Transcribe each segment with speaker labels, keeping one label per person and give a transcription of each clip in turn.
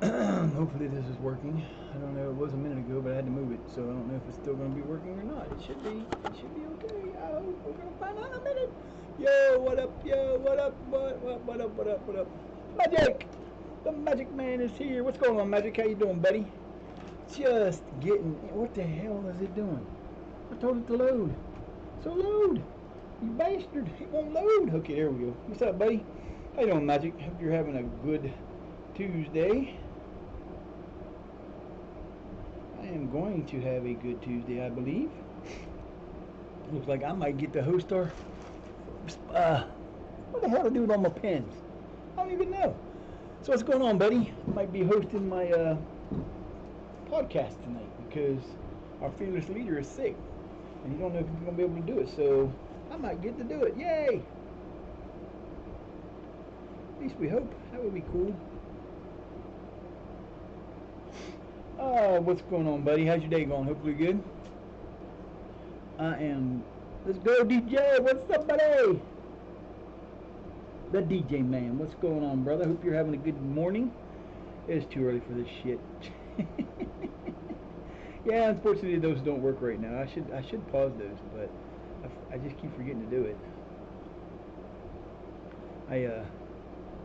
Speaker 1: Hopefully this is working. I don't know, it was a minute ago, but I had to move it, so I don't know if it's still going to be working or not. It should be. It should be okay. I hope we're going to find out in a minute. Yo, what up, yo, what up, what up, what up, what up? Magic! The Magic Man is here. What's going on, Magic? How you doing, buddy? Just getting, what the hell is it doing? I told it to load. So load! You bastard! It won't load! Okay, there we go. What's up, buddy? How you doing, Magic? Hope you're having a good Tuesday. I am going to have a good Tuesday, I believe. Looks like I might get the host our what the hell to do with all my pens? I don't even know. So what's going on, buddy? I might be hosting my podcast tonight because our fearless leader is sick and he don't know if he's gonna be able to do it. So I might get to do it. Yay! At least we hope. That would be cool. What's going on, buddy? How's your day going? Hopefully good. I am. Let's go, DJ. What's up, buddy? The DJ man. What's going on, brother? Hope you're having a good morning. It's too early for this shit. Yeah, unfortunately, those don't work right now. I should pause those, but I just keep forgetting to do it.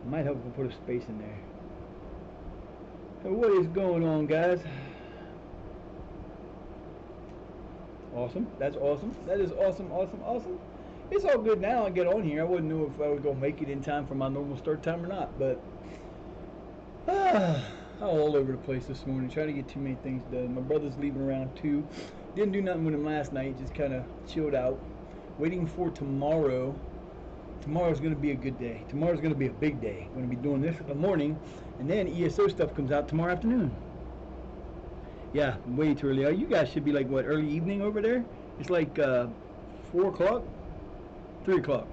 Speaker 1: Might help if I put a space in there. So what is going on, guys? Awesome. That's awesome. That is awesome, awesome, awesome. It's all good now. I get on here. I wouldn't know if I was going to make it in time for my normal start time or not, but I'm all over the place this morning, trying to get too many things done. My brother's leaving around 2. Didn't do nothing with him last night. Just kind of chilled out. Waiting for tomorrow. Tomorrow's going to be a good day. Tomorrow's going to be a big day. I'm going to be doing this in the morning, and then ESO stuff comes out tomorrow afternoon. Yeah, way too early. You guys should be like, what, early evening over there? It's like 4 o'clock? 3 o'clock.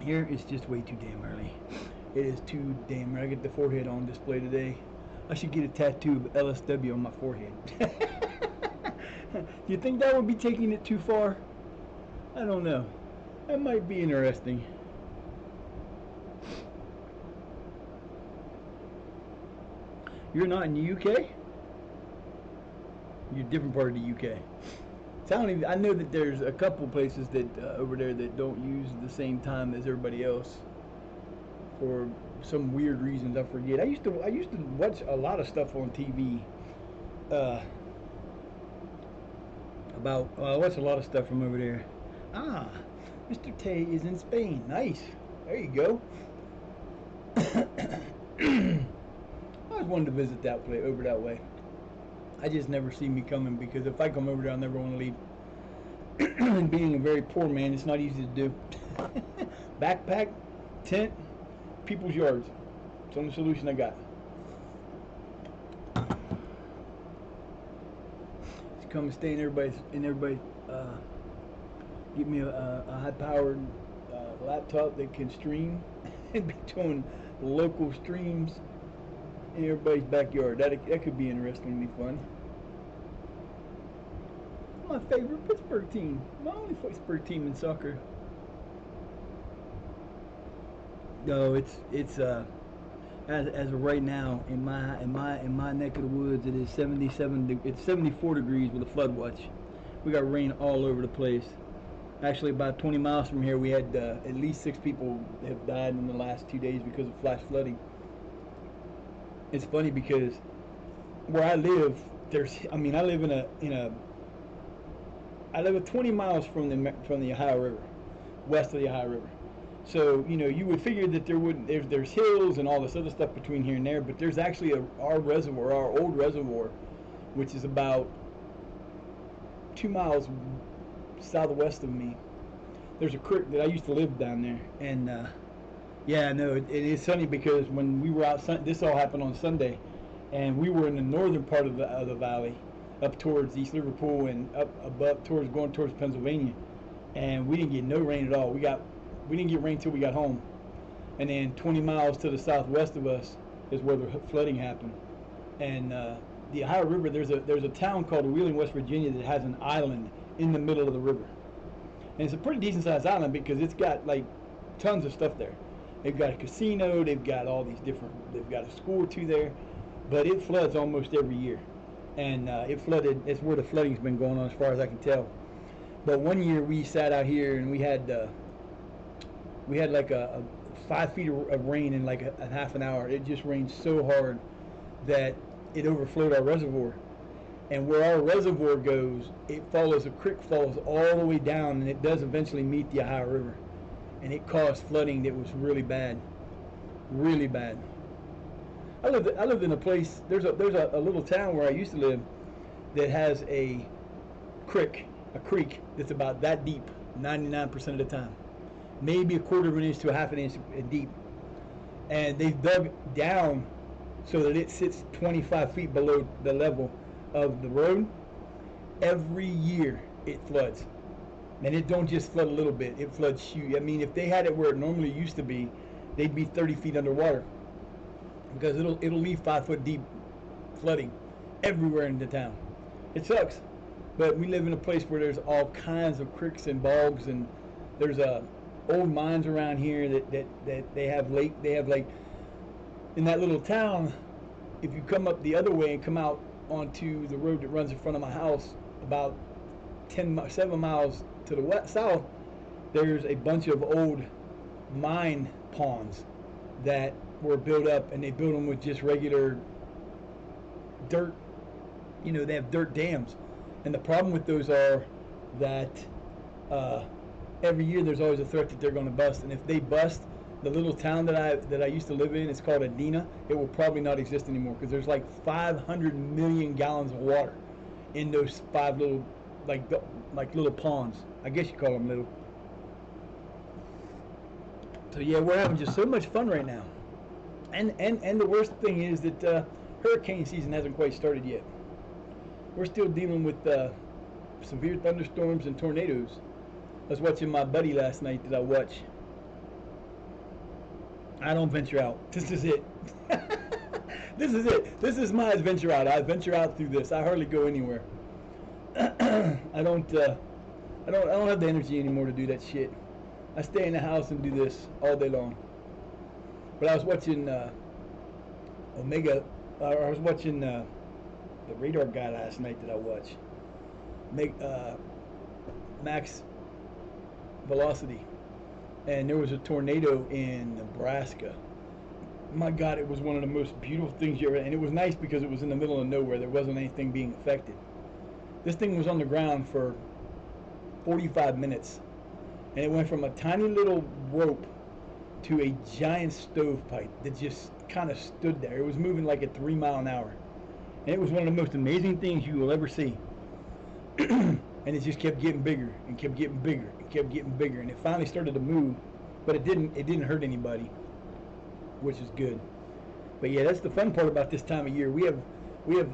Speaker 1: Here, it's just way too damn early. It is too damn early. I get the forehead on display today. I should get a tattoo of LSW on my forehead. Do you think that would be taking it too far? I don't know. That might be interesting. You're not in the UK? You're a different part of the UK. So I know that there's a couple places that over there that don't use the same time as everybody else for some weird reasons. I forget. I used to watch a lot of stuff on TV. I watch a lot of stuff from over there. Mr. Tay is in Spain. Nice. There you go. I always wanted to visit that place over that way. I just never see me coming because if I come over there, I'll never want to leave. And being a very poor man, it's not easy to do. Backpack, tent, people's yards. It's the only solution I got. Just come and stay in everybody's. Get me a high-powered laptop that can stream and be doing local streams in everybody's backyard. That could be interesting and be fun. My favorite Pittsburgh team. My only Pittsburgh team in soccer. No, it's as of right now in my neck of the woods, it is 77. It's 74 degrees with a flood watch. We got rain all over the place. Actually, about 20 miles from here, we had at least 6 people have died in the last 2 days because of flash flooding. It's funny because where I live, I live 20 miles from the Ohio River, west of the Ohio River. So you would figure that there's hills and all this other stuff between here and there, but there's actually our old reservoir, which is about 2 miles southwest of me. There's a creek that I used to live down there, and yeah, no, it is funny because when we were out, this all happened on Sunday, and we were in the northern part of the valley, up towards East Liverpool and up above going towards Pennsylvania, and we didn't get no rain at all. We didn't get rain until we got home, and then 20 miles to the southwest of us is where the flooding happened. And the Ohio River, there's a town called Wheeling, West Virginia, that has an island in the middle of the river, and it's a pretty decent sized island because it's got like tons of stuff there. They've got a casino. They've got all these different. They've got a school or two there, but it floods almost every year, and it flooded. It's where the flooding's been going on, as far as I can tell. But one year we sat out here and we had like a 5 feet of rain in like a half an hour. It just rained so hard that it overflowed our reservoir. And where our reservoir goes, it follows, a creek follows all the way down, and it does eventually meet the Ohio River. And it caused flooding that was really bad, really bad. I lived in a place. There's a little town where I used to live that has a creek that's about that deep, 99% of the time, maybe a quarter of an inch to a half an inch deep, and they've dug down so that it sits 25 feet below the level of the road. Every year it floods, and it don't just flood a little bit, it floods huge. I mean, if they had it where it normally used to be, they'd be 30 feet underwater, because it'll leave 5 foot deep flooding everywhere in the town. It sucks, but we live in a place where there's all kinds of creeks and bogs, and there's old mines around here that they have like in that little town. If you come up the other way and come out onto the road that runs in front of my house, about 7 miles to the south, there's a bunch of old mine ponds that were built up, and they built them with just regular dirt. They have dirt dams, and the problem with those are that every year there's always a threat that they're going to bust, and if they bust, the little town that I used to live in, it's called Adena, it will probably not exist anymore, because there's like 500 million gallons of water in those 5 little like little ponds. I guess you call them little. So yeah, we're having just so much fun right now, and the worst thing is that hurricane season hasn't quite started yet. We're still dealing with severe thunderstorms and tornadoes. I was watching my buddy last night that I watch. I don't venture out. This is it. This is it. This is my adventure out. I venture out through this. I hardly go anywhere. I don't have the energy anymore to do that shit. I stay in the house and do this all day long. But I was watching Omega. I was watching the radar guy last night that I watch. Max Velocity, and there was a tornado in Nebraska. My God, it was one of the most beautiful things you ever. And it was nice because it was in the middle of nowhere. There wasn't anything being affected. This thing was on the ground for 45 minutes, and it went from a tiny little rope to a giant stovepipe that just kind of stood there. It was moving like at 3 miles an hour, and it was one of the most amazing things you will ever see. And it just kept getting bigger and kept getting bigger and kept getting bigger, and it finally started to move, but it didn't hurt anybody, which is good. But yeah, that's the fun part about this time of year. We have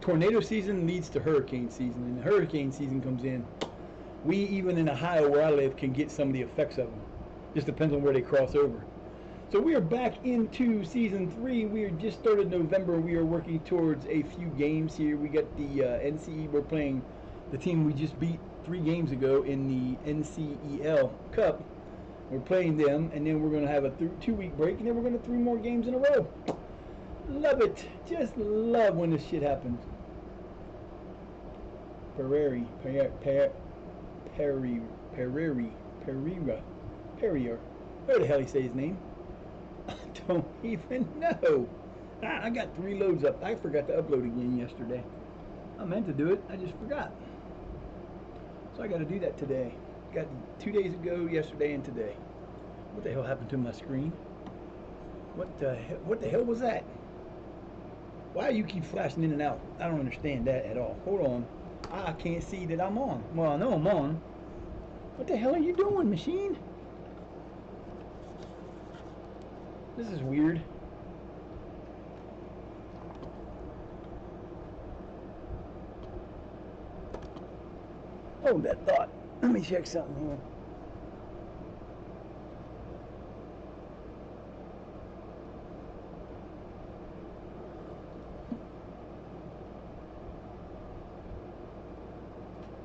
Speaker 1: tornado season leads to hurricane season, and the hurricane season comes in. We, even in Ohio where I live, can get some of the effects of them. Just depends on where they cross over. So we are back into season 3. We are just started November. We are working towards a few games here. We got the NCE. We're playing the team we just beat 3 games ago in the NCEL Cup. We're playing them, and then we're going to have a 2-week break, and then we're going to 3 more games in a row. Love it. Just love when this shit happens. Perrier. Where the hell he say his name? I don't even know. I got 3 loads up. I forgot to upload again yesterday. I meant to do it. I just forgot. So I got to do that today. Got 2 days ago, yesterday, and today. What the hell happened to my screen? What the hell was that? Why do you keep flashing in and out? I don't understand that at all. Hold on. I can't see that I'm on. Well, I know I'm on. What the hell are you doing, machine? This is weird. Hold that thought. Let me check something here.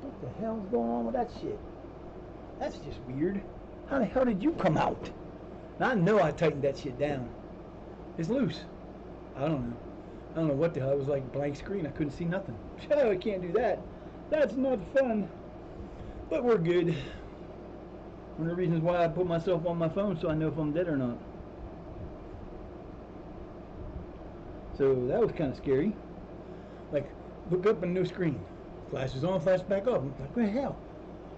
Speaker 1: What the hell's going on with that shit? That's just weird. How the hell did you come out? And I know I tightened that shit down. It's loose. I don't know. I don't know what the hell. It was like blank screen. I couldn't see nothing. I can't do that. That's not fun. But we're good. One of the reasons why I put myself on my phone so I know if I'm dead or not. So that was kind of scary. Like, look up and no screen. Flash is on, flash back up. I'm like, what the hell?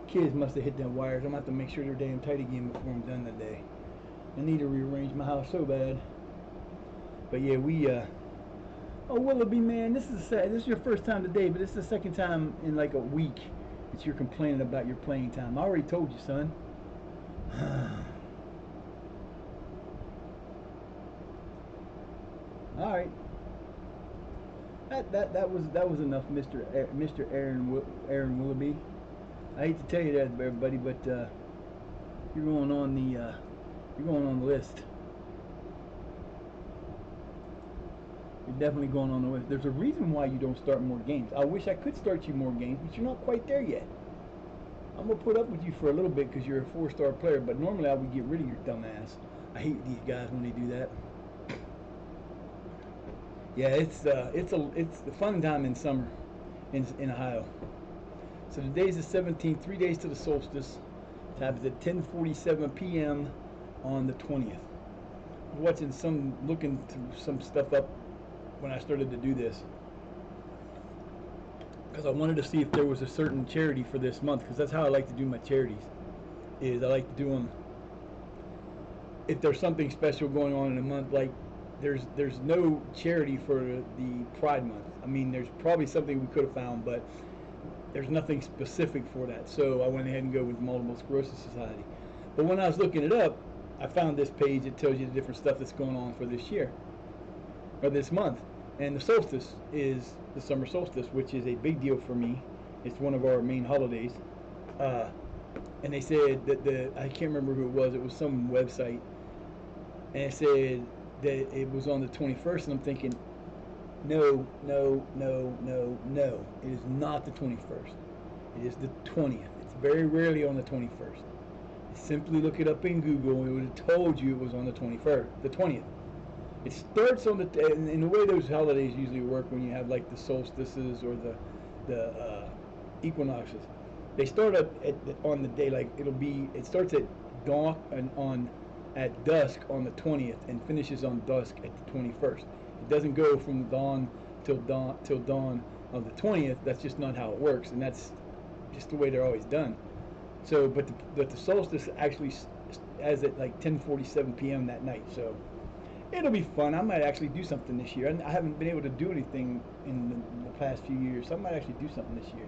Speaker 1: Kids must have hit them wires. I'm going to have to make sure they're damn tight again before I'm done today. I need to rearrange my house so bad. But yeah, oh, Willoughby, man, this is sad. This is your first time today, but this is the second time in like a week that you're complaining about your playing time. I already told you, son. All right. That was enough, Mr. Aaron Willoughby. I hate to tell you that, everybody, but you're going on the list. You're definitely going on the list. There's a reason why you don't start more games. I wish I could start you more games, but you're not quite there yet. I'm gonna put up with you for a little bit because you're a 4-star player, but normally I would get rid of your dumb ass. I hate these guys when they do that. Yeah, it's the fun time in summer in Ohio. So today's the 17th, 3 days to the solstice. It happens at 10:47 p.m. on the 20th. I was looking through some stuff up when I started to do this because I wanted to see if there was a certain charity for this month, because that's how I like to do my charities. Is I like to do them if there's something special going on in a month. Like there's no charity for the Pride Month. I mean, there's probably something we could have found, but there's nothing specific for that. So I went ahead and go with Multiple Sclerosis Society. But when I was looking it up, I found this page that tells you the different stuff that's going on for this year or this month. And the solstice is the summer solstice, which is a big deal for me. It's one of our main holidays. And they said that I can't remember who it was. It was some website, and it said that it was on the 21st. And I'm thinking, no. It is not the 21st. It is the 20th. It's very rarely on the 21st. Simply look it up in Google, and it would have told you it was on the 21st, the 20th. It starts on in the way those holidays usually work when you have like the solstices or the equinoxes. They start on the day, like it starts at dawn at dusk on the 20th and finishes on dusk at the 21st. It doesn't go from dawn till dawn on the 20th. That's just not how it works, and that's just the way they're always done. So, but the solstice actually has at like 10:47 p.m. that night. So it'll be fun. I might actually do something this year. I haven't been able to do anything in the past few years, so I might actually do something this year.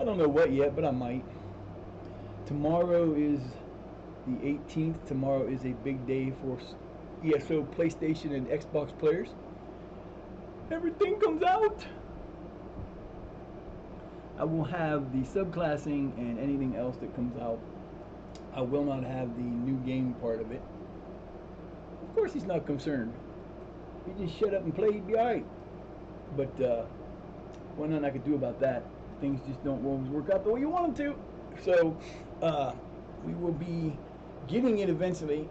Speaker 1: I don't know what yet, but I might. Tomorrow is the 18th. Tomorrow is a big day for ESO, PlayStation, and Xbox players. Everything comes out. I will have the subclassing and anything else that comes out. I will not have the new game part of it. Of course he's not concerned. He just shut up and play, he'd be alright. But well, nothing I could do about that. Things just don't always work out the way you want them to. So we will be getting it eventually.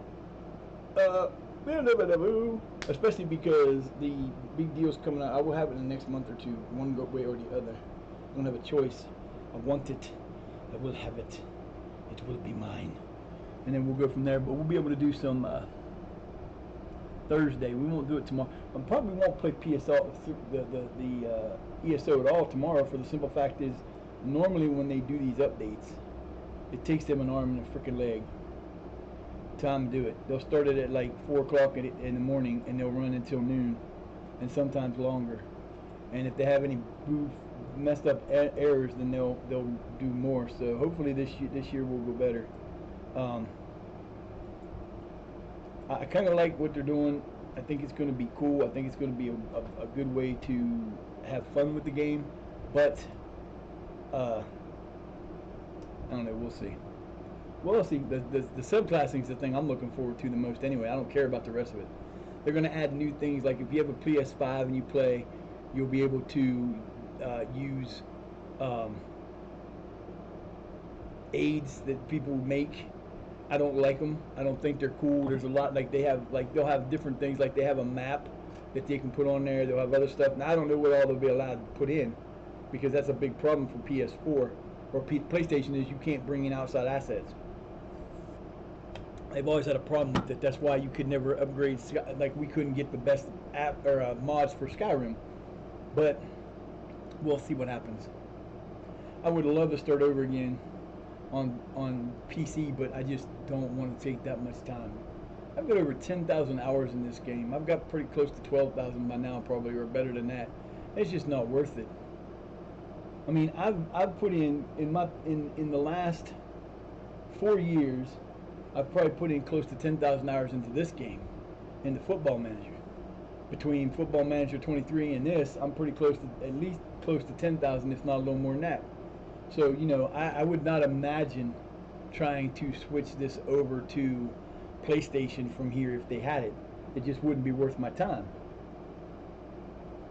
Speaker 1: Especially because the big deal's coming out. I will have it in the next month or two, one way or the other. I don't have a choice. I want it. I will have it. It will be mine. And then we'll go from there. But we'll be able to do some Thursday. We won't do it tomorrow. I probably won't play PSL, the ESO at all tomorrow, for the simple fact is normally when they do these updates, it takes them an arm and a freaking leg time to do it. They'll start it at like 4 o'clock in the morning and they'll run until noon and sometimes longer. And if they have any messed up errors, then they'll do more. So hopefully this year will go better. I kind of like what they're doing. I think it's going to be cool. I think it's going to be a good way to have fun with the game. But I don't know. We'll see. We'll see. The subclassing is the thing I'm looking forward to the most. Anyway, I don't care about the rest of it. They're going to add new things. Like if you have a PS5 and you play, you'll be able to use aids that people make I don't like them. I don't think they're cool. There's a lot like they'll have different things like they have a map that they can put on there. They'll have other stuff. Now I don't know what all they'll be allowed to put in because that's a big problem for PS4 or PlayStation is you can't bring in outside assets. They've always had a problem with it. That's why you could never upgrade. Like we couldn't get the best app or mods for Skyrim, but we'll see what happens. I would love to start over again on PC, but I just don't want to take that much time. I've got over 10,000 hours in this game. I've got pretty close to 12,000 by now, probably, or better than that. It's just not worth it. I mean, I've put in the last 4 years, I've probably put in close to 10,000 hours into this game, into Football Manager. Between Football Manager 23 and this, I'm pretty close to at least close to 10,000, if not a little more than that. So, you know, I would not imagine trying to switch this over to PlayStation from here if they had it. It just wouldn't be worth my time.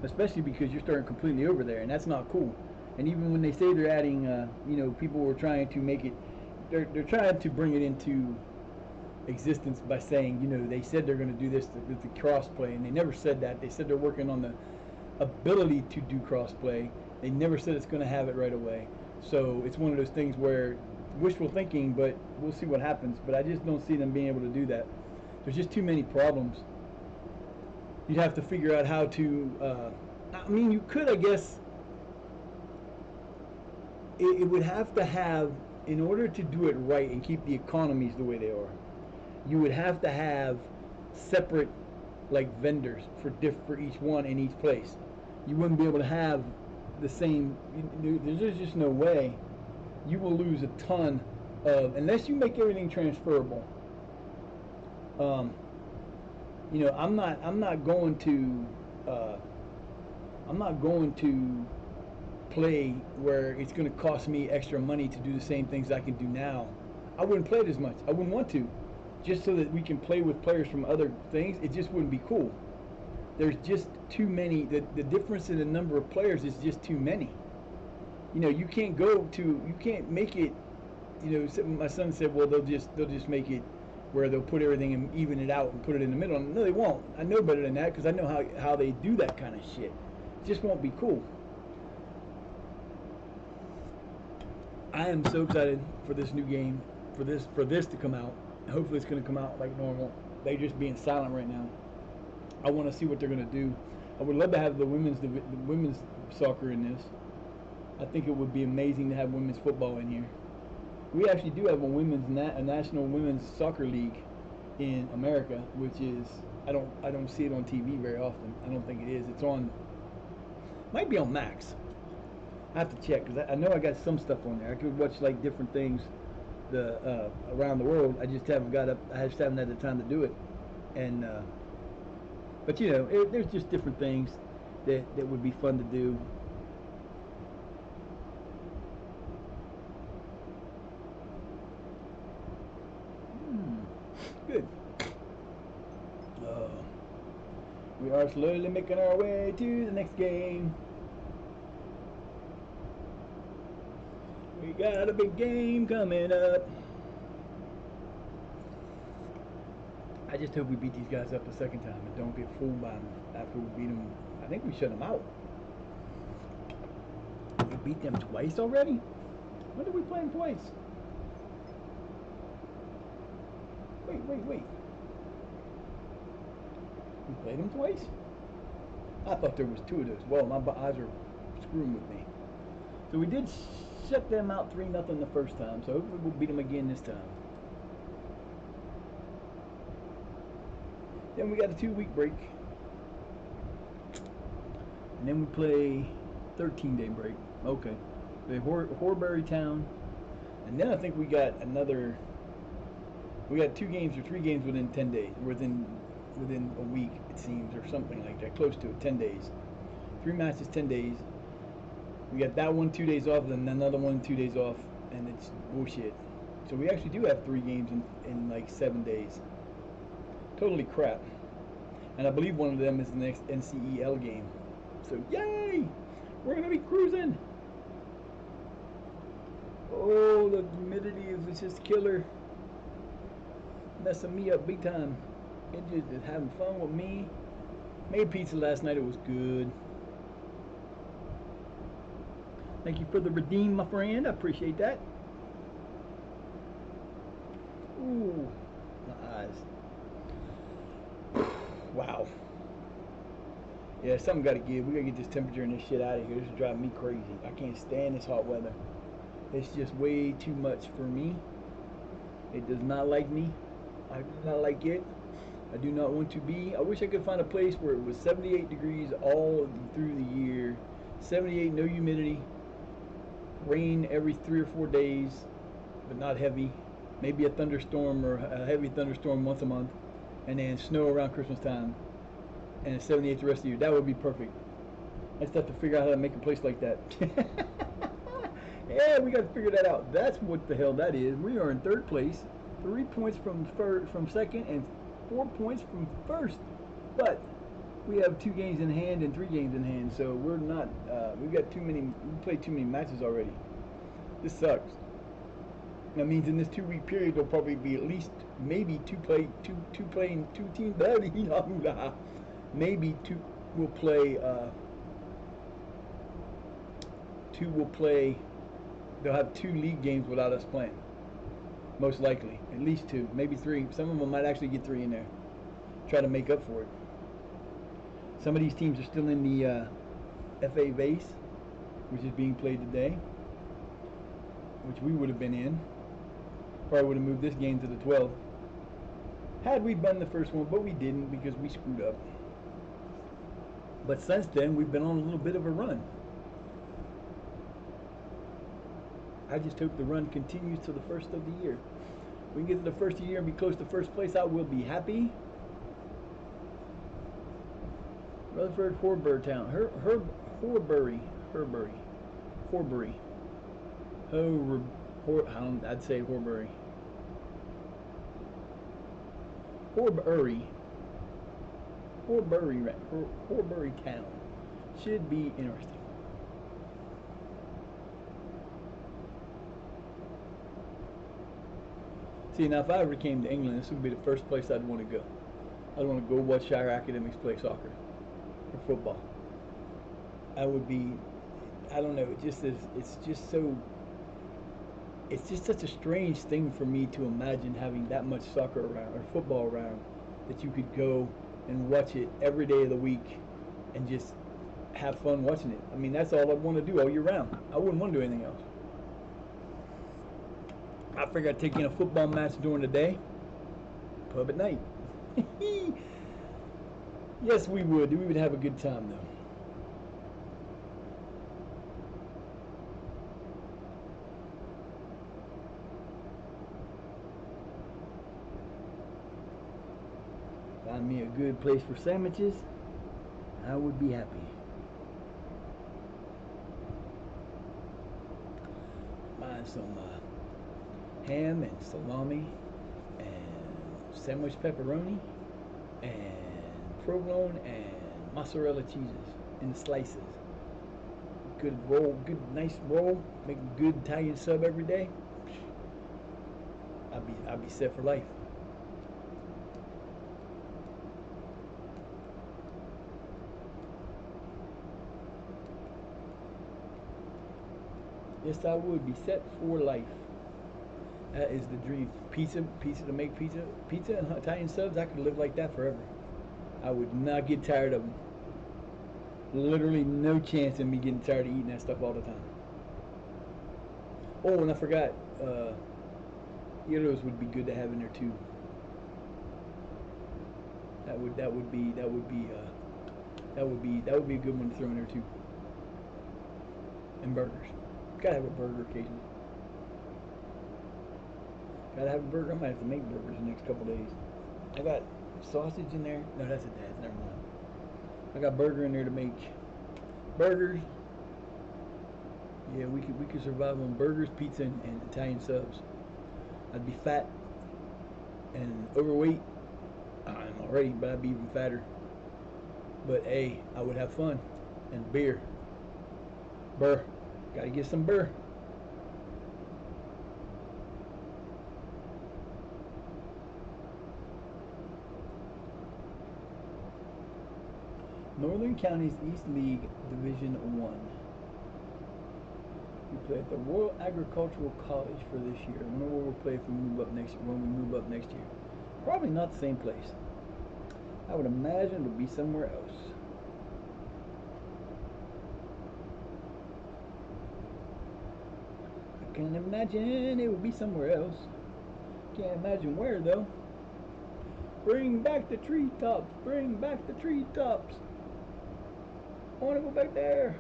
Speaker 1: Especially because you're starting completely over there, and that's not cool. And even when they say they're adding, you know, people were trying to make it, they're trying to bring it into existence by saying, you know, they said they're going to do this with the crossplay, and they never said that. They said they're working on the ability to do crossplay. They never said it's going to have it right away. So it's one of those things where wishful thinking, but we'll see what happens. But I just don't see them being able to do that. There's just too many problems. You'd have to figure out how to. I mean, you could, I guess. It would have to have, in order to do it right and keep the economies the way they are, you would have to have separate, like vendors for each one in each place. You wouldn't be able to have the same. There's just no way. You will lose a ton of unless you make everything transferable. You know, I'm not going to. I'm not going to play where it's going to cost me extra money to do the same things I can do now. I wouldn't play it as much. I wouldn't want to. Just so that we can play with players from other things, it just wouldn't be cool. There's just too many. The difference in the number of players is just too many. You know, you can't make it. You know, my son said, well, they'll just make it where they'll put everything and even it out and put it in the middle. No, they won't. I know better than that because I know how they do that kind of shit. It just won't be cool. I am so excited for this new game, for this to come out. Hopefully it's going to come out like normal. They're just being silent right now. I want to see what they're going to do. I would love to have the women's soccer in this. I think it would be amazing to have women's football in here. We actually do have a national women's soccer league in America, which is I don't see it on TV very often. I don't think it is. It's on, might be on Max. I have to check because I know I got some stuff on there. I could watch like different things around the world. I just haven't had the time to do it. And but you know, there's just different things that would be fun to do. Good. We are slowly making our way to the next game. We got a big game coming up. I just hope we beat these guys up a second time and don't get fooled by them after we beat them. I think we shut them out. We beat them twice already? When did we play them twice? Wait. We played them twice? I thought there was two of those. Well, my eyes are screwing with me. So we did shut them out 3-0 the first time. So hopefully we'll beat them again this time. Then we got a 2-week break. And then we play 13-day break. Okay. The Horbury Town. And then I think we got another. We got 2 games or 3 games within 10 days. Within a week, it seems, or something like that. Close to it. 10 days. 3 matches, 10 days. We got that one 2 days off, and another one 2 days off, and it's bullshit. So we actually do have 3 games in like 7 days. Totally crap. And I believe one of them is the next NCEL game. So yay! We're gonna be cruising. Oh, the humidity is just killer. messing me up big time. It just is having fun with me. Made pizza last night. It was good. Thank you for the redeem, my friend. I appreciate that. Ooh, my eyes. Wow. Yeah, something got to give. We got to get this temperature and this shit out of here. This is driving me crazy. I can't stand this hot weather. It's just way too much for me. It does not like me. I do not like it. I do not want to be. I wish I could find a place where it was 78 degrees all through the year. 78, no humidity. Rain every 3 or 4 days, but not heavy. Maybe a thunderstorm or a heavy thunderstorm once a month. And then snow around Christmas time. And it's 78 the rest of the year. That would be perfect. I just have to figure out how to make a place like that. Yeah, we got to figure that out. That's what the hell that is. We are in third place, 3 points from second, and 4 points from first. But we have 2 games in hand and 3 games in hand, so we're not. We got too many. We played too many matches already. This sucks. That means in this 2 week period there'll probably be at least maybe two teams. Maybe two will play. Two will play. They'll have 2 league games without us playing. Most likely, at least 2, maybe 3. Some of them might actually get 3 in there. Try to make up for it. Some of these teams are still in the FA base, which is being played today, which we would have been in. Probably would have moved this game to the 12th had we won the first one, but we didn't because we screwed up. But since then, we've been on a little bit of a run. I just hope the run continues to the first of the year. We can get to the first of the year and be close to first place. I will be happy. Rutherford, Horbury Town. Horbury. I'd say Horbury. Horbury Town. Should be interesting. See, now if I ever came to England, this would be the first place I'd want to go. I'd want to go watch Shire Academics play soccer or football. I would be, I don't know, it's just such a strange thing for me to imagine having that much soccer around or football around that you could go and watch it every day of the week and just have fun watching it. I mean, that's all I'd want to do all year round. I wouldn't want to do anything else. I figure I'd take in a football match during the day, pub at night. Yes, we would. We would have a good time, though. Find me a good place for sandwiches, I would be happy. Find some ham and salami and sandwich pepperoni and provolone and mozzarella cheeses in slices. Good roll, good nice roll. Make a good Italian sub every day. I'd be set for life. Yes, I would be set for life. That is the dream. Pizza to make pizza and Italian subs. I could live like that forever. I would not get tired of them. Literally no chance of me getting tired of eating that stuff all the time. Oh, and I forgot, gyros would be good to have in there too. That would be a good one to throw in there too. And burgers. Gotta have a burger occasionally. Gotta have a burger. I might have to make burgers the next couple days. I got sausage in there. No, that's a dad's. Never mind. I got burger in there to make burgers. Yeah, we could survive on burgers, pizza, and Italian subs. I'd be fat and overweight. I'm already, but I'd be even fatter. But hey, I would have fun and beer. Burr. Gotta get some burr. Northern Counties East League Division 1. We play at the Royal Agricultural College for this year. I wonder where we'll play if we move up next year, when we move up next year. Probably not the same place. I would imagine it'll be somewhere else. I can imagine it will be somewhere else. Can't imagine where though. Bring back the treetops. Bring back the treetops. I want to go back there.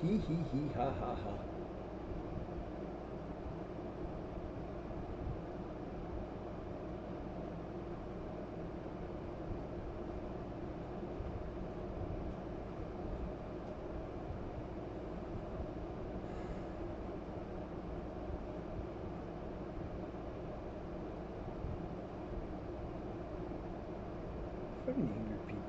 Speaker 1: Hee hee hee ha ha ha. Fucking ignorant people.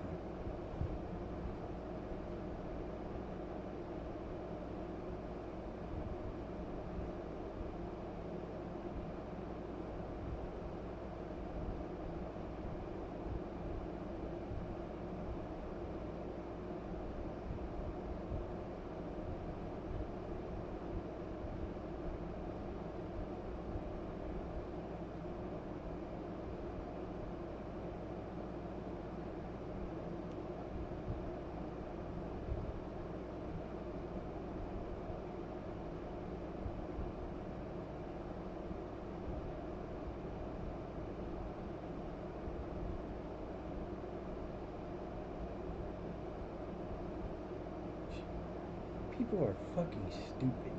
Speaker 1: People are fucking stupid.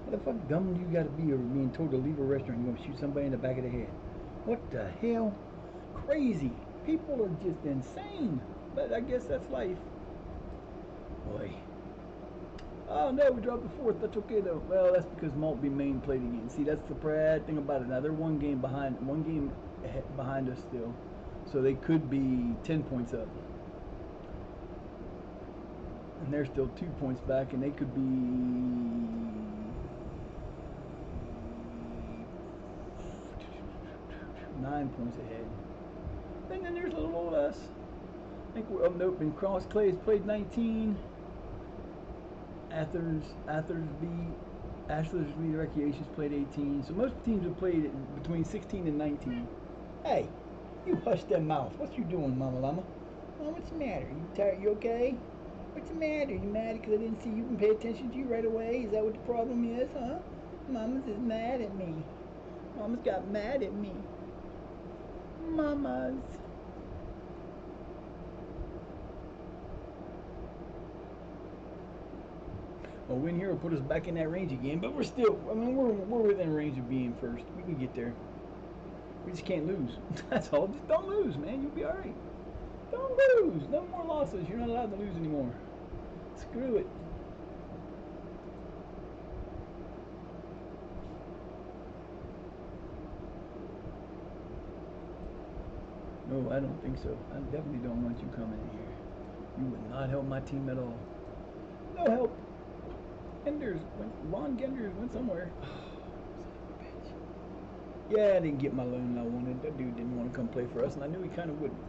Speaker 1: How the fuck dumb do you gotta be over being told to leave a restaurant and you're gonna shoot somebody in the back of the head? What the hell? Crazy. People are just insane. But I guess that's life. Boy. Oh no, we dropped the fourth. That's okay though. Well, that's because Maltby Maine played again. See, that's the bad thing about it. Now they're one game behind us still. So they could be 10 points up. And they're still 2 points back, and they could be 9 points ahead. And then there's little old us. I think we're, oh nope, and Cross Clay's played 19. Ashlersby Recreation's played 18. So most teams have played between 16 and 19. Hey, you hush that mouth. What you doing, Mama Llama? Mom, what's the matter? You tired? You okay? What's the matter? You mad because I didn't see you and pay attention to you right away? Is that what the problem is, huh? Mama's is mad at me. Mama's got mad at me. Mama's. A win here will put us back in that range again, but we're still, I mean, we're within range of being first. We can get there. We just can't lose. That's all. Just don't lose, man. You'll be all right. Don't lose. No more losses. You're not allowed to lose anymore. Screw it. No, I don't think so. I definitely don't want you coming in here. You would not help my team at all. No help. Ron Genders went somewhere. Oh, son of a bitch. Yeah, I didn't get my loan I wanted. That dude didn't want to come play for us, and I knew he kind of wouldn't.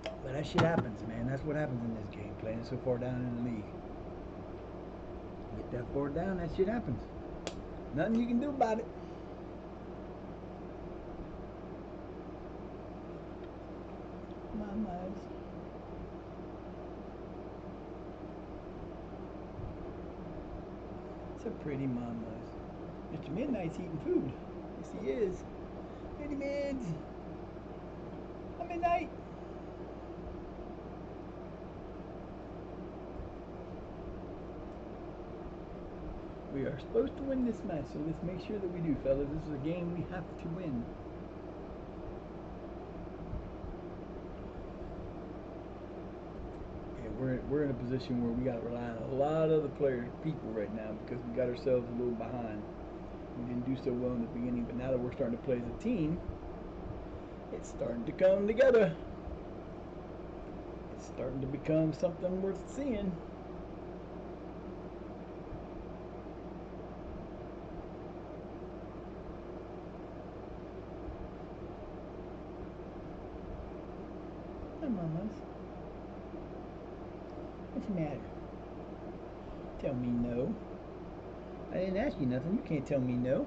Speaker 1: But that shit happens, man. That's what happens in this game, playing so far down in the league. Get that far down, that shit happens. Nothing you can do about it. Mamas. It's a pretty mamas. Mr. Midnight's eating food. Yes, he is. Pretty mids. I'm Midnight. We are supposed to win this match, so let's make sure that we do, fellas. This is a game we have to win. Yeah, we're in a position where we got to rely on a lot of the people right now because we got ourselves a little behind. We didn't do so well in the beginning, but now that we're starting to play as a team, it's starting to come together. It's starting to become something worth seeing. Hi, mamas. What's the matter? Tell me no. I didn't ask you nothing. You can't tell me no.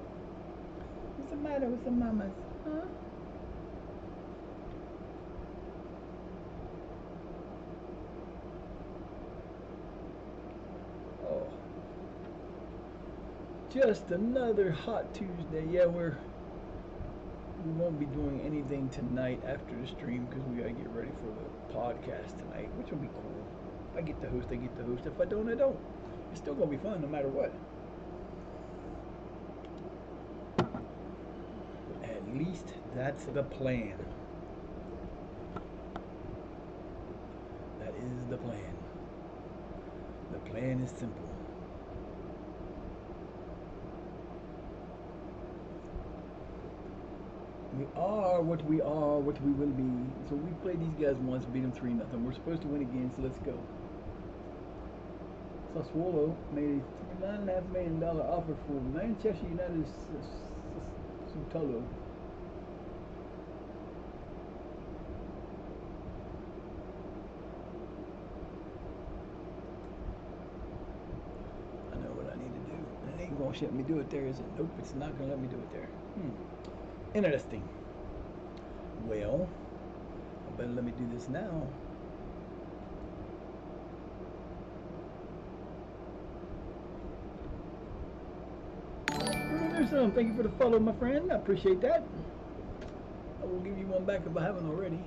Speaker 1: What's the matter with the mamas? Huh? Oh. Just another hot Tuesday. Yeah, we won't be doing anything tonight after the stream because we gotta get ready for the podcast tonight, which will be cool. If I get the host, I get the host. If I don't, I don't. It's still gonna be fun no matter what. At least that's the plan. That is the plan. The plan is simple. We are what we are, what we will be. So we played these guys once, beat them 3-0. We're supposed to win again, so let's go. Sassuolo made a $9.5 million offer for Manchester United's Sutalo. I know what I need to do. It ain't gonna let me do it there, is it? Nope, it's not gonna let me do it there. Interesting. Well, I better let me do this now. Thank you for the follow, my friend. I appreciate that. I will give you one back if I haven't already.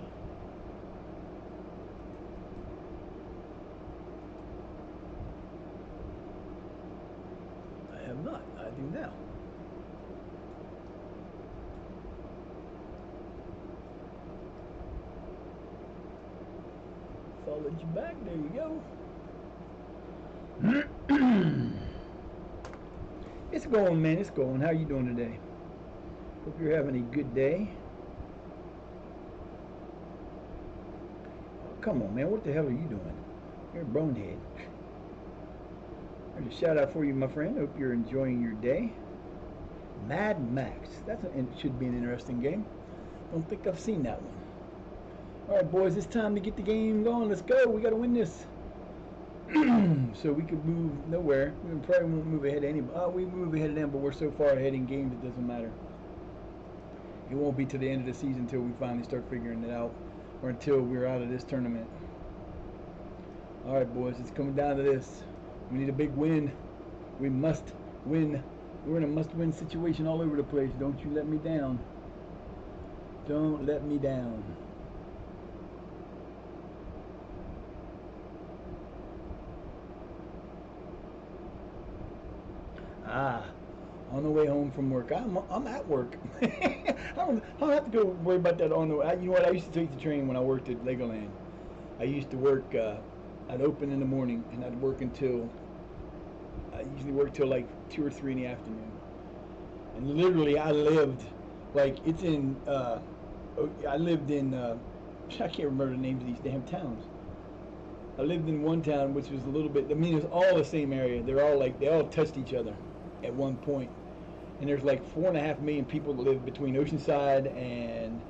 Speaker 1: I have not. I do now. Followed you back. There you go. It's going, man. It's going. How you doing today? Hope you're having a good day. Oh, come on, man. What the hell are you doing? You're a bonehead. There's a shout out for you, my friend. Hope you're enjoying your day. Mad Max. It should be an interesting game. Don't think I've seen that one. All right, boys. It's time to get the game going. Let's go. We got to win this. So we could move nowhere. We probably won't move ahead of anybody. We move ahead of them, but we're so far ahead in games it doesn't matter. It won't be to the end of the season until we finally start figuring it out, or until we're out of this tournament. All right, boys, it's coming down to this. We need a big win. We must win. We're in a must-win situation all over the place. Don't you let me down. Don't let me down. On the way home from work. I'm at work. I don't have to go worry about that on the way. You know what? I used to take the train when I worked at Legoland. I used to work. I'd open in the morning and I'd work until. I usually work till like 2 or 3 in the afternoon. And literally, I lived like it's in. I lived in. I can't remember the names of these damn towns. I lived in one town which was a little bit. I mean, it's all the same area. They're all like they all touched each other at one point. And there's like 4.5 million people that live between Oceanside and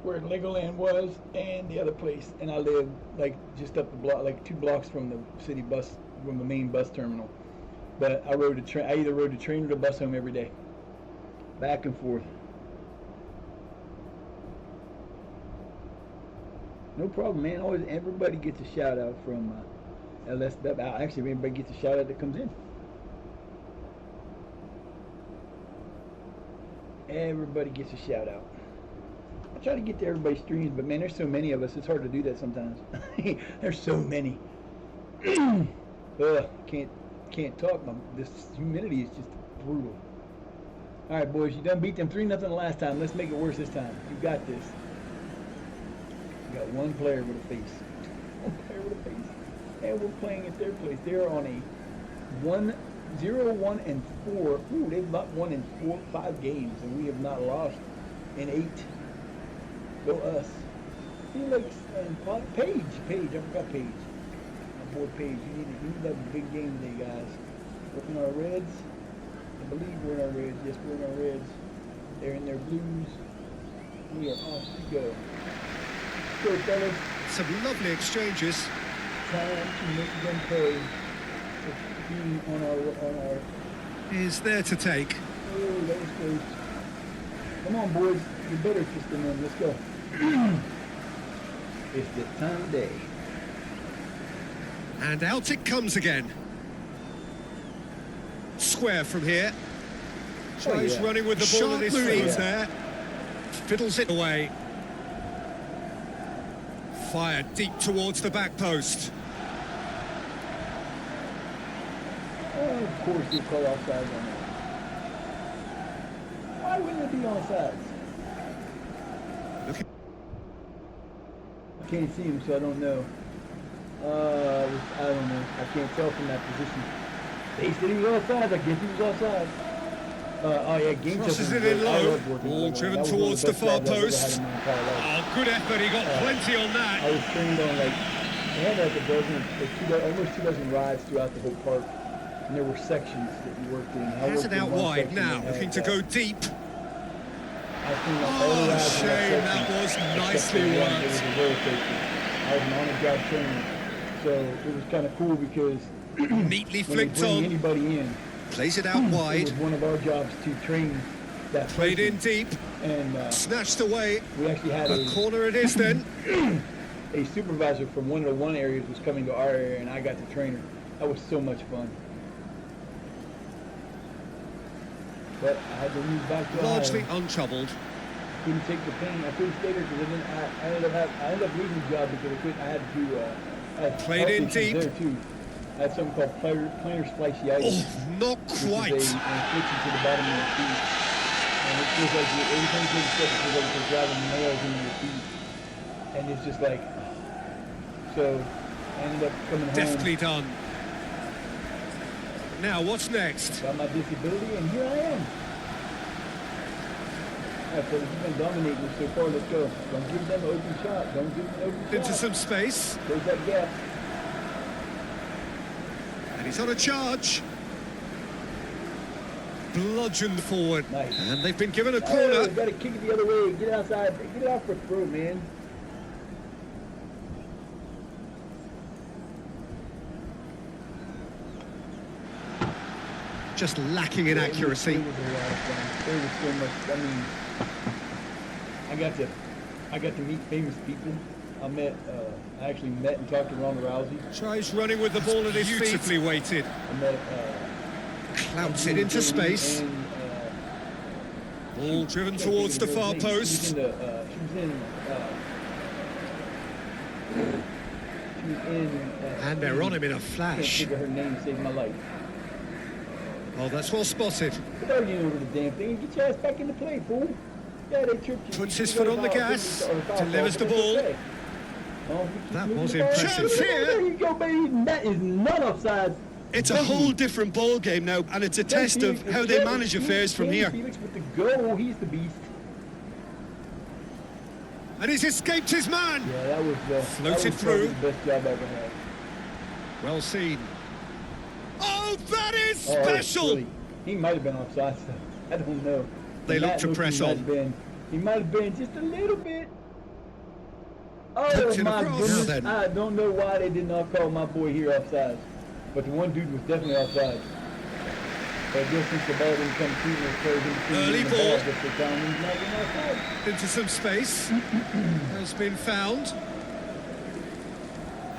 Speaker 1: where Legoland was and the other place. And I lived like just up the block, like 2 blocks from the city bus, from the main bus terminal. But I rode the train. I either rode the train or the bus home every day, back and forth. No problem, man. Always, everybody gets a shout out from LSW. Actually, everybody gets a shout out that comes in. Everybody gets a shout out. I try to get to everybody's streams, but man, there's so many of us. It's hard to do that sometimes. There's so many. Can't talk. This humidity is just brutal. All right, boys, you done beat them 3-0 last time. Let's make it worse this time. You got this. You got one player with a face. One player with a face. And we're playing at their place. They're on a 0-1-4. Ooh, they've not won in 5 games, and we have not lost in 8. Go us. Felix and Paige. I forgot Paige. My boy Paige. You need to have a big game today, guys. Working our Reds. I believe we're in our Reds. Yes, we're in our Reds. They're in their Blues. We are off to go. Go, fellas.
Speaker 2: Some lovely exchanges.
Speaker 1: Trying to make them pay for being on our.
Speaker 2: Is there to take.
Speaker 1: Oh, that was close. Come on, boys. You better kiss them in. Let's go. It's the time of day.
Speaker 2: And out it comes again. Square from here. Tries running with the ball at his feet there. Fiddles it away. Fired deep towards the back post.
Speaker 1: Oh, of course you call offside on that. Why wouldn't it be offsides? I can't see him, so I don't know. I don't know. I can't tell from that position. They said he was offside. I guess he was offside. Oh yeah, game
Speaker 2: crosses it in low. Ball driven towards the far post. Oh, good effort. He got plenty on that.
Speaker 1: I was trained on they had like a dozen, almost 2 dozen rides throughout the whole park, and there were sections that you worked in.
Speaker 2: Has it out wide now, looking to go deep.
Speaker 1: Oh,
Speaker 2: shame, that was nicely worked.
Speaker 1: It was a roller coaster. I was an on-the-job trainer, so it was kind of cool because
Speaker 2: neatly flicked on.
Speaker 1: Anybody in,
Speaker 2: plays it out wide.
Speaker 1: It was one of our jobs to train that.
Speaker 2: Played in deep
Speaker 1: and
Speaker 2: snatched away.
Speaker 1: We actually had
Speaker 2: a corner. It is then.
Speaker 1: A supervisor from one of the one areas was coming to our area, and I got to train her. That was so much fun. But I had to move back to
Speaker 2: largely
Speaker 1: Ohio.
Speaker 2: untroubled.
Speaker 1: Couldn't take the pain. I couldn't stay there because I ended up losing the job because I had to. I had
Speaker 2: played in deep.
Speaker 1: There too. I had something called plantar fasciitis.
Speaker 2: Oh, not quite.
Speaker 1: Which is an infliction to the bottom of your feet, and it feels like every time you take a step, it feels like you're driving nails into your feet, and it's just like. So I ended up coming home.
Speaker 2: Deftly done. Now, what's next?
Speaker 1: Got my disability, and here I am. All right, fellas, you've been dominating us so far. Let's go. Don't give them an open shot. Don't give them an open shot.
Speaker 2: Into some space.
Speaker 1: Close that gap.
Speaker 2: And he's on a charge. Bludgeoned forward.
Speaker 1: Nice.
Speaker 2: And they've been given a corner.
Speaker 1: Oh, got to kick it the other way. Get it outside. Get it out for a throw, man.
Speaker 2: Just lacking in accuracy.
Speaker 1: It was a lot of fun. There was so much. I mean, I got to meet famous people. I actually met and talked to Ronda Rousey.
Speaker 2: Tries running with the ball at his feet. Beautifully weighted.
Speaker 1: I met.
Speaker 2: Clouts it into space.
Speaker 1: And,
Speaker 2: ball driven towards the far post.
Speaker 1: She was in.
Speaker 2: And they're on him in a
Speaker 1: I can't
Speaker 2: flash.
Speaker 1: figure her name. Saved my life.
Speaker 2: Oh, that's well spotted.
Speaker 1: Without getting over the damn thing, get your ass back into play, fool. Yeah, they tripped you.
Speaker 2: Puts his foot on the gas, delivers the ball. That was impressive.
Speaker 1: There you go, baby. That is not offside.
Speaker 3: It's a whole different ball game now, and it's a test of how they manage affairs from here.
Speaker 1: Felix with the goal, he's the beast.
Speaker 2: And he's escaped his man.
Speaker 1: Yeah, that was
Speaker 2: floated through.
Speaker 1: The best job I ever had.
Speaker 2: Well seen. Oh, that is
Speaker 1: Oh,
Speaker 2: special!
Speaker 1: really. He might have been offside. I don't know.
Speaker 2: They look to press on.
Speaker 1: He might have been just a little bit. Oh
Speaker 2: Puts
Speaker 1: my goodness!
Speaker 2: then.
Speaker 1: I don't know why they did not call my boy here offside, but the one dude was definitely offside. But I guess since the ball didn't come through, it carried in between
Speaker 2: Early
Speaker 1: the
Speaker 2: ball.
Speaker 1: ball, just the time he's not being offside.
Speaker 2: Into some space. Has been found.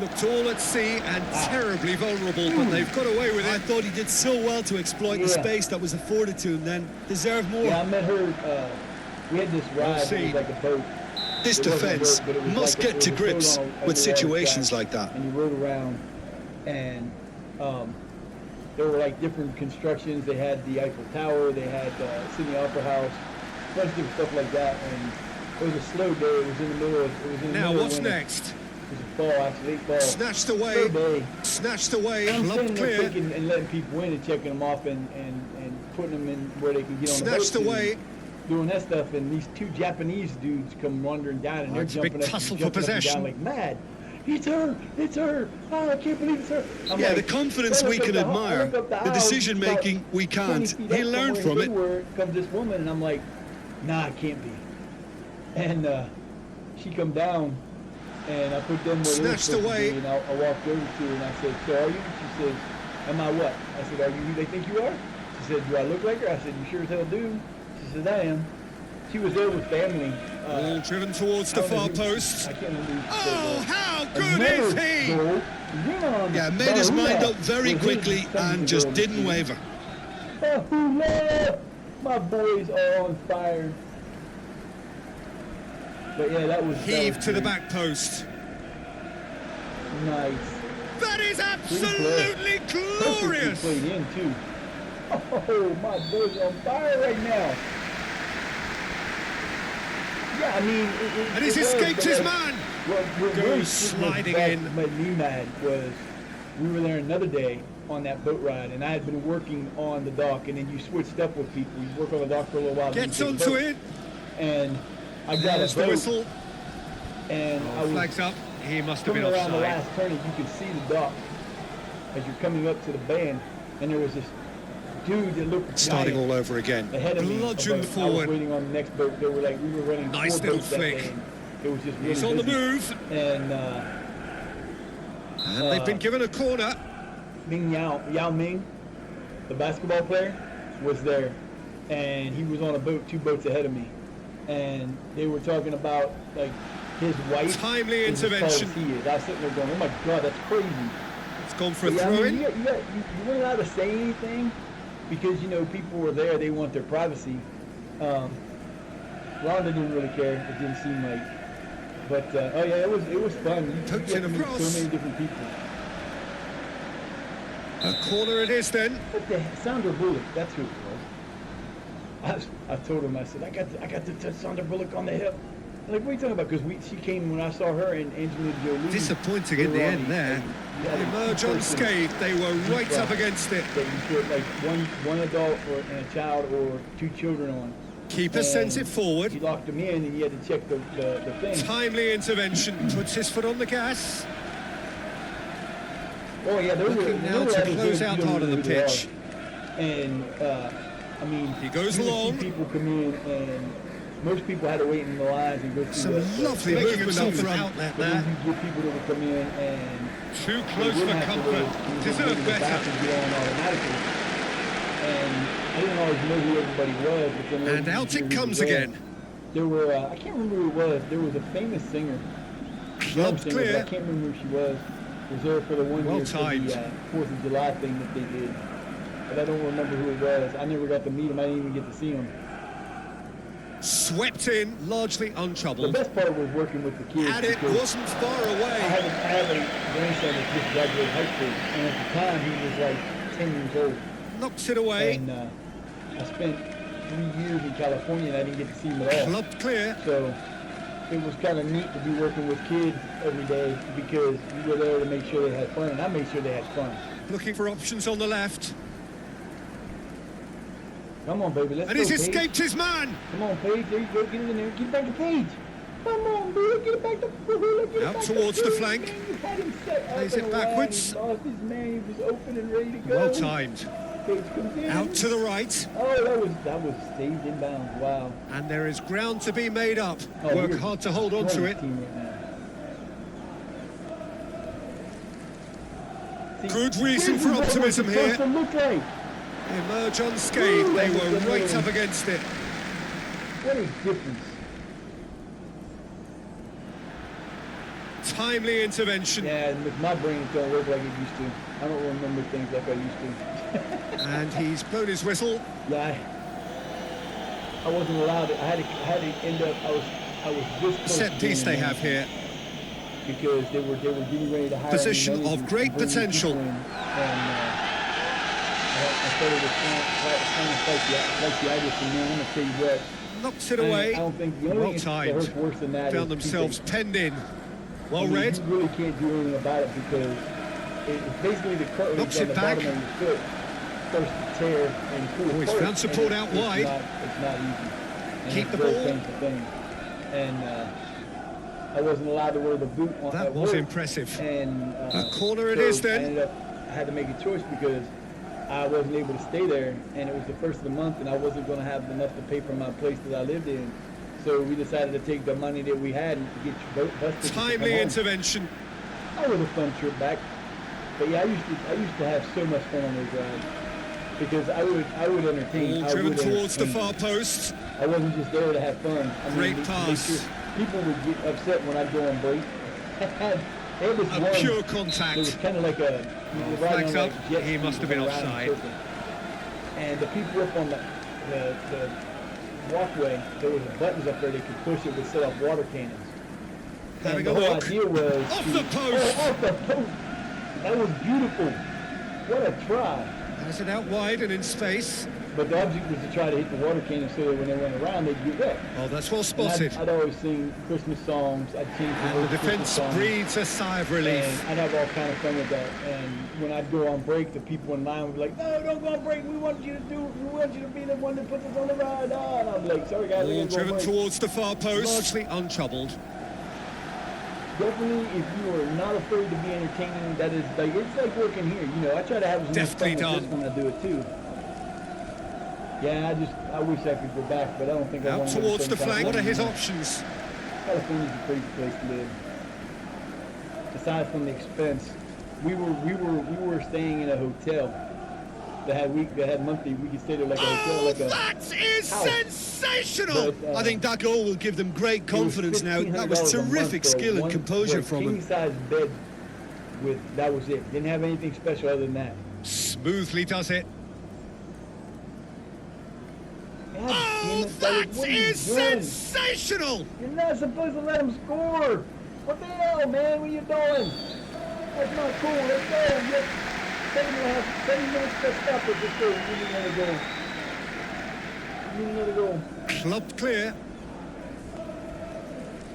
Speaker 2: Looked all at sea and terribly vulnerable, but they've got away with
Speaker 3: I
Speaker 2: it.
Speaker 3: thought he did so well to exploit the space that was afforded to him then. Deserved more.
Speaker 1: Yeah, I met her. We had this ride. It was like a boat.
Speaker 3: This
Speaker 1: It wasn't a
Speaker 3: defence
Speaker 1: boat, but it was
Speaker 3: must
Speaker 1: like
Speaker 3: get to
Speaker 1: it was a
Speaker 3: grips
Speaker 1: boat on
Speaker 3: with
Speaker 1: the
Speaker 3: situations
Speaker 1: track,
Speaker 3: like that.
Speaker 1: And you rode around, and there were like different constructions. They had the Eiffel Tower. They had Sydney Opera House. A bunch of different stuff like that. And it was a slow day. It was in the middle of. It was in the
Speaker 2: Now,
Speaker 1: middle
Speaker 2: what's
Speaker 1: of winter.
Speaker 2: next?
Speaker 1: It was a fall, actually, late fall.
Speaker 2: Snatched away.
Speaker 1: Slow day.
Speaker 2: Snatched away.
Speaker 1: I'm
Speaker 2: Loved
Speaker 1: standing there
Speaker 2: clear.
Speaker 1: thinking and letting people in and checking them off and putting them in where they can get on the boat.
Speaker 2: Snatched away.
Speaker 1: doing that stuff, and these two Japanese dudes come wandering down, and they're
Speaker 2: It's a big
Speaker 1: jumping up,
Speaker 2: tussle
Speaker 1: and
Speaker 2: for
Speaker 1: jumping up and
Speaker 2: possession.
Speaker 1: down like mad. It's her! It's her! Oh, I can't believe it's her! I'm
Speaker 3: Yeah,
Speaker 1: like,
Speaker 3: the confidence
Speaker 1: I look
Speaker 3: we
Speaker 1: up
Speaker 3: can
Speaker 1: I
Speaker 3: admire,
Speaker 1: look up
Speaker 3: the
Speaker 1: aisle,
Speaker 3: decision-making
Speaker 1: about
Speaker 3: we
Speaker 1: 20
Speaker 3: can't.
Speaker 1: feet
Speaker 3: He
Speaker 1: up
Speaker 3: learned
Speaker 1: from
Speaker 3: from it.
Speaker 1: where comes this woman, and I'm like, nah, it can't be. And she come down, and I put them where they were
Speaker 3: Snatched
Speaker 1: supposed to
Speaker 3: away.
Speaker 1: be, and I walked over to her, and I said, so are you? She said, am I what? I said, are you who they think you are? She said, do I look like her? I said, you sure as hell do. She said, I am. She was there with family.
Speaker 2: Ball driven towards the far post.
Speaker 1: I can't remember who
Speaker 2: Oh, how good
Speaker 1: Another
Speaker 2: is he?
Speaker 1: goal.
Speaker 3: Yeah, made his mind up very quickly and just didn't waver.
Speaker 1: Bahula! My boys are on fire. But yeah, that was
Speaker 2: Heave to the
Speaker 1: great.
Speaker 2: back post.
Speaker 1: Nice.
Speaker 2: That is absolutely
Speaker 1: Perfectly
Speaker 2: glorious.
Speaker 1: played in too. Oh, my boys are on fire right now. Yeah, I mean,
Speaker 2: And he's escaped his man.
Speaker 1: What
Speaker 2: Goes
Speaker 1: really
Speaker 2: sliding in.
Speaker 1: made me mad was we were there another day on that boat ride, and I had been working on the dock, and then you switched up with people. You work on the dock for a little while. then you
Speaker 2: Gets
Speaker 1: take a
Speaker 2: onto
Speaker 1: boat.
Speaker 2: it.
Speaker 1: And I got
Speaker 2: There's
Speaker 1: a
Speaker 2: the
Speaker 1: boat,
Speaker 2: whistle.
Speaker 1: and I was
Speaker 2: Flags up. He must have
Speaker 1: coming
Speaker 2: been
Speaker 1: around the
Speaker 2: offside.
Speaker 1: last turn, and you could see the dock as you're coming up to the band, and there was this dude that looked
Speaker 3: Starting
Speaker 1: giant
Speaker 3: all over again.
Speaker 1: ahead of me.
Speaker 2: bludgeoned
Speaker 1: I was
Speaker 2: forward.
Speaker 1: waiting on the next boat. They were like, we were running
Speaker 2: Nice
Speaker 1: 4
Speaker 2: little
Speaker 1: boats that
Speaker 2: flick.
Speaker 1: day, and it was just really
Speaker 2: He's on the
Speaker 1: busy.
Speaker 2: move.
Speaker 1: And
Speaker 2: And they've been given a corner.
Speaker 1: Yao Ming, the basketball player, was there, and he was on a boat 2 boats ahead of me, and they were talking about like his wife.
Speaker 2: Timely
Speaker 1: is as tall as
Speaker 2: intervention.
Speaker 1: he is. I was sitting there going, oh my god, that's crazy.
Speaker 2: It's gone for a
Speaker 1: Yeah, I
Speaker 2: throw
Speaker 1: mean,
Speaker 2: in.
Speaker 1: you weren't allowed to say anything because, you know, people were there. They want their privacy. Rhonda didn't really care. It didn't seem like. But, oh yeah, it was fun. You
Speaker 2: Poked
Speaker 1: get
Speaker 2: it
Speaker 1: to meet
Speaker 2: across.
Speaker 1: so many different people.
Speaker 2: A corner it is then.
Speaker 1: What the heck? Sandra Bullock, that's who it was. I told him, I said, I got to touch Sandra Bullock on the hip. I'm like, what are you talking about? Because she came when I saw her and Angelina Jolie.
Speaker 2: Disappointing
Speaker 1: they
Speaker 2: in the
Speaker 1: were on
Speaker 2: end there.
Speaker 1: and
Speaker 2: Emerge unscathed. They were right up against it.
Speaker 1: that you put like one adult and a child or 2 children on.
Speaker 2: Keeper
Speaker 1: And
Speaker 2: sends it forward.
Speaker 1: He locked him in and you had to check the thing.
Speaker 2: Timely intervention. Puts his foot on the gas.
Speaker 1: Oh yeah, there
Speaker 2: Looking now
Speaker 1: were
Speaker 2: to
Speaker 1: others
Speaker 2: close
Speaker 1: that
Speaker 2: out
Speaker 1: you don't
Speaker 2: part of
Speaker 1: know
Speaker 2: the
Speaker 1: who they
Speaker 2: pitch.
Speaker 1: are. And I mean,
Speaker 2: He goes
Speaker 1: you would
Speaker 2: long.
Speaker 1: see people come in and most people had to wait in the lines and go through
Speaker 2: Some
Speaker 1: the
Speaker 2: lovely
Speaker 1: the-
Speaker 2: movement up
Speaker 1: the-
Speaker 2: front.
Speaker 1: But
Speaker 2: there.
Speaker 1: then you get people that would come in and
Speaker 2: Too
Speaker 1: they
Speaker 2: close for
Speaker 1: wouldn't have to wait.
Speaker 2: comfort.
Speaker 1: You would just go
Speaker 2: Deserve
Speaker 1: to the back
Speaker 2: better.
Speaker 1: and get on automatically. And I didn't always know who everybody was. But then
Speaker 2: And out it comes
Speaker 1: there.
Speaker 2: again.
Speaker 1: There were I can't remember who it was. There was a famous singer. Young
Speaker 2: Clubbed
Speaker 1: singer,
Speaker 2: clear.
Speaker 1: but I can't remember who she was. Was there for the one
Speaker 2: Well
Speaker 1: year for
Speaker 2: timed.
Speaker 1: the 4th of July thing that they did. But I don't remember who it was. I never got to meet him. I didn't even get to see him.
Speaker 2: Swept in, largely
Speaker 1: The
Speaker 2: untroubled.
Speaker 1: best part was working with the kids.
Speaker 2: And it
Speaker 1: because
Speaker 2: wasn't far
Speaker 1: I
Speaker 2: away.
Speaker 1: have a grandson that just graduated high school, and at the time he was like 10 years old.
Speaker 2: Knocks it away.
Speaker 1: And I spent 3 years in California and I didn't get to see him at all.
Speaker 2: Clubbed clear.
Speaker 1: So it was kind of neat to be working with kids every day because you were there to make sure they had fun, and I made sure they had fun.
Speaker 2: Looking for options on the left.
Speaker 1: Come on, baby, let's
Speaker 2: And
Speaker 1: go,
Speaker 2: he's
Speaker 1: Paige.
Speaker 2: escaped his man.
Speaker 1: Come on, Paige, there you go, get it in there, get it back to Paige. Come on, baby, get it back to Paige. Get it
Speaker 2: Out
Speaker 1: back
Speaker 2: towards
Speaker 1: to
Speaker 2: the
Speaker 1: Paige.
Speaker 2: flank.
Speaker 1: Man, you had him set up
Speaker 2: Plays
Speaker 1: and
Speaker 2: it
Speaker 1: around.
Speaker 2: backwards.
Speaker 1: He lost his man, he was open and ready to go.
Speaker 2: Well timed.
Speaker 1: Paige comes in.
Speaker 2: Out to the right.
Speaker 1: Oh, that was saved in bounds, wow.
Speaker 2: And there is ground to be made up.
Speaker 1: Oh,
Speaker 2: Work
Speaker 1: we're
Speaker 2: hard to hold on to
Speaker 1: great
Speaker 2: it.
Speaker 1: team right now. See,
Speaker 2: Good reason
Speaker 1: this
Speaker 2: for
Speaker 1: is what
Speaker 2: optimism
Speaker 1: it's
Speaker 2: here.
Speaker 1: supposed to look like.
Speaker 2: Emerge unscathed. They were right up against it.
Speaker 1: What a difference.
Speaker 2: Timely intervention.
Speaker 1: Yeah, my brain don't work like it used to. I don't remember things like I used to.
Speaker 2: And he's blown his whistle.
Speaker 1: Yeah, I wasn't allowed to. I had to end up. I was this close
Speaker 2: Set
Speaker 1: to
Speaker 2: piece
Speaker 1: being
Speaker 2: they
Speaker 1: a
Speaker 2: have
Speaker 1: manager
Speaker 2: here.
Speaker 1: because they were getting ready to hire
Speaker 2: Position
Speaker 1: me
Speaker 2: of great
Speaker 1: bring these
Speaker 2: potential.
Speaker 1: people in, and I started to fight the Irish, and man, I'm gonna tell you what.
Speaker 2: Knocks it away.
Speaker 1: I don't think the only
Speaker 2: Well
Speaker 1: thing that
Speaker 2: timed.
Speaker 1: hurts worse than that
Speaker 2: Found
Speaker 1: is
Speaker 2: themselves
Speaker 1: toothache.
Speaker 2: penned in. Well
Speaker 1: I mean,
Speaker 2: read.
Speaker 1: You really can't do anything about it because it's basically the cartilage
Speaker 2: Knocks
Speaker 1: on
Speaker 2: it
Speaker 1: the
Speaker 2: back.
Speaker 1: bottom of your foot starts to tear and pull
Speaker 2: Oh, he's
Speaker 1: apart,
Speaker 2: found support
Speaker 1: and
Speaker 2: out
Speaker 1: it's
Speaker 2: wide.
Speaker 1: It's not easy. And
Speaker 3: Keep
Speaker 1: it's
Speaker 3: the
Speaker 1: a very
Speaker 3: ball.
Speaker 1: painful thing. And I wasn't allowed to wear the boot on
Speaker 3: That
Speaker 1: at
Speaker 3: was
Speaker 1: work.
Speaker 3: impressive.
Speaker 1: And
Speaker 3: A corner it
Speaker 1: so
Speaker 3: is then.
Speaker 1: I ended up, I had to make a choice because I wasn't able to stay there, and it was the first of the month, and I wasn't going to have enough to pay for my place that I lived in. So we decided to take the money that we had and to get bus tickets to come
Speaker 3: Timely
Speaker 1: home.
Speaker 3: intervention.
Speaker 1: That was a fun trip back. But yeah, I used to have so much fun on those rides because I would entertain.
Speaker 3: Ball
Speaker 1: I
Speaker 3: driven
Speaker 1: would
Speaker 3: towards the
Speaker 1: entertain.
Speaker 3: far post.
Speaker 1: I wasn't just there to have fun. I
Speaker 3: Great
Speaker 1: mean,
Speaker 3: pass.
Speaker 1: People would get upset when I'd go on break. They had this
Speaker 3: A
Speaker 1: one.
Speaker 3: pure
Speaker 1: It was
Speaker 3: contact.
Speaker 1: kind of like a
Speaker 3: Flags up.
Speaker 1: jet
Speaker 3: He
Speaker 1: ski
Speaker 3: must have been
Speaker 1: going around in a
Speaker 3: offside.
Speaker 1: circle. And the people up on the walkway, there was buttons up there they could push. It would set off water cannons.
Speaker 3: Having
Speaker 1: and
Speaker 3: a
Speaker 1: the whole
Speaker 3: look.
Speaker 1: idea was
Speaker 3: Off
Speaker 1: to-
Speaker 3: the post.
Speaker 1: Oh, off the post. That was beautiful. What a try.
Speaker 3: Has it out wide and in space.
Speaker 1: But the object was to try to hit the water cannon so that when they went around, they'd get wet.
Speaker 3: Oh, that's well
Speaker 1: And
Speaker 3: spotted.
Speaker 1: I'd always sing Christmas songs. I'd sing
Speaker 3: And the defence breathes a sigh of relief.
Speaker 1: And I'd have all kind of fun with that. And when I'd go on break, the people in line would be like, "No, don't go on break. We want you to be the one that puts us on the ride." Oh, and I'd be like, "Sorry guys, I
Speaker 3: Ball
Speaker 1: gotta go on
Speaker 3: driven
Speaker 1: break."
Speaker 3: towards the far post. Largely untroubled.
Speaker 1: Definitely, if you are not afraid to be entertaining, that is like it's like working here. You know, I try to have as much
Speaker 3: Deftly
Speaker 1: fun with
Speaker 3: done.
Speaker 1: this when I do it too. Yeah, I wish I could go back, but I don't think I
Speaker 3: Out
Speaker 1: want to.
Speaker 3: towards the flag. What are his options?
Speaker 1: California's a crazy place to live. Aside from the expense, we were staying in a hotel that had monthly. We could stay there like a hotel, like a
Speaker 3: That is
Speaker 1: house.
Speaker 3: sensational!
Speaker 1: But,
Speaker 3: I think that goal will give them great confidence now. That was
Speaker 1: $1,500 a month
Speaker 3: terrific
Speaker 1: for
Speaker 3: skill and
Speaker 1: one-
Speaker 3: composure
Speaker 1: for a
Speaker 3: from him.
Speaker 1: king-size bed that was it. Didn't have anything special other than that.
Speaker 3: Smoothly does it.
Speaker 1: God damn
Speaker 3: Oh,
Speaker 1: it,
Speaker 3: that
Speaker 1: what are you
Speaker 3: is
Speaker 1: doing?
Speaker 3: sensational!
Speaker 1: You're not supposed to let him score. What the hell, man? What are you doing? That's not cool. Let's go. Get 7 minutes to stop it. Let's go. We need another goal. We need another goal.
Speaker 3: Clubbed clear.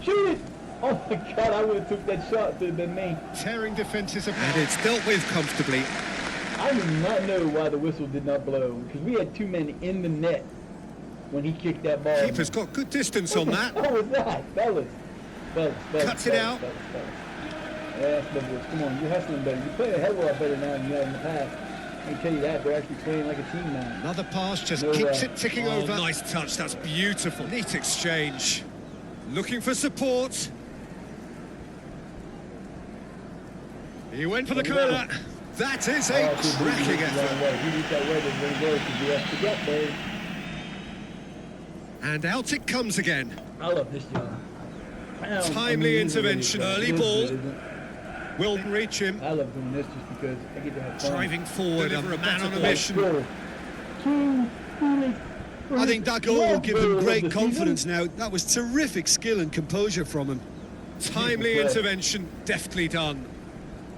Speaker 1: Shoot it! Oh my God, I would have took that shot if it had been me.
Speaker 3: Tearing defences apart. And it's dealt with comfortably.
Speaker 1: I do not know why the whistle did not blow, because we had 2 men in the net when he kicked that ball.
Speaker 3: Keeper's got good distance on that.
Speaker 1: What was that? Fellas.
Speaker 3: Cuts it out.
Speaker 1: Yeah, fellas. Come on, you're hustling better. You play a hell of a lot better now than you have in the past. I can tell you that. They're actually playing like a team now.
Speaker 3: Another pass just
Speaker 1: No,
Speaker 3: keeps it ticking over. Nice touch, that's beautiful. Neat exchange. Looking for support. He went for the corner. That is a cracking effort.
Speaker 1: He reached that way, they're going to go because we have to get there.
Speaker 3: And out it comes again.
Speaker 1: I love this job.
Speaker 3: Timely intervention, early ball. Will reach him.
Speaker 1: I love doing this just because I get to have fun.
Speaker 3: Driving forward, a man on a
Speaker 1: Let's
Speaker 3: mission.
Speaker 1: go.
Speaker 3: I think that goal will give them
Speaker 1: Goal of
Speaker 3: great
Speaker 1: the
Speaker 3: confidence
Speaker 1: season.
Speaker 3: now. That was terrific skill and composure from him. Timely
Speaker 1: play.
Speaker 3: intervention, deftly done.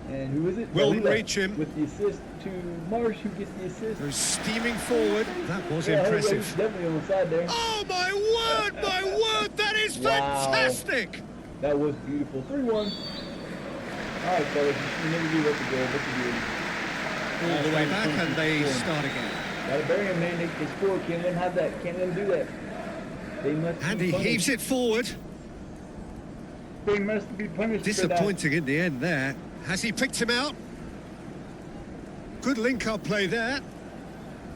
Speaker 1: And who is it?
Speaker 3: Will
Speaker 1: Dalila
Speaker 3: reach him.
Speaker 1: with the assist to Marsh, who gets the assist.
Speaker 3: Goes steaming forward. That was
Speaker 1: Yeah,
Speaker 3: impressive.
Speaker 1: he's definitely on the side there.
Speaker 3: Oh my word, my word, that is
Speaker 1: Wow.
Speaker 3: fantastic!
Speaker 1: That was beautiful. 3-1. All right, fellas, you never do let the goal, but you do.
Speaker 3: All the way back and they start again.
Speaker 1: Gotta bury him, man. They score. Can't let them have that. Can't let them do that. They must
Speaker 3: And
Speaker 1: be
Speaker 3: he
Speaker 1: punished.
Speaker 3: heaves it forward.
Speaker 1: They must be punished for that.
Speaker 3: Disappointing in the end there. Has he picked him out? Good link-up play there.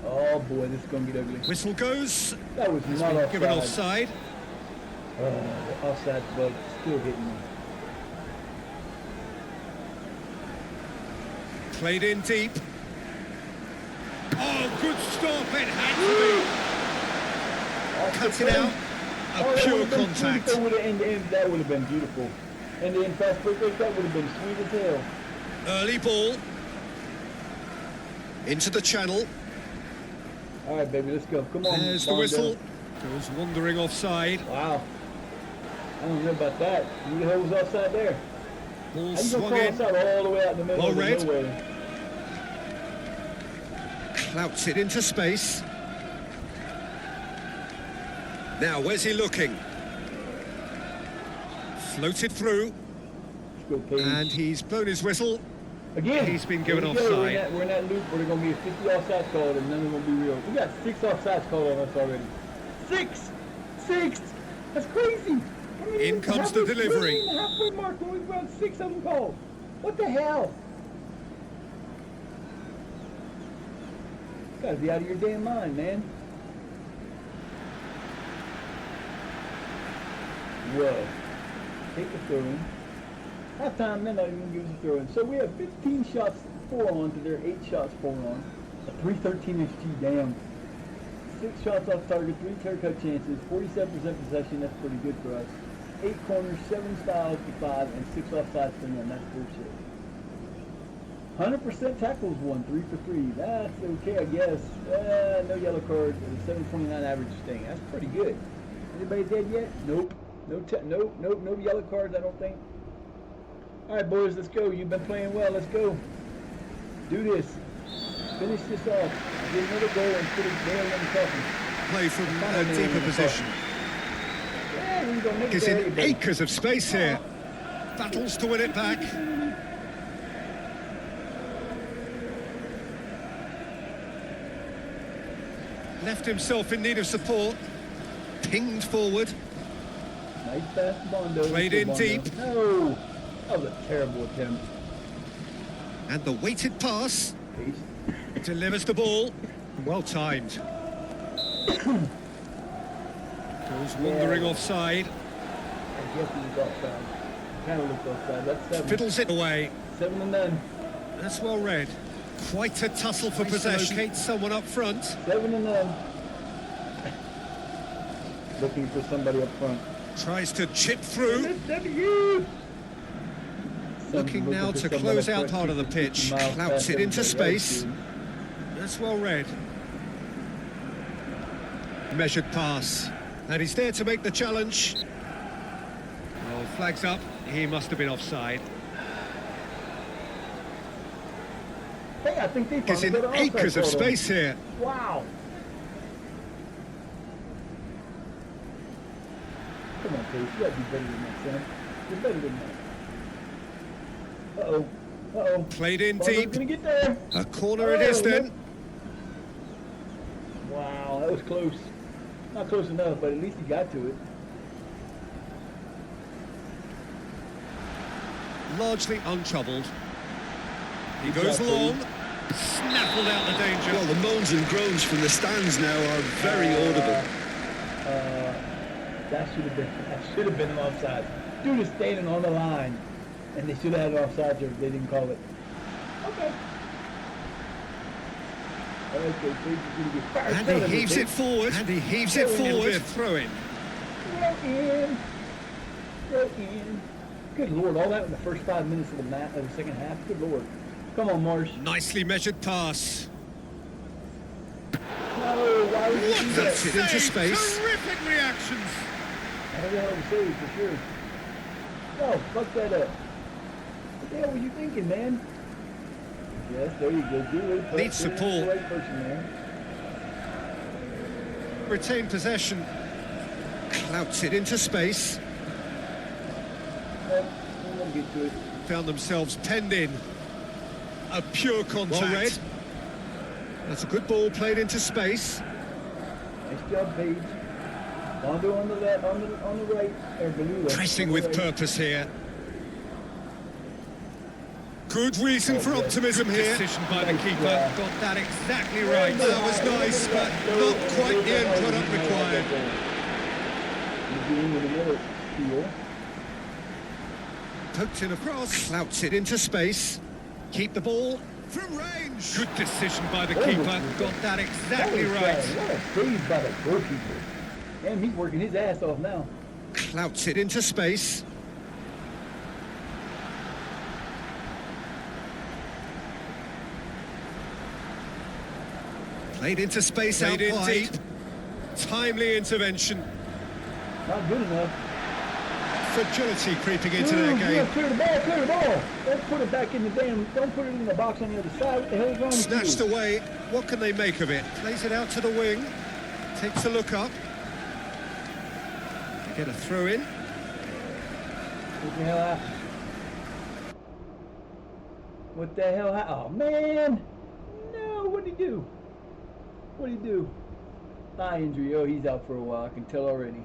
Speaker 1: Oh boy, this is gonna get ugly.
Speaker 3: Whistle goes.
Speaker 1: That was
Speaker 3: Has
Speaker 1: not
Speaker 3: been
Speaker 1: offside.
Speaker 3: given offside.
Speaker 1: The offside bug still hitting me.
Speaker 3: Played in deep. Oh, good stop. It had to be. Cuts it out. A
Speaker 1: that
Speaker 3: pure
Speaker 1: would've been
Speaker 3: contact.
Speaker 1: sweet. That would have been beautiful. And then fast break, that would have been sweet as hell.
Speaker 3: Early ball. Into the channel.
Speaker 1: All right, baby, let's go. Come on.
Speaker 3: There's the
Speaker 1: Bondo.
Speaker 3: whistle. Goes wandering offside.
Speaker 1: Wow. I don't know about that. Who the hell was offside there?
Speaker 3: Ball
Speaker 1: How you gonna
Speaker 3: swung
Speaker 1: call
Speaker 3: in.
Speaker 1: offside all the way out in the middle
Speaker 3: Well
Speaker 1: of
Speaker 3: read.
Speaker 1: nowhere?
Speaker 3: Clouts it into space. Now, where's he looking? Floated through.
Speaker 1: Let's go, Paige.
Speaker 3: And he's blown his whistle.
Speaker 1: Again,
Speaker 3: He's been given
Speaker 1: here we go.
Speaker 3: offside.
Speaker 1: We're in that loop where there's going to be a 50 offside called and none of them will be real. We got 6 offsides called on us already. 6! Six. That's crazy.
Speaker 2: In comes the delivery.
Speaker 1: We're in the halfway mark when we've got 6 of them called. What the hell? You gotta be out of your damn mind, man. Whoa. Take the throw in. Halftime, they're not even gonna give us a throw in. So we have 15 shots 4 on to their 8 shots 4 on. A 313 XG, damn. 6 shots off target, 3 clear-cut chances, 47% possession, that's pretty good for us. 8 corners, 7 styles to 5, and 6 offsides for none, that's bullshit. 100% tackles won, 3 for 3. That's okay, I guess. No yellow cards, and a 729 average sting. That's pretty good. Anybody dead yet? Nope. No yellow cards, I don't think. All right, boys, let's go. You've been playing well. Let's go. Do this. Finish this off. Get another goal and put it nail in the coffin.
Speaker 3: Play from a deeper position.
Speaker 1: Yeah, we're gonna make
Speaker 3: Is
Speaker 1: it
Speaker 3: in acres of space here. Battles to win it back. Left himself in need of support. Pinged forward.
Speaker 1: Nice pass to Bondo.
Speaker 3: Played in deep.
Speaker 1: No! That was a terrible attempt.
Speaker 3: And the weighted pass.
Speaker 1: Peace.
Speaker 3: Delivers the ball. Well timed. Goes wandering offside.
Speaker 1: I guess he was offside. Kind of looked offside. That's 7.
Speaker 3: Fiddles it away.
Speaker 1: 7 and none.
Speaker 3: That's well read. Quite a tussle for possession. Locate someone up front.
Speaker 1: 7 and none. Looking for somebody up front.
Speaker 3: Tries to chip through.
Speaker 1: W.
Speaker 3: Looking now to close out part of the pitch. Clouts it into space. That's well read. Measured pass. And he's there to make the challenge. Well, flags up. He must have been offside.
Speaker 1: Hey, I think they
Speaker 3: Is in acres of space here.
Speaker 1: Wow. Come on, Pace. You gotta be better than that, son. You're better than that. Uh-oh. Uh-oh.
Speaker 3: Played in
Speaker 1: Bondo's
Speaker 3: deep.
Speaker 1: gonna get there.
Speaker 3: A corner it is then.
Speaker 1: Wow, that was close. Not close enough, but at least he got to it.
Speaker 3: Largely untroubled. He goes long. Snaffled out the danger.
Speaker 4: Well, the moans and groans from the stands now are very audible.
Speaker 1: That should have been an offside. Dude is standing on the line, and they should have had an offside there if they didn't call it. Okay. Okay, Pace is gonna get fired.
Speaker 3: And he heaves it forward. And he heaves it forward. Throw in.
Speaker 1: Throw in. Throw in. Good Lord, all that in the first 5 minutes of the second half. Good Lord. Come on, Marsh.
Speaker 3: Nicely measured pass.
Speaker 1: No, why would you do that?
Speaker 3: That's it into space.
Speaker 2: Terrific reactions.
Speaker 1: I don't know how to save for sure. No, fuck that up. What the hell were you thinking, man? Yes, there you go. Do it.
Speaker 3: Needs support.
Speaker 1: Right person there.
Speaker 3: Retain possession. Clouts it into space.
Speaker 1: Let me get to it.
Speaker 3: Found themselves penned in. A pure contact. Well read. That's a good ball played into space.
Speaker 1: Nice job, Paige. Bondo on the left, on the right, or below.
Speaker 3: Pressing with purpose here. Good reason for optimism here. Decision by the keeper. Got that exactly right. That was nice, but not quite the end product required.
Speaker 1: He's doing with another steal.
Speaker 3: Poked in across. Clouts it into space. Keep the ball from range. Good decision by the keeper. Got that exactly right.
Speaker 1: What a save by the goalkeeper. Damn, he's working his ass off now.
Speaker 3: Clouts it into space. Played into space out wide. Timely intervention.
Speaker 1: Not good enough.
Speaker 3: Fragility creeping into their game.
Speaker 1: Yeah, clear the ball. Don't put it back in the damn, don't put it in the box on the other side. What the hell is wrong with you?
Speaker 3: Snatched away. What can they make of it? Plays it out to the wing. Takes a look up. They get a throw in.
Speaker 1: What the hell happened? What the hell happened? Oh, man. No, what did he do? What did he do? thigh injury. Oh, he's out for a while. I can tell already.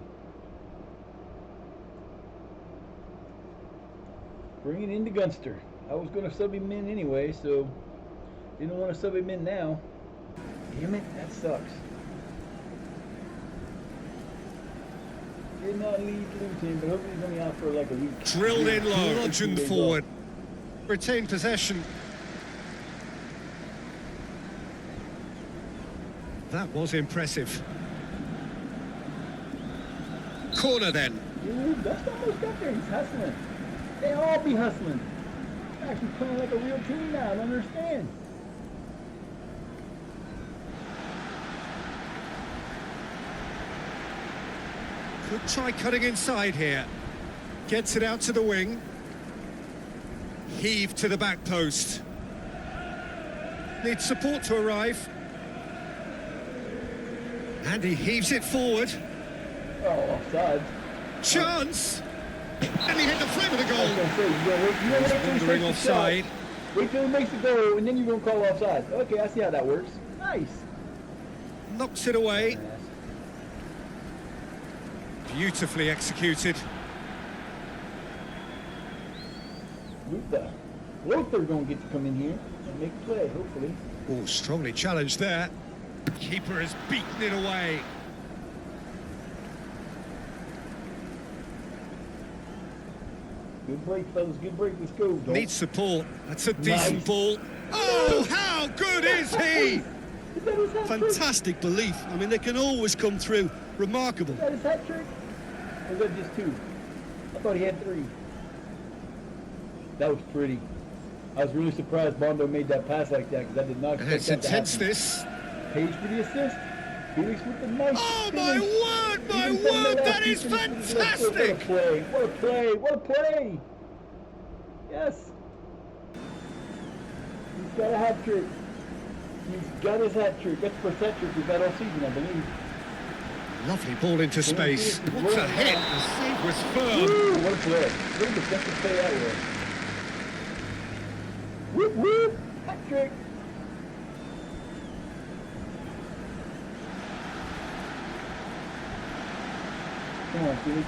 Speaker 1: Bringing in the Gunster. I was going to sub him in anyway, so didn't want to sub him in now. Damn it, that sucks. Did not leave Luton, but hopefully he's only out for like a week.
Speaker 2: Drilled in low, bludgeoned forward. Retain possession. That was impressive. Corner then.
Speaker 1: Dude, that's almost got there. He's hustling. They all be hustling. Actually playing like a real team now. I don't understand.
Speaker 2: Could try cutting inside here. Gets it out to the wing. Heave to the back post. Needs support to arrive. And he heaves it forward.
Speaker 1: Oh, offside.
Speaker 2: Chance! And he hit the frame of the
Speaker 1: I
Speaker 2: goal.
Speaker 1: was gonna say,
Speaker 2: Wandering offside.
Speaker 1: Wait till he makes the goal, and then you're going to call offside. Okay, I see how that works. Nice.
Speaker 2: Knocks it away. Beautifully executed.
Speaker 1: Lothar going to get to come in here and make a play, hopefully.
Speaker 2: Oh, strongly challenged there. Keeper has beaten it away.
Speaker 1: Good break, fellas. Good break. Let's go.
Speaker 2: Needs support. That's a decent ball. Oh, how good is he?
Speaker 4: Fantastic belief. I mean, they can always come through. Remarkable.
Speaker 1: Is that his hat trick? Or was that just 2? I thought he had 3. That was pretty. I was really surprised Bondo made that pass like that because I did not expect
Speaker 2: It's
Speaker 1: that to
Speaker 2: intense,
Speaker 1: happen.
Speaker 2: this.
Speaker 1: Page for the assist. Felix with the nice
Speaker 2: Oh,
Speaker 1: finish.
Speaker 2: my word, my
Speaker 1: Even from the
Speaker 2: word,
Speaker 1: left,
Speaker 2: that
Speaker 1: he
Speaker 2: is
Speaker 1: finished with the left foot.
Speaker 2: fantastic.
Speaker 1: What a play. What a play. What a play. Yes. He's got a hat trick. He's got his hat trick. That's the first hat trick we've had all season, I believe.
Speaker 2: Lovely ball into space. What a hit. The save was firm.
Speaker 1: Woo, what a play. What a defensive play that was. Whoop, whoop. Hat trick. Come on, Felix.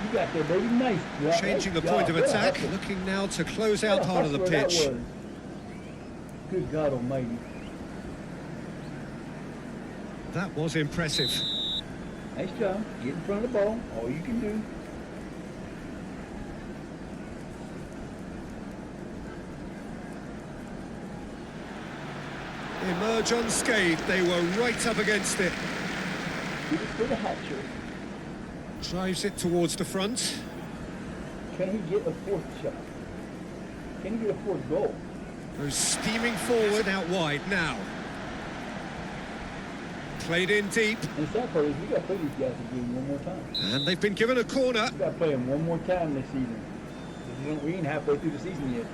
Speaker 1: You got there, baby. Nice. Yeah,
Speaker 2: Changing the
Speaker 1: nice
Speaker 2: point
Speaker 1: job.
Speaker 2: of
Speaker 1: What a
Speaker 2: attack.
Speaker 1: hustler.
Speaker 2: Looking now to close out
Speaker 1: What a
Speaker 2: part of the
Speaker 1: hustler that
Speaker 2: pitch.
Speaker 1: was. Good God almighty.
Speaker 2: That was impressive.
Speaker 1: Nice job. Get in front of the ball. All you can do.
Speaker 2: Emerge unscathed. They were right up against it.
Speaker 1: Get it for the hat trick.
Speaker 2: Drives it towards the front.
Speaker 1: Can he get a 4th shot? Can he get a 4th goal?
Speaker 2: Goes steaming forward out wide now. Played in deep.
Speaker 1: And the sad part is we got to play these guys again one more time.
Speaker 2: And they've been given a corner.
Speaker 1: We got to play them one more time this season. We ain't halfway through the season yet.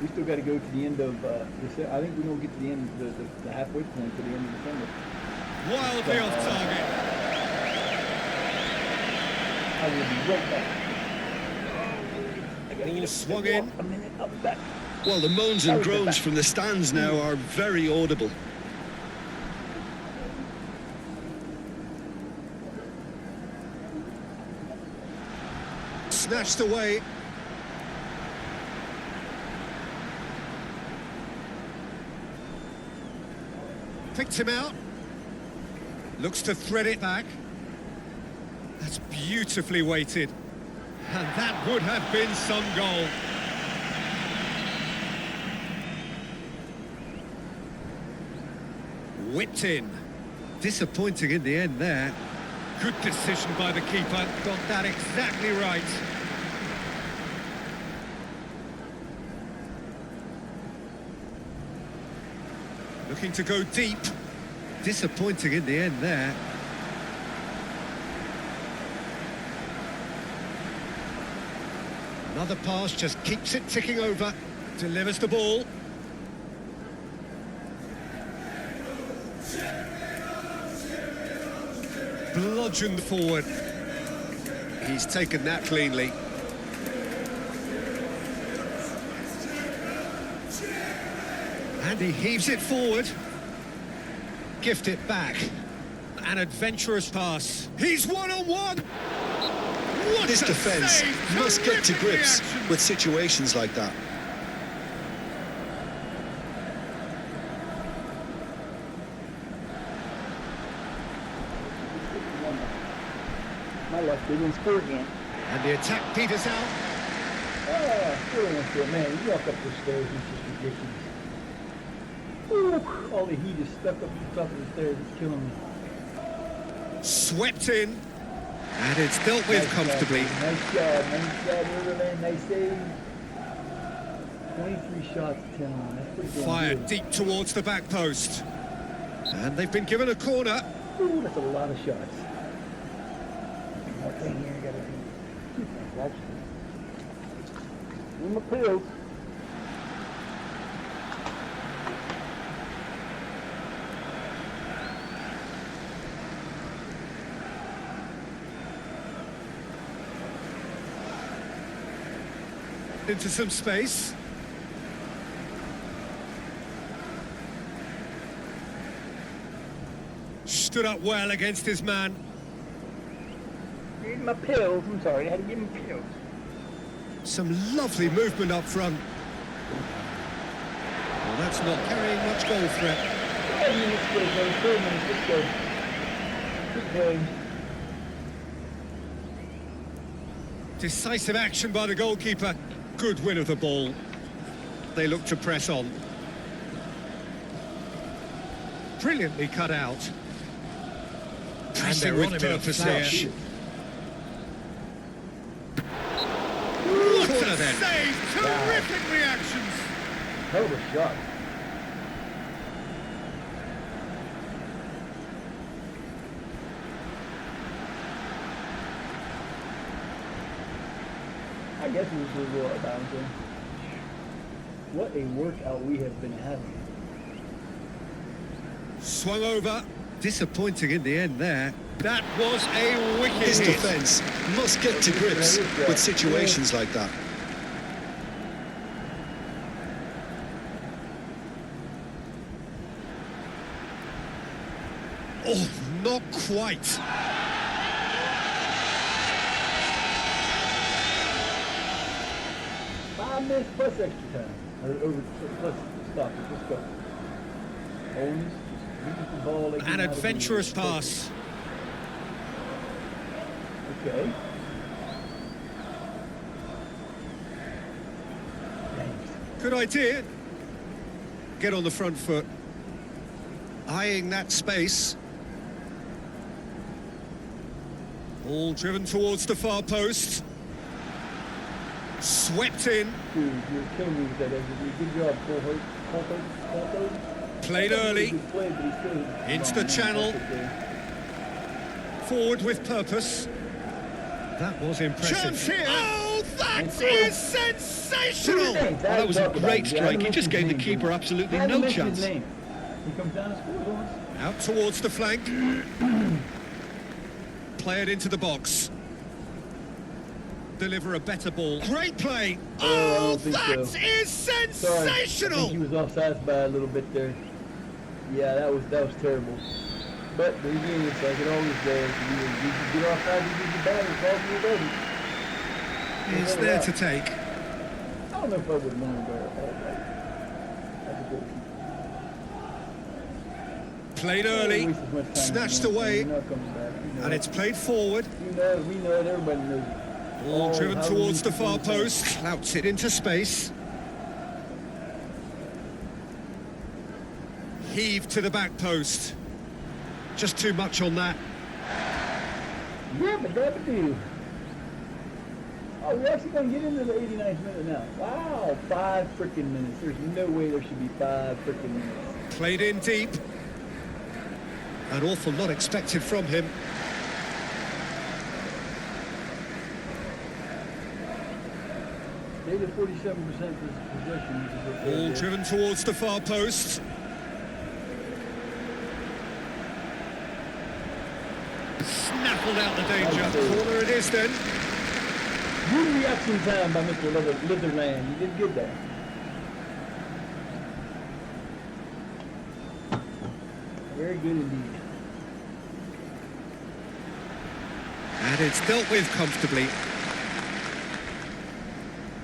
Speaker 1: We still got to go to the end of December. I think we're going to get to the end of the halfway point to the end of December.
Speaker 2: Wildly off target.
Speaker 1: I will be right back.
Speaker 2: Ball swung in.
Speaker 1: A minute, I'll be back.
Speaker 4: Well, the moans and groans from the stands now are very audible.
Speaker 2: Snatched away. Picked him out. Looks to thread it back. That's beautifully weighted. And that would have been some goal. Whipped in. Disappointing in the end there. Good decision by the keeper. Got that exactly right. Looking to go deep. Disappointing in the end there. Another pass just keeps it ticking over. Delivers the ball. Bludgeoned forward. He's taken that cleanly. And he heaves it forward. Gift it back. An adventurous pass. He's one-on-one. What
Speaker 4: This
Speaker 2: a
Speaker 4: defence
Speaker 2: save!
Speaker 4: must get to
Speaker 2: Terrific
Speaker 4: grips
Speaker 2: reaction.
Speaker 4: with situations like that.
Speaker 1: My luck didn't score again.
Speaker 2: And the attack peters out.
Speaker 1: Oh, still went for it, man. You walk up the stairs, it's just ridiculous. Ooh, all the heat is stuck up at the top of the stairs. It's killing me.
Speaker 2: Swept in. And it's dealt with
Speaker 1: Nice
Speaker 2: comfortably.
Speaker 1: Nice job, Riverman. Nice save. 23 shots, 10 on. That's pretty damn
Speaker 2: Fired
Speaker 1: good.
Speaker 2: deep towards the back post. And they've been given a corner.
Speaker 1: Ooh, that's a lot of shots. One thing here, gotta do. Actually. In my pills.
Speaker 2: Into some space. Stood up well against his man.
Speaker 1: In my pills. I'm sorry, I had to give him pills.
Speaker 2: Some lovely movement up front. Well, that's not carrying much goal threat.
Speaker 1: 5 minutes, go, 4 minutes, let's go. Good game.
Speaker 2: Decisive action by the goalkeeper. Good win of the ball. They look to press on. Brilliantly cut out. Pressing with purpose here. What a save! Terrific reactions!
Speaker 1: Hell of a shot. I guess it was a little about him. What a workout we have been having.
Speaker 2: Swung over. Disappointing in the end there. That was a wicked
Speaker 4: This
Speaker 2: hit.
Speaker 4: defence must get to grips with situations like that.
Speaker 2: Oh, not quite.
Speaker 1: 5 minutes plus extra time. Or over plus stop. Let's go. Owners, just use the ball. They
Speaker 2: An
Speaker 1: can
Speaker 2: adventurous pass.
Speaker 1: Okay. Thanks.
Speaker 2: Good idea. Get on the front foot. Eyeing that space. Ball driven towards the far post. Swept in.
Speaker 1: Dude, you're killing me with that. Good job, Cole.
Speaker 2: Played early.
Speaker 1: Good play, but he's still
Speaker 2: Into the channel. Forward with purpose. That was impressive.
Speaker 3: Chance here.
Speaker 2: Oh, that
Speaker 1: And so-
Speaker 2: is sensational!
Speaker 4: That was a great strike. He just gave the keeper absolutely no chance.
Speaker 1: He comes down and scores on us.
Speaker 2: Out towards the flank. Play it into the box. Deliver a better ball. Great play.
Speaker 1: I
Speaker 2: Oh,
Speaker 1: don't think
Speaker 2: that
Speaker 1: so.
Speaker 2: is
Speaker 1: Sorry, I
Speaker 2: sensational!
Speaker 1: think he was offsides by a little bit there. Yeah, that was terrible. But again, it's like it always does. You get offside, you get the ball, it's all you ready.
Speaker 2: It's there to take.
Speaker 1: I don't know if I would want to wear all that. That's a goalkeeper.
Speaker 2: Played
Speaker 1: Don't
Speaker 2: early.
Speaker 1: waste as much time
Speaker 2: Snatched
Speaker 1: on it.
Speaker 2: away.
Speaker 1: You know it comes back. You know
Speaker 2: And
Speaker 1: it.
Speaker 2: it's played forward.
Speaker 1: We know it, everybody knows it.
Speaker 2: Ball
Speaker 1: Oh,
Speaker 2: driven
Speaker 1: how
Speaker 2: towards
Speaker 1: we
Speaker 2: the far
Speaker 1: keep on
Speaker 2: post. Clouts it into space. Heave to the back post. Just too much on that.
Speaker 1: Yeah, but that do. Oh, we're actually going to get into the 89th minute now. Wow, 5 freaking minutes. There's no way there should be 5 freaking minutes.
Speaker 2: Played in deep. An awful lot expected from him.
Speaker 1: They did 47% possession.
Speaker 2: Ball driven towards the far post. Snaffled out the danger. Corner it is then.
Speaker 1: Good reaction time by Mr. Litherland. He did good there. Very good indeed.
Speaker 2: And it's dealt with comfortably.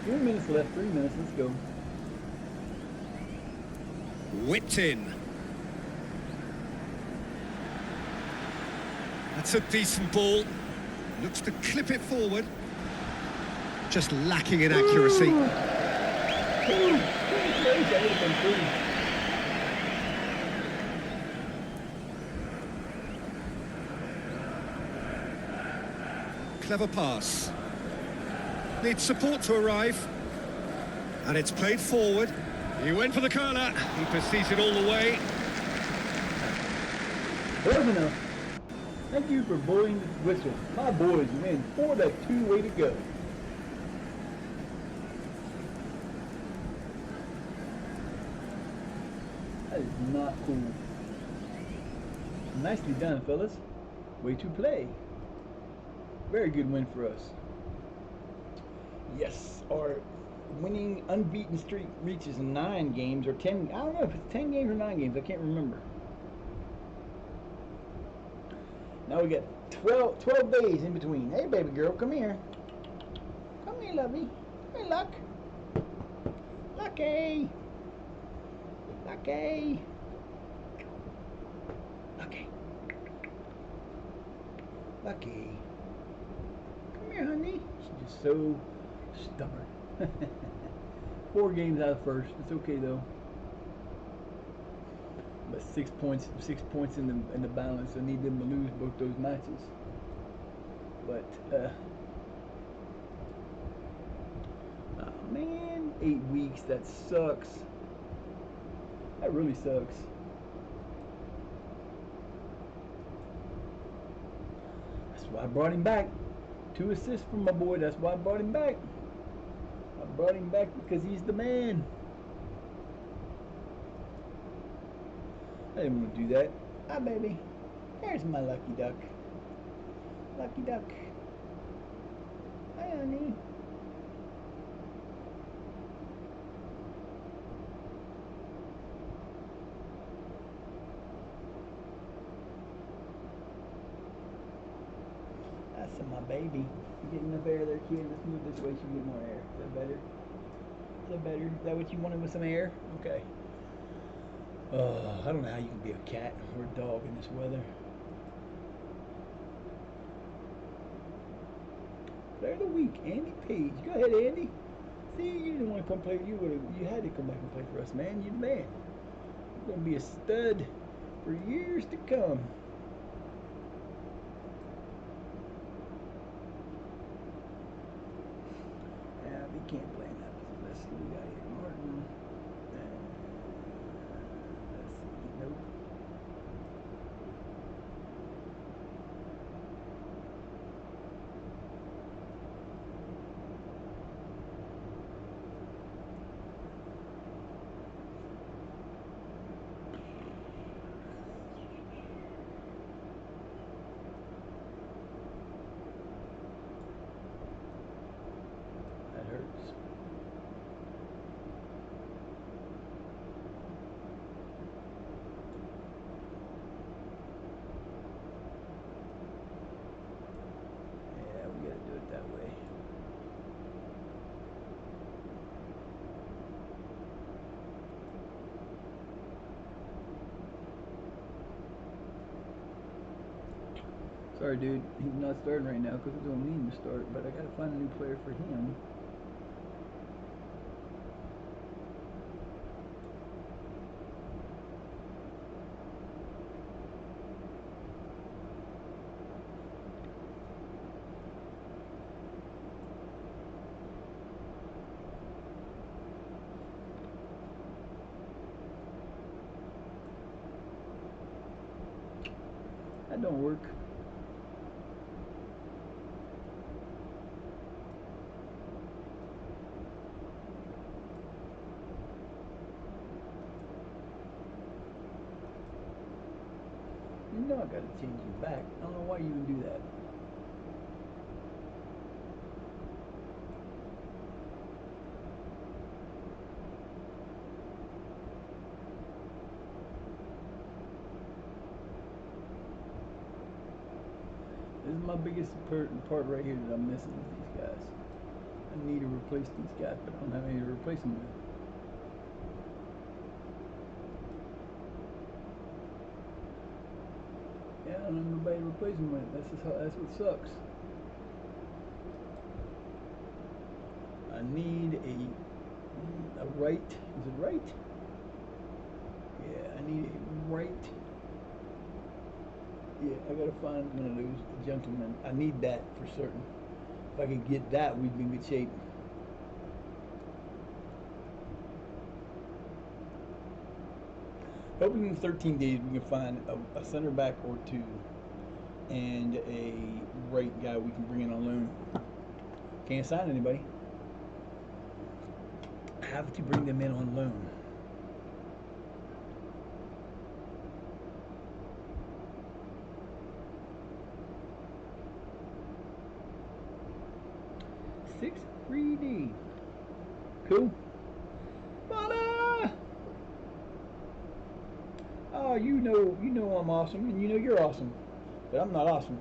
Speaker 1: 3 minutes left, 3 minutes, let's go.
Speaker 2: Whipped in. That's a decent ball. Looks to clip it forward. Just lacking in accuracy. Clever pass. Needs support to arrive. And it's played forward. He went for the curler. He pursues it all the way.
Speaker 1: That was enough. Thank you for blowing the whistle. My boys win 4-2, way to go. That is not cool. Nicely done, fellas. Way to play. Very good win for us. Yes, our winning unbeaten streak reaches 9 games or 10. I don't know if it's 10 games or 9 games. I can't remember. Now we got 12 days in between. Hey, baby girl, come here. Come here, lovey. Hey, Luck. Lucky. Lucky. Lucky. Lucky. Come here, honey. She's just so stubborn. 4 games out of first. It's okay though. But 6 points in the balance. I need them to lose both those matches. But oh man, 8 weeks. That sucks. That really sucks. That's why I brought him back. 2 assists from my boy. That's why I brought him back. I brought him back because he's the man. I didn't want to do that. Hi, baby. There's my lucky duck. Lucky duck. Hi, honey. That's my baby. You getting enough air there, kid? Let's move this way so you get more air. Is that better? Is that better? Is that what you wanted with some air? Okay. I don't know how you can be a cat or a dog in this weather. Player of the week, Andy Page. Go ahead, Andy. See, you didn't want to come play. You had to come back and play for us, man. You're the man. You're gonna be a stud for years to come. Yeah, we can't play that. Let's see what we got here. Martin. Nope. That hurts. Yeah, we gotta do it that way. Sorry, dude. He's not starting right now because we don't need him to start, but I gotta find a new player for him. That don't work. You know I gotta change you back. I don't know why you would do that. This is my biggest part right here that I'm missing with these guys. I need to replace these guys, but I don't have any to replace them with. Yeah, I don't have nobody to replace them with. That's what sucks. I need a right. Is it right? Yeah, I need a right. Yeah, I gotta find one of those gentlemen. I need that for certain. If I could get that, we'd be in good shape. Hoping in 13 days we can find a center back or two and a right guy we can bring in on loan. Can't sign anybody. Have to bring them in on loan. Six 3D. Cool. Bada! Oh, you know I'm awesome, and you know you're awesome, but I'm not awesome.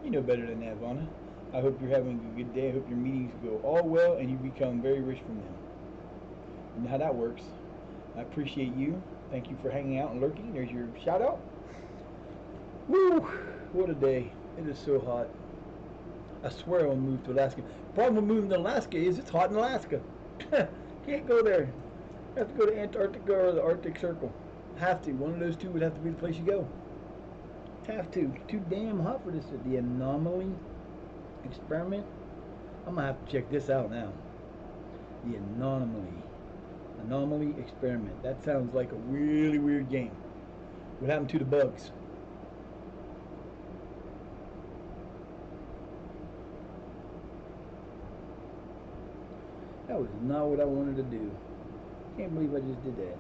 Speaker 1: You know better than that, Vonna. I hope you're having a good day. I hope your meetings go all well and you become very rich from them. You know how that works. I appreciate you. Thank you for hanging out and lurking. There's your shout out. Woo! What a day. It is so hot. I swear I'll move to Alaska. The problem with moving to Alaska is it's hot in Alaska. Can't go there. I have to go to Antarctica or the Arctic Circle. Have to. One of those two would have to be the place you go. Have to. Too damn hot for this. The anomaly experiment. I'm gonna have to check this out now. The anomaly experiment. That sounds like a really weird game. What happened to the bugs? That was not what I wanted to do. Can't believe I just did that.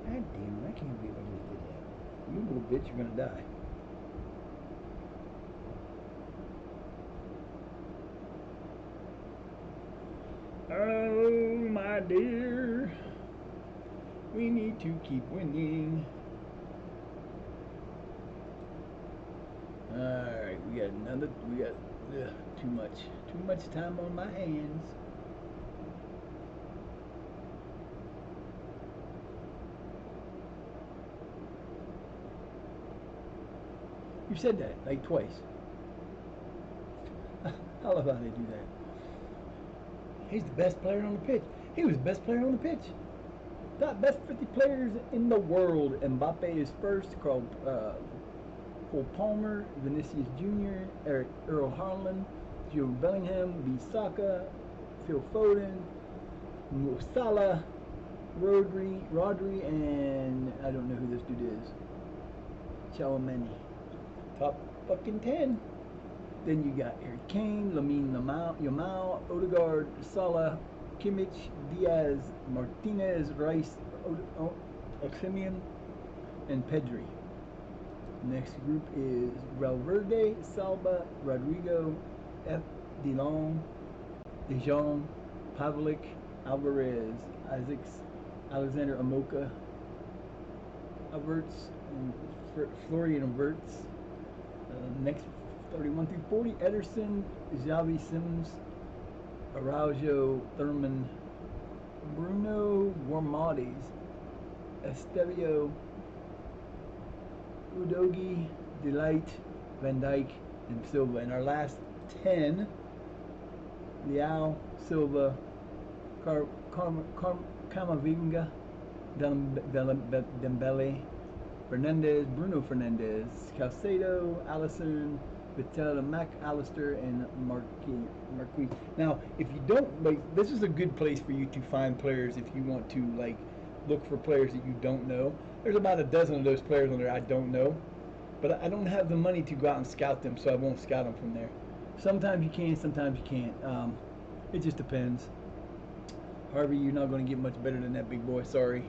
Speaker 1: God damn it, I can't believe I just did that. You little bitch, you're gonna die. Oh, my dear. We need to keep winning. Alright, we got too much time on my hands. You said that like twice. I love how they do that. He's the best player on the pitch. He was the best player on the pitch. Top best 50 players in the world. Mbappe is first. Cole Palmer, Vinicius Jr., Earl Haaland, Joe Bellingham, Bissaka, Phil Foden, Mo Salah, Rodri, and I don't know who this dude is. Chouameni. Top fucking 10. Then you got Harry Kane, Lamine Yamal, Odegaard, Salah, Kimmich, Diaz, Martinez, Rice, Oximian, and Pedri. Next group is Valverde, Salba, Rodrigo, F. De Jong, Pavlik, Alvarez, Isaacs, Alexander Amoka, Averts, and Florian Averts. Next 31 through 40, Ederson, Xavi Sims, Araujo, Thurman, Bruno Guimaraes, Estevio, Udogi, Delight, Van Dijk, and Silva. And our last 10, Leao, Silva, Camavinga, Dembele, Fernandez, Bruno Fernandez, Calcedo, Allison, Vittel, McAllister, and Marquis. Now, if you don't, like, this is a good place for you to find players if you want to, like, look for players that you don't know. There's about a dozen of those players on there I don't know, but I don't have the money to go out and scout them, so I won't scout them from there. Sometimes you can, sometimes you can't. It just depends. Harvey, you're not going to get much better than that, big boy. Sorry.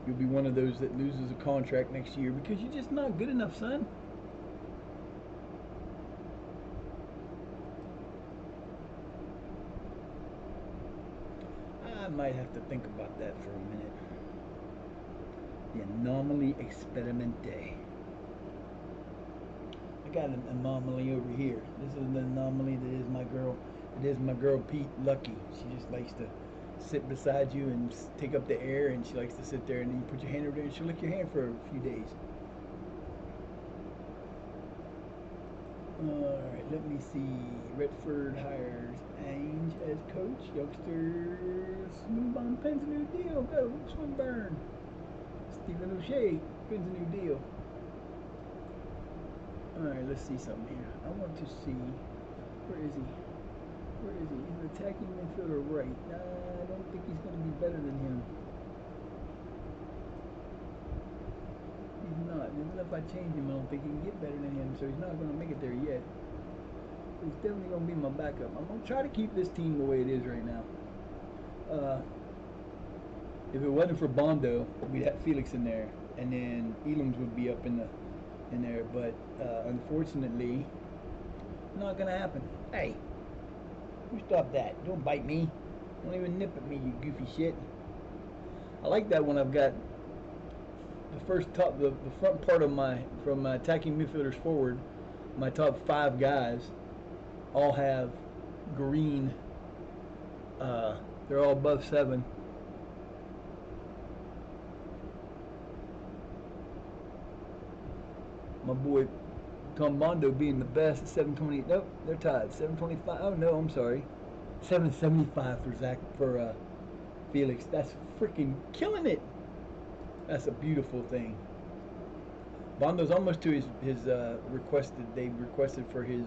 Speaker 1: You'll be one of those that loses a contract next year because you're just not good enough, son. I might have to think about that for a minute. The anomaly experimente. I got an anomaly over here. This is an anomaly that is my girl. It is my girl Pete Lucky. She just likes to sit beside you and take up the air, and she likes to sit there and then you put your hand over there and she'll lick your hand for a few days. Alright, let me see. Redford hires Ainge as coach. Youngsters move on, pins a new deal. Go, Swinburne. Stephen O'Shea pins a new deal. Alright, let's see something here. I want to see, where is he? Where is he? He's an attacking midfielder, right? I don't think he's going to be better than him. He's not. Even if I change him, I don't think he can get better than him, so he's not going to make it there yet. He's definitely going to be my backup. I'm going to try to keep this team the way it is right now. If it wasn't for Bondo, we'd have Felix in there, and then Elam's would be up in there, but unfortunately, not going to happen. Hey! You stop that. Don't bite me. Don't even nip at me, you goofy shit. I like that when I've got the front part of from my attacking midfielders forward, my top 5 guys all have green. They're all above 7. My boy Tom Bondo being the best at 720. Nope, they're tied. 725. Oh no, I'm sorry. 775 for Felix. That's freaking killing it. That's a beautiful thing. Bondo's almost to his requested. They requested for his.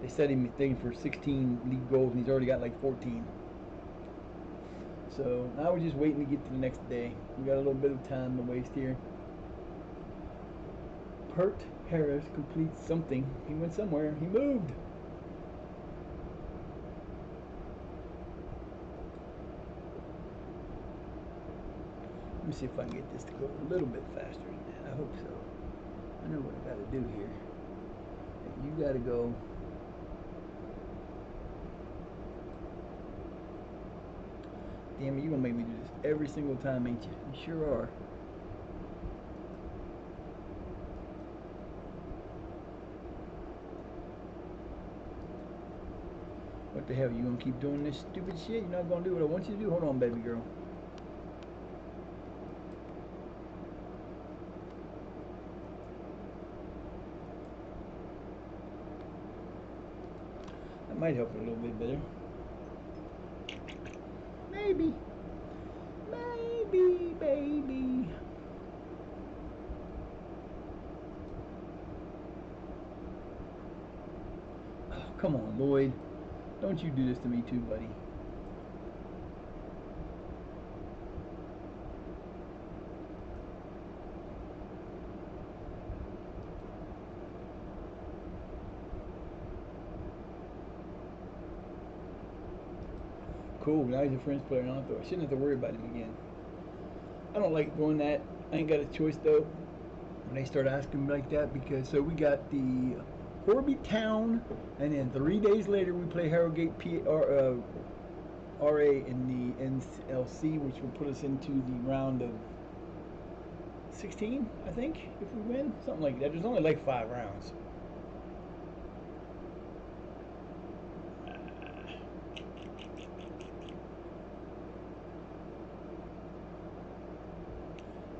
Speaker 1: They set him a thing for 16 league goals, and he's already got like 14. So now we're just waiting to get to the next day. We got a little bit of time to waste here. Pert Harris completes something. He went somewhere. He moved. Let me see if I can get this to go a little bit faster than that. I hope so. I know what I got to do here. You got to go. Damn it, you're going to make me do this every single time, ain't you? You sure are. What the hell, you gonna keep doing this stupid shit? You're not gonna do what I want you to do? Hold on, baby girl. That might help it a little bit better. Maybe. Maybe, baby. Oh, come on, Lloyd. Don't you do this to me too, buddy. Cool, now he's a French player. I shouldn't have to worry about him again. I don't like doing that. I ain't got a choice though. When they start asking me like that, because so we got the Horby Town, and then 3 days later we play Harrogate RA in the NLC, which will put us into the round of 16, I think, if we win, something like that. There's only like 5 rounds.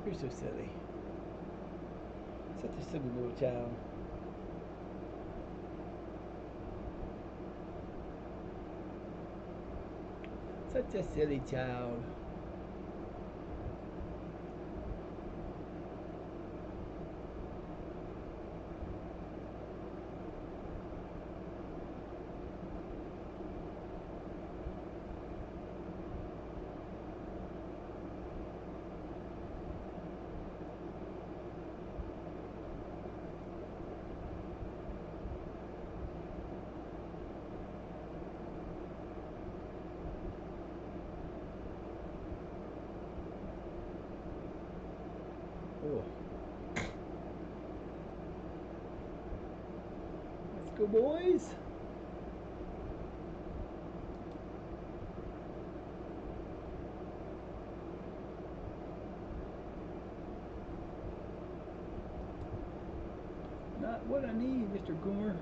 Speaker 1: You're so silly. Such a silly little child. Such a silly child. go, boys. Not what I need, Mr. Coomer.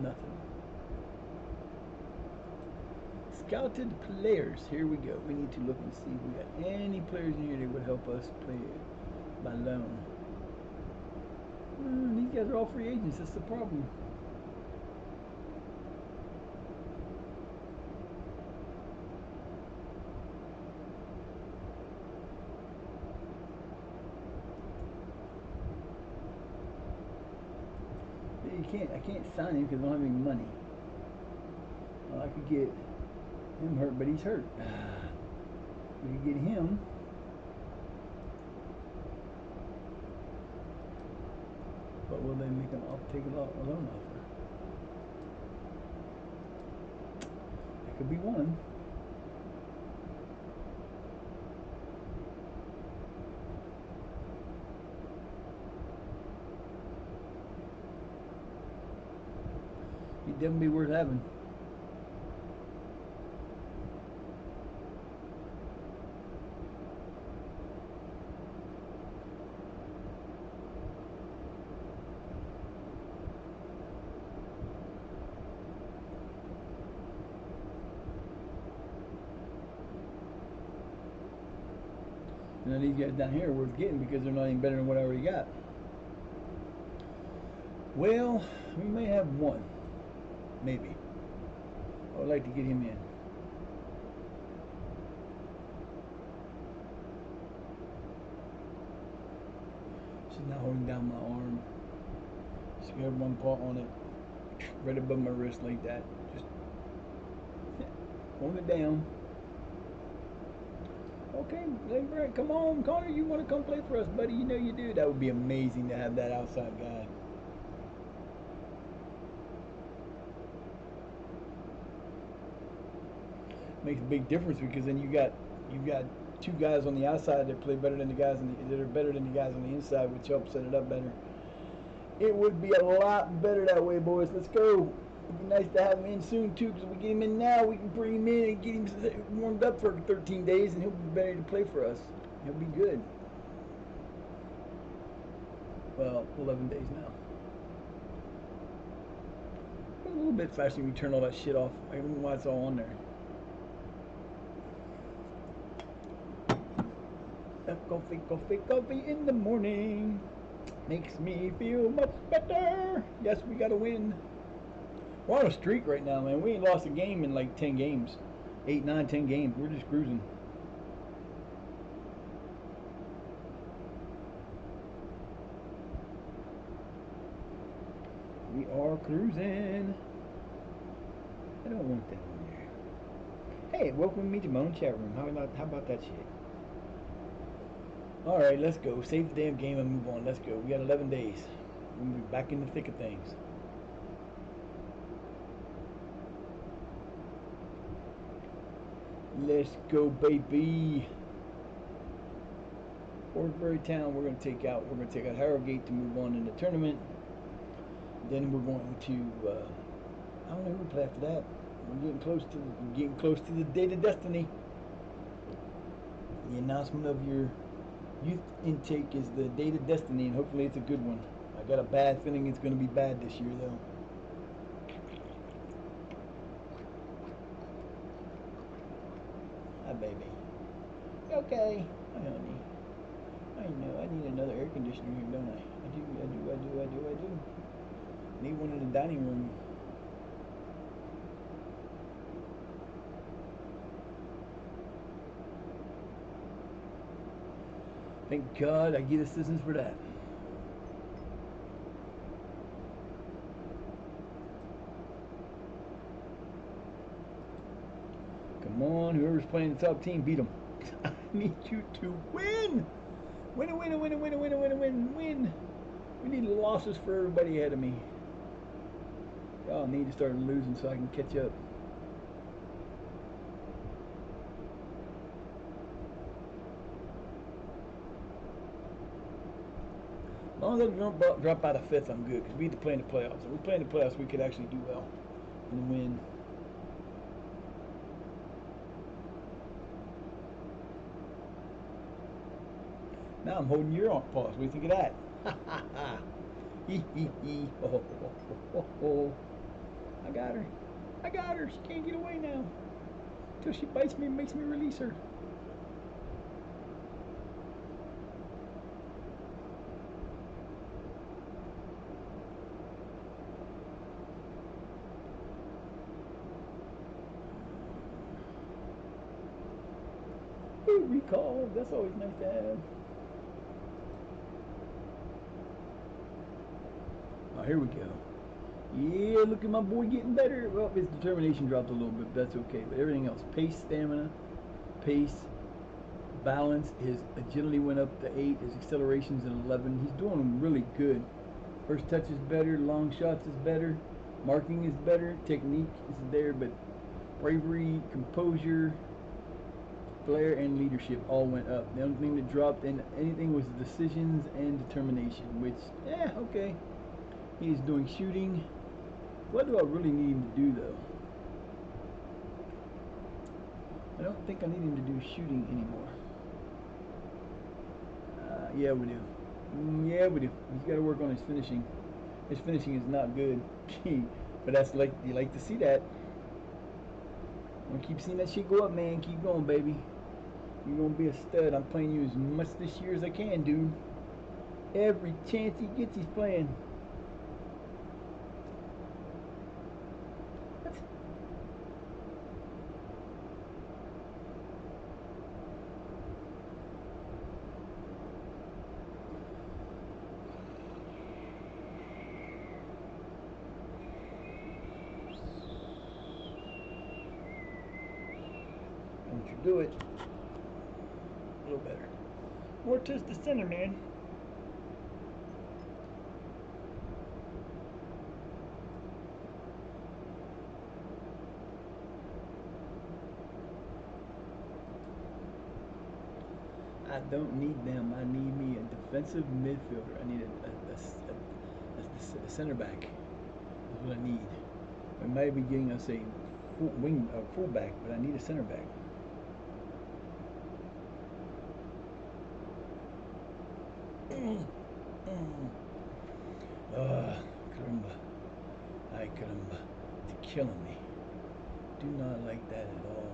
Speaker 1: Nothing. Scouted players. Here we go. We need to look and see if we got any players in here that would help us play by loan. These guys are all free agents. That's the problem. I can't sign him because I don't have any money. Well, I could get him hurt, but he's hurt. We could get him. But will they make him take a loan offer? That could be one. He'd definitely be worth having. Now these guys down here are worth getting because they're not any better than what I already got. Well, we may have one. Maybe. I would like to get him in. She's not holding down my arm. Just got one paw on it. Right above my wrist like that. Just hold it down. Okay, Brent, come on, Connor, you want to come play for us, buddy? You know you do. That would be amazing to have that outside guy. Makes a big difference because then you've got two guys on the outside that play better than the guys that are better than the guys on the inside, which helps set it up better. It would be a lot better that way, boys. Let's go. It'd be nice to have him in soon too, because if we get him in now, we can bring him in and get him warmed up for 13 days, and he'll be ready to play for us. He'll be good. Well, 11 days now. A little bit faster when you turn all that shit off. I don't know why it's all on there. Coffee, coffee, coffee in the morning makes me feel much better. Yes, we gotta win. We're on a streak right now, man. We ain't lost a game in like 10 games. 8, 9, 10 games. We're just cruising. We are cruising. I don't want that on there. Hey, welcome me to my own chat room. How about that shit? Alright, let's go. Save the damn game and move on. Let's go. We got 11 days. We'll be back in the thick of things. Let's go, baby. Orangebury Town, we're gonna take out Harrogate to move on in the tournament. Then we're going to I don't know who we play after that. We're getting close to the date of destiny. The announcement of your youth intake is the date of destiny, and hopefully it's a good one. I got a bad feeling it's going to be bad this year, though. Hi, baby. Okay. Hi, honey. I know. I need another air conditioner here, don't I? I do. Need one in the dining room. Thank God I get assistance for that. Come on, whoever's playing the top team, beat them. I need you to win! Win! We need losses for everybody ahead of me. Y'all need to start losing so I can catch up. long as I don't drop out of fifth, I'm good. Because we need to play in the playoffs. If we play in the playoffs, we could actually do well and win. Now I'm holding your pause. What do you think of that? Ha ha ha. Hee hee hee. Oh, oh, oh, oh, oh. I got her. I got her. She can't get away now. Until she bites me and makes me release her. Ooh, recall. That's always nice to have. Oh, here we go. Yeah, look at my boy getting better. Well, his determination dropped a little bit, but that's okay. But everything else, pace, stamina, pace, balance, his agility went up to 8, his acceleration's an 11. He's doing really good. First touch is better, long shots is better, marking is better, technique is there, but bravery, composure, flair, and leadership all went up. The only thing that dropped in anything was decisions and determination, which, yeah, okay. He's doing shooting. What do I really need him to do, though? I don't think I need him to do shooting anymore. Yeah, we do. Yeah, we do. He's got to work on his finishing. His finishing is not good. But that's like, you like to see that. I'm gonna keep seeing that shit go up, man. Keep going, baby. You're gonna be a stud. I'm playing you as much this year as I can, dude. Every chance he gets, he's playing. Don't you do it. A little better. More towards the center, man. I don't need them. I need me a defensive midfielder. I need a center back. That's what I need. I might be getting us a fullback, but I need a center back. Caramba. Ay, caramba. It's killing me. Do not like that at all.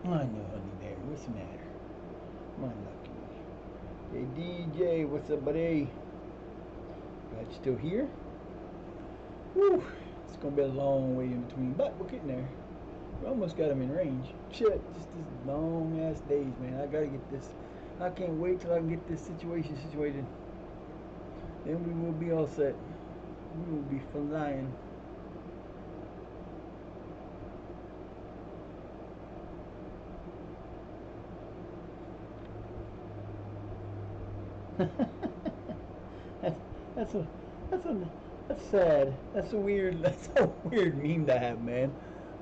Speaker 1: I know, honey bear. What's the matter? My lucky. Hey, DJ, what's up, buddy? Glad you're still here. Whew, it's gonna be a long way in between, but we're getting there. We almost got him in range. Shit, just these long ass days, man. I gotta get this. I can't wait till I can get this situation situated. Then we will be all set. We will be flying. that's a that's sad. That's a weird meme to have, man.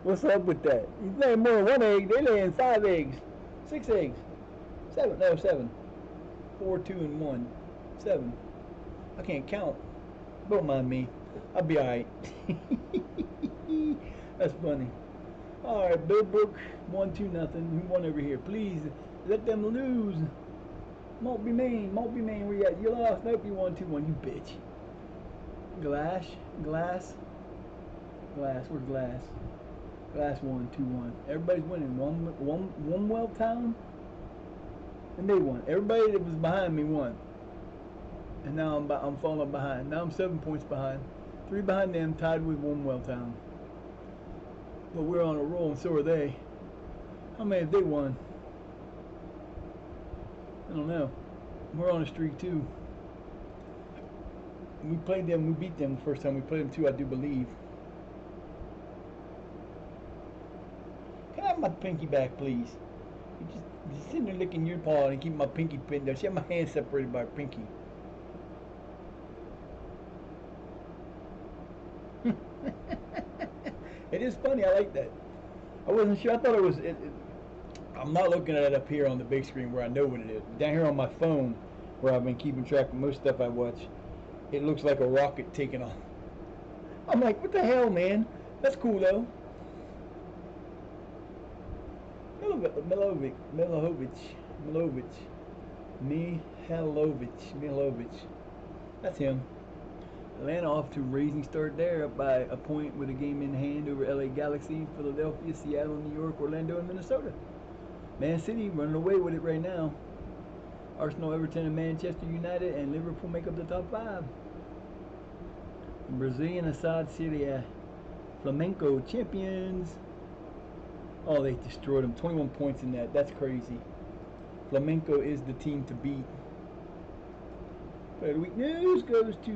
Speaker 1: What's up with that? He's laying more than one egg. They're laying 5 eggs, 6 eggs, 7. No, 7. 4, 2, and 1. 7. I can't count. Don't mind me. I'll be alright. That's funny. Alright, Bill Brook, 1-2 nothing. Who won over here? Please let them lose. Won't be mean, where you at? You lost. Nope, you won 2-1, you bitch. Glass. Where's Glass? Glass won 2-1. Everybody's winning. One well town. and they won. Everybody that was behind me won, and now I'm falling behind. Now I'm 7 points behind, 3 behind them, tied with Warmwell Town. But we're on a roll, and so are they. How many have they won? I don't know. We're on a streak too. We played them. We beat them the first time we played them too, I do believe. Can I have my pinky back, please? You just sitting there licking your paw and keep my pinky pinned down. See, I have my hands separated by a pinky. It is funny. I like that. I wasn't sure. I thought it was. I'm not looking at it up here on the big screen where I know what it is. Down here on my phone, where I've been keeping track of most stuff I watch, it looks like a rocket taking off. I'm like, what the hell, man? That's cool though. Mihailovic. That's him. Atlanta off to a raising start there, up by a point with a game in hand over LA Galaxy, Philadelphia, Seattle, New York, Orlando, and Minnesota. Man City running away with it right now. Arsenal, Everton, and Manchester United, and Liverpool make up the top 5. Brazilian Assad Syria, Flamenco champions. Oh, they destroyed them. 21 points in that. That's crazy. Flamenco is the team to beat. Player of the week news goes to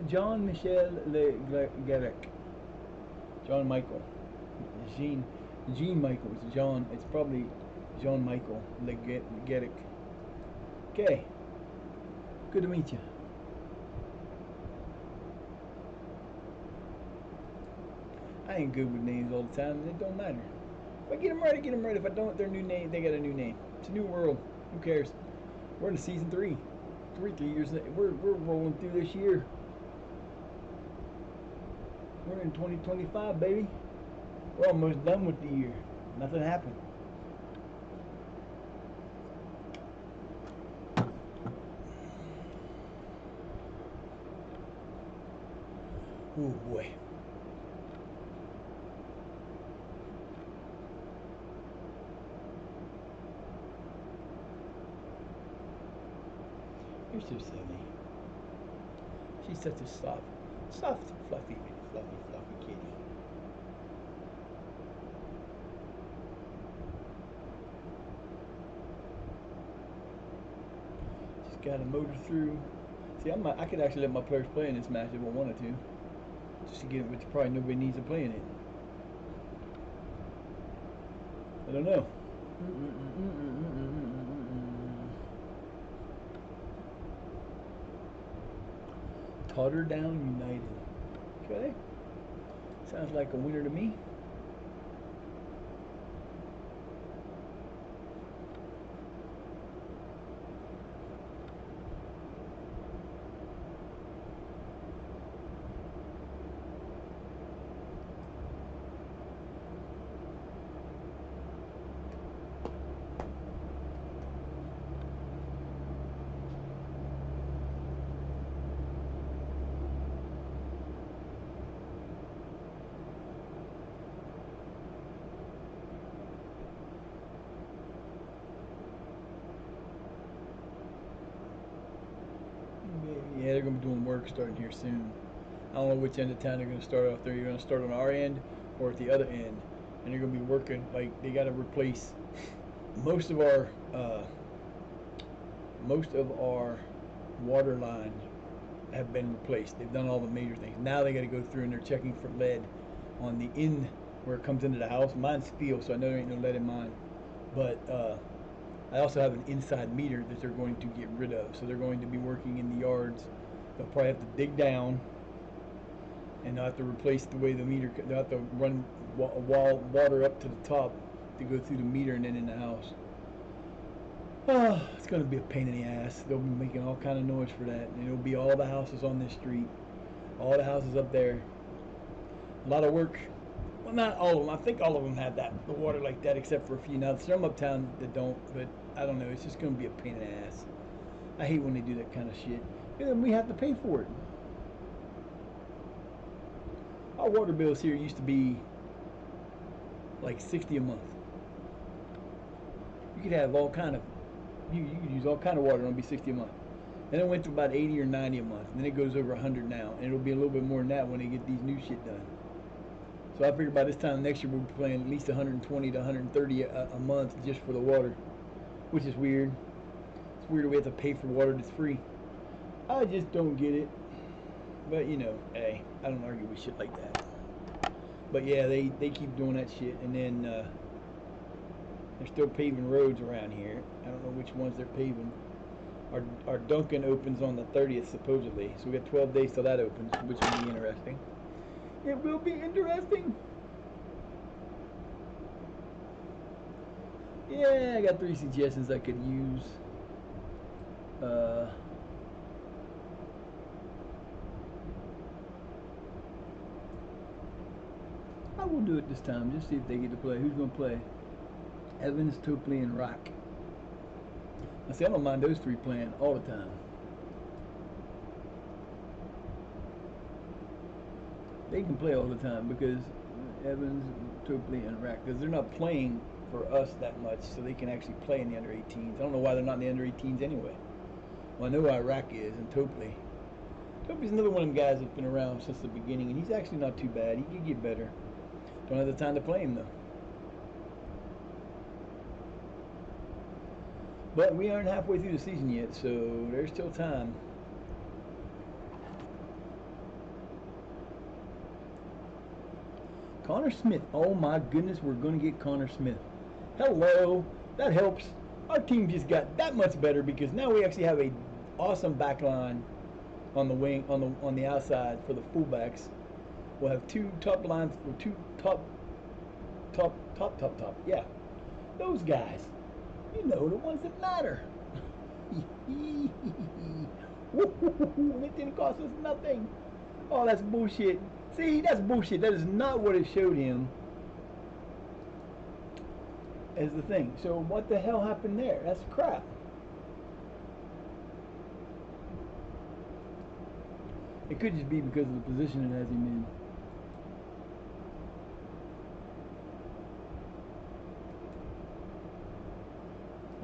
Speaker 1: John Michel Le Garec. John Michael. Jean Michael. It's John. It's probably John Michael Le Garec. Okay. Good to meet you. I ain't good with names all the time. It don't matter. If I get them right, I get them right. If I don't, their new name, they got a new name. It's a new world. Who cares? We're in season 3. 3 years. We're rolling through this year. We're in 2025, baby. We're almost done with the year. Nothing happened. Oh boy. You're so silly. She's such a soft, fluffy kitty. Just got to motor through. See, I could actually let my players play in this match if I wanted to. Just to get it, which probably nobody needs to play in it. I don't know. Totterdown United. Okay. Sounds like a winner to me. Yeah, they're going to be doing work starting here soon. I don't know which end of town they're going to start off. They're going to start on our end or at the other end. And they're going to be working, like, they got to replace most of our water lines have been replaced. They've done all the major things. Now they got to go through and they're checking for lead on the end where it comes into the house. Mine's steel, so I know there ain't no lead in mine. But I also have an inside meter that they're going to get rid of. So they're going to be working in the yards. They'll probably have to dig down, and they'll have to replace the way the meter. They'll have to run water up to the top to go through the meter and then in the house. Oh, it's going to be a pain in the ass. They'll be making all kind of noise for that. And it'll be all the houses on this street, all the houses up there. A lot of work. Well, not all of them. I think all of them have the water like that, except for a few. Now, there's some uptown that don't, but I don't know. It's just going to be a pain in the ass. I hate when they do that kind of shit. And then we have to pay for it. Our water bills here used to be like $60 a month. You could have all kind of You could use all kind of water and it'll be 60 a month. And it went to about 80 or 90 a month. And then it goes over 100 now. And it'll be a little bit more than that when they get these new shit done. So I figure by this time next year we'll be paying at least 120 to 130 a month just for the water. Which is weird. It's weird that we have to pay for water that's free. I just don't get it. But you know, hey, I don't argue with shit like that. But yeah, they keep doing that shit. And then they're still paving roads around here. I don't know which ones they're paving. Our Duncan opens on the 30th supposedly, so we got 12 days till that opens, which will be interesting. It will be interesting. Yeah, I got 3 suggestions I could use. I will do it this time, just see if they get to play. Who's going to play? Evans, Topley, and Rock. I see, I don't mind those 3 playing all the time. They can play all the time because Evans, Topley, and Rock, because they're not playing for us that much, so they can actually play in the under 18s. I don't know why they're not in the under 18s anyway. Well, I know why Rock is, and Topley. Topley's another one of them guys that's been around since the beginning, and he's actually not too bad. He could get better. Don't have the time to play him though. But we aren't halfway through the season yet, so there's still time. Connor Smith. Oh my goodness, we're going to get Connor Smith. Hello. That helps. Our team just got that much better because now we actually have a awesome back line on the wing, on the outside for the fullbacks. We'll have 2 top lines, or 2 top. Yeah, those guys. You know, the ones that matter. It didn't cost us nothing. Oh, that's bullshit. See, that's bullshit. That is not what it showed him as the thing. So what the hell happened there? That's crap. It could just be because of the position it has him in.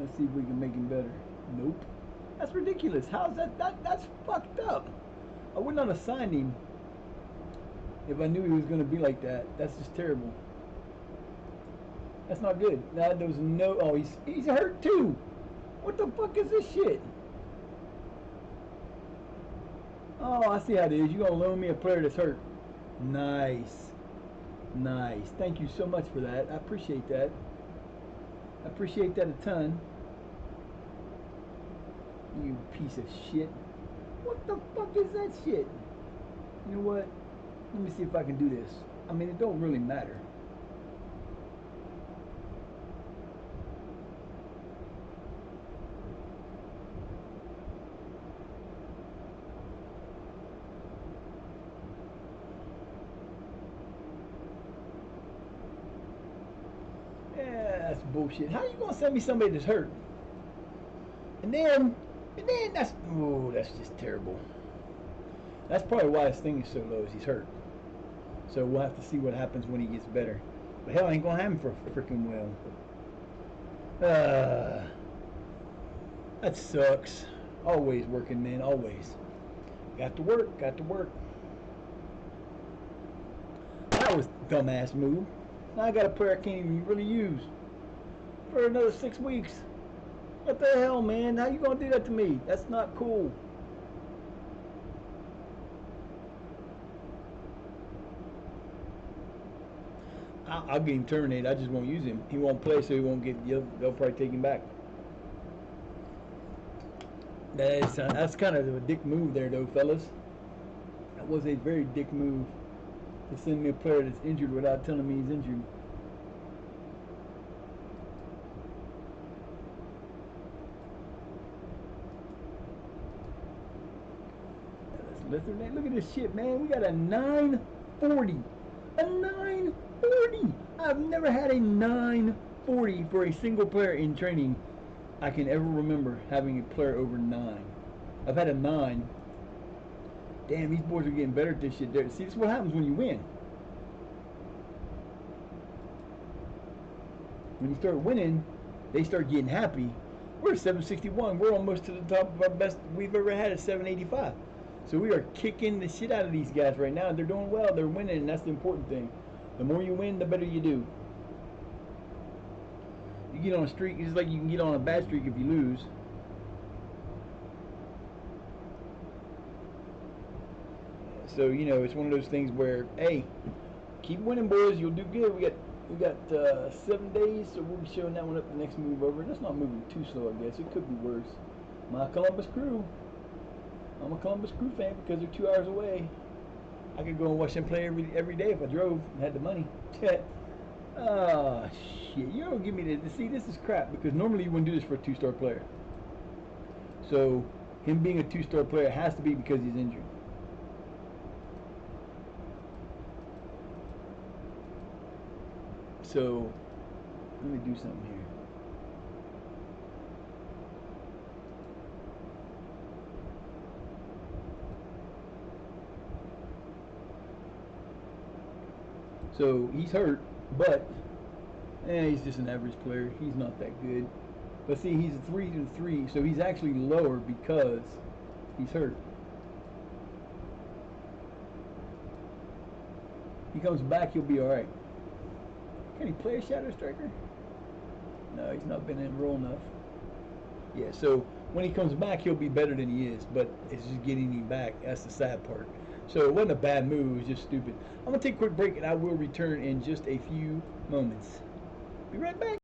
Speaker 1: Let's see if we can make him better. Nope. That's ridiculous. How's that's fucked up. I would not have signed him if I knew he was going to be like that. That's just terrible. That's not good. Now there was no. Oh, he's hurt too. What the fuck is this shit? Oh, I see how it is. You're gonna loan me a player that's hurt. Nice. Nice. Thank you so much for that. I appreciate that. I appreciate that a ton. You piece of shit. What the fuck is that shit? You know what? Let me see if I can do this. I mean, it don't really matter. Yeah, that's bullshit. How are you gonna send me somebody that's hurt? And then that's just terrible. That's probably why his thing is so low, is he's hurt. So we'll have to see what happens when he gets better. But hell, I ain't gonna have him for freaking well. That sucks. Always working, man. Always. Got to work. Got to work. That was a dumbass move. Now I got a player I can't even really use for another 6 weeks. What the hell, man? How you gonna do that to me? That's not cool. I'll get him terminated. I just won't use him. He won't play, so he won't get. They'll probably take him back. That's kind of a dick move there, though, fellas. That was a very dick move to send me a player that's injured without telling me he's injured. Look at this shit, man. We got a 940. A 940. I've never had a 940 for a single player in training I can ever remember having a player over 9. I've had a 9. Damn, these boys are getting better at this shit. See, this is what happens when you win. When you start winning, they start getting happy. We're 761. We're almost to the top of our best we've ever had at 785. So we are kicking the shit out of these guys right now. They're doing well. They're winning, and that's the important thing. The more you win, the better you do. You get on a streak, it's like you can get on a bad streak if you lose. So, you know, it's one of those things where, hey, keep winning, boys. You'll do good. We got 7 days, so we'll be showing that one up the next move over. That's not moving too slow, I guess. It could be worse. My Columbus Crew. I'm a Columbus Crew fan because they're 2 hours away. I could go and watch them play every day if I drove and had the money. Oh, shit. You don't give me this. See, this is crap because normally you wouldn't do this for a 2-star player. So, him being a 2-star player has to be because he's injured. So, let me do something here. So, he's hurt, but he's just an average player. He's not that good. But see, he's a 3-3, so he's actually lower because he's hurt. He comes back, he'll be alright. Can he play a Shadow Striker? No, he's not been in role enough. Yeah, so when he comes back, he'll be better than he is, but it's just getting him back. That's the sad part. So it wasn't a bad move, it was just stupid. I'm going to take a quick break, and I will return in just a few moments. Be right back.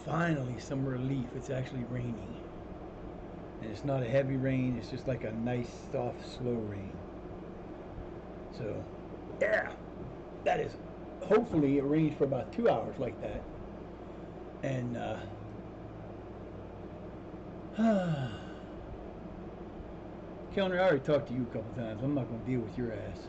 Speaker 1: Finally, some relief. It's actually raining. And it's not a heavy rain, it's just like a nice, soft, slow rain. So, yeah, that is. Hopefully, it rains for about 2 hours like that. And, Kellner, I already talked to you a couple times. I'm not going to deal with your ass.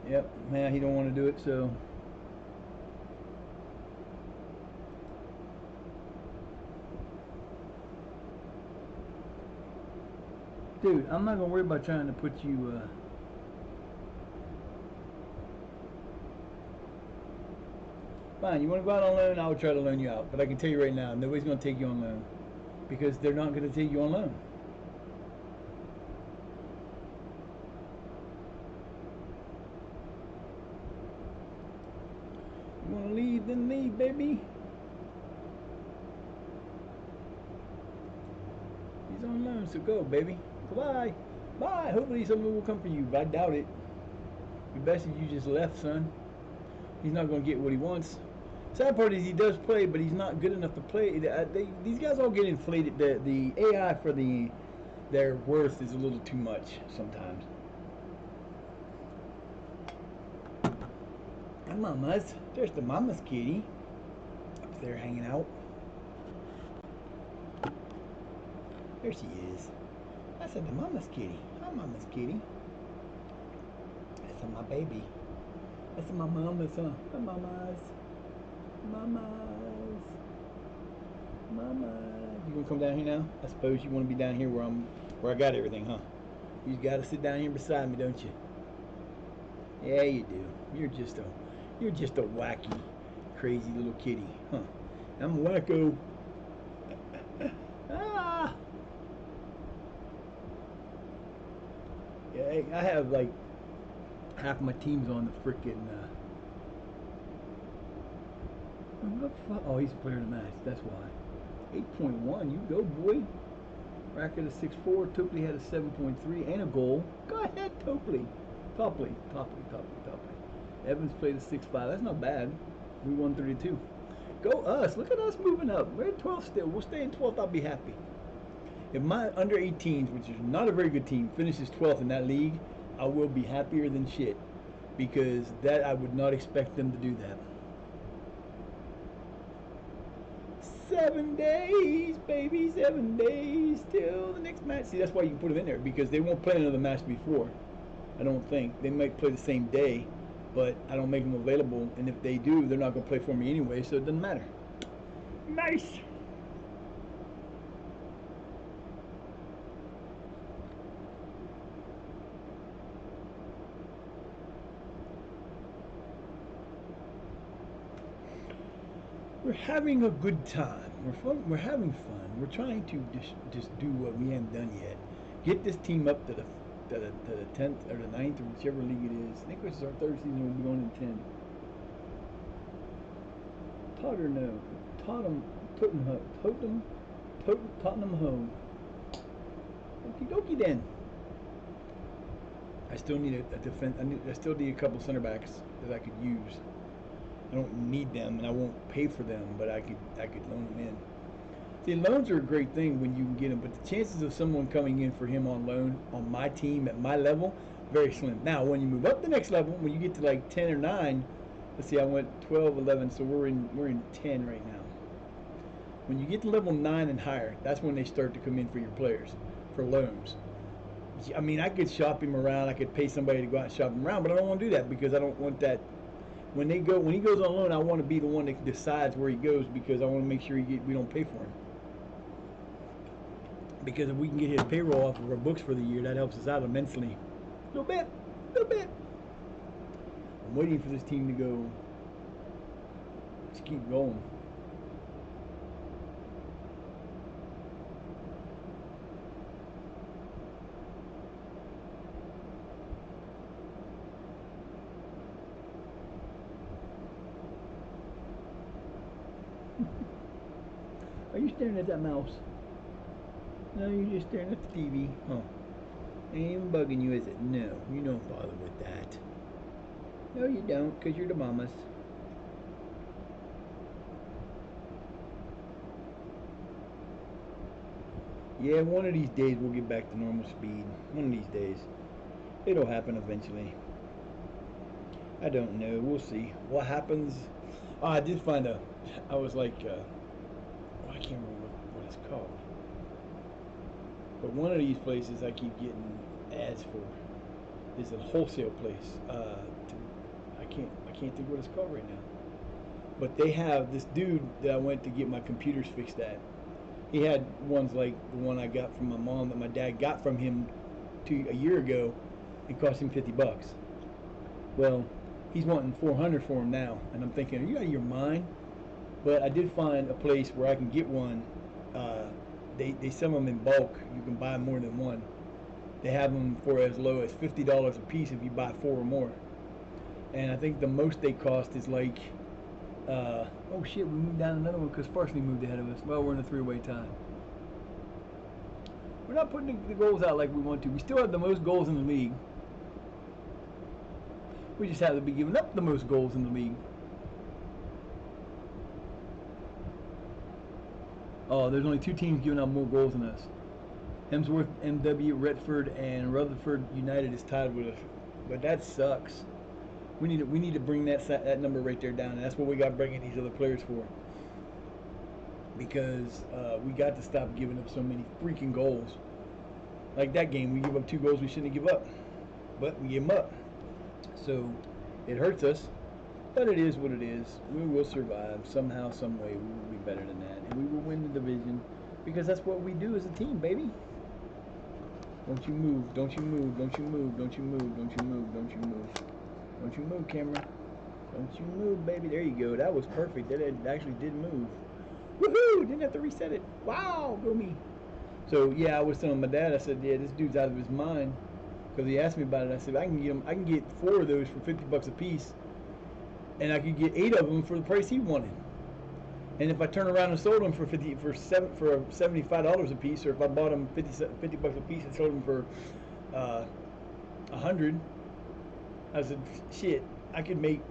Speaker 1: Yep, man, he don't want to do it, so. Dude, I'm not gonna worry about trying to put you, fine, you want to go out on loan, I will try to loan you out. But I can tell you right now, nobody's gonna take you on loan. Because they're not gonna take you on loan. You wanna leave, then leave, baby. He's on loan, so go, baby. Goodbye. Bye. Hopefully someone will come for you, but I doubt it. The best is you just left, son. He's not going to get what he wants. Sad part is he does play, but he's not good enough to play. These guys all get inflated. The AI for their worth is a little too much sometimes. And mamas. There's the mama's kitty. Up there hanging out. There she is. I said the mama's kitty. Hi, mama's kitty. That's my baby. That's my mama's, huh? My mama's. Mamas. Mamas. You gonna come down here now? I suppose you want to be down here where I got everything, huh? You just gotta sit down here beside me, don't you? Yeah, you do. You're just a wacky, crazy little kitty, huh? I'm wacko. Ah. Yeah, I have like half my team's on the frickin' oh, he's a player of the match. That's why. 8.1. You go, boy. Racket a 6.4. Topley had a 7.3 and a goal. Go ahead, Topley. Topley. Evans played a 6.5. That's not bad. We won 32. Go us. Look at us moving up. We're at 12th still. We'll stay in 12th. I'll be happy. If my under 18s, which is not a very good team, finishes 12th in that league, I will be happier than shit. Because that I would not expect them to do that. 7 days, baby, 7 days till the next match. See, that's why you can put them in there, because they won't play another match before. I don't think. They might play the same day, but I don't make them available, and if they do, they're not going to play for me anyway, so it doesn't matter. Nice! We're having a good time. We're having fun. We're trying to just do what we haven't done yet. Get this team up to the 10th or the 9th or whichever league it is. I think this is our third season. We'll be going to 10. Tottenham home. Okie dokie then. I still need a defense. I still need a couple center backs that I could use. I don't need them, and I won't pay for them, but I could loan them in. See, loans are a great thing when you can get them, but the chances of someone coming in for him on loan on my team at my level, very slim. Now, when you move up the next level, when you get to like 10 or 9, let's see, I went 12, 11, so we're in 10 right now. When you get to level 9 and higher, that's when they start to come in for your players, for loans. I mean, I could shop him around, I could pay somebody to go out and shop him around, but I don't want to do that because I don't want that. When he goes on loan, I want to be the one that decides where he goes because I want to make sure we don't pay for him. Because if we can get his payroll off of our books for the year, that helps us out immensely. A little bit. I'm waiting for this team to go. Just keep going. Are you staring at that mouse? No, you're just staring at the TV. Huh. Ain't even bugging you, is it? No, you don't bother with that. No, you don't, because you're the mamas. Yeah, one of these days we'll get back to normal speed. One of these days. It'll happen eventually. I don't know. We'll see. What happens? Oh, I did find I was like, I can't remember what it's called. But one of these places I keep getting ads for. It's a wholesale place. I can't think what it's called right now. But they have this dude that I went to get my computers fixed at. He had ones like the one I got from my mom that my dad got from him a year ago. It cost him $50. Well, he's wanting 400 for him now, and I'm thinking, are you out of your mind? But I did find a place where I can get one. They sell them in bulk. You can buy more than one. They have them for as low as $50 a piece if you buy 4 or more. And I think the most they cost is like, oh shit, we moved down another one because Farsley moved ahead of us. Well, we're in a 3-way tie. We're not putting the goals out like we want to. We still have the most goals in the league. We just have to be giving up the most goals in the league. Oh, there's only 2 teams giving up more goals than us. Hemsworth, MW, Retford, and Rutherford United is tied with us. But that sucks. We need to bring that number right there down, and that's what we got bringing these other players for. Because we got to stop giving up so many freaking goals. Like that game, we give up 2 goals we shouldn't give up, but we give them up. So it hurts us, but it is what it is. We will survive somehow, some way. We will be better than that, and we will win the division because that's what we do as a team, baby. Don't you move? Don't you move? Don't you move? Don't you move? Don't you move? Don't you move? Don't you move, camera? Don't you move, baby? There you go. That was perfect. That actually did move. Woohoo! Didn't have to reset it. Wow, go me. So yeah, I was telling my dad. I said, yeah, this dude's out of his mind because he asked me about it. I said, I can get 4 of those for $50 a piece, and I could get 8 of them for the price he wanted. And if I turn around and sold them for $75 a piece, or if I bought them $50 a piece and sold them for $100, I said, shit, I could make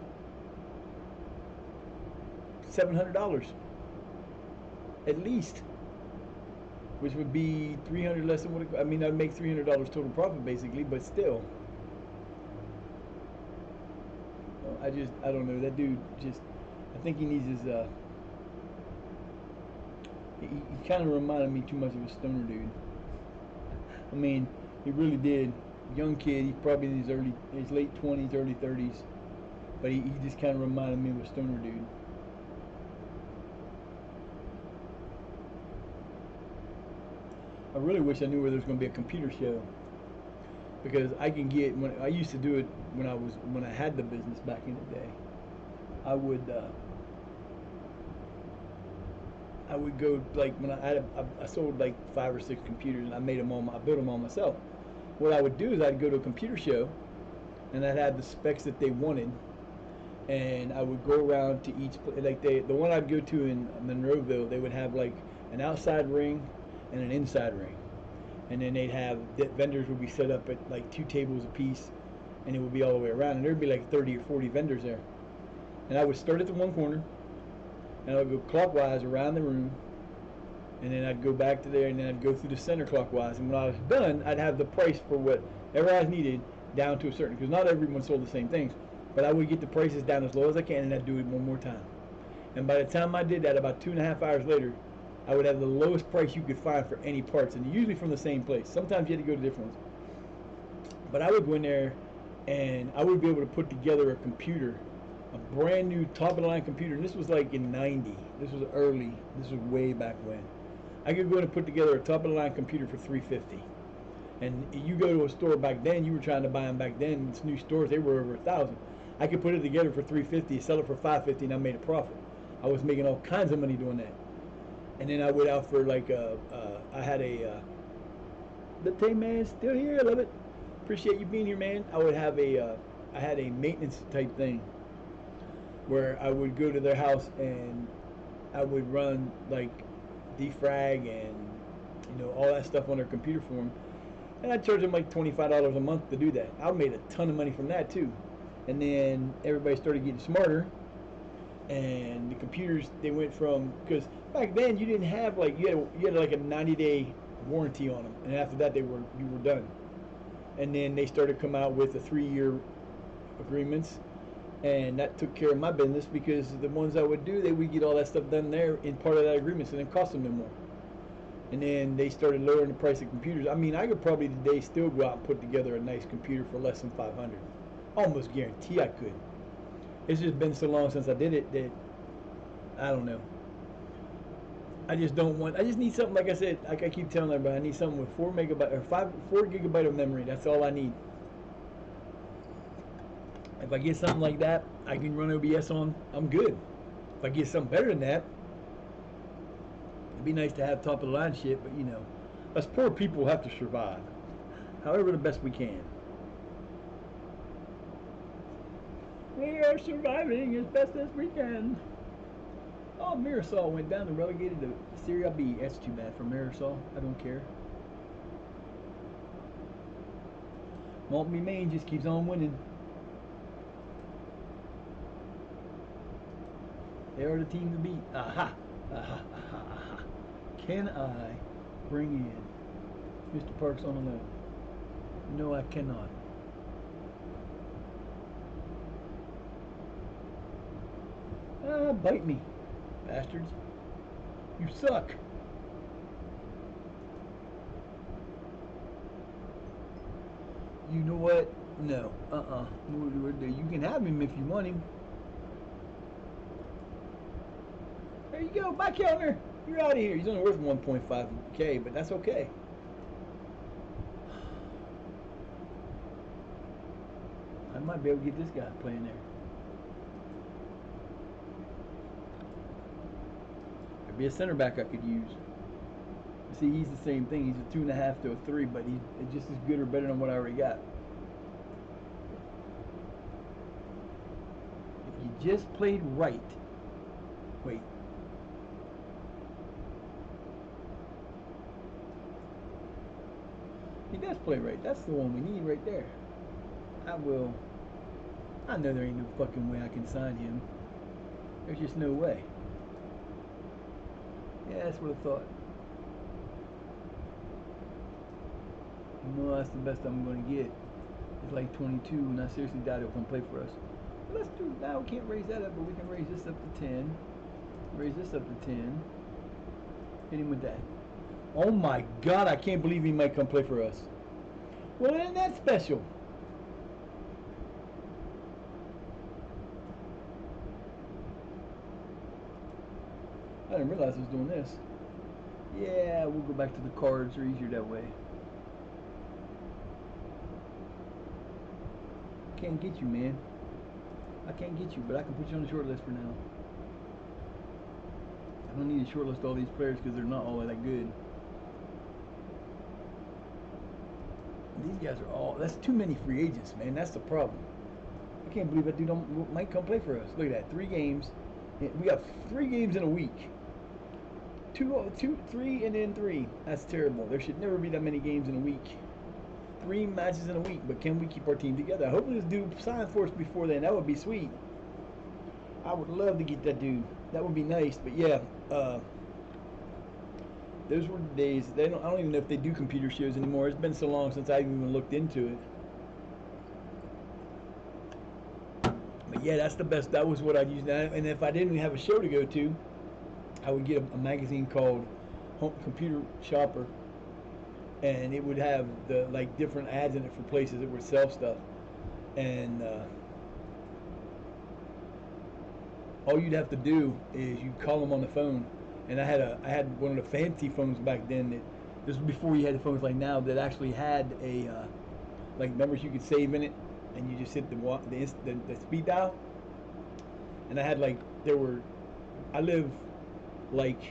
Speaker 1: $700 at least, which would be $300 less than what I mean. I'd make $300 total profit basically, but still, I don't know. That dude just, I think he needs his. He kind of reminded me too much of a stoner dude. I mean, he really did. Young kid, he's probably in his late 20s, early 30s, but he just kind of reminded me of a stoner dude. I really wish I knew where there was going to be a computer show, because I can get, when I used to do it when I had the business back in the day, I would go, like, when I sold like 5 or 6 computers, and I built them all myself. What I would do is I'd go to a computer show, and I'd have the specs that they wanted, and I would go around to each, like the one I'd go to in Monroeville, they would have like an outside ring and an inside ring, and then they'd have, the vendors would be set up at like 2 tables a piece, and it would be all the way around, and there'd be like 30 or 40 vendors there, and I would start at the one corner, and I would go clockwise around the room, and then I'd go back to there, and then I'd go through the center clockwise, and when I was done, I'd have the price for whatever I needed down to a certain, because not everyone sold the same things, but I would get the prices down as low as I can, and I'd do it one more time. And by the time I did that, about 2.5 hours later, I would have the lowest price you could find for any parts, and usually from the same place. Sometimes you had to go to different ones. But I would go in there, and I would be able to put together a computer, a brand new top-of-the-line computer, and this was like in '90. This was way back when. I could go in and put together a top-of-the-line computer for $350. And you go to a store back then, you were trying to buy them back then, it's new stores, they were over $1,000. I could put it together for $350, sell it for $550, and I made a profit. I was making all kinds of money doing that. And then I went out for like I had a hey man, still here, I love it. Appreciate you being here, man. I would have I had a maintenance type thing where I would go to their house and I would run like defrag and all that stuff on their computer for them, and I'd charge them like $25 a month to do that. I made a ton of money from that too. And then everybody started getting smarter, and the computers, they went from, because back then you didn't have like, you had like a 90-day warranty on them, and after that you were done. And then they started coming out with the 3-year agreements, and that took care of my business, because the ones I would do, they would get all that stuff done there in part of that agreement, so it didn't cost them no more. And then they started lowering the price of computers. I mean, I could probably today still go out and put together a nice computer for less than 500. Almost guarantee I could. It's just been so long since I did it that I don't know. I just don't want. I just need something like I said. Like I keep telling everybody, I need something with 4 megabyte or 4 gigabyte of memory. That's all I need. If I get something like that, I can run OBS on. I'm good. If I get something better than that, it'd be nice to have top of the line shit. But you know, us poor people have to survive. However, the best we can. We are surviving as best as we can. Oh, Mirasol went down and relegated to Serie B. That's too bad for Mirasol. I don't care. Maltby Maine just keeps on winning. They are the team to beat. Aha! Aha! Aha! Aha! Can I bring in Mr. Parks on a loan? No, I cannot. Ah, bite me, bastards. You suck. You know what? No. You can have him if you want him. There you go. Bye, Kellner. You're out of here. He's only worth 1.5K, but that's okay. I might be able to get this guy playing there. There'd be a center back I could use. See, he's the same thing. He's a 2.5 to a 3, but he's just as good or better than what I already got. If you just played right. Wait. He does play right. That's the one we need right there. I know there ain't no fucking way I can sign him. There's just no way. Yeah, that's what I thought. No, that's the best I'm going to get. It's like 22, and I seriously doubt he'll come play for us. But let's do now. We can't raise that up, but we can raise this up to 10. Raise this up to 10. Hit him with that. Oh my God, I can't believe he might come play for us. Well, isn't that special? I didn't realize I was doing this. Yeah, we'll go back to the cards. They're easier that way. Can't get you, man. I can't get you, but I can put you on the short list for now. I don't need to shortlist all these players because they're not all that good. These guys are all, that's too many free agents, man. That's the problem. I can't believe that dude might come play for us. Look at that, 3 games. We got 3 games in a week. 2, 3, and then 3. That's terrible. There should never be that many games in a week. 3 matches in a week, but can we keep our team together? I hope this dude signs for us before then. That would be sweet. I would love to get that dude. That would be nice, but yeah, those were the days. I don't even know if they do computer shows anymore. It's been so long since I even looked into it. But yeah, that's the best. That was what I'd use. And if I didn't have a show to go to, I would get a magazine called Home Computer Shopper, and it would have the like different ads in it for places that would sell stuff. And all you'd have to do is you call them on the phone. And I had one of the fancy phones back then. This was before you had the phones like now that actually had a like numbers you could save in it, and you just hit the speed dial. And I had like I live like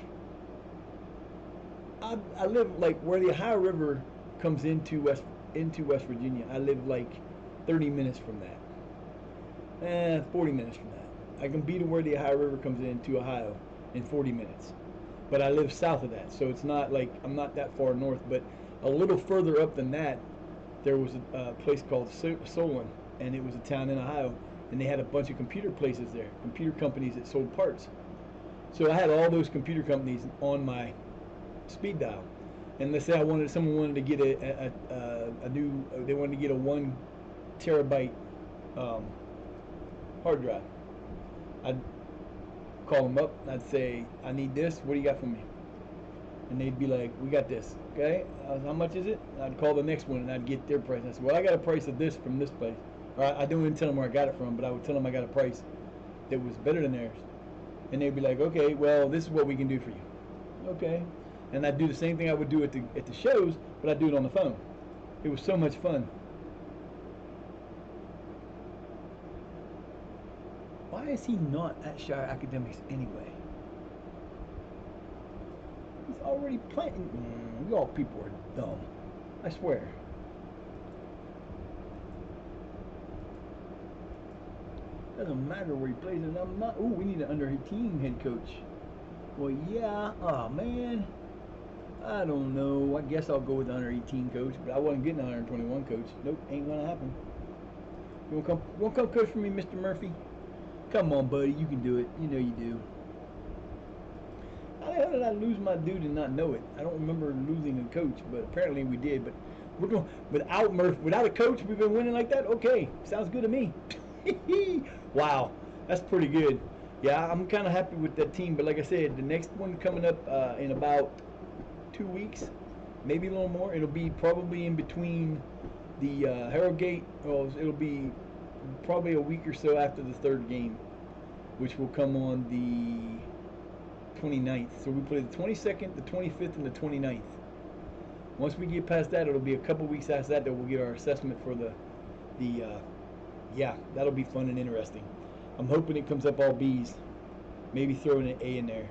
Speaker 1: where the Ohio River comes into West Virginia. I live like 30 minutes from that. 40 minutes from that. I can be to where the Ohio River comes into Ohio in 40 minutes. But I live south of that, so it's not like I'm not that far north. But a little further up than that, there was a place called Solon, and it was a town in Ohio, and they had a bunch of computer places there, computer companies that sold parts. So I had all those computer companies on my speed dial. And let's say someone wanted to get they wanted to get a 1 terabyte hard drive. I'd call them up and I'd say, I need this, what do you got for me? And they'd be like, we got this, okay? How much is it? And I'd call the next one and I'd get their price. And I said, well, I got a price of this from this place. Or I don't even tell them where I got it from, but I would tell them I got a price that was better than theirs. And they'd be like, okay, well, this is what we can do for you. Okay. And I'd do the same thing I would do at the shows, but I'd do it on the phone. It was so much fun. Why is he not at Shire Academics anyway? He's already playing. Y'all people are dumb. I swear. Doesn't matter where he plays, and I'm not. Ooh, we need an under-18 head coach. Well, yeah. Oh man. I don't know. I guess I'll go with the under-18 coach, but I wasn't getting an under-21 coach. Nope, ain't gonna happen. You wanna come coach for me, Mr. Murphy? Come on, buddy. You can do it. You know you do. How did I lose my dude and not know it? I don't remember losing a coach, but apparently we did. But we're going without a coach. We've been winning like that. Okay, sounds good to me. Wow, that's pretty good. Yeah, I'm kind of happy with that team. But like I said, the next one coming up in about 2 weeks, maybe a little more. It'll be probably in between the Harrogate. Well, it'll be probably a week or so after the third game, which will come on the 29th. So we play the 22nd, the 25th, and the 29th. Once we get past that, it'll be a couple weeks after that we'll get our assessment for the yeah, that'll be fun and interesting. I'm hoping it comes up all B's. Maybe throw an A in there.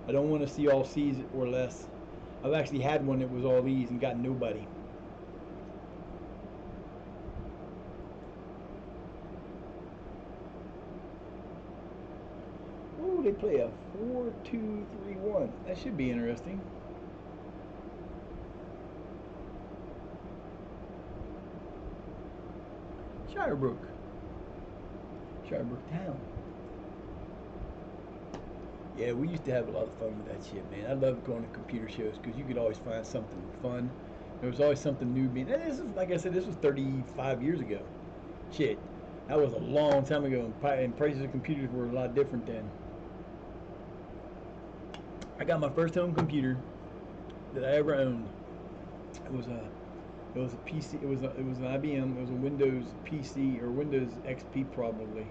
Speaker 1: I don't want to see all C's or less. I've actually had one that was all E's and got nobody. Ooh, they play a 4-2-3-1. That should be interesting. Shirebrook Town. Yeah, we used to have a lot of fun with that shit, man. I loved going to computer shows because you could always find something fun. There was always something new being. And this is, like I said, this was 35 years ago. Shit, that was a long time ago, and prices of computers were a lot different then. I got my first home computer that I ever owned. It was a PC. It was an IBM. It was a Windows PC or Windows XP probably.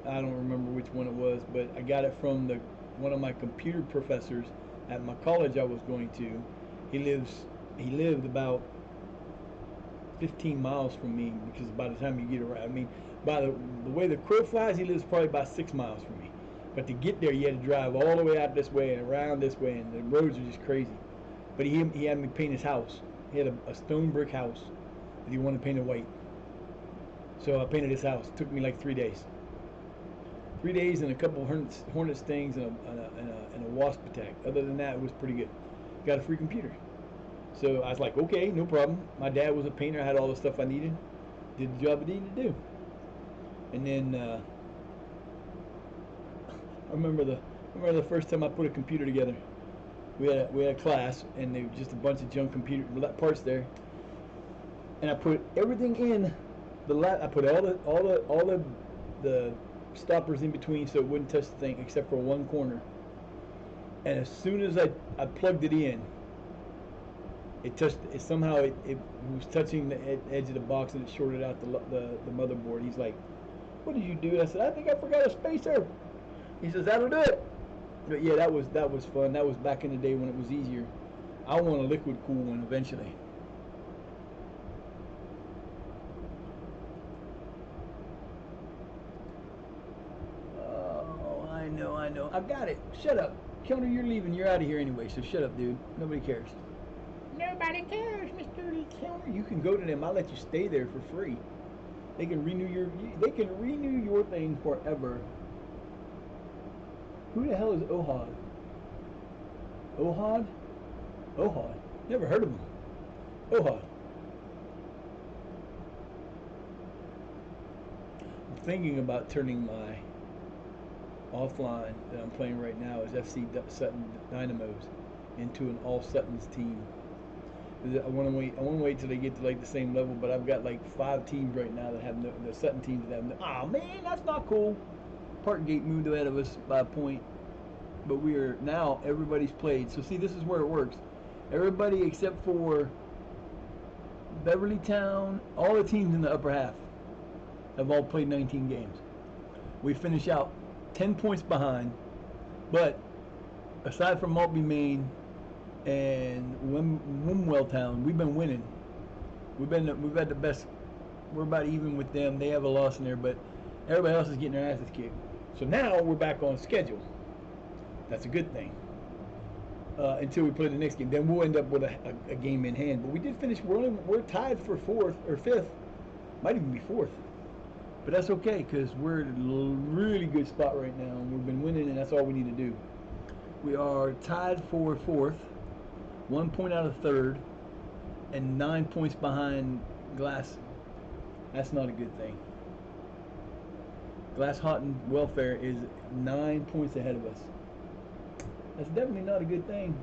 Speaker 1: I don't remember which one it was, but I got it from one of my computer professors at my college I was going to. He lived about 15 miles from me, because by the time you get around, I mean, by the way the crow flies, he lives probably about 6 miles from me. But to get there, you had to drive all the way out this way and around this way, and the roads are just crazy. But he had me paint his house. He had a stone brick house that he wanted painted white. So I painted his house. It took me like 3 days. 3 days and a couple hornet stings and a wasp attack. Other than that, it was pretty good. Got a free computer. So I was like, okay, no problem. My dad was a painter. I had all the stuff I needed. Did the job I needed to do. And then I remember the first time I put a computer together. We had a class, and there was just a bunch of junk computer parts there. And I put everything in I put all the stoppers in between so it wouldn't touch the thing except for one corner. And as soon as I plugged it in, it touched it. Somehow it was touching the edge of the box, and it shorted out the motherboard. He's like, "What did you do?" I said, "I think I forgot a spacer." He says, "That'll do it." But yeah, that was fun. That was back in the day when it was easier. I want a liquid cool one eventually. Oh, I know. I got it. Shut up. Kelner, you're leaving. You're out of here anyway, so shut up, dude. Nobody cares. Nobody cares, Mr. Kelner. You can go to them. I'll let you stay there for free. They can renew your thing forever. Who the hell is Ohad? Ohad? Ohad. Never heard of him. Ohad. I'm thinking about turning my offline that I'm playing right now as FC Sutton Dynamos into an all Suttons team. I want to wait till they get to like the same level, but I've got like 5 teams right now that have the Sutton teams that have no. Oh man, that's not cool. Parkgate moved ahead of us by a point. but we are now, everybody's played. So see, this is where it works. Everybody except for Beverlytown, all the teams in the upper half have all played 19 games. We finish out 10 points behind, but aside from Maltby Maine and Wimwelltown, we've been winning. We've had the best. We're about even with them. They have a loss in there, but everybody else is getting their asses kicked. So now we're back on schedule. That's a good thing. Until we play the next game, then we'll end up with a game in hand. But we did finish. We're tied for fourth or fifth. Might even be fourth. But that's okay because we're in a really good spot right now, and we've been winning, and that's all we need to do. We are tied for fourth, 1 point out of third, and 9 points behind Glass. That's not a good thing. Glass Houghton Welfare is 9 points ahead of us. That's definitely not a good thing.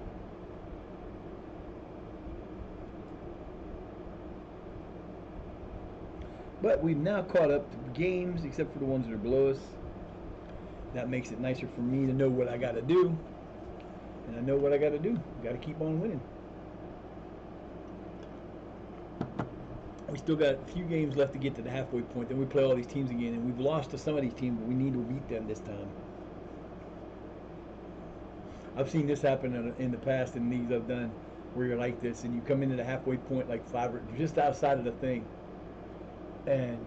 Speaker 1: But we've now caught up to games, except for the ones that are below us. That makes it nicer for me to know what I got to do. And I know what I got to do. Got to keep on winning. We still got a few games left to get to the halfway point. Then we play all these teams again. And we've lost to some of these teams, but we need to beat them this time. I've seen this happen in the past in leagues I've done where you're like this and you come into the halfway point like 5 or just outside of the thing. And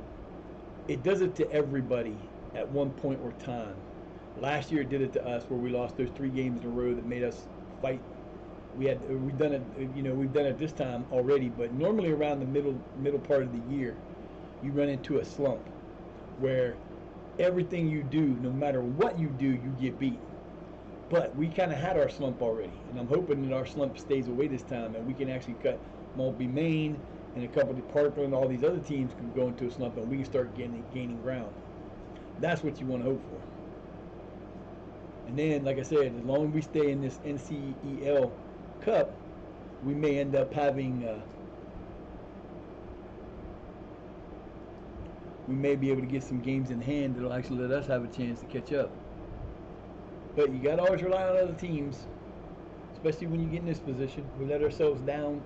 Speaker 1: it does it to everybody at one point or time. Last year it did it to us where we lost those 3 games in a row that made us fight. We've done it this time already, but normally around the middle part of the year, you run into a slump where everything you do, no matter what you do, you get beat. But we kind of had our slump already, and I'm hoping that our slump stays away this time, and we can actually cut Maltby Maine and a couple of Parkland, all these other teams can go into a slump, and we can start gaining ground. That's what you want to hope for. And then, like I said, as long as we stay in this NCEL Cup, we may end up having, we may be able to get some games in hand that'll actually let us have a chance to catch up. But you got to always rely on other teams, especially when you get in this position. We let ourselves down.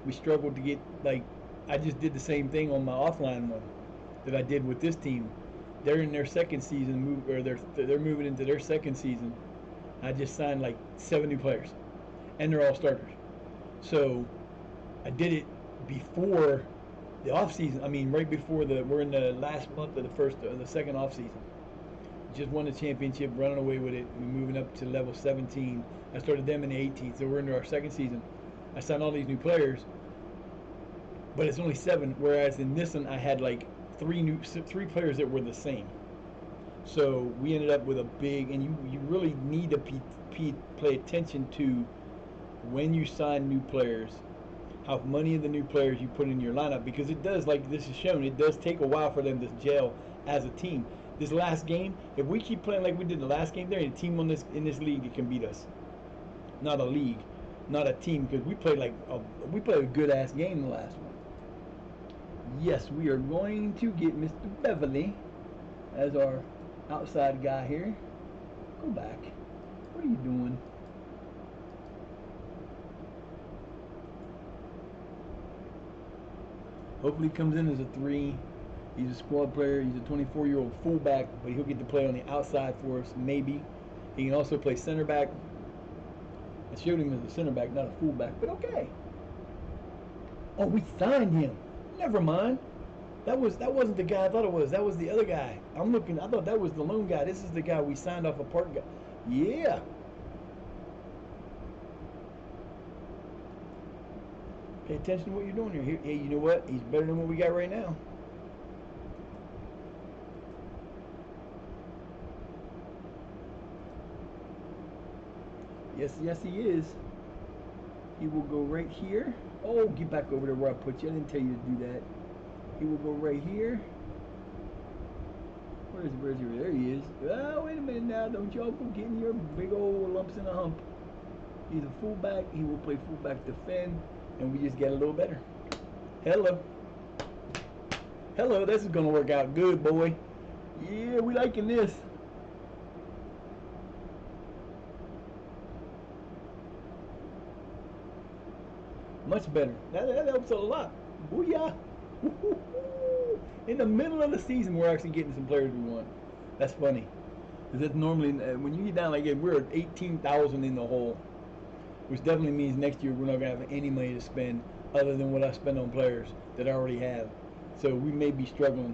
Speaker 1: We struggled to get, like, I just did the same thing on my offline one that I did with this team. They're in their second season, they're moving into their second season. I just signed like 7 new players, and they're all starters. So I did it before the off season. I mean, right before we're in the last month of the second off season. Just won the championship, running away with it. We're moving up to level 17. I started them in the 18th, so we're into our second season. I signed all these new players, but it's only 7. Whereas in this one, I had like 3 players that were the same. So we ended up with a big, and you really need to pay attention to when you sign new players, how many of the new players you put in your lineup, because it does, like this is shown, it does take a while for them to gel as a team. This last game, if we keep playing like we did the last game, there ain't a team in this league that can beat us. Not a league, not a team, because we played a good ass game the last one. Yes, we are going to get Mr. Beverly as our outside guy here. Go back. What are you doing? Hopefully he comes in as a 3. He's a squad player. He's a 24-year-old fullback, but he'll get to play on the outside for us, maybe. He can also play center back. I showed him as a center back, not a fullback, but okay. Oh, we signed him. Never mind. That wasn't the guy I thought it was. That was the other guy. I thought that was the lone guy. This is the guy we signed off a park guy. Yeah. Pay attention to what you're doing here. Hey, you know what? He's better than what we got right now. Yes, he is. He will go right here. Oh, get back over there where I put you. I didn't tell you to do that. He will go right here. Where's he? There he is. Oh, wait a minute now. Don't y'all go getting your big old lumps in a hump. He's a fullback. He will play fullback defend, and we just get a little better. Hello. This is going to work out good, boy. Yeah, we liking this. Much better. That helps a lot. Booyah. In the middle of the season, we're actually getting some players we want. That's funny. Because that's normally, when you get down like that, we're at 18,000 in the hole. Which definitely means next year we're not going to have any money to spend other than what I spend on players that I already have. So we may be struggling.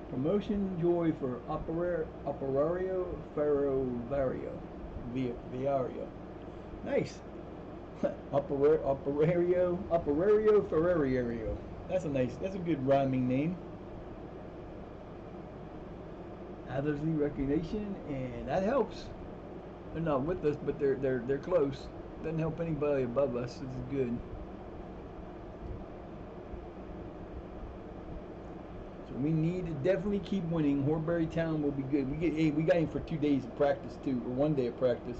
Speaker 1: Promotion joy for Operario Ferrovario. Viario. Nice. Operario Ferrovario. That's a good rhyming name. Athersley recognition, and that helps. They're not with us, but they're close. Doesn't help anybody above us. This is good. So we need to definitely keep winning. Horbury Town will be good. We got him for 2 days of practice too, or 1 day of practice.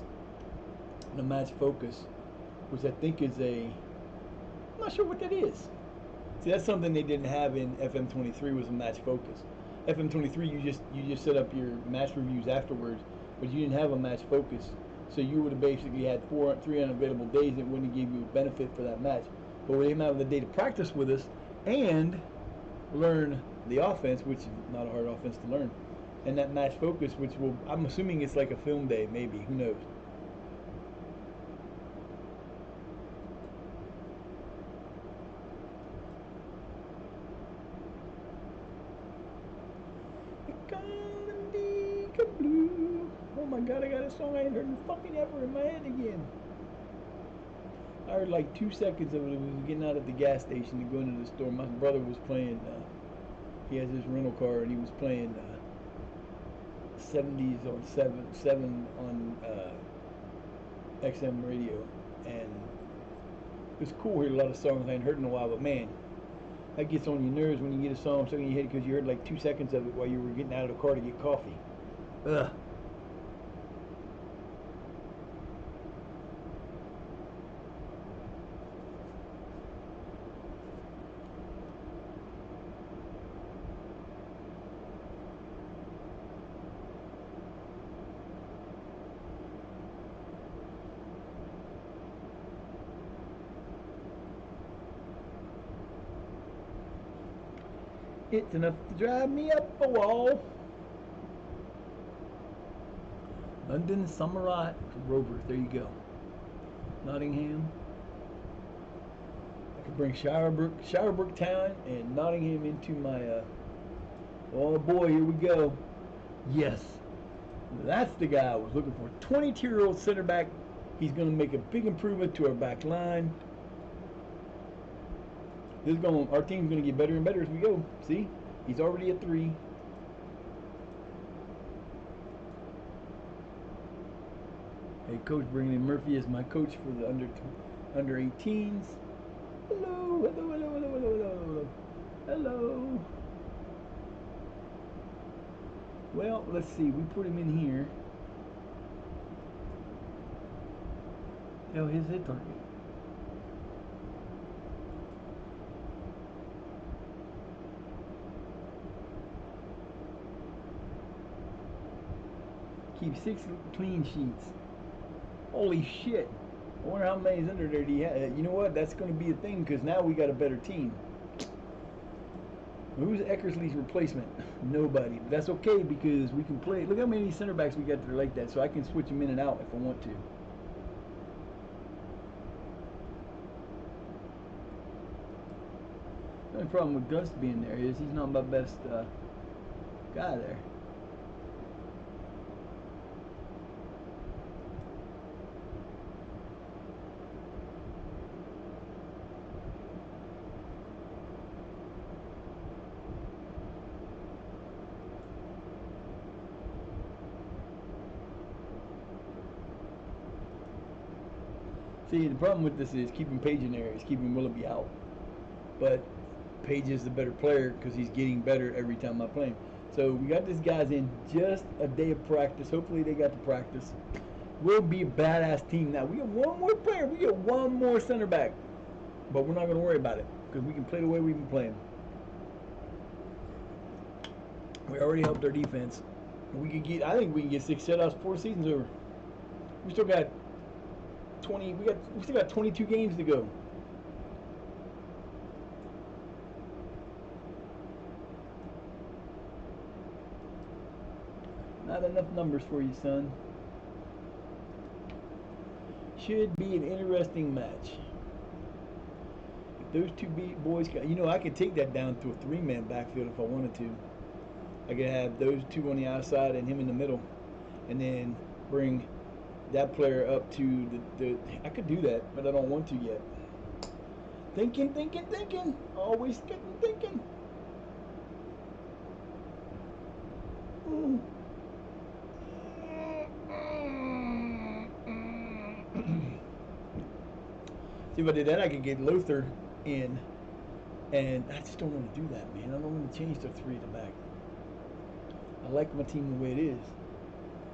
Speaker 1: And a match focus, which I think is I'm not sure what that is. See, that's something they didn't have in FM23 was a match focus. FM23, you just set up your match reviews afterwards, but you didn't have a match focus. So you would have basically had 3 unavailable days, and it wouldn't have give you a benefit for that match. But with him having the day to practice with us and learn the offense, which is not a hard offense to learn, and that match focus, which I'm assuming it's like a film day, maybe, who knows. Oh my god, I got a song I ain't heard fucking ever in my head again. I heard like 2 seconds of it. It was getting out at the gas station to go into the store. My brother was playing, he has his rental car, and he was playing 70s on 7 on XM radio. And it was cool hearing a lot of songs I ain't heard in a while, but man, that gets on your nerves when you get a song stuck in your head because you heard like 2 seconds of it while you were getting out of the car to get coffee. Ugh. It's enough to drive me up a wall. London Samurai Rovers. There you go. Nottingham. I could bring Shirebrook Town and Nottingham into my. Oh boy, here we go. Yes, that's the guy I was looking for. 22-year-old center back. He's going to make a big improvement to our back line. Our team's going to get better and better as we go. See, he's already at 3. Hey, coach, bringing in Murphy as my coach for the under 18s. Hello. Hello. Well, let's see. We put him in here. Hell, his hit target. Keep 6 clean sheets. Holy shit. I wonder how many's under there he had. You know what? That's going to be a thing because now we got a better team. Who's Eckersley's replacement? Nobody. But that's okay because we can play. Look how many center backs we got that are like that. So I can switch them in and out if I want to. The only problem with Gus being there is he's not my best guy there. See, the problem with this is keeping Page in there is keeping Willoughby out. But Page is the better player because he's getting better every time I play him. So we got these guys in just a day of practice. Hopefully they got to practice. We'll be a badass team now. We got one more player. We got one more center back. But we're not going to worry about it because we can play the way we've been playing. We already helped our defense. I think we can get 6 shutouts before the season's over. We still got 20. We still got 22 games to go. Not enough numbers for you, son. Should be an interesting match. If those two boys got, I could take that down to a three-man backfield if I wanted to. I could have those two on the outside and him in the middle, and then bring that player up to the I could do that, but I don't want to yet. Thinking. Always getting thinking. See, if I did that, I could get Lothar in, and I just don't want to do that, man. I don't want to change the three at the back. I like my team the way it is,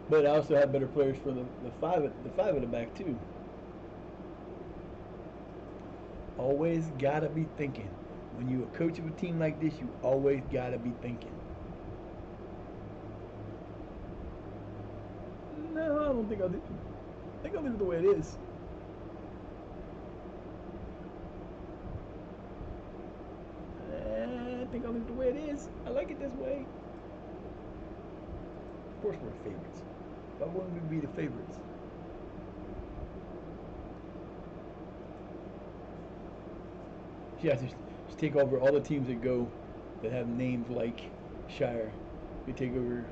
Speaker 1: but I also have better players for the five at the back too. Always gotta be thinking. When you're a coach of a team like this, you always gotta be thinking. No, I don't think I'll do. I think I'll leave it the way it is. I think I'll leave it the way it is. I like it this way. Of course, we're favorites. Why wouldn't we be the favorites? Yeah, just take over all the teams that have names like Shire. You take over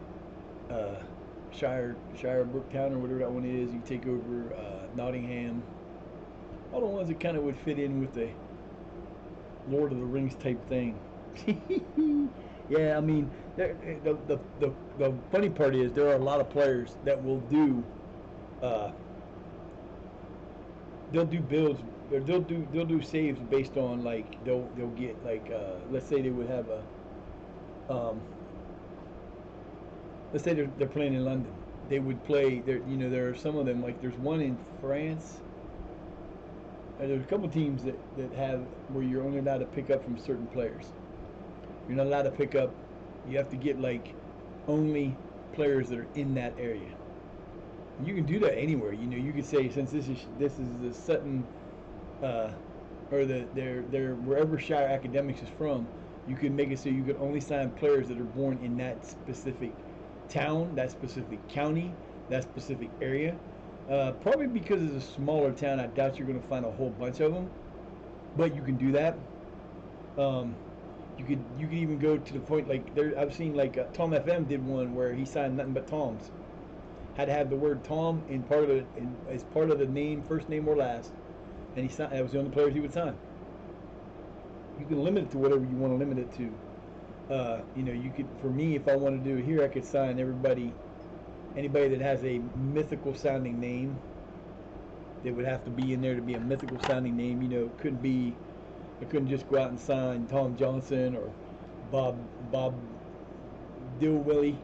Speaker 1: Shire Brooktown or whatever that one is. You take over Nottingham. All the ones that kind of would fit in with the Lord of the Rings type thing. Yeah, I mean, the funny part is there are a lot of players that will do. They'll do builds. They'll do saves based on like they'll get like let's say they would have a let's say they're playing in London. They would play there. There are some of them like there's one in France. There's a couple teams that have where you're only allowed to pick up from certain players. You're not allowed to pick up. You have to get like only players that are in that area. You can do that anywhere. You could say since this is the Sutton, or their wherever Shire Academics is from, you could make it so you could only sign players that are born in that specific town, that specific county, that specific area. Probably because it's a smaller town, I doubt you're going to find a whole bunch of them, but you can do that. You could even go to the point like I've seen like Tom FM did one where he signed nothing but Toms. Had to have the word Tom as part of the name, first name or last, and he signed. That was the only players he would sign. You can limit it to whatever you want to limit it to. You could. For me, if I want to do it here, I could sign anybody that has a mythical sounding name. They would have to be in there to be a mythical sounding name. I couldn't just go out and sign Tom Johnson or Bob Dillwilly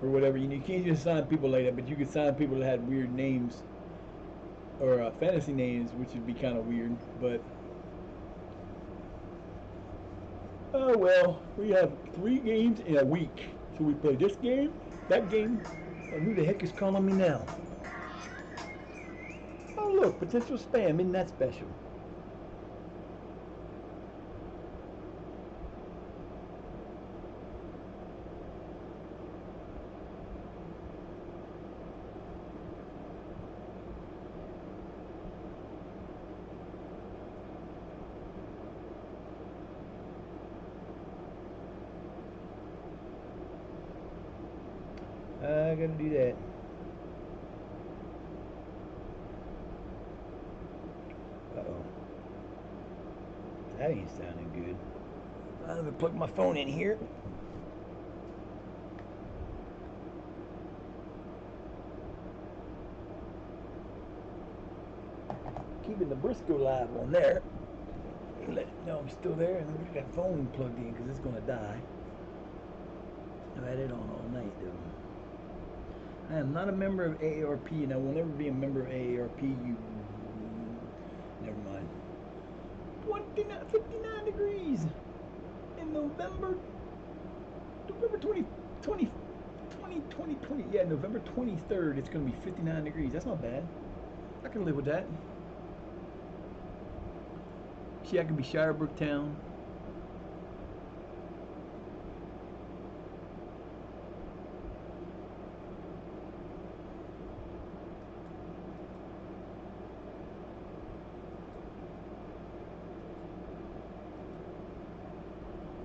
Speaker 1: or whatever. You can't just sign people like that, but you could sign people that had weird names or fantasy names, which would be kind of weird. But oh well, we have 3 games in a week, so we play this game, that game, and who the heck is calling me now? Oh look, potential spam. Isn't that special? I gotta do that. Uh-oh. That ain't sounding good. I'm gonna plug my phone in here. Keeping the Briscoe live on there. Let it know I'm still there, and then get that phone plugged in because it's gonna die. I've had it on all night though. I am not a member of AARP, and I will never be a member of AARP. Never mind. 59 degrees in November 20, 2020, yeah, November 23rd, it's going to be 59 degrees. That's not bad. I can live with that. See, I could be Shire Town.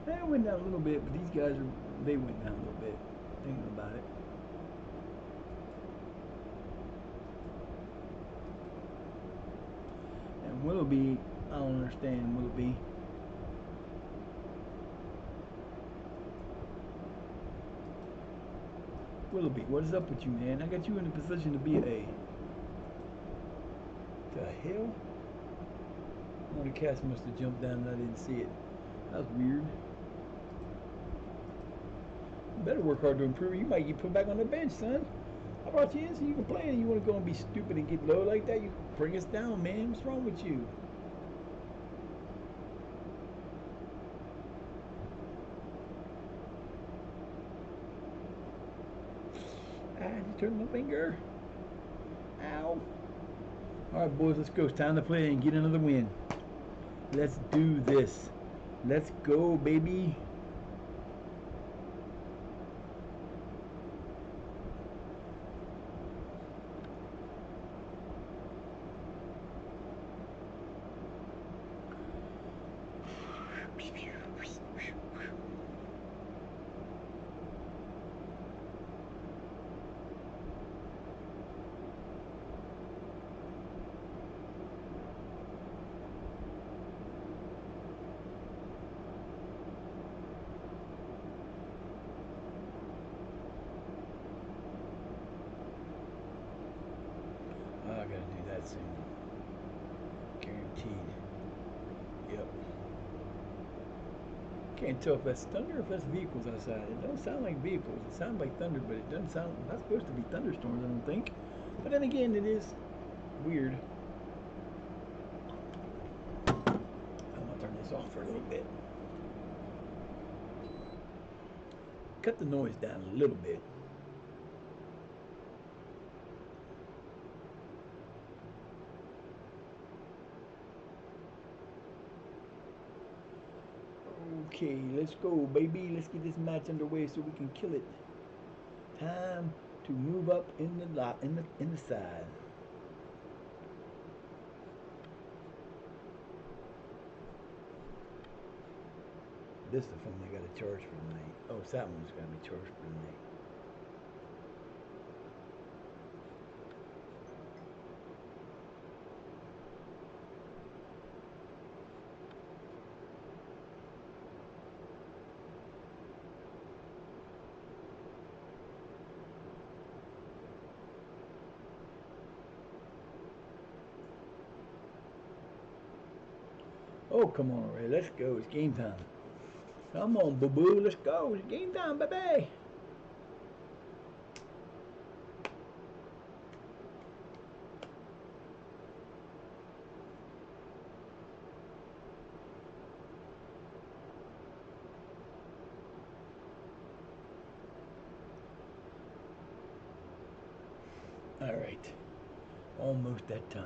Speaker 1: It went down a little bit, but these guys they went down a little bit. Thinking about it. And Willoughby, I don't understand Willoughby. Willoughby, what is up with you, man? I got you in a position to be a. The hell? Oh, the cast must have jumped down and I didn't see it. That was weird. You better work hard to improve. You might get put back on the bench, son. I brought you in so you can play, and you want to go and be stupid and get low like that? You bring us down, man. What's wrong with you? I just turned my finger. Ow. All right, boys, let's go. It's time to play and get another win. Let's do this. Let's go, baby. Oh, I gotta do that soon. Guaranteed. Yep. Can't tell if that's thunder or if that's vehicles outside. It don't sound like vehicles. It sounds like thunder, but it doesn't sound. Not supposed to be thunderstorms, I don't think. But then again, it is weird. I'm gonna turn this off for a little bit. Cut the noise down a little bit. Okay, let's go, baby. Let's get this match underway so we can kill it. Time to move up in the lot in the side. This is the phone I gotta charge for tonight. Oh, it's that one's gotta be charged for tonight. Oh, come on, Ray. Let's go. It's game time. Come on, boo-boo. Let's go. It's game time, baby. All right. Almost that time.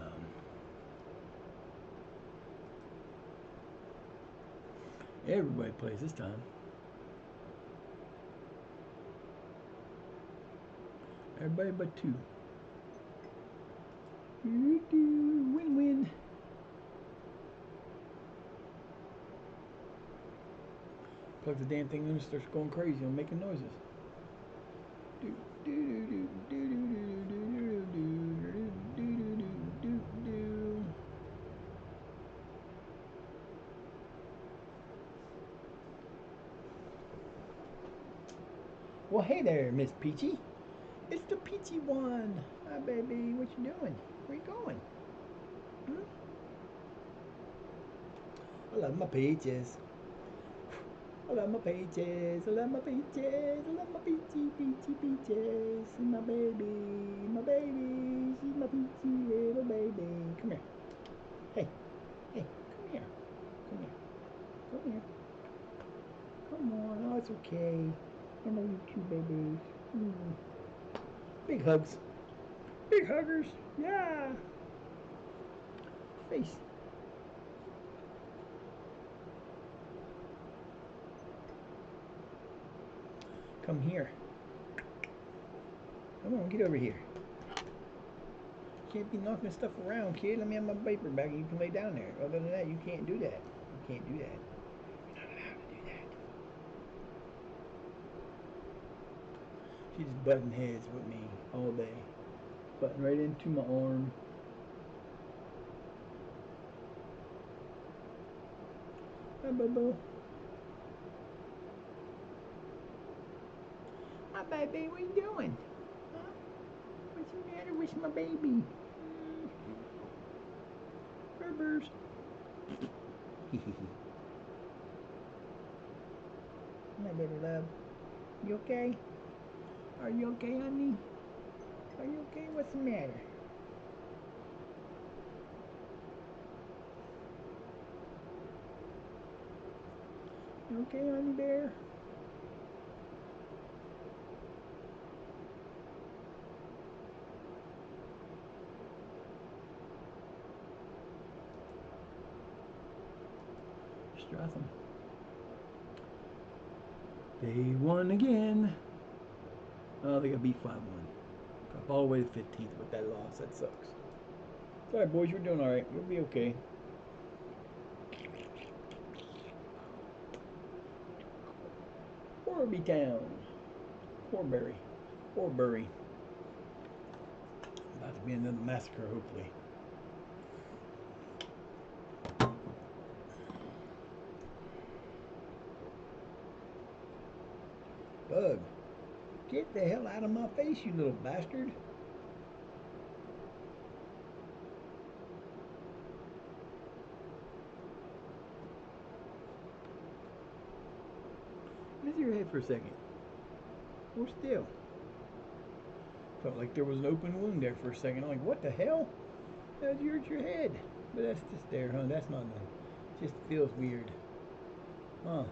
Speaker 1: Everybody plays this time. Everybody but two. Win-win. Plug the damn thing in and starts going crazy and making noises. Well, hey there, Miss Peachy. It's the Peachy one. Hi, baby. What you doing? Where you going? Hmm? I love my peaches. I love my peaches. I love my peaches. I love my peachy peaches. My baby. My baby. She's my peachy little baby. Come here. Hey. Hey. Come here. Come here. Come here. Come on. Oh, it's okay. I know you too, baby. hugs. Big huggers. Yeah. Face. Come here. Come on, get over here. Can't be knocking stuff around, kid. Let me have my paper back and you can lay down there. Other than that, you can't do that. You can't do that. You're not allowed to do that. She's just butting heads with me all day. Butting right into my arm. Hi, Bobo. Hi, baby. What you doing? Huh? What's the matter with my baby? Berbers. My baby love. You okay? Are you okay, honey? Are you okay? What's the matter? You okay, honey bear? Stratham. They won again. Oh, they got beat 5-1. Drop all the way to 15th with that loss. That sucks. It's alright, boys. You're doing alright. You'll be okay. Horby Town. Horbury. Horbury. About to be another massacre, hopefully. Bug. Get the hell out of my face, you little bastard. Raise your head for a second. Hold still. Felt like there was an open wound there for a second. I'm like, what the hell? How'd you hurt your head? But that's just there, huh? That's not nothing. It just feels weird. Huh.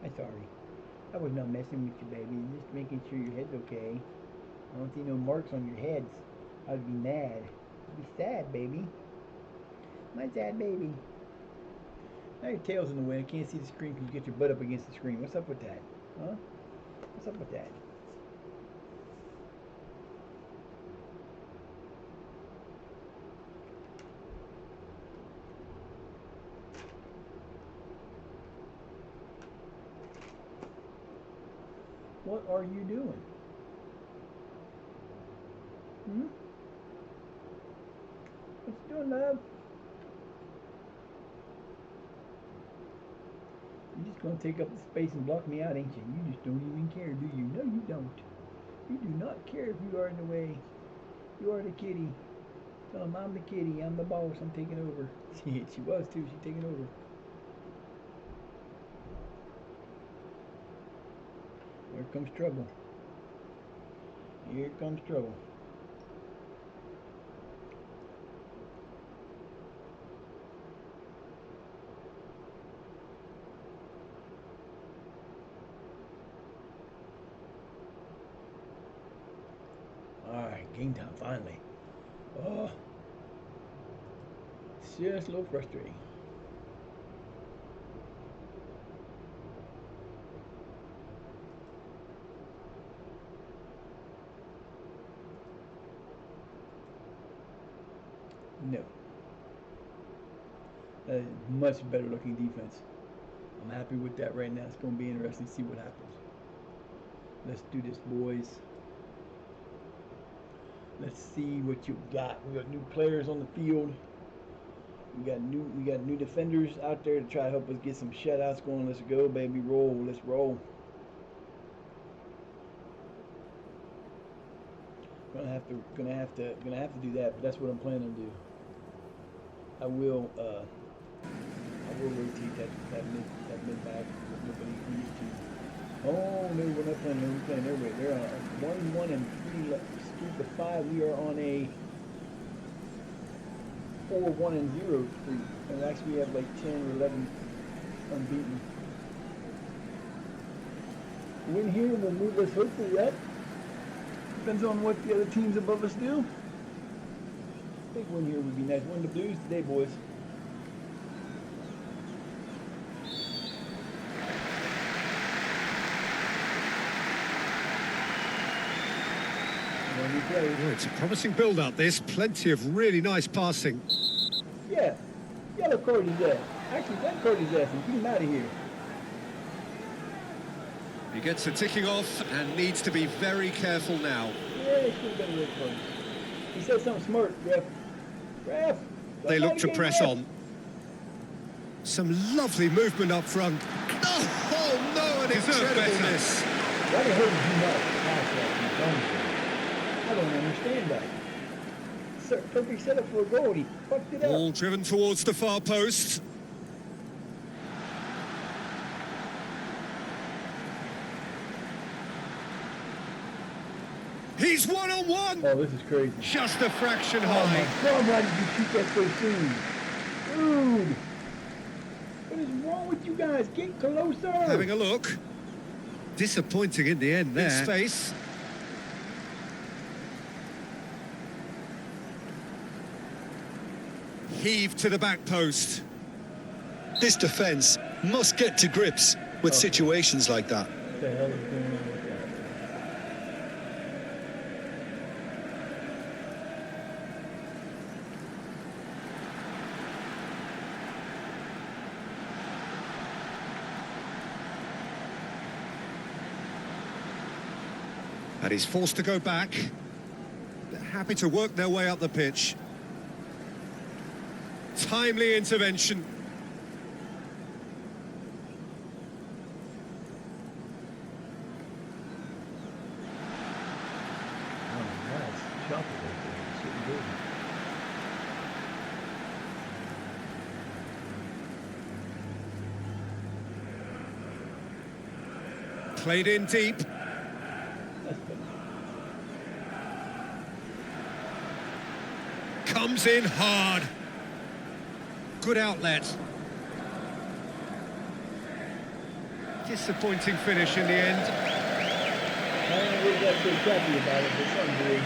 Speaker 1: I'm sorry. I was not messing with you, baby. Just making sure your head's okay. I don't see no marks on your heads. I'd be mad. I'd be sad, baby. My sad baby. Now your tail's in the way. I can't see the screen because you get your butt up against the screen. What's up with that? Huh? What's up with that? What are you doing? Hmm? What you doing, love? You're just gonna take up the space and block me out, ain't you? You just don't even care, do you? No, you don't. You do not care if you are in the way. You are the kitty. Tell him I'm the kitty. I'm the boss. I'm taking over. She was too. She's taking over. Here comes trouble. Here comes trouble. Alright, game time finally. Oh, it's just a little frustrating. No. That is much better looking defense. I'm happy with that right now. It's going to be interesting to see what happens. Let's do this, boys. Let's see what you got. We got new players on the field. We got new defenders out there to try to help us get some shutouts going. Let's go, baby. Roll. Let's roll. Gonna have to do that, but that's what I'm planning to do. I will rotate that mid back if nobody needs to. Oh no, we're not playing. We're playing their way. They're on 1-1 and 3 left. Streak of 5. We are on a 4-1-0 streak, and actually we have like 10 or 11 unbeaten. Win here will move us hopefully up. Depends on what the other teams above us do. Big win here would be nice. Win the Blues today, boys.
Speaker 2: Oh, it's a promising build-up, this. Plenty of really nice passing.
Speaker 1: Yeah. Yellow card his ass. Actually, red card his ass and get him out of here.
Speaker 2: He gets a ticking off and needs to be very careful now.
Speaker 1: Yeah, it should have been a red card. He said something smart, ref. Ref!
Speaker 2: They look to press on. Some lovely movement up front. Oh no, an incredible miss.
Speaker 1: Why the hell did you not pass that? I don't understand that. Perfect setup for a goal. He fucked it up.
Speaker 2: Ball driven towards the far post. He's one-on-one.
Speaker 1: Oh, this is crazy.
Speaker 2: Just a fraction high.
Speaker 1: Oh my God, why did you shoot that so soon? Dude! What is wrong with you guys? Get closer!
Speaker 2: Having a look. Disappointing in the end there. In space. Heave to the back post.
Speaker 4: This defence must get to grips with situations like that.
Speaker 1: What the hell is going on with that?
Speaker 2: And he's forced to go back. They're happy to work their way up the pitch. Timely intervention.
Speaker 1: Oh, nice. Shot it right there. Shooting good.
Speaker 2: Played in deep.
Speaker 1: That's good.
Speaker 2: Comes in hard. Good outlet. Disappointing finish in the end.
Speaker 1: I don't know what that's so crappy about it, but something weird.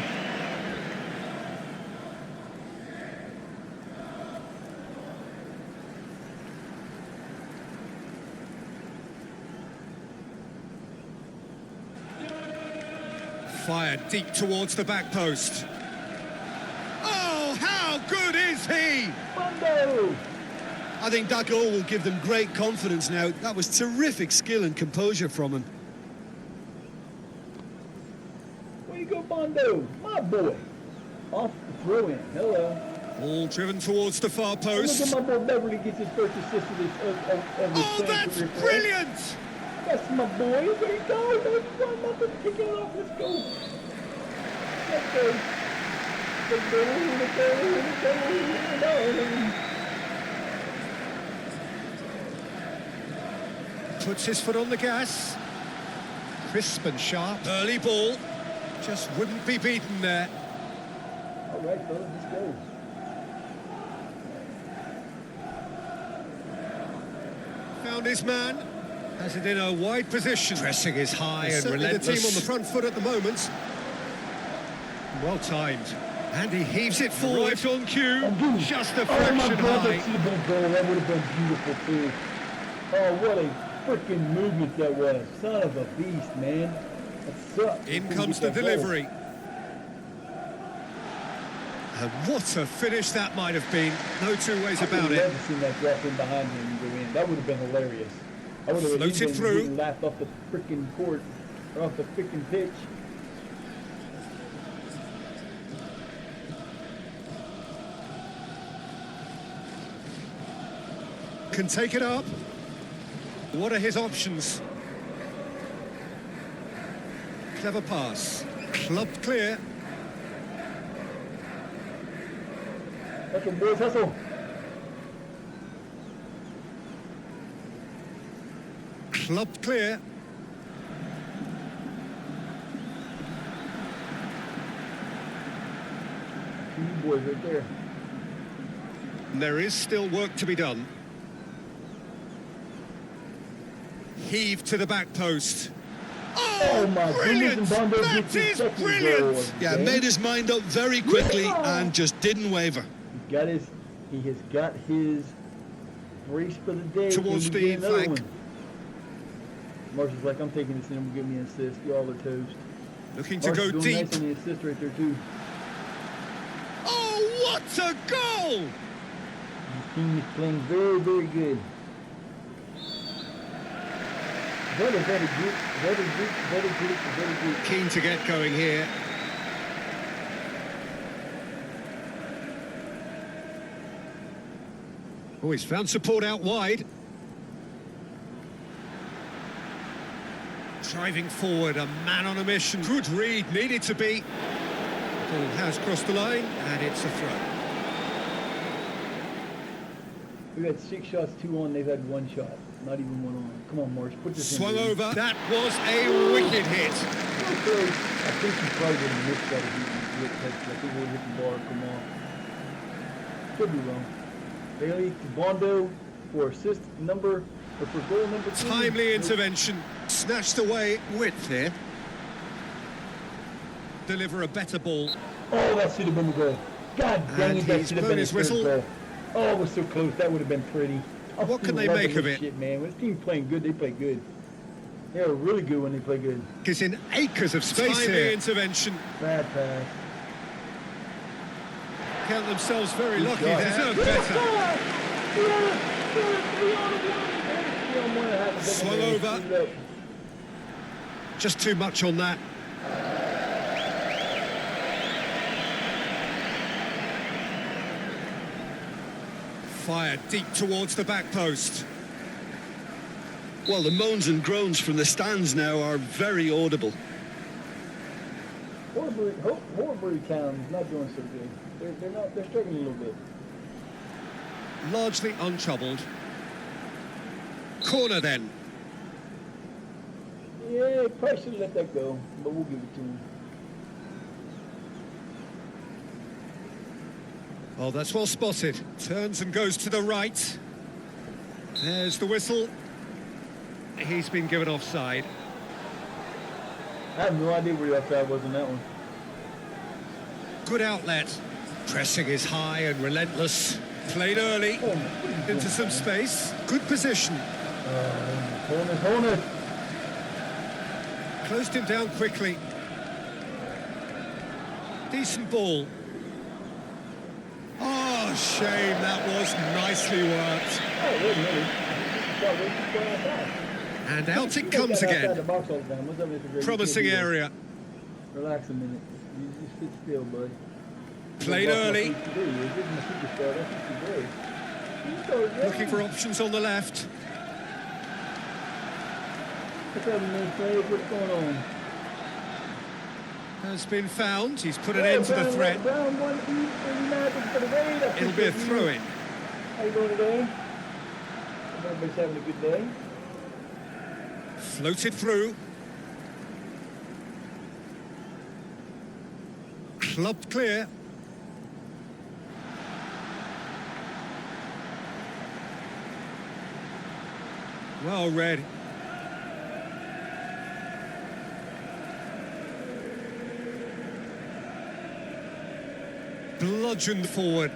Speaker 2: Fired deep towards the back post. Oh, how good is he?
Speaker 1: Bundo!
Speaker 4: I think that goal will give them great confidence now. That was terrific skill and composure from him.
Speaker 1: Where you go, Bondo? My boy. Off the throw-in. Hello.
Speaker 2: Ball driven towards the far
Speaker 1: Look
Speaker 2: post.
Speaker 1: at my boy Beverly gets his first assist of his
Speaker 2: Oh, that's
Speaker 1: career.
Speaker 2: brilliant!
Speaker 1: That's my boy. There you go. There's one nothing. Kick it off. Let's go. Let's go. Let's go. Let's go. Let's go.
Speaker 2: Puts his foot on the gas. Crisp and sharp. Early ball. Just wouldn't be beaten there.
Speaker 1: All right, fellas. Let's go.
Speaker 2: Found his man. Has it in a wide position. Pressing is high and relentless. The team on the front foot at the moment. Well timed. And he heaves it forward. Right on cue. Just a fraction
Speaker 1: my God,
Speaker 2: high.
Speaker 1: that should have been a goal. That would have been beautiful, too. Oh, what a freaking movement that was. Son of a beast, man. That sucks.
Speaker 2: In comes the delivery. And what a finish that might have been. No two ways about it.
Speaker 1: I would have seen that drop in behind him and go in. That would have been hilarious. I would have
Speaker 2: Floated through.
Speaker 1: Laughed off the freaking court, or off the freaking pitch.
Speaker 2: Can take it up. What are his options? Clever pass. Clubbed clear.
Speaker 1: Hustle, boys, hustle.
Speaker 2: Clubbed clear.
Speaker 1: Two boys right there.
Speaker 2: And there is still work to be done. Heave to the back post.
Speaker 1: Oh my
Speaker 2: brilliant!
Speaker 1: goodness, and Bondo
Speaker 2: That
Speaker 1: gets his
Speaker 2: is
Speaker 1: second
Speaker 2: brilliant!
Speaker 1: goal of the
Speaker 4: Yeah,
Speaker 1: game.
Speaker 4: made his mind up very quickly and just didn't waver.
Speaker 1: He has got his brace for the day.
Speaker 2: Towards
Speaker 1: Can we
Speaker 2: the
Speaker 1: get another
Speaker 2: flank.
Speaker 1: one? Marshall's like, I'm taking this in and give me an assist. Y'all are toast.
Speaker 2: Looking to
Speaker 1: Marshall's
Speaker 2: go
Speaker 1: doing
Speaker 2: deep.
Speaker 1: nice on the assist right there too.
Speaker 2: Oh, what a goal!
Speaker 1: His team is playing very, very good. Very good. Very good.
Speaker 2: Keen to get going here. Oh, he's found support out wide. Driving forward, a man on a mission. Good read, needed to be. Ball has crossed the line, and it's a throw.
Speaker 1: We've had 6 shots, 2 on. They've had 1 shot. Not even 1 on. Come on, Marsh. Put this
Speaker 2: Swung
Speaker 1: in. Swung
Speaker 2: over. That was a wicked hit.
Speaker 1: Okay. I think he probably didn't miss that if he hit touch. I think we'll hit the bar. Come on. Could be wrong. Bailey to Bondo for assist number, or for goal number 2.
Speaker 2: Timely intervention. Snatched away width here. Deliver a better ball.
Speaker 1: Oh, that should have been the goal. God dang
Speaker 2: And
Speaker 1: it, that
Speaker 2: he's
Speaker 1: should have
Speaker 2: blown
Speaker 1: been
Speaker 2: his
Speaker 1: his
Speaker 2: whistle.
Speaker 1: goal. Oh, it was so close. That would have been pretty. I'm
Speaker 2: What can they
Speaker 1: loving
Speaker 2: make of
Speaker 1: this
Speaker 2: it?
Speaker 1: Shit, man. When this team's playing good, they play good. They're really good when they play good.
Speaker 2: Is in acres of space
Speaker 3: Timely
Speaker 2: here.
Speaker 3: intervention.
Speaker 1: Bad pass.
Speaker 3: Count themselves very
Speaker 1: Good
Speaker 3: lucky.
Speaker 1: job.
Speaker 3: Deserve better.
Speaker 2: Swung over. Just too much on that. Fired deep towards the back post.
Speaker 4: Well, the moans and groans from the stands now are very audible.
Speaker 1: Horbury Town's not doing so good. They're struggling a little bit.
Speaker 2: Largely untroubled. Corner then.
Speaker 1: Yeah, probably should have let that go, but we'll give it to him.
Speaker 2: Oh, that's well spotted. Turns and goes to the right. There's the whistle. He's been given offside.
Speaker 1: I have no idea where the offside was on that one.
Speaker 2: Good outlet. Pressing is high and relentless. Played early.
Speaker 1: Oh, my
Speaker 2: Into some space. Good position.
Speaker 1: Corner.
Speaker 2: Closed him down quickly. Decent ball. Oh, shame. That was nicely worked.
Speaker 1: Oh, wait a minute.
Speaker 2: And out it comes again. Promising area.
Speaker 1: Relax a minute. You just sit still, bud.
Speaker 2: Played early. Looking for options on the left.
Speaker 1: What's up, man? What's going on?
Speaker 2: Has been found. He's put an end to the threat. It'll be a throw-in.
Speaker 1: How you doing today? Hope everybody's having a good day.
Speaker 2: Floated through. Clubbed clear. Well read. Bludgeoned forward.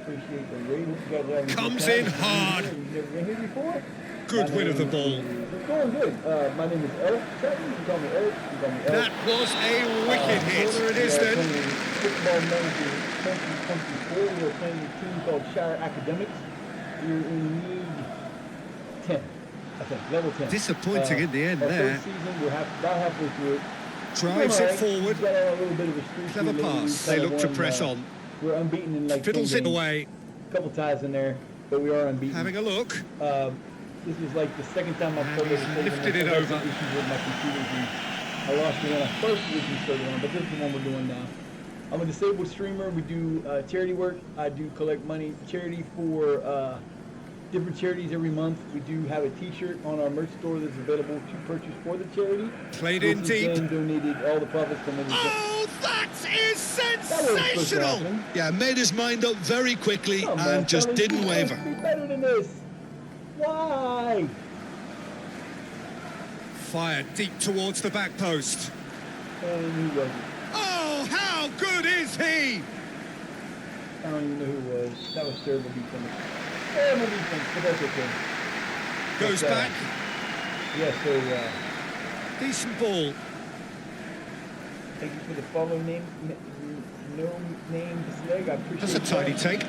Speaker 1: Appreciate the rating.
Speaker 2: Comes in hard.
Speaker 1: You've never been here before?
Speaker 2: Good win of the ball.
Speaker 1: It's going good. My name is Eric. You can call me Eric. You can call me Eric.
Speaker 2: That was a wicked hit. Corner it is then.
Speaker 1: Football manager 2024. We are playing a team called Shire Academics. We're in League 10, I think, level 10.
Speaker 2: Disappointing in the end
Speaker 1: our
Speaker 2: there.
Speaker 1: First season, we're about halfway through it.
Speaker 2: Drives it forward.
Speaker 1: We've got a little bit of a streak
Speaker 2: Clever
Speaker 1: here lately.
Speaker 2: pass.
Speaker 1: We've
Speaker 2: They
Speaker 1: kinda
Speaker 2: look to
Speaker 1: won,
Speaker 2: press on.
Speaker 1: We're unbeaten in like 10
Speaker 2: Fiddles it
Speaker 1: games.
Speaker 2: away.
Speaker 1: A couple ties in there, but we are unbeaten.
Speaker 2: Having a look.
Speaker 1: This is like the second time I've
Speaker 2: And
Speaker 1: played
Speaker 2: he's
Speaker 1: this.
Speaker 2: lifted it
Speaker 1: I've had
Speaker 2: over.
Speaker 1: some issues with my computers, and I lost it when I first originally started on, but this is the one we're doing now. I'm a disabled streamer. We do charity work. I do collect money, charity for different charities every month. We do have a T-shirt on our merch store that's available to purchase for the charity.
Speaker 2: Played in
Speaker 1: This
Speaker 2: deep.
Speaker 1: game donated all the profits from everything.
Speaker 2: Oh, that is
Speaker 1: That wasn't supposed to
Speaker 2: sensational!
Speaker 1: happen.
Speaker 4: Yeah, made his mind up very quickly
Speaker 1: Come on,
Speaker 4: and just
Speaker 1: fellas,
Speaker 4: didn't
Speaker 1: you guys
Speaker 4: waver.
Speaker 1: be better than this. Why?
Speaker 2: Fired deep towards the back post.
Speaker 1: And who was it?
Speaker 2: Oh, how good is he?
Speaker 1: I don't even know who it was. That was terrible defense. Terrible defense, but that's okay.
Speaker 2: Goes
Speaker 1: But,
Speaker 2: back.
Speaker 1: Yeah, so
Speaker 2: Decent ball.
Speaker 1: thank you for the follow name. No name this leg. I appreciate
Speaker 2: That's a tidy
Speaker 1: that.
Speaker 2: take.
Speaker 1: I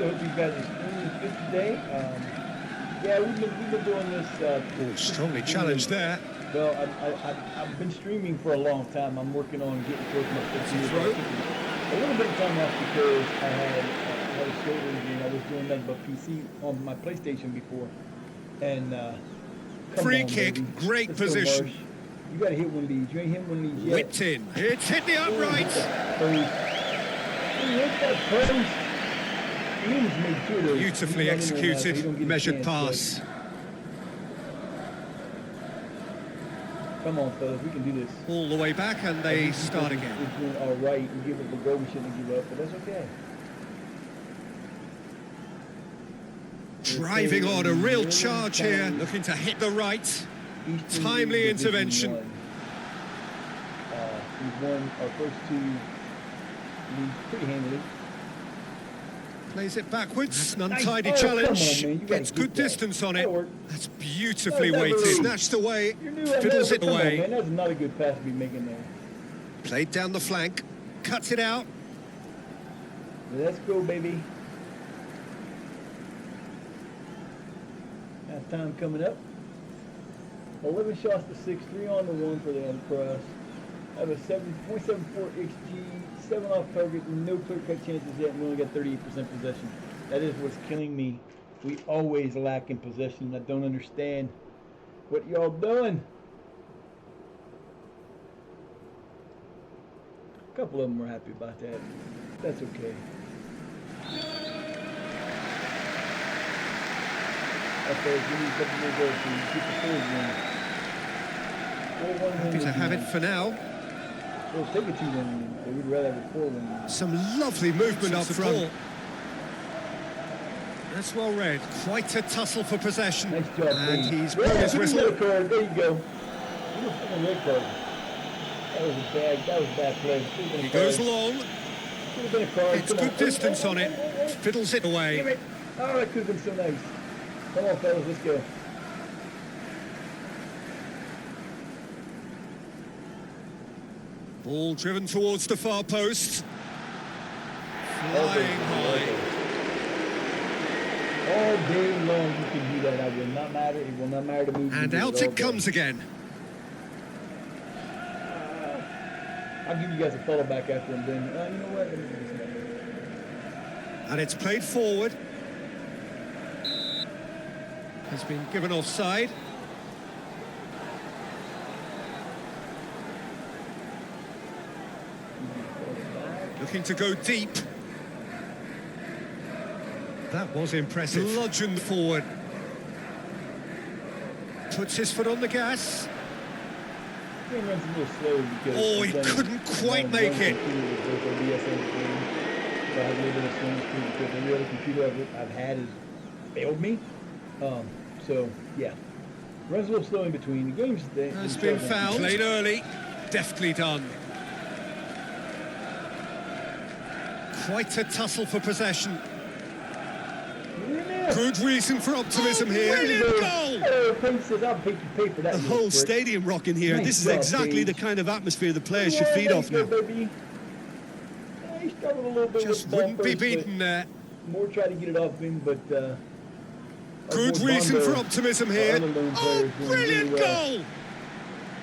Speaker 1: hope you guys are streaming good today. Yeah, we've been doing this.
Speaker 2: Oh, strongly challenged there.
Speaker 1: Well, I've been streaming for a long time. I'm working on getting towards my 50 years.
Speaker 2: Throw.
Speaker 1: A little bit of time off because I had a shoulder injury and I was doing nothing but PC on my PlayStation before. And come
Speaker 2: Free
Speaker 1: on,
Speaker 2: kick,
Speaker 1: baby.
Speaker 2: great
Speaker 1: Let's go,
Speaker 2: position.
Speaker 1: Marsh. You got to hit one of these. You ain't hit one of these yet.
Speaker 2: Whipped in. It's hit the upright. Beautifully executed, measured pass.
Speaker 1: Come on, fellas, we can do this.
Speaker 2: All the way back, and they start again.
Speaker 1: We're doing all right. We give it the goal. We shouldn't give up, but that's okay.
Speaker 2: Driving on, a real charge here. Looking to hit the right. Timely intervention.
Speaker 1: We've won our first two leagues pretty handily.
Speaker 2: Plays it backwards. An
Speaker 1: Nice.
Speaker 2: untidy
Speaker 1: Oh,
Speaker 2: challenge.
Speaker 1: come on, man. You
Speaker 2: Gets
Speaker 1: gotta
Speaker 2: good
Speaker 1: get that.
Speaker 2: distance on it.
Speaker 1: That'll work.
Speaker 2: That's beautifully
Speaker 1: That'll
Speaker 2: weighted.
Speaker 1: work.
Speaker 2: Snatched away.
Speaker 1: You're new,
Speaker 2: Fiddles it
Speaker 1: come on,
Speaker 2: away.
Speaker 1: man. That's not a good pass to be making there.
Speaker 2: Played down the flank. Cuts it out.
Speaker 1: Let's go, baby. Half time coming up. 11 shots to 6, 3 on the 1 for the cross. I have a 7.74 XG, 7 off target, no clear cut chances yet, and we only got 38% possession. That is what's killing me. We always lack in possession. I don't understand what y'all doing. A couple of them were happy about that. That's okay. Okay, we need a couple more goals to keep the forward going. 4-1
Speaker 2: Happy to have it for now.
Speaker 1: We'll take a 2-1 win, but we'd rather have a 4-1
Speaker 2: Some lovely movement up front. That's well read. Quite a tussle for possession.
Speaker 1: Nice job,
Speaker 2: And
Speaker 1: Dave.
Speaker 2: he's put his
Speaker 1: Give me
Speaker 2: whistle.
Speaker 1: a card. There you go. Give me a fucking red card. That was a bad play.
Speaker 2: He goes long.
Speaker 1: Should have been a card.
Speaker 2: It's
Speaker 1: Come
Speaker 2: good
Speaker 1: on.
Speaker 2: distance on it. Fiddles it
Speaker 1: Give
Speaker 2: away.
Speaker 1: it. Oh, that could have been so nice. Come on, fellas, let's go.
Speaker 2: Ball driven towards the far post. Flying high.
Speaker 1: All day long you can do that. I will not matter. It will not matter to me.
Speaker 2: And out it comes again.
Speaker 1: I'll give you guys a follow back after I'm done. You know what? Let me do this.
Speaker 2: And it's played forward. Has been given offside. Looking to go deep. That was impressive. Bludgeoned forward. Puts his foot on the gas.
Speaker 1: Game runs a little slow because
Speaker 2: Oh, he couldn't quite make it.
Speaker 1: So I have a little bit of swing speed because every other computer I've had has failed me. So yeah, runs a little slow in between. The game's there.
Speaker 2: Has been fouled. Played early. Deftly done. Quite a tussle for possession. Good reason for optimism here. Brilliant goal!
Speaker 1: Oh, Paige says I'll pay for that.
Speaker 4: The whole stadium rocking here.
Speaker 1: Nice
Speaker 4: This is
Speaker 1: job,
Speaker 4: exactly the
Speaker 1: Paige.
Speaker 4: kind of atmosphere the players should feed off now.
Speaker 1: Baby. He struggled a little bit
Speaker 2: Just
Speaker 1: with the ball
Speaker 2: wouldn't be
Speaker 1: first, but
Speaker 2: beaten there.
Speaker 1: More tried to get it off him, but
Speaker 2: Good
Speaker 1: more
Speaker 2: reason
Speaker 1: Bondo,
Speaker 2: for optimism
Speaker 1: our
Speaker 2: here.
Speaker 1: other lone player,
Speaker 2: Oh,
Speaker 1: is doing
Speaker 2: brilliant
Speaker 1: really well.
Speaker 2: goal!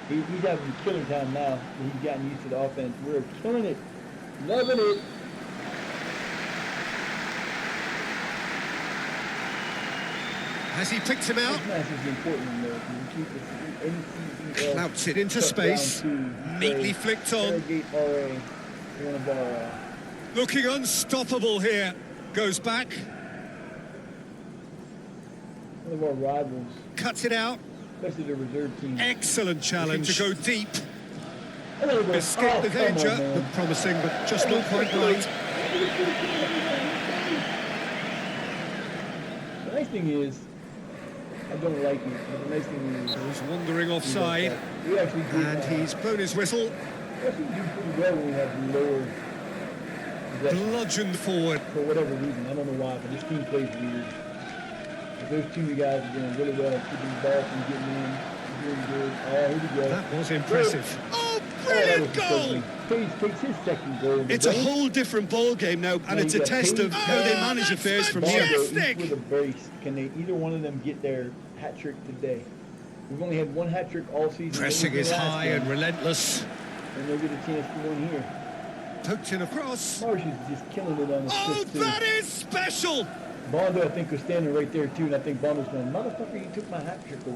Speaker 1: He's having killing time now. He's gotten used to the offense. We're killing it, loving it.
Speaker 2: Has he picked him out?
Speaker 1: This match is important though. We keep this NCCL
Speaker 2: Clouts it into
Speaker 1: cut
Speaker 2: space.
Speaker 1: down to
Speaker 2: Neatly
Speaker 1: say,
Speaker 2: flicked on.
Speaker 1: Surrogate RA, one of our
Speaker 2: Looking unstoppable here. Goes back.
Speaker 1: rivals,
Speaker 2: Cuts it out.
Speaker 1: especially the reserve team.
Speaker 2: Excellent challenge. To go deep.
Speaker 1: Escape
Speaker 2: the danger. Looked promising, but just not quite right.
Speaker 1: The nice thing is, I I don't like it, but the nice thing is
Speaker 2: He's wandering offside,
Speaker 1: we actually do,
Speaker 2: and he's blown his whistle.
Speaker 1: we actually do pretty well when we have lower possession
Speaker 2: Bludgeoned forward.
Speaker 1: for whatever reason. I don't know why, but this team plays weird. But those two new guys are doing really well, keeping the ball from getting in, doing good. Oh, here we go.
Speaker 2: That was impressive.
Speaker 4: Oh,
Speaker 1: that
Speaker 4: brilliant
Speaker 1: was
Speaker 4: goal!
Speaker 1: disgusting. Page takes his second goal. of the
Speaker 4: It's a
Speaker 1: game.
Speaker 4: whole different ball game now, and
Speaker 1: Now
Speaker 4: it's
Speaker 1: you
Speaker 4: a
Speaker 1: got
Speaker 4: test of
Speaker 1: Page-
Speaker 4: how they
Speaker 1: Oh,
Speaker 4: manage
Speaker 3: that's
Speaker 4: affairs from
Speaker 3: majestic.
Speaker 4: here.
Speaker 1: Bondo, each with a brace. Can they either one of them get their hat trick today? We've only had one hat trick all season.
Speaker 2: Pressing
Speaker 1: It was
Speaker 2: is
Speaker 1: the last
Speaker 2: high
Speaker 1: game,
Speaker 2: and relentless.
Speaker 1: and they'll get a chance for one here.
Speaker 2: Poked in across.
Speaker 1: Marsh is just killing it on the
Speaker 3: Oh,
Speaker 1: stick too.
Speaker 3: that is special!
Speaker 1: Bondo, I think, was standing right there too, and I think Bondo's going, motherfucker, you took my hat trick away.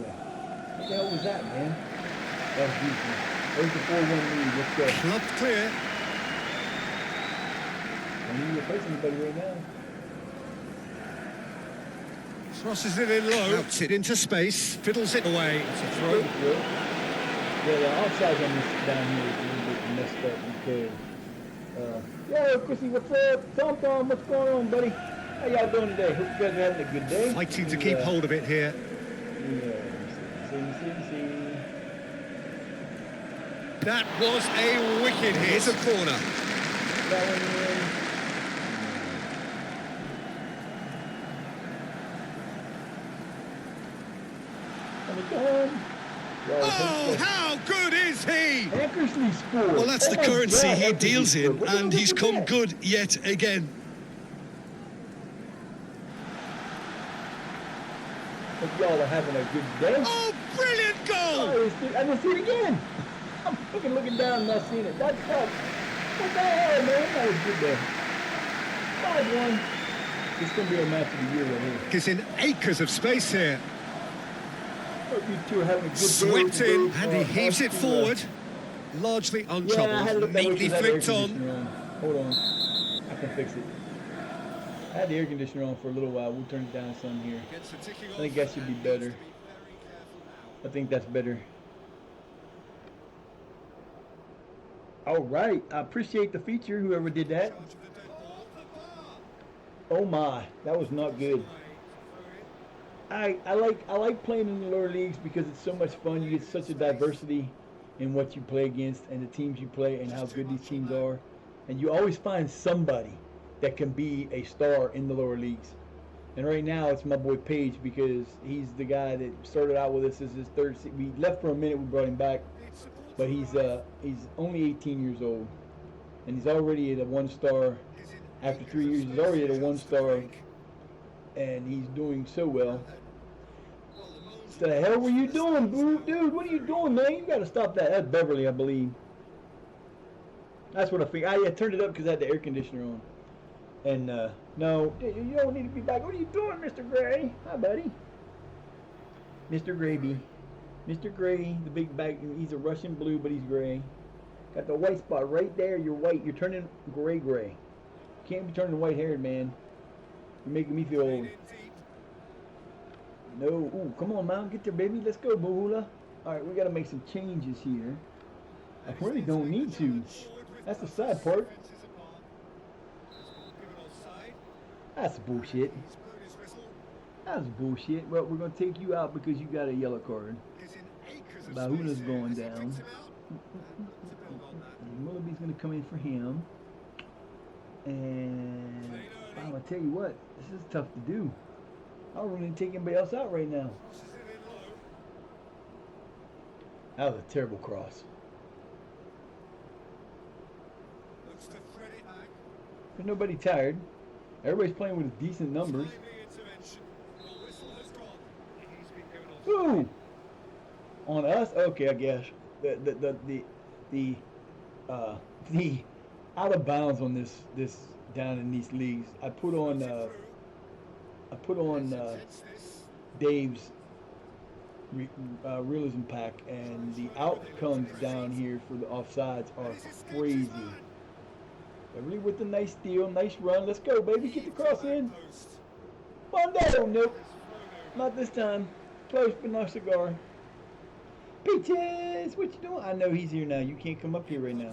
Speaker 1: What the hell was that, man? That was beautiful. There's the 4-1 lead. Let's go.
Speaker 2: Clubbed clear.
Speaker 1: Don't need to replace anybody right now.
Speaker 2: Crosses it in low. Outs it into space. Fiddles it away. It's a throw.
Speaker 1: Yeah, the outside on this down here is a little bit messed up because, yo, Chrissy, what's up? Tom, what's going on, buddy? How y'all doing today? Hope you guys are having a good day.
Speaker 2: Fighting to keep hold of it here.
Speaker 1: Yeah, see.
Speaker 2: That was a wicked hit. Here's a corner.
Speaker 1: That one in. And again.
Speaker 3: Oh, how good is he?
Speaker 1: Ankersley scored.
Speaker 4: Well, that's
Speaker 1: Oh
Speaker 4: the
Speaker 1: my
Speaker 4: currency
Speaker 1: God,
Speaker 4: he
Speaker 1: Ankersley
Speaker 4: deals in,
Speaker 1: scored. What
Speaker 4: and
Speaker 1: did you
Speaker 4: he's
Speaker 1: look
Speaker 4: come
Speaker 1: at that?
Speaker 4: good yet again.
Speaker 1: Hope y'all are having a good day.
Speaker 3: Oh, brilliant goal!
Speaker 1: Oh, I didn't see it again. I'm fucking looking down and not seeing it. That's tough. What the hell, man? That was good there. 5-1. It's going to be a match of the year right here.
Speaker 2: Is in acres of space here.
Speaker 1: Hope you two are having a good day.
Speaker 2: Swept in,
Speaker 1: today.
Speaker 2: and he heaves it
Speaker 1: Honestly,
Speaker 2: forward. Largely
Speaker 1: Yeah, I had to
Speaker 2: untroubled.
Speaker 1: look that way
Speaker 2: Neatly
Speaker 1: 'cause I had the air
Speaker 2: flicked on.
Speaker 1: conditioner on. Hold on. I can fix it. I had the air conditioner on for a little while. We'll turn it down some here. I think that should be better. I think that's better. All right. I appreciate the feature, whoever did that. Oh my, that was not good. I like playing in the lower leagues because it's so much fun. You get such a diversity in what you play against and the teams you play and how good these teams are. And you always find somebody that can be a star in the lower leagues. And right now it's my boy Page because he's the guy that started out with us as his third season. We left for a minute, we brought him back. But he's only 18 years old. And he's already at a 1-star. After 3 years, he's already at a 1-star. And he's doing so well. What the hell were you doing, boo? Dude, what are you doing, man? You gotta stop that. That's Beverly, I believe. That's what I figured. I turned it up because I had the air conditioner on. And, no, you don't need to be back. What are you doing, Mr. Gray? Hi, buddy. Mr. Gravy. Mr. Gray, the big bag, he's a Russian blue, but he's gray. Got the white spot right there. You're white. You're turning gray. You can't be turning white-haired, man. You're making me feel old. No. Ooh, come on, man. Get there, baby. Let's go, Bahula. All right, we got to make some changes here. I really don't need to. That's the side part. That's bullshit. That's bullshit. Well, we're going to take you out because you got a yellow card. Bahula's going down. Mullaby's going to come in for him. And I'm going to tell you what, this is tough to do. I don't really take anybody else out right now. That was a terrible cross. There's nobody tired. Everybody's playing with decent numbers. Ooh! On us? Okay, I guess. The out of bounds on this down in these leagues. I put on Dave's realism pack, and the outcomes down here for the offsides are crazy. Beverly with a nice steal, nice run. Let's go, baby. Get the cross in. Bondo, nope. Not this time. Close but no cigar. Peaches, what you doing? I know he's here now. You can't come up here right now.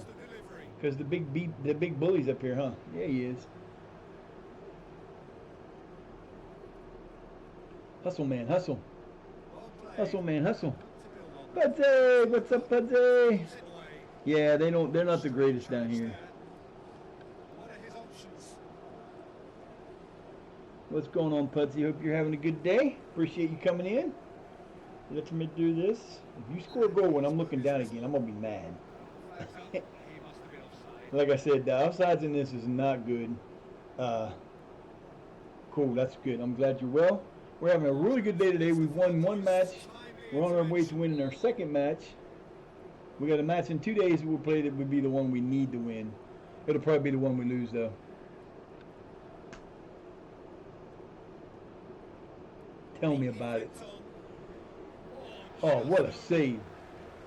Speaker 1: Because the big bully's up here, huh? Yeah, he is. Hustle, man, hustle. Hustle, man, hustle. Pudsey, what's up, Pudsey? Yeah, they're not the greatest down here.
Speaker 2: What are his options?
Speaker 1: What's going on, Pudsey? Hope you're having a good day. Appreciate you coming in. Let me do this. If you score a goal when I'm looking down again, I'm gonna be mad. Like I said, the offsides in this is not good. Cool, that's good. I'm glad you're well. We're having a really good day today. We've won one match. We're on our way to winning our second match. We got a match in 2 days we'll play that would be the one we need to win. It'll probably be the one we lose, though. Tell me about it. Oh, what a save.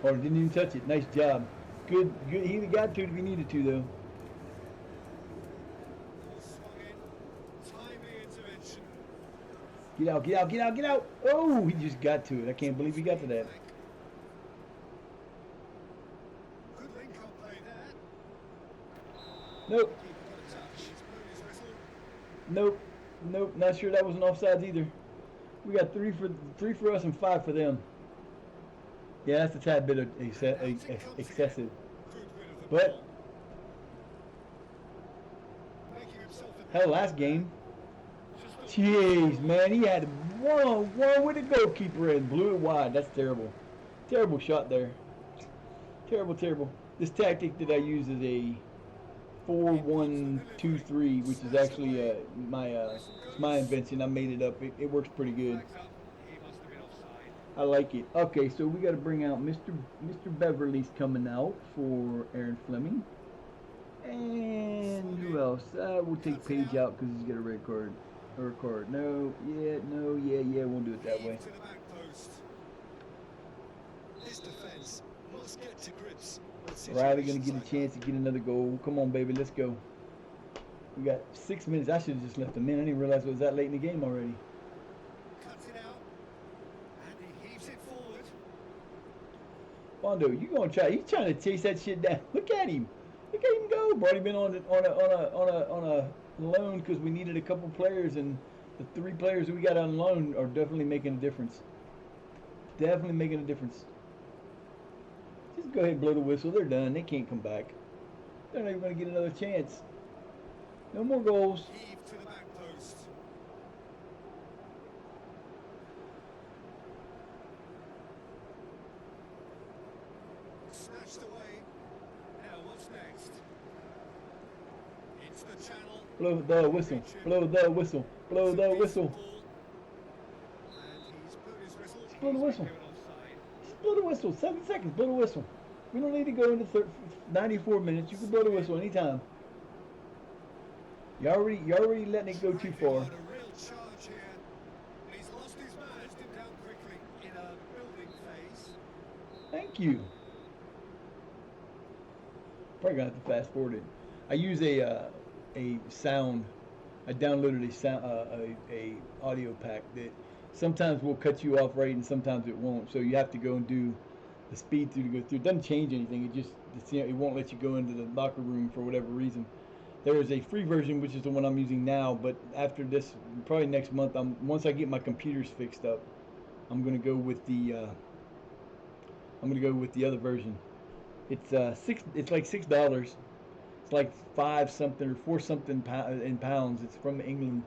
Speaker 1: Oh, didn't even touch it. Nice job. Good. He got to it if he needed to, though. Get out, get out, get out, get out. Oh, he just got to it. I can't believe he got to that. Nope. Nope. Nope. Not sure that was an offsides either. We got three for us and 5 for them. Yeah, that's a tad bit of excessive. But hell, last game. Jeez, man, he had one with the goalkeeper and blew it wide. That's terrible. Terrible shot there. Terrible, terrible. This tactic that I use is a 4-1-2-3, which is actually my invention. I made it up. It works pretty good. I like it. Okay, so we got to bring out Mr. Beverly's coming out for Aaron Fleming. And who else? We'll take Page out because he's got a red card. Or card. No, yeah, we'll do it that way. Riley gonna get a chance to get another goal. Come on, baby, let's go. We got 6 minutes. I should have just left him in. I didn't realize it was that late in the game already.
Speaker 2: Cuts it out, and he heaves it forward.
Speaker 1: Bondo, you gonna try? He's trying to chase that shit down. Look at him. Look at him go. Brought him in on a loan because we needed a couple players, and the 3 players that we got on loan are definitely making a difference. Definitely making a difference. Just go ahead and blow the whistle. They're done. They can't come back. They're not even going to get another chance. No more goals.
Speaker 2: Heave to the back post. Snatched away. Now what's next? It's the channel.
Speaker 1: Blow the whistle. Blow the whistle. Blow the whistle.
Speaker 2: And he's put his whistle.
Speaker 1: Blow the whistle. Just blow the whistle. 7 seconds. Blow the whistle. We don't need to go into 94 minutes. You can blow the whistle anytime. You're already letting it go too far.
Speaker 2: A real charge here. He's lost his man. Pushed him down quickly in a building phase.
Speaker 1: Thank you. Probably gonna have to fast forward it. I use a sound. I downloaded a audio pack that sometimes will cut you off right and sometimes it won't. So you have to go and do the speed through to go through. It doesn't change anything. It won't let you go into the locker room for whatever reason. There is a free version, which is the one I'm using now. But after this, probably next month, once I get my computers fixed up, I'm gonna go with the other version. It's It's like $6. It's like 5 something or 4 something in pounds. It's from England,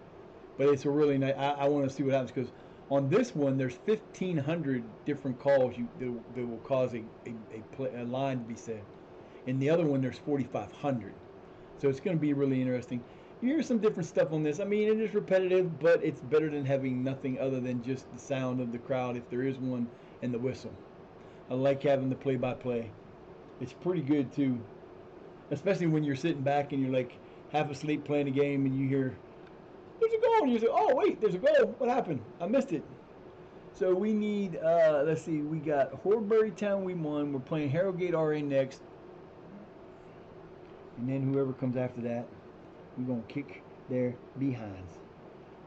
Speaker 1: but it's a really nice. I want to see what happens because on this one there's 1,500 different calls that will cause a line to be said. In the other one there's 4,500. So it's going to be really interesting. You hear some different stuff on this. I mean, it is repetitive, but it's better than having nothing other than just the sound of the crowd, if there is one, and the whistle. I like having the play-by-play. It's pretty good, too. Especially when you're sitting back and you're like half asleep playing a game and you hear, there's a goal. And you say, oh, wait, there's a goal. What happened? I missed it. So we need, let's see, we got Horbury Town we won. We're playing Harrogate RA next. And then whoever comes after that, we're going to kick their behinds.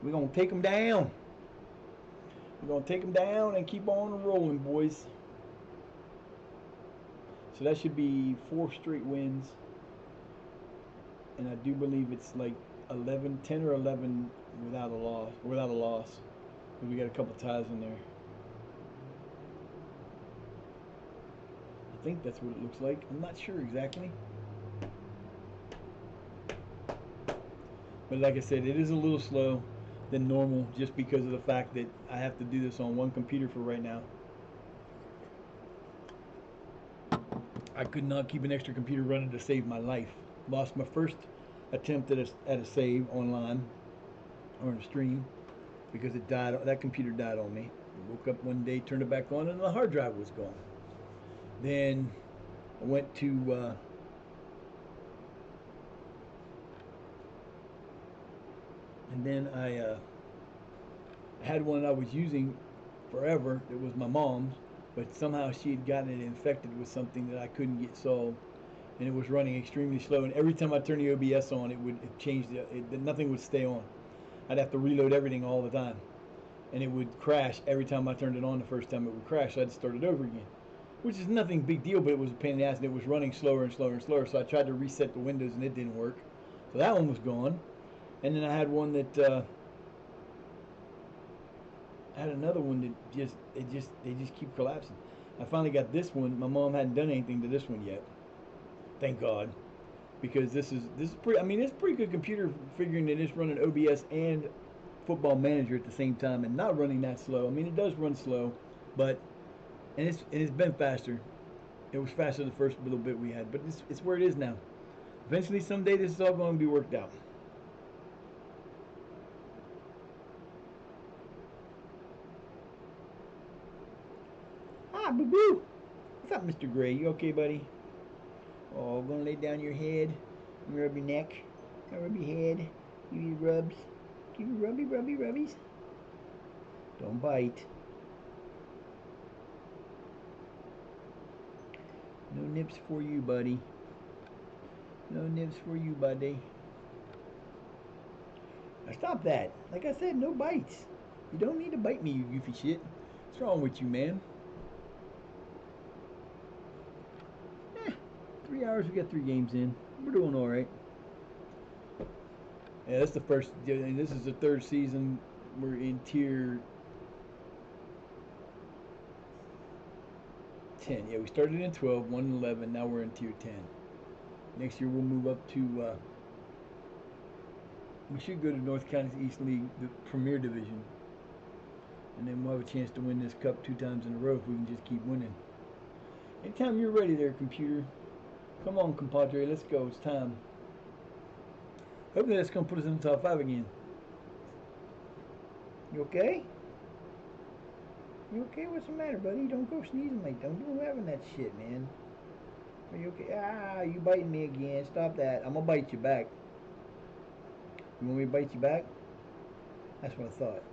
Speaker 1: We're going to take them down. We're going to take them down and keep on rolling, boys. So that should be 4 straight wins. And I do believe it's like 10 or 11 without a loss. Because we got a couple ties in there. think that's what it looks like. I'm not sure exactly. But like I said, it is a little slow than normal just because of the fact that I have to do this on one computer for right now. I could not keep an extra computer running to save my life. Lost my first attempt at a save online or in a stream because it died. That computer died on me. I woke up one day, turned it back on, and the hard drive was gone. Then I went to and then I had one I was using forever. It was my mom's, but somehow she had gotten it infected with something that I couldn't get solved, and it was running extremely slow. And every time I turned the OBS on, it changed. Nothing would stay on. I'd have to reload everything all the time, and it would crash every time I turned it on. The first time it would crash, so I'd start it over again, which is nothing big deal, but it was a pain in the ass, and it was running slower and slower and slower. So I tried to reset the Windows, and it didn't work. So that one was gone. And then I had one that I had another one that they just keep collapsing. I finally got this one. My mom hadn't done anything to this one yet, thank God, because this is pretty. I mean, it's a pretty good computer, figuring that it's running OBS and Football Manager at the same time and not running that slow. I mean, it does run slow, but and it's been faster. It was faster the first little bit we had, but it's where it is now. Eventually, someday, this is all going to be worked out. Ah, boo boo. What's up, Mr. Gray? You okay, buddy? Oh, gonna lay down your head, rub your neck, rub your head, give you rubs, give you rubbies. Don't bite. No nips for you, buddy. No nips for you, buddy. Now stop that. Like I said, no bites. You don't need to bite me, you goofy shit. What's wrong with you, man? 3 hours, we got 3 games in. We're doing all right. Yeah, that's the first. This is the 3rd season. We're in tier 10. Yeah, we started in 12, 1 and 11. Now we're in tier 10. Next year we'll move up to. We should go to North County's East League, the Premier Division, and then we'll have a chance to win this cup 2 times in a row if we can just keep winning. Anytime you're ready, there, computer. Come on, compadre, let's go. It's time. Hopefully that's going to put us in the top 5 again. You okay? You okay? What's the matter, buddy? Don't go sneezing like that. Don't having that shit, man. Are you okay? Ah, you biting me again. Stop that. I'm going to bite you back. You want me to bite you back? That's what I thought.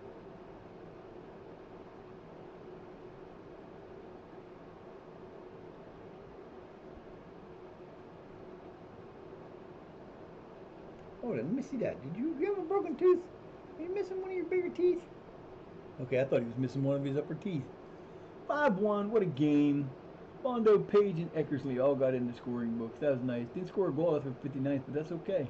Speaker 1: Hold on, let me see that. Did you have a broken tooth? Are you missing one of your bigger teeth? Okay, I thought he was missing one of his upper teeth. 5-1, what a game. Bondo, Page, and Eckersley all got in the scoring books. That was nice. Didn't score a goal after 59th, but that's okay.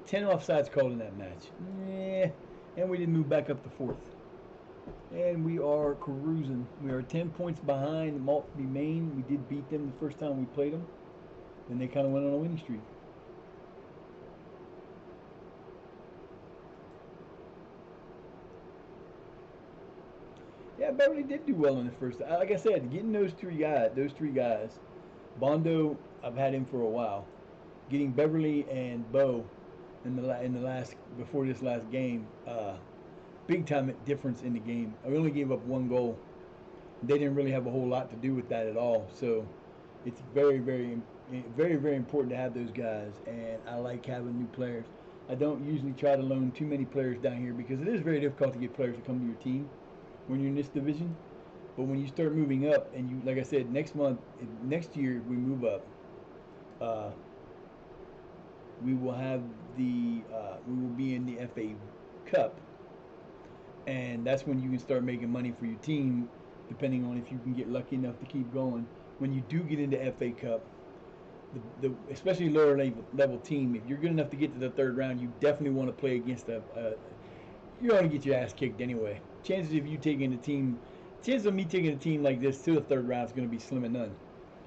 Speaker 1: 10 offsides called in that match. And we didn't move back up to 4th. And we are cruising. We are 10 points behind Maltby Maine. We did beat them the first time we played them. Then they kind of went on a winning streak. Yeah, Beverly did do well in the first. Like I said, getting those three guys, Bondo, I've had him for a while. Getting Beverly and Bo in the last before this last game, big time difference in the game. I only gave up 1 goal. They didn't really have a whole lot to do with that at all. So it's very, very, very, very important to have those guys. And I like having new players. I don't usually try to loan too many players down here because it is very difficult to get players to come to your team when you're in this division. But when you start moving up, and you, like I said, next year we move up, we will have we will be in the FA Cup, and that's when you can start making money for your team, depending on if you can get lucky enough to keep going. When you do get into FA Cup, the especially lower level team, if you're good enough to get to the 3rd round, you definitely want to play against you're going to get your ass kicked anyway. chances of you taking a team, chances of me taking a team like this to the third round is going to be slim and none.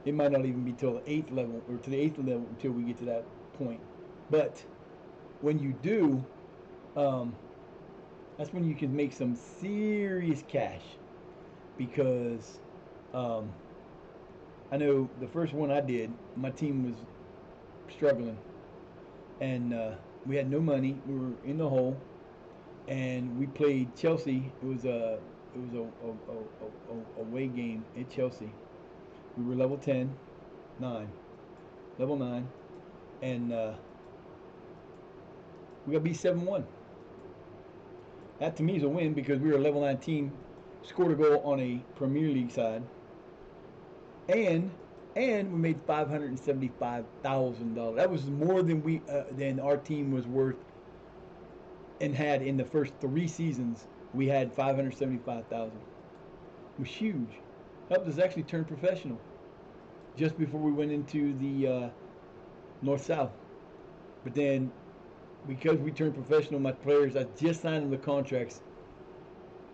Speaker 1: It might not even be till the eighth level or to the eighth level until we get to that point. But when you do, um, that's when you can make some serious cash because um, I know the first one I did, my team was struggling and we had no money. We were in the hole, and we played Chelsea. It was a away game at Chelsea. We were level 10, 9, level 9, and we got beat 7-1. That to me is a win because we were a level 9 team, scored a goal on a Premier League side, and and we made $575,000. That was more than our team was worth and had in the first 3 seasons. We had 575,000. It was huge. Helped us actually turn professional just before we went into the North South. But then, because we turned professional, my players, I just signed them the contracts,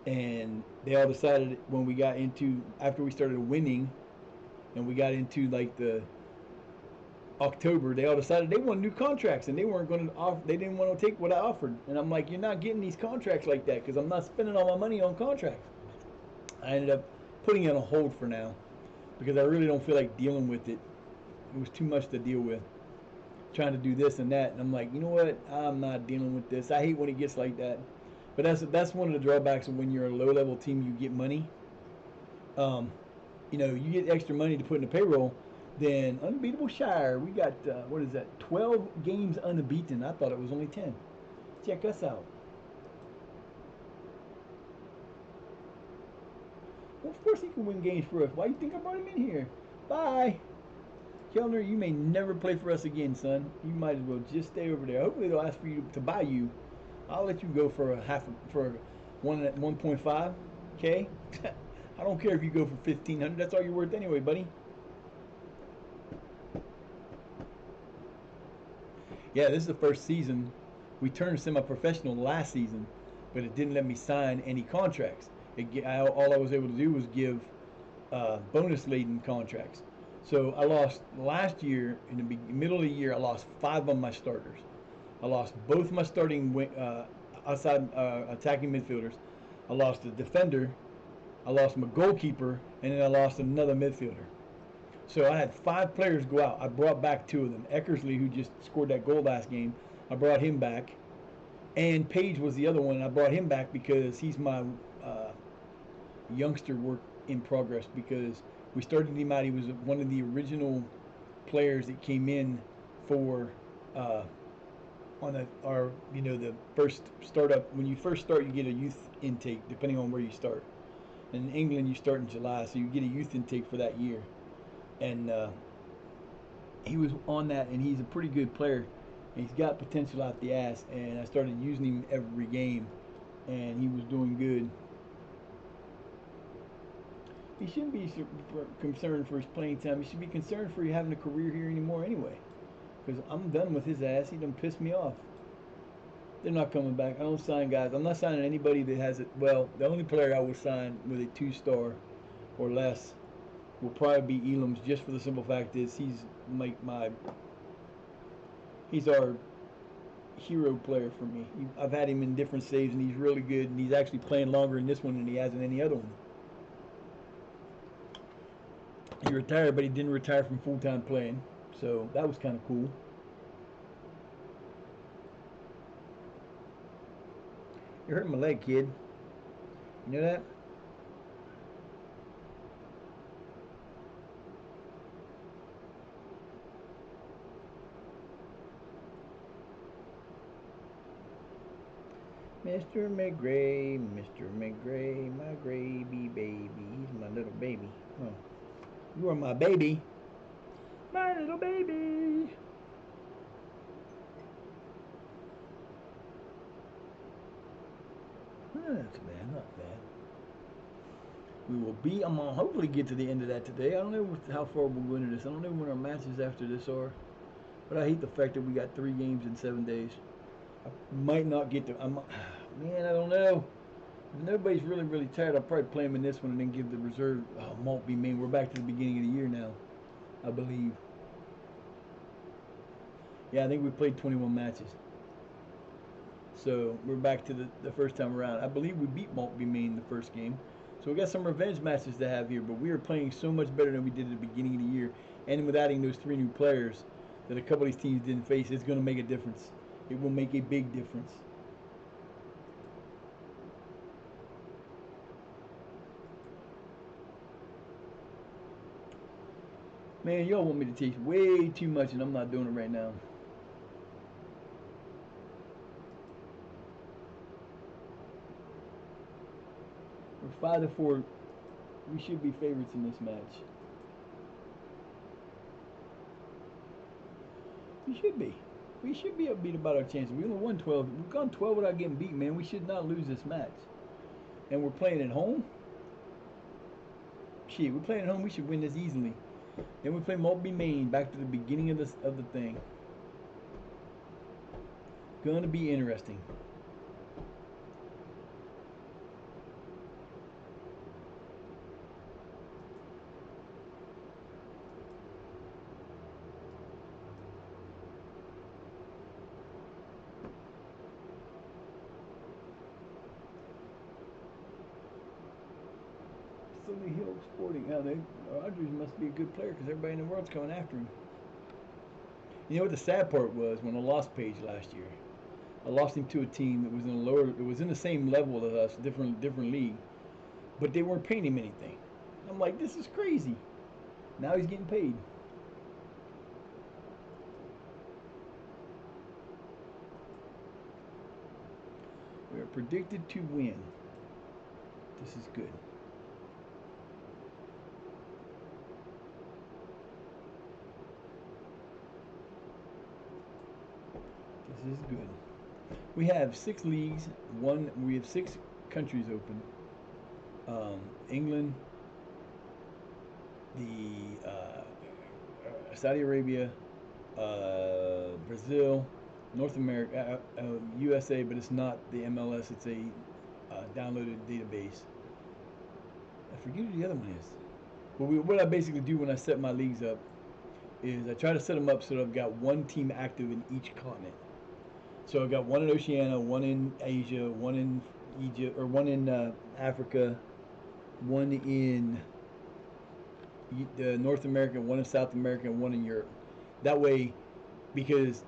Speaker 1: and they all decided when we got into after we started winning, and we got into like the October, they all decided they wanted new contracts, and they weren't going to offer. They didn't want to take what I offered, and I'm like, you're not getting these contracts like that because I'm not spending all my money on contracts. I ended up putting it on hold for now because I really don't feel like dealing with it. It was too much to deal with, trying to do this and that, and I'm like, you know what? I'm not dealing with this. I hate when it gets like that. But that's one of the drawbacks of when you're a low-level team. You get money. You get extra money to put in the payroll. Then unbeatable Shire, we got what is that? 12 games unbeaten. I thought it was only 10. Check us out. Well, of course he can win games for us. Why do you think I brought him in here? Bye. Kellner, you may never play for us again, son. You might as well just stay over there. Hopefully they'll ask for you to buy you. I'll let you go for for 1.5K. I don't care if you go for 1,500. That's all you're worth anyway, buddy. Yeah, this is the first season. We turned semi-professional last season, but it didn't let me sign any contracts. All I was able to do was give bonus-laden contracts. So I lost last year, in the middle of the year, I lost 5 of my starters. I lost both my starting outside attacking midfielders. I lost a defender. I lost my goalkeeper, and then I lost another midfielder. So I had 5 players go out. I brought back 2 of them. Eckersley, who just scored that goal last game, I brought him back. And Page was the other one. I brought him back because he's my youngster work in progress, because we started him out. He was one of the original players that came in for on the first startup. When you first start, you get a youth intake depending on where you start. In England, you start in July, so you get a youth intake for that year. And he was on that, and he's a pretty good player. He's got potential out the ass, and I started using him every game, and he was doing good. He shouldn't be concerned for his playing time. He should be concerned for having a career here anymore anyway, because I'm done with his ass. He done pissed me off. They're not coming back. I don't sign guys. I'm not signing anybody that has it. Well, the only player I would sign with a 2-star or less will probably be Elam's, just for the simple fact is he's our hero player for me. I've had him in different saves, and he's really good, and he's actually playing longer in this one than he has in any other one. He retired, but he didn't retire from full-time playing, so that was kind of cool. You're hurting my leg, kid. You know that? Mr. McGray, Mr. McGray, my gravy baby. He's my little baby. Oh, you are my baby. My little baby. Not bad, not bad. We will be, I'm going to hopefully get to the end of that today. I don't know how far we'll go into this. I don't know when our matches after this are. But I hate the fact that we got 3 games in 7 days. I might not get to, man, I don't know. If nobody's really tired, I'll probably play him in this one and then give the reserve. Oh, Maltby, man, we're back to the beginning of the year now, I believe. Yeah, I think we played 21 matches. So we're back to the first time around. I believe we beat Maltby, Maine the first game. So we got some revenge matches to have here, but we are playing so much better than we did at the beginning of the year. And with adding those 3 new players that a couple of these teams didn't face, it's going to make a difference. It will make a big difference. Man, y'all want me to teach way too much, and I'm not doing it right now. We're 5-4. We should be favorites in this match. We should be. We should be upbeat about our chances. We only won 12. We've gone 12 without getting beat, man. We should not lose this match. And we're playing at home. Shit, we're playing at home. We should win this easily. Then we play Maltby, Maine. Back to the beginning of the thing. Gonna be interesting. Hill Sporting. Now, Rodgers must be a good player because everybody in the world's coming after him. You know what the sad part was when I lost Page last year? I lost him to a team that was in a lower, it was in the same level as us, different league, but they weren't paying him anything. I'm like, this is crazy. Now he's getting paid. We are predicted to win. This is good. This is good. We have 6 leagues. We have 6 countries open. England, the Saudi Arabia, Brazil, North America, USA, but it's not the MLS. It's a downloaded database. I forget who the other one is. But what I basically do when I set my leagues up is I try to set them up so that I've got one team active in each continent. So I've got one in Oceania, one in Asia, one in Egypt, or one in Africa, one in North America, one in South America, and one in Europe. That way, because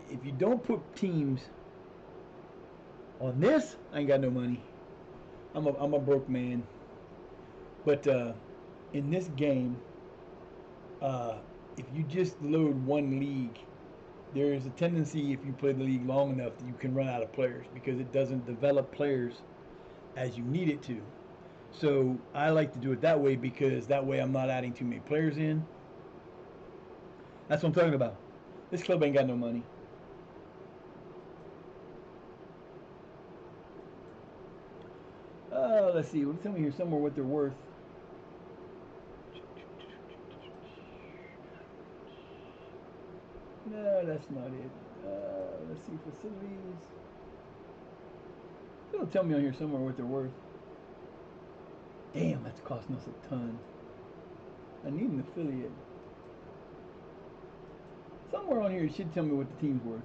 Speaker 1: if you don't put teams on this, I ain't got no money. I'm a broke man. But in this game, if you just load one league, there is a tendency, if you play the league long enough, that you can run out of players because it doesn't develop players as you need it to. So I like to do it that way because that way I'm not adding too many players in. That's what I'm talking about. This club ain't got no money. Let's see. Tell me here somewhere what they're worth. No, that's not it. Let's see, facilities. It'll tell me on here somewhere what they're worth. Damn, that's costing us a ton. I need an affiliate. Somewhere on here it should tell me what the team's worth.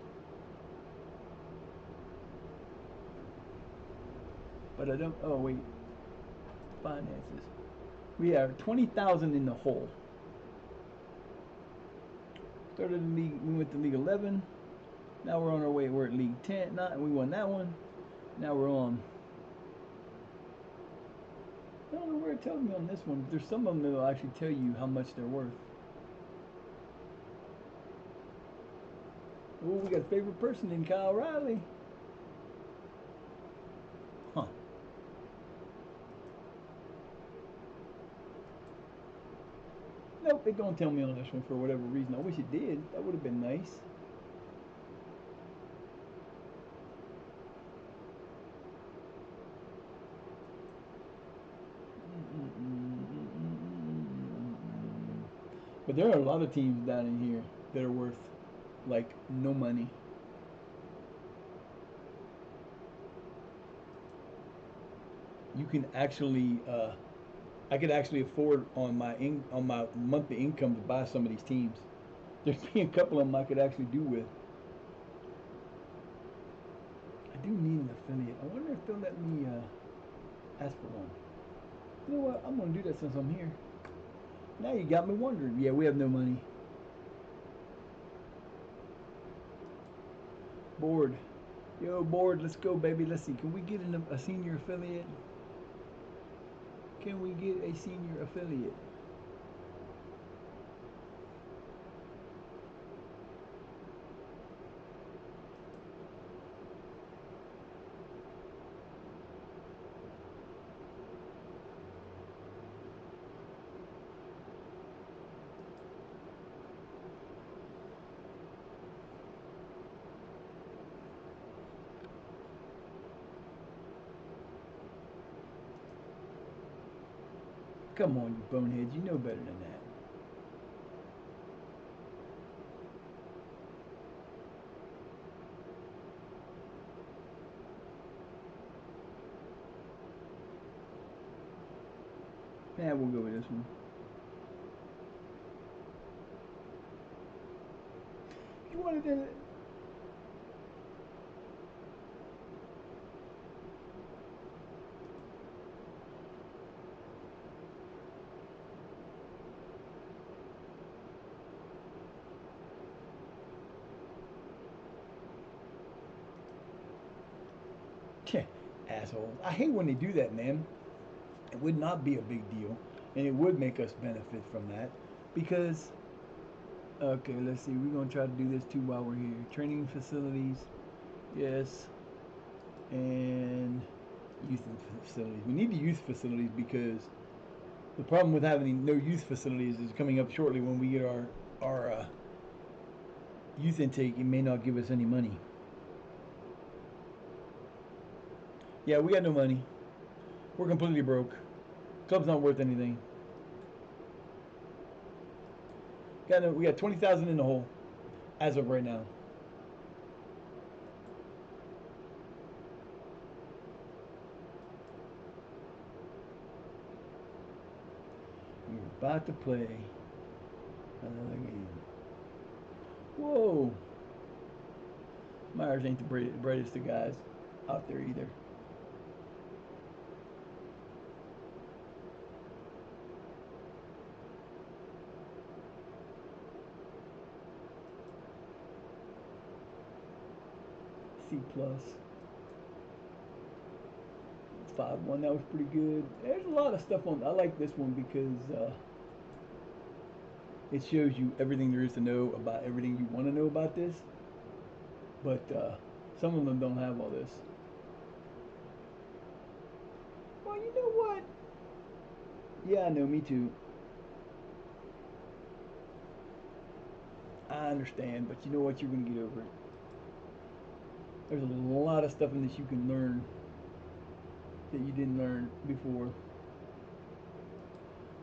Speaker 1: But I don't, oh wait. Finances. We have 20,000 in the hole. Started in league, we went to League 11. Now we're on our way. We're at League 10. We won that one. Now we're on. I don't know where it tells me on this one. There's some of them that'll actually tell you how much they're worth. Oh, we got a favorite person in Kyle Riley. Huh. Nope, it don't tell me on this one for whatever reason. I wish it did. That would have been nice. But there are a lot of teams down in here that are worth like no money. you can actually I could actually afford on my monthly income to buy some of these teams. There's be a couple of them I could actually do with. I do need an affiliate. I wonder if they'll let me ask for one. You know what? I'm gonna do that since I'm here. Now you got me wondering. Yeah, we have no money. Board. Yo, board, let's go, baby. Let's see. Can we get a senior affiliate? Can we get a senior affiliate? Come on, you boneheads. You know better than that. Yeah, we'll go with this one. You wanted to... Assholes. I hate when they do that, man. It would not be a big deal, and it would make us benefit from that, because okay, let's see, we're gonna try to do this too while we're here. Training facilities, yes, and youth facilities. We need the youth facilities because the problem with having no youth facilities is coming up shortly when we get our youth intake. It may not give us any money. Yeah, we got no money. We're completely broke. Club's not worth anything. We got 20,000 in the hole as of right now. We're about to play another game. Whoa! Myers ain't the brightest of guys out there either. C plus. 5-1. That was pretty good. There's a lot of stuff on. I like this one because it shows you everything there is to know about everything you want to know about this. But some of them don't have all this. Well, you know what? Yeah, I know. Me too. I understand, but you know what? You're gonna get over it. There's a lot of stuff in this you can learn that you didn't learn before.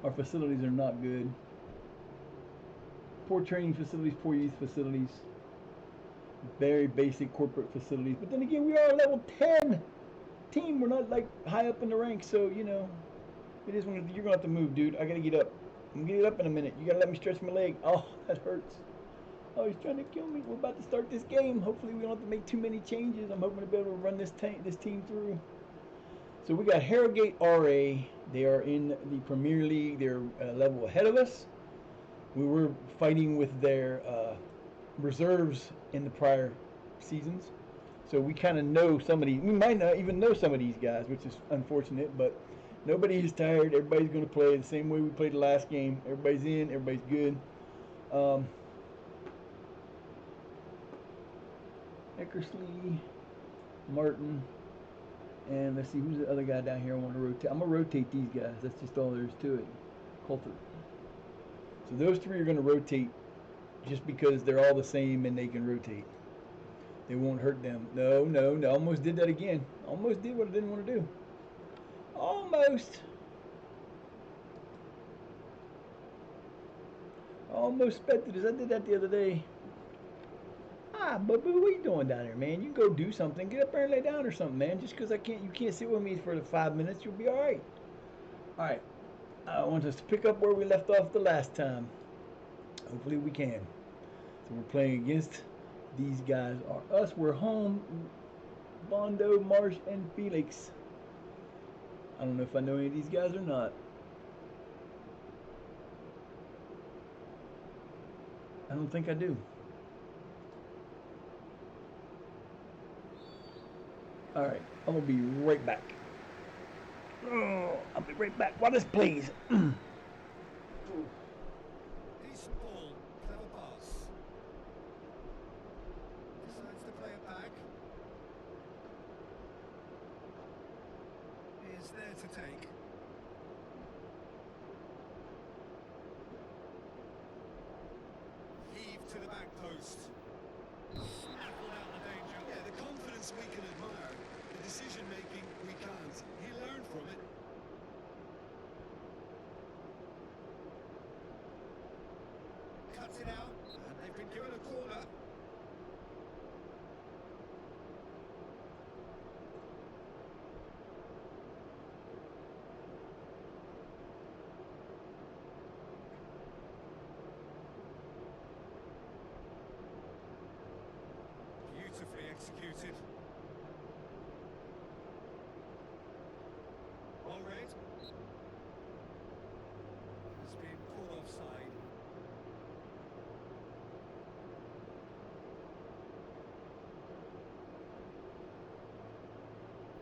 Speaker 1: Our facilities are not good. Poor training facilities, poor youth facilities, very basic corporate facilities. But then again, we are a level 10 team. We're not like high up in the ranks, so you know, it is when you're gonna have to move, dude. I gotta get up. I'm gonna get up in a minute. You gotta let me stretch my leg. Oh, that hurts. Oh, he's trying to kill me. We're about to start this game. Hopefully we don't have to make too many changes. I'm hoping to be able to run this team through. So we got Harrogate RA. They are in the Premier League. They're a level ahead of us. We were fighting with their reserves in the prior seasons. So we kind of know some of these. We might not even know some of these guys, which is unfortunate. But nobody is tired. Everybody's going to play the same way we played the last game. Everybody's in. Everybody's good. Eckersley, Martin, and let's see, who's the other guy down here I want to rotate. I'm going to rotate these guys. That's just all there is to it. Coulter. So those three are going to rotate just because they're all the same and they can rotate. They won't hurt them. No. Almost did that again. Almost did what I didn't want to do. Almost. Almost spent it as I did that the other day. But what are you doing down there, man? You go do something. Get up there and lay down or something, man. Just because you can't sit with me for the 5 minutes, you'll be all right. All right. I want us to pick up where we left off the last time. Hopefully we can. So we're playing against these guys. Are us. We're home. Bondo, Marsh, and Felix. I don't know if I know any of these guys or not. I don't think I do. Alright, I'm going to be right back. Oh, I'll be right back. While this plays.
Speaker 2: Decent ball, clever pass. Decides to play it back. Is there to take. Heave to the back post. Snaffled out the danger.
Speaker 4: Yeah, the confidence we can admire, the decision making we can't. He learned from it.
Speaker 2: Cuts it out, and they've been given a corner. Beautifully executed. Well read. Has been caught offside.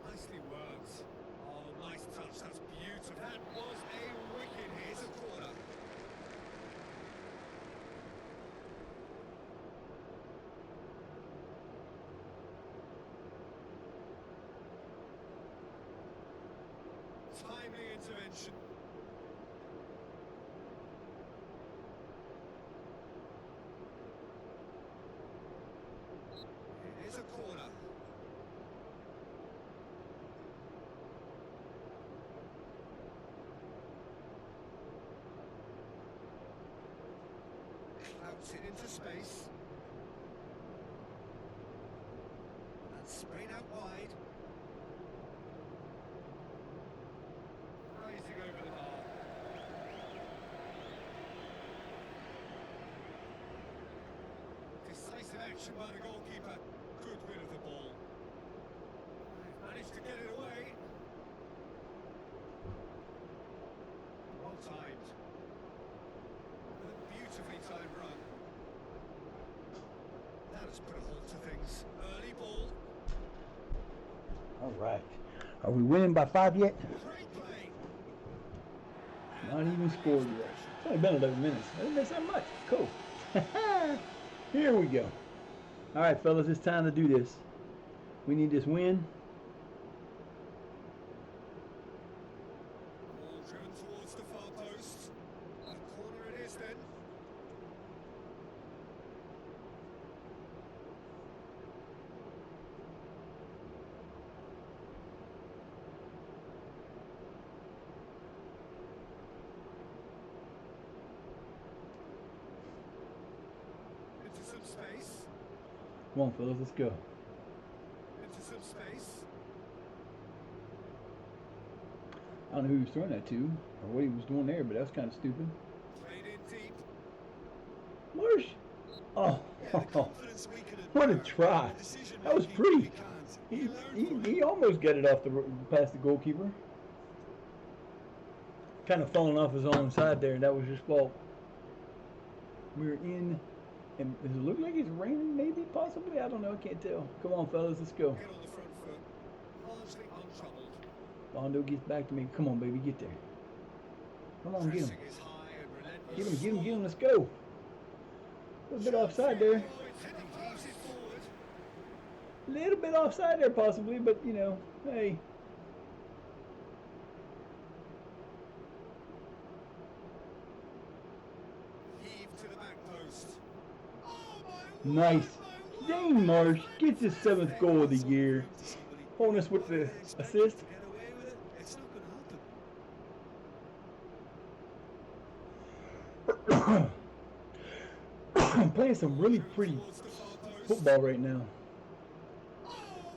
Speaker 2: Nicely worked. Oh, nice touch. That's beautiful. That was a wicked hit. It's a corner. Timely intervention. It is a corner. Outs it into space. That's sprayed out wide. Rising over the bar. Decisive action by the goalkeeper. Good rid of the ball. They've managed to get it away. Well timed. A beautifully timed run. That has put a halt to things. Early ball.
Speaker 1: Alright. Are we winning by 5 yet?
Speaker 2: Great play.
Speaker 1: Not even scored yet. It's only been 11 minutes. I didn't miss that much. Cool. Here we go. Alright, fellas, it's time to do this. We need this win.
Speaker 2: Ball driven towards the far post. A corner it is then. Into some space.
Speaker 1: Come on, fellas, let's go.
Speaker 2: Into some space.
Speaker 1: I don't know who he was throwing that to or what he was doing there, but that was kind of stupid.
Speaker 2: Played in deep.
Speaker 1: Marsh! Oh,
Speaker 4: Yeah, the confidence we can
Speaker 1: what a
Speaker 4: admire,
Speaker 1: try.
Speaker 4: the decision
Speaker 1: That was
Speaker 4: making
Speaker 1: pretty.
Speaker 4: we can't. He learned from
Speaker 1: He
Speaker 4: it.
Speaker 1: almost got it off past the goalkeeper. Kind of falling off his own side there, and that was his fault. We're in, and does it look like it's raining? Maybe, possibly. I don't know. I can't tell. Come on, fellas, let's go.
Speaker 2: Get on the front foot. Largely untroubled.
Speaker 1: Bondo gets back to me. Come on, baby, get there. Come on, get him.
Speaker 2: Pressing is high and relentless.
Speaker 1: Get him. Let's go. A little bit offside there.
Speaker 2: Oh, it's heading, keeps it forward.
Speaker 1: A little bit offside there, possibly, but you know, hey.
Speaker 2: Heave to the back post. Oh my
Speaker 1: Nice.
Speaker 2: word, my word.
Speaker 1: Dang, Marsh gets his 7th goal of the year. Holding us with the assist.
Speaker 4: To get away with it, it's not going to happen.
Speaker 1: Playing some really pretty
Speaker 2: Towards the far
Speaker 1: football right now.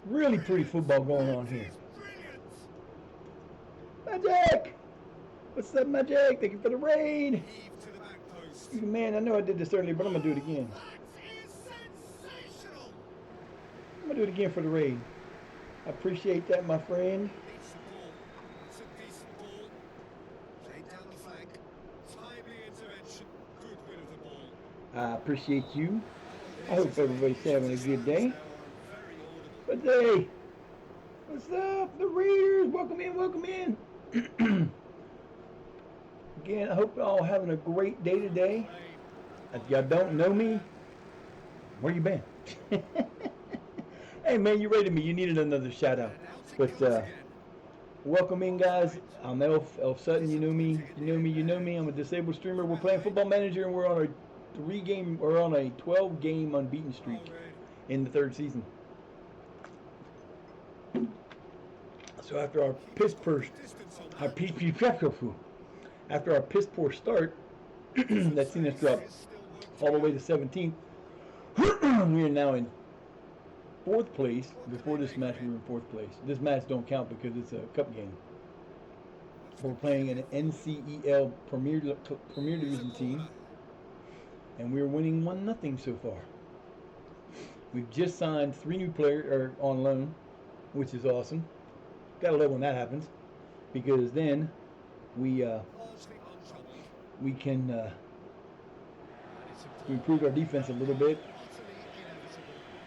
Speaker 1: Really pretty football going on here. Magic! What's up, Magic? Thank you for the raid. Man, I know I did this earlier, but I'm going to do it again. I'm going to do it again for the raid. I appreciate that, my friend. I appreciate you. I hope everybody's having a good day. But hey, what's up, the Raiders? Welcome in, welcome in. Again, I hope y'all having a great day today. If y'all don't know me, where you been? Hey man, you rated me. You needed another shout out. But welcome in, guys. I'm Elf Sutton. You know me. You know me. I'm a disabled streamer. We're playing Football Manager, and we're on a 12-game unbeaten streak in the 3rd season. So after our piss poor start, that seen us drop all the way to 17th, we are now in 4th place. Before this match, we were in 4th place. This match don't count because it's a cup game. We're playing an NCEL Premier Division team, and we're winning 1-0 so far. We've just signed 3 new players on loan, which is awesome. Gotta love when that happens, because then we can improve our defense a little bit.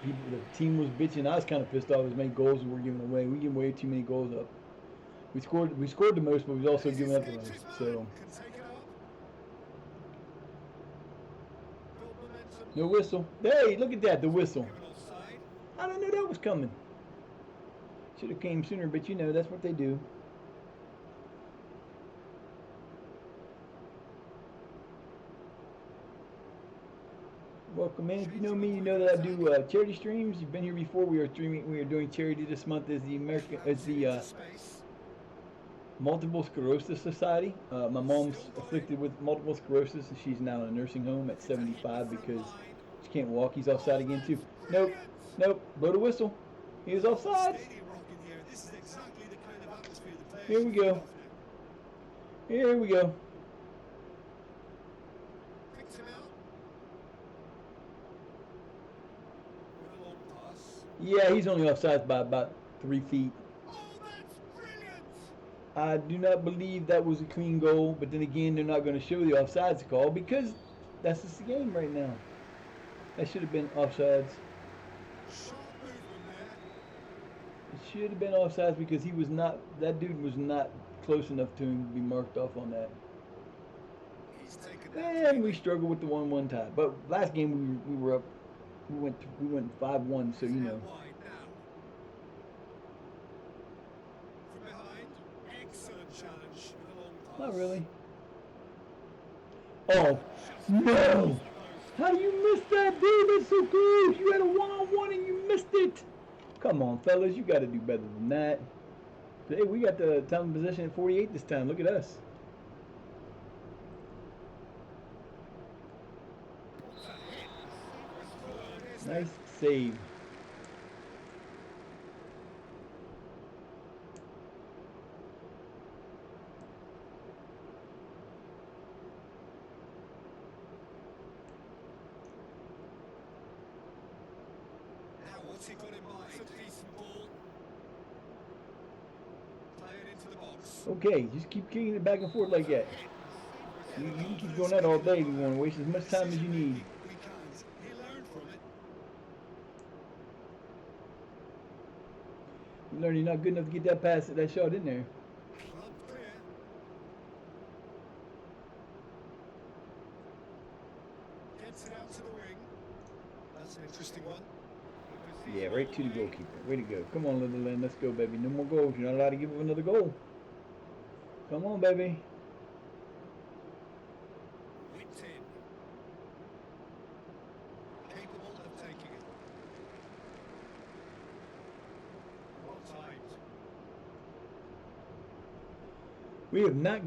Speaker 1: The team was bitching. I was kind of pissed off as many goals we were giving away. We give way too many goals up. We scored the most, but we've also given up the most. So no whistle. Hey, look at that, the whistle. I didn't know that was coming. Should have came sooner, but you know, that's what they do. Welcome in. If you know me, you know that I do charity streams. You've been here before. We are doing charity this month as the Multiple Sclerosis Society. My mom's afflicted with multiple sclerosis, and she's now in a nursing home at 75 because she can't walk. He's offside again too. Nope. Blow the whistle. He was offside. Here we go. Yeah, he's only offside by about 3 feet. I do not believe that was a clean goal, but then again, they're not going to show the offsides call because that's just the game right now. That should have been offsides. It should have been offsides because that dude was not close enough to him to be marked off on that. And we struggled with the 1-1 tie. But last game we were up. We went 5-1, so you know. Not really. Oh no! How do you miss that, dude? That's so good. You had a 1-on-1 and you missed it. Come on, fellas, you got to do better than that. Hey, we got the time possession at 48 this time. Look at us. Nice save.
Speaker 2: What's he got in mind? It's a decent ball. Play it into the box.
Speaker 1: Okay, just keep kicking it back and forth like that. You can keep doing that all day if you want to waste as much time as you need.
Speaker 2: He learned from it.
Speaker 1: You learn you're not good enough to get that pass, that shot in there.
Speaker 2: Club clear. Gets it out to the wing. That's an interesting one.
Speaker 1: Yeah, right to the goalkeeper. Way to go. Come on, little Lynn. Let's go, baby. No more goals. You're not allowed to give up another goal. Come on, baby.
Speaker 2: Whipped in. Capable of taking it. Well timed.
Speaker 1: We have not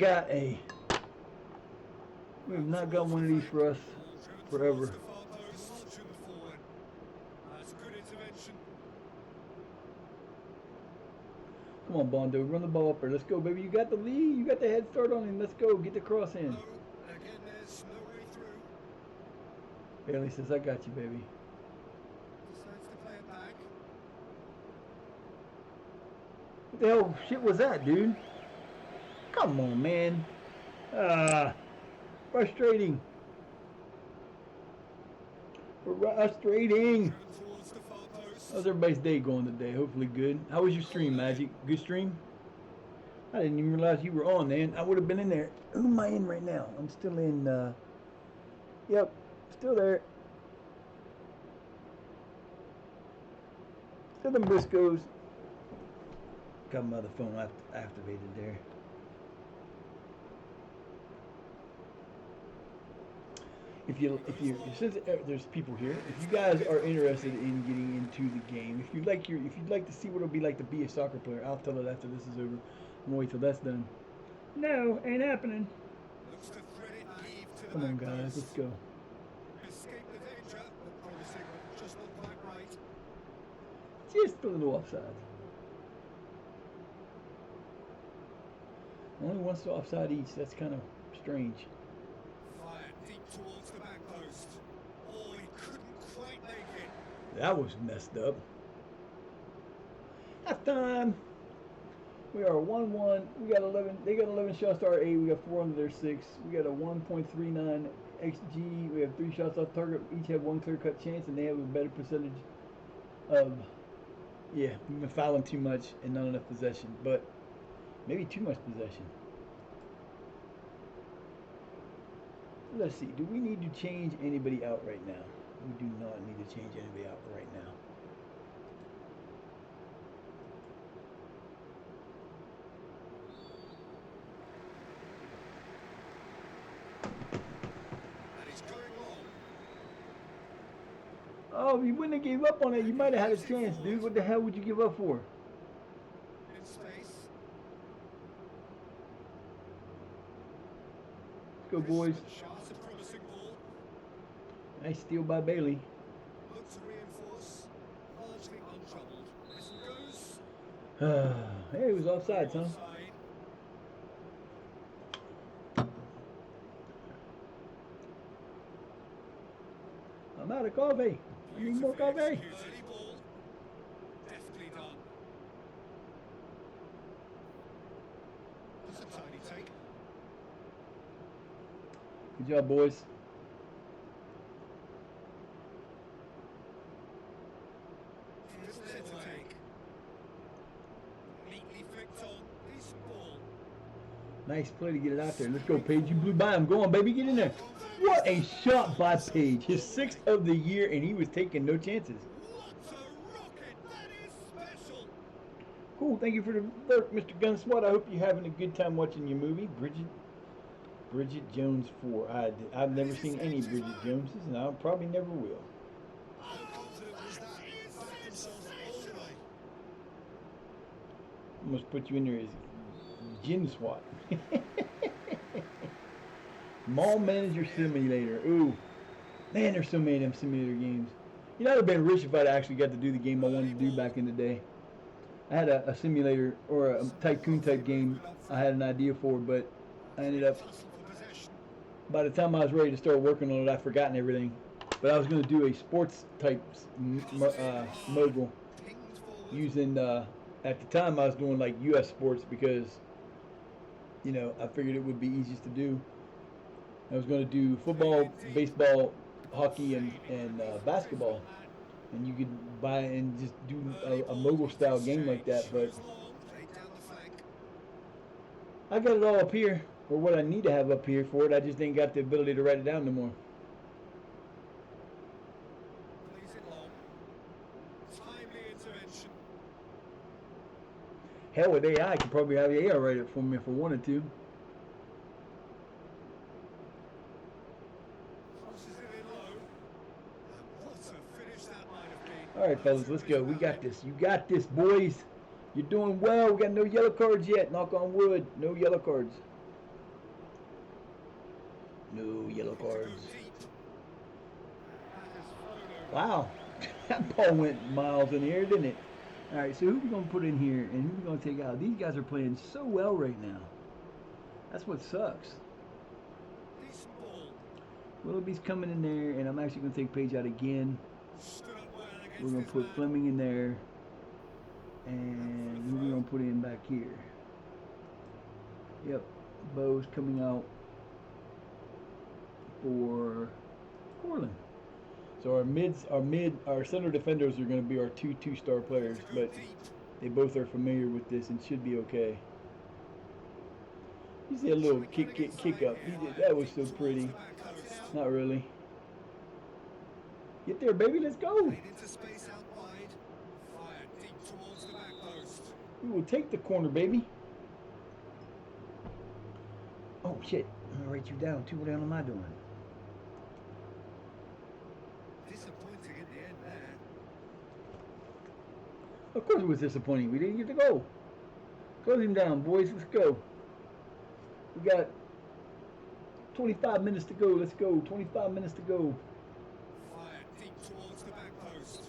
Speaker 1: got one of these for us forever. Come on, Bondo, run the ball up there. Let's go, baby. You got the lead. You got the head start on him. Let's go. Get the cross in.
Speaker 2: Again, there's no way through.
Speaker 1: Bailey says, I got you, baby.
Speaker 2: Decides to play it back.
Speaker 1: What the hell shit was that, dude? Come on, man. Frustrating. Frustrating.
Speaker 2: Driven towards the far post.
Speaker 1: How's everybody's day going today? Hopefully good. How was your stream, Magic? Good stream? I didn't even realize you were on, man. I would have been in there. Who am I in right now? I'm still in, yep, still there. Still in Briscoes. Got my other phone activated there. If you since there's people here, if you guys are interested in getting into the game, if you'd like to see what it'll be like to be a soccer player, I'll tell it after this is over. I'm gonna wait till that's done. No, ain't happening.
Speaker 2: Looks to thread it deep to the
Speaker 1: Come on,
Speaker 2: back
Speaker 1: guys,
Speaker 2: post.
Speaker 1: let's go.
Speaker 2: Escape the danger, but promising, just not quite right.
Speaker 1: Just a little offside. Only once offside each. That's kind of strange.
Speaker 2: Fired deep towards the back post. Oh, he couldn't quite make it.
Speaker 1: That was messed up. Half time. We are 1-1. We got 11. They got 11 shots to our 8. We got 4 under their 6. We got a 1.39 xG. We have 3 shots off target. Each have 1 clear-cut chance, and they have a better percentage of. Yeah, we've been fouling too much and not enough possession, but maybe too much possession. Let's see. Do we need to change anybody out right now? We do not need to change anybody out right now.
Speaker 2: And he's going long.
Speaker 1: Oh, if you wouldn't have gave up on it, you might have had a chance, dude. What the hell would you give up for?
Speaker 2: In space.
Speaker 1: Let's go, boys.
Speaker 2: Shot a promising ball.
Speaker 1: Nice steal by Bailey.
Speaker 2: Look to reinforce. Largely untroubled. Whistle goes.
Speaker 1: Hey, it was offside, son.
Speaker 2: Offside.
Speaker 1: I'm out of coffee. I need more coffee.
Speaker 2: Early ball. Deftly done. That's a tiny take.
Speaker 1: Good job, boys.
Speaker 2: Here's there to take. Neatly flicked on. Decent ball.
Speaker 1: Nice play to get it out there. Let's go, Paige. You blew by him. Go on, baby. Get in there. What a shot by Paige. His 6th of the year, and he was taking no chances.
Speaker 2: What a rocket! That is special.
Speaker 1: Cool. Thank you for the alert, Mr. Gunswat. I hope you're having a good time watching your movie. Bridget Jones 4. I've never seen any Bridget Joneses, and I probably never will.
Speaker 2: How confident was that? Backed himself all the way.
Speaker 1: Almost put you in there as Gin SWAT. Mall Manager Simulator. Ooh. Man, there's so many of them simulator games. You know, I'd have been rich if I'd actually got to do the game I wanted to do back in the day. I had a simulator or a tycoon type game I had an idea for, but I ended up,
Speaker 2: Tussle for possession.
Speaker 1: by the time I was ready to start working on it, I'd forgotten everything. But I was going to do a sports type mogul
Speaker 2: Pinged forward.
Speaker 1: using, at the time I was doing like US sports because, you know, I figured it would be easiest to do. I was going to do football, baseball, hockey, and basketball. And you could buy and just do a mogul style game like that. But
Speaker 2: Played down the flank.
Speaker 1: I got it all up here, or what I need to have up here for it. I just ain't got the ability to write it down no more.
Speaker 2: Plays it long. Timely intervention.
Speaker 1: Hell, with AI, I could probably have AI write it for me if I wanted to.
Speaker 2: Crosses it in low. And what a finish that might have been.
Speaker 1: All right, fellas, let's go. We got this. You got this, boys. You're doing well. We got no yellow cards yet. Knock on wood. No yellow cards. No yellow
Speaker 2: Go
Speaker 1: cards.
Speaker 2: deep. That has flown over.
Speaker 1: Wow. That ball went miles in the air, didn't it? All right, so who we gonna put in here and who we gonna take out? These guys are playing so well right now. That's what sucks. Willoughby's coming in there, and I'm actually gonna take Page out again. We're gonna put Fleming in there, and who we gonna put in back here? Yep, Bo's coming out for Portland. So our center defenders are going to be our two-star players, but they both are familiar with this and should be okay. You see a little kick up. That was so pretty. Not really. Get there, baby. Let's go. We will take the corner, baby. Oh shit! I'm gonna write you down. What the hell am I doing?
Speaker 2: Disappointing in the end there.
Speaker 1: Of course it was disappointing. We didn't get to go. Close him down, boys. Let's go. We got 25 minutes to go. Let's go. 25 minutes to go.
Speaker 2: Fired deep towards the back post.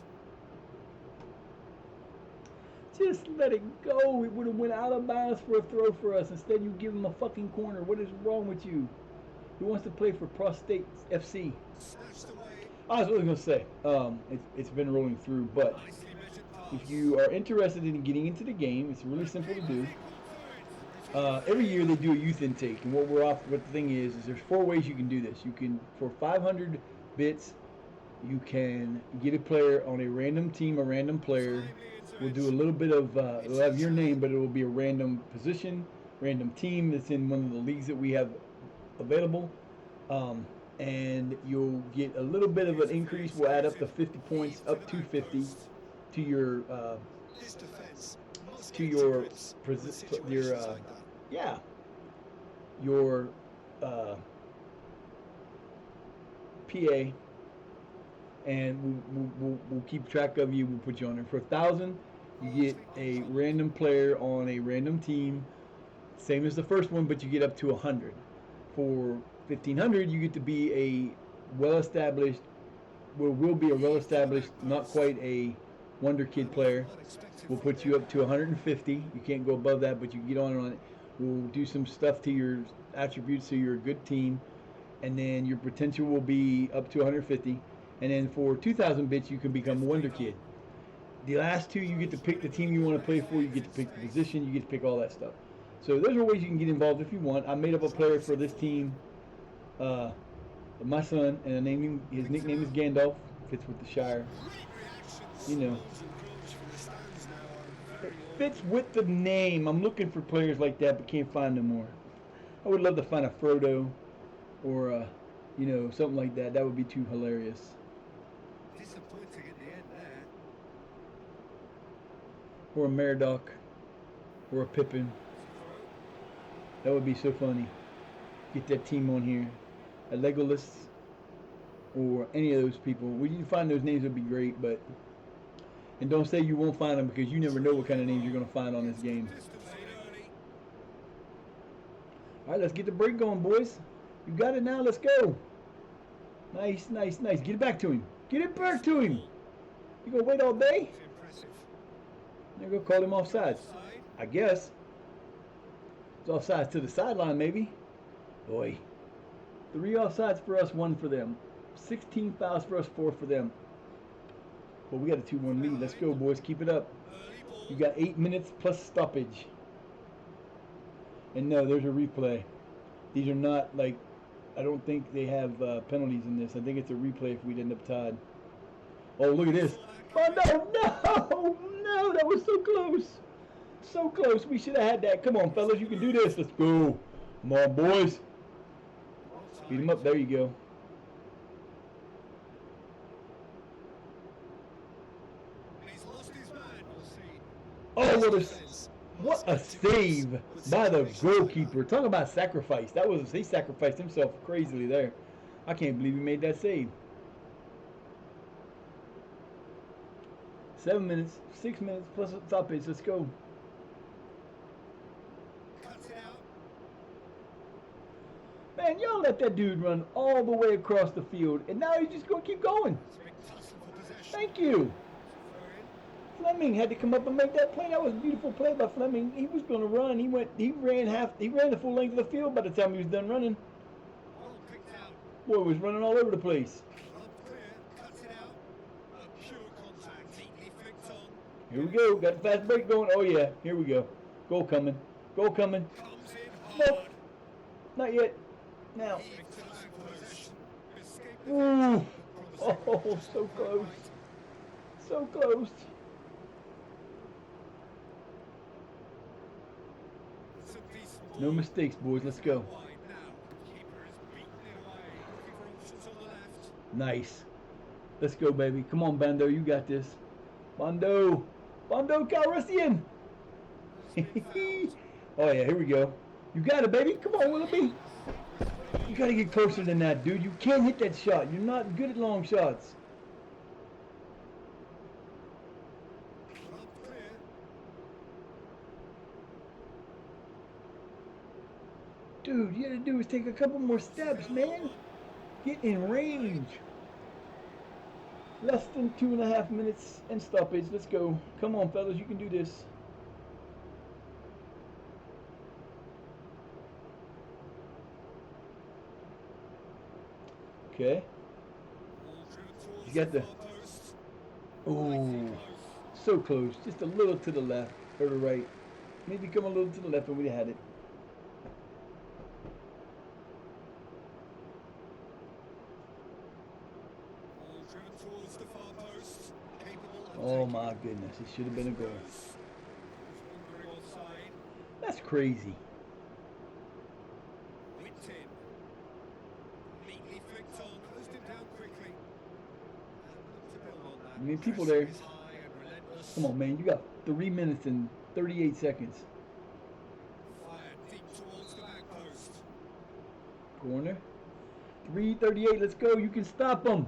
Speaker 1: Just let it go. It would have went out of bounds for a throw for us. Instead, you give him a fucking corner. What is wrong with you? He wants to play for Prostate FC. I was really going to say, it's been rolling through, but if you are interested in getting into the game, it's really simple to do. Every year they do a youth intake, and what the thing is there's 4 ways you can do this. You can, for 500 bits, you can get a player on a random team, a random player. We'll do a little bit of, it'll have your name, but it will be a random position, random team that's in one of the leagues that we have available. And you'll get a little bit of an increase. We'll add up to 50 points, up to 50, to your PA, and we'll keep track of you. We'll put you on there. For 1,000, you get a random player on a random team, same as the first one, but you get up to 100. For 1,500, you get to be a well-established, will be a well-established, not quite a wonder kid player. We'll put you up to 150. You can't go above that, but you can get on it. We'll do some stuff to your attributes so you're a good team, and then your potential will be up to 150. And then for 2,000 bits, you can become a wonder kid. The last 2, you get to pick the team you want to play for. You get to pick the position. You get to pick all that stuff. So those are ways you can get involved if you want. I made up a player for this team, my son, and his nickname is Gandalf. Fits with the Shire. You know. It fits with the name. I'm looking for players like that, but can't find them more. I would love to find a Frodo or, something like that. That would be too hilarious.
Speaker 2: Disappointing in the end there.
Speaker 1: Or a Meriadoc. Or a Pippin. That would be so funny. Get that team on here. A Legolas. Or any of those people. When you find those names, would be great, but... And don't say you won't find them, because you never know what kind of names you're going to find on this game. Alright, let's get the break going, boys. You got it now, let's go. Nice, nice, nice. Get it back to him. Get it back to him. You gonna wait all day? They're gonna call him offsides. I guess. It's offsides to the sideline, maybe. Boy. 3 offsides for us, 1 for them. 16 fouls for us, 4 for them. Well, we got a 2-1 lead. Let's go, boys. Keep it up. You got 8 minutes plus stoppage. And no, there's a replay. These are not like, I don't think they have penalties in this. I think it's a replay if we'd end up tied. Oh, look at this. Oh, no, that was so close. So close. We should have had that. Come on, fellas, you can do this. Let's go. Come on, boys. Beat him up. There you go. Oh, what a save by the goalkeeper. Talk about sacrifice. He sacrificed himself crazily there. I can't believe he made that save. 7 minutes, 6 minutes plus a stoppage. Let's go. Man, y'all let that dude run all the way across the field, and now he's just going to keep going. Thank you. Fleming had to come up and make that play. That was a beautiful play by Fleming. He was going to run. He ran the full length of the field by the time he was done running.
Speaker 2: Well picked out.
Speaker 1: Boy was running all over the place.
Speaker 2: Unclear, cuts it out. A pure contact, neatly flicked on.
Speaker 1: Here we go. Got the fast break going. Oh yeah, here we go. Goal coming. Goal coming.
Speaker 2: Comes in
Speaker 1: Nope.
Speaker 2: hard.
Speaker 1: Not yet. Now.
Speaker 2: Heaved to the back possession. Escaped the
Speaker 1: Ooh.
Speaker 2: from the
Speaker 1: Oh, so close. So close.
Speaker 2: It's a decent
Speaker 1: No
Speaker 2: ball.
Speaker 1: mistakes, boys. Let's go.
Speaker 2: Wide now. Keeper is beaten it away. Looking for options on the left.
Speaker 1: Nice. Let's go, baby. Come on, Bando. You got this. Bando. Bando Calrissian. Oh, yeah. Here we go. You got it, baby. Come on, Willoughby. You got to get closer than that, dude. You can't hit that shot. You're not good at long shots.
Speaker 2: Up clear.
Speaker 1: Dude, you got to do is take a couple more steps, man. Get in range. Less than 2.5 minutes and stoppage. Let's go. Come on, fellas. You can do this. Okay.
Speaker 2: Ball driven towards
Speaker 1: You got the...
Speaker 2: far post.
Speaker 1: Oh, so close. Just a little to the left or the right. Maybe come a little to the left and we had it.
Speaker 2: Ball driven towards the far post. Capable of
Speaker 1: Oh
Speaker 2: taking
Speaker 1: my
Speaker 2: it.
Speaker 1: goodness. It should have been a goal.
Speaker 2: Was wandering offside.
Speaker 1: That's crazy.
Speaker 2: Whipped in. Neatly flicked on. Closed him down quickly. And looked to build on that.
Speaker 1: I mean, people
Speaker 2: Pressing
Speaker 1: there-
Speaker 2: is high and relentless.
Speaker 1: Come on, man. You got 3 minutes and 38 seconds.
Speaker 2: Fired deep towards the back post.
Speaker 1: Corner. 3:38. Let's go. You can stop them.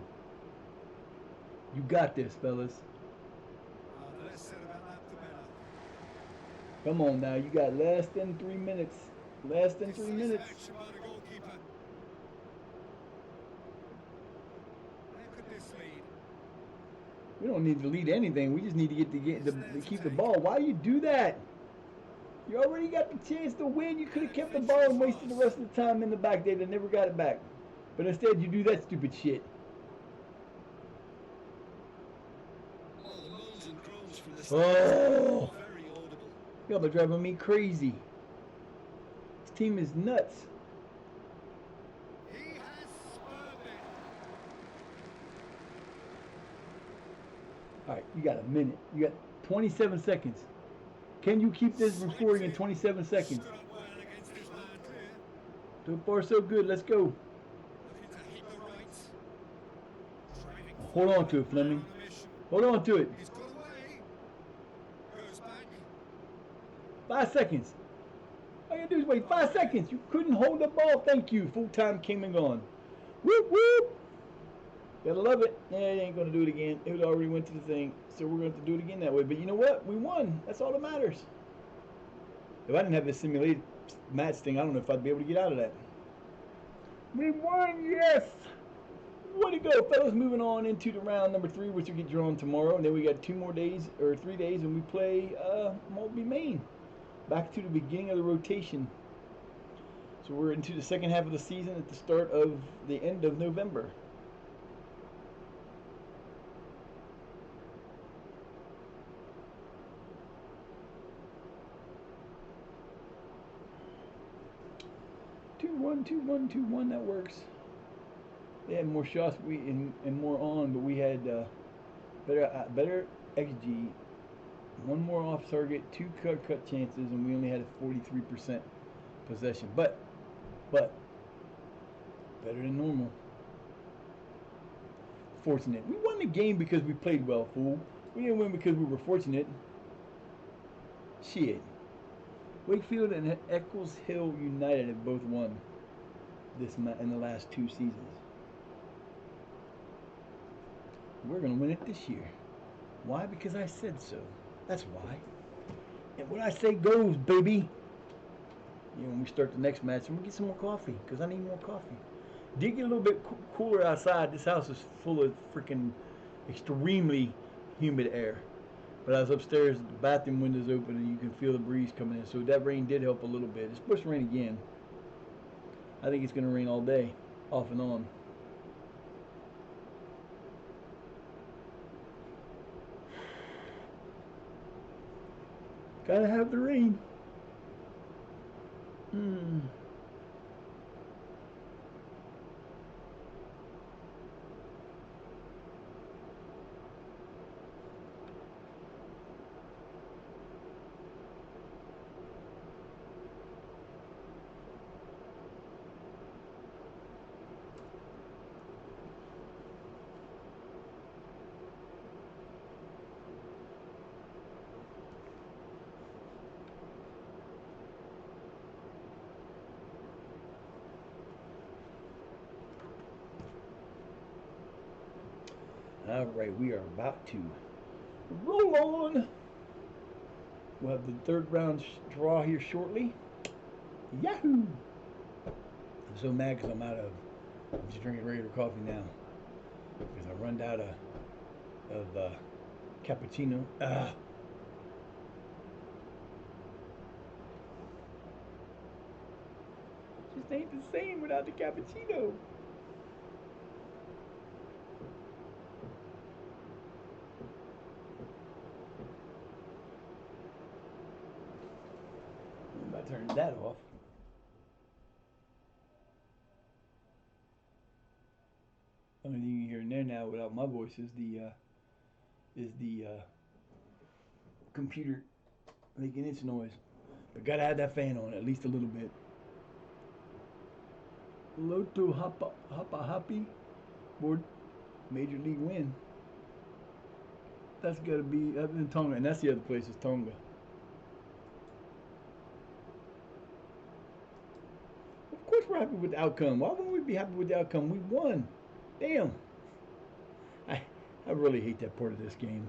Speaker 1: You got this, fellas.
Speaker 2: The less said about that, the better.
Speaker 1: Come on now. You got less than 3 minutes. Less than 3
Speaker 2: Decisive
Speaker 1: minutes.
Speaker 2: action by the goalkeeper. Where could this lead?
Speaker 1: We don't need to lead anything. We just need to to keep the ball. Why do you do that? You already got the chance to win. You could have kept the ball and wasted the rest of the time in the back there. They never got it back. But instead, you do that stupid shit.
Speaker 4: Oh, the moans and groans from the
Speaker 1: Oh,
Speaker 4: very audible.
Speaker 1: y'all are driving me crazy. This team is nuts.
Speaker 2: He has spurred it.
Speaker 1: All right, you got a minute. You got 27 seconds. Can you keep this from scoring in 27 seconds?
Speaker 2: Stood up well against his man. Clear.
Speaker 1: So far, so good. Let's go.
Speaker 2: Looking to heap the right. Driving
Speaker 1: Hold on to it,
Speaker 2: forward,
Speaker 1: Fleming.
Speaker 2: on a mission.
Speaker 1: Hold on to it.
Speaker 2: He's got away. Goes back.
Speaker 1: 5 seconds. All you gotta do is wait 5 seconds. You couldn't hold the ball. Thank you. Full time came and gone. Whoop whoop. Gotta love it. Yeah, he ain't gonna do it again. It already went to the thing, so we're gonna have to do it again that way. But you know what? We won. That's all that matters. If I didn't have this simulated match thing, I don't know if I'd be able to get out of that. We won, yes. Way to go, fellas. Moving on into the round number 3, which will get drawn tomorrow, and then we got 2 more days or 3 days, and we play Maltby, Maine. Back to the beginning of the rotation. So we're into the second half of the season at the start of the end of November. Two one. That works. They had more shots and more on, but we had better XG, 1 more off target, 2 cut chances, and we only had a 43% possession. But better than normal. Fortunate. We won the game because we played well, fool. We didn't win because we were fortunate. Shit. Wakefield and Eccles Hill United have both won in the last 2 seasons. We're gonna win it this year. Why? Because I said so. That's why. And what I say goes, baby. You know, when we start the next match, I'm gonna get some more coffee because I need more coffee. Did get a little bit cooler outside. This house is full of freaking extremely humid air. But I was upstairs, the bathroom windows open, and you can feel the breeze coming in. So that rain did help a little bit. It's supposed to rain again. I think it's going to rain all day, off and on. Gotta have the rain. All right, we are about to roll on. We'll have the third round draw here shortly. Yahoo! I'm so mad because I'm just drinking regular coffee now because I run out of cappuccino. Just ain't the same without the cappuccino. I'm about to turn that off. Only thing you hear in there now without my voice is the computer making its noise. But gotta have that fan on at least a little bit. Loto Hapa Happy board Major League win. That's gotta be up in Tonga, and that's the other place is Tonga. Of course we're happy with the outcome. Why wouldn't we be happy with the outcome? We won. Damn. I really hate that part of this game.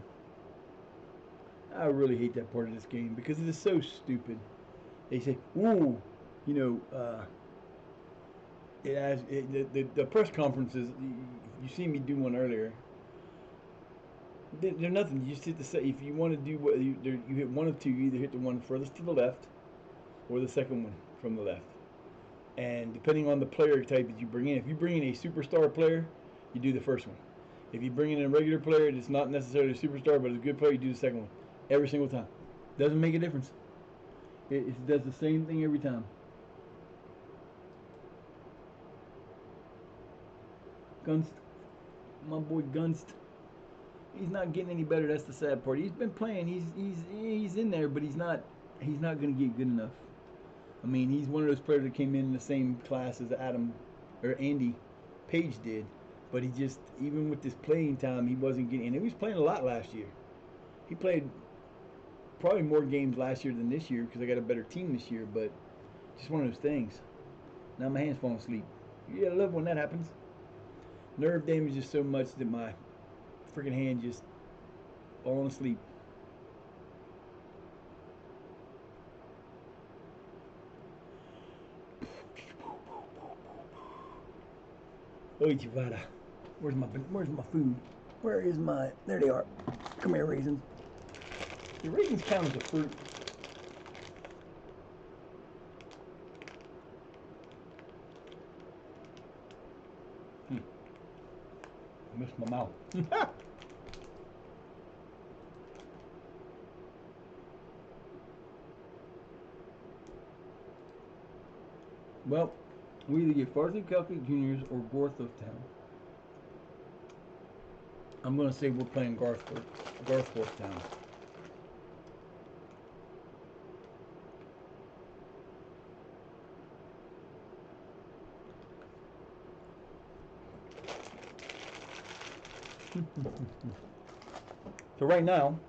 Speaker 1: I really hate that part of this game because it is so stupid. They say, "Ooh, you know, it has the press conferences." You see me do one earlier. They're nothing. You just hit the set. If you want to do what you hit one of two. You either hit the one furthest to the left, or the second one from the left. And depending on the player type that you bring in, if you bring in a superstar player, you do the first one. If you bring in a regular player that's not necessarily a superstar but is a good player, you do the second one. Every single time. Doesn't make a difference. It does the same thing every time. Gunst, my boy Gunst, he's not getting any better. That's the sad part. He's been playing. He's in there, but he's not going to get good enough. I mean, he's one of those players that came in the same class as Andy Page did, but he just, even with this playing time, he wasn't getting. And he was playing a lot last year. He played probably more games last year than this year because I got a better team this year. But just one of those things. Now my hand's falling asleep. You gotta love when that happens. Nerve damage is so much that my freaking hand just falling asleep. Oi, Chivada. Where's my food? Where is my? There they are. Come here, raisins. The raisins count as a fruit. I missed my mouth. Well, we either get Farsley Celtic Juniors or Gorthorpe Town. I'm going to say we're playing Garthworth Town. So right now,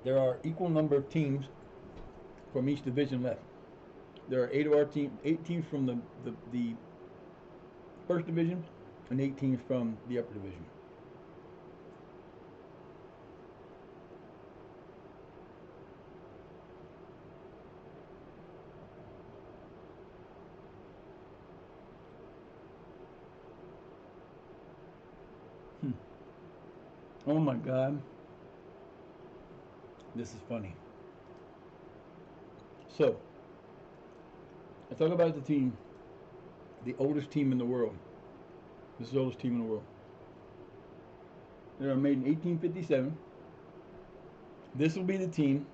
Speaker 1: there are equal number of teams from each division left. There are 8 teams from the first division, and 8 teams from the upper division. Oh my God. This is funny. So, I talk about the team, the oldest team in the world. This is the oldest team in the world. They were made in 1857. This will be the team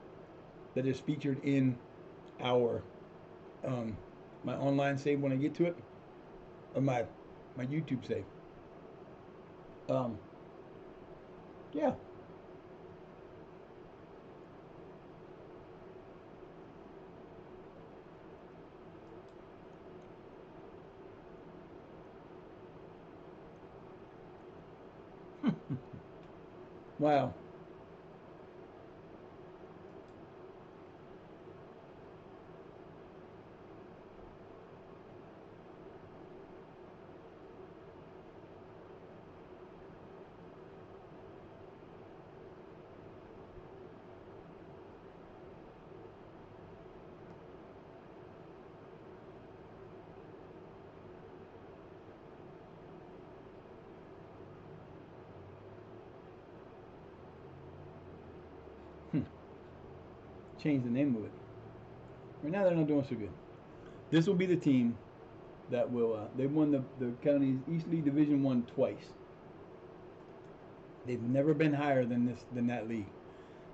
Speaker 1: that is featured in our my online save when I get to it, or my YouTube save. Yeah. Wow. Change the name of it. Right now they're not doing so good. This will be the team that will. They won the county's East League Division One twice. They've never been higher than that league.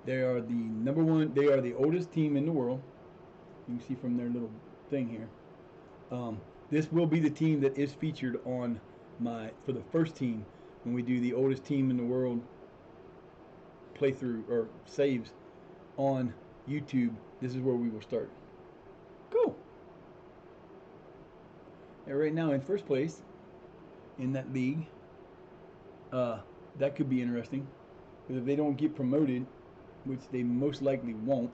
Speaker 1: They are the number one. They are the oldest team in the world. You can see from their little thing here. This will be the team that is featured on for the first team when we do the oldest team in the world playthrough or saves on YouTube. This is where we will start. Cool. And right now in first place in that league, that could be interesting because if they don't get promoted, which they most likely won't,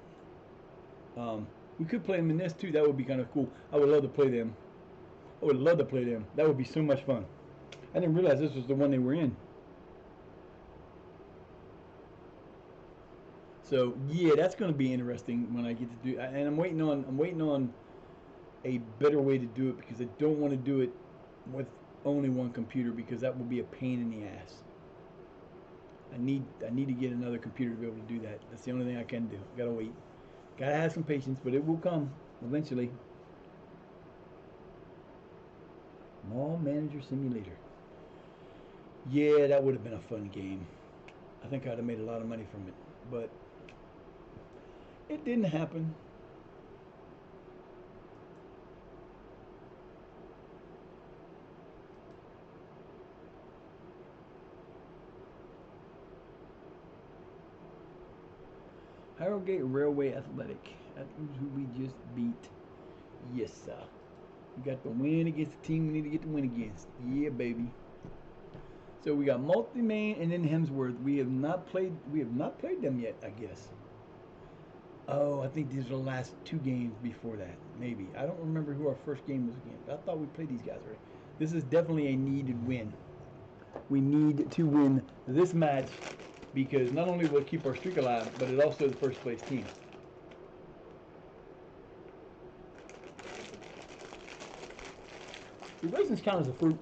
Speaker 1: we could play them in this too. That would be kind of cool. I would love to play them. I would love to play them. That would be so much fun. I didn't realize this was the one they were in. So yeah, that's going to be interesting when I get to do. And I'm waiting on a better way to do it because I don't want to do it with only one computer because that will be a pain in the ass. I need to get another computer to be able to do that. That's the only thing I can do. Gotta wait. Gotta have some patience, but it will come eventually. Mall Manager Simulator. Yeah, that would have been a fun game. I think I'd have made a lot of money from it, but it didn't happen. Harrogate Railway Athletic. That's who we just beat. Yes, sir. We got the win against the team we need to get the win against. Yeah, baby. So we got Multi-Man and then Hemsworth. We have not played them yet, I guess. Oh, I think these are the last two games before that. Maybe. I don't remember who our first game was against. I thought we played these guys already. This is definitely a needed win. We need to win this match because not only will it keep our streak alive, but it also is the first place team. Do raisins count as a fruit?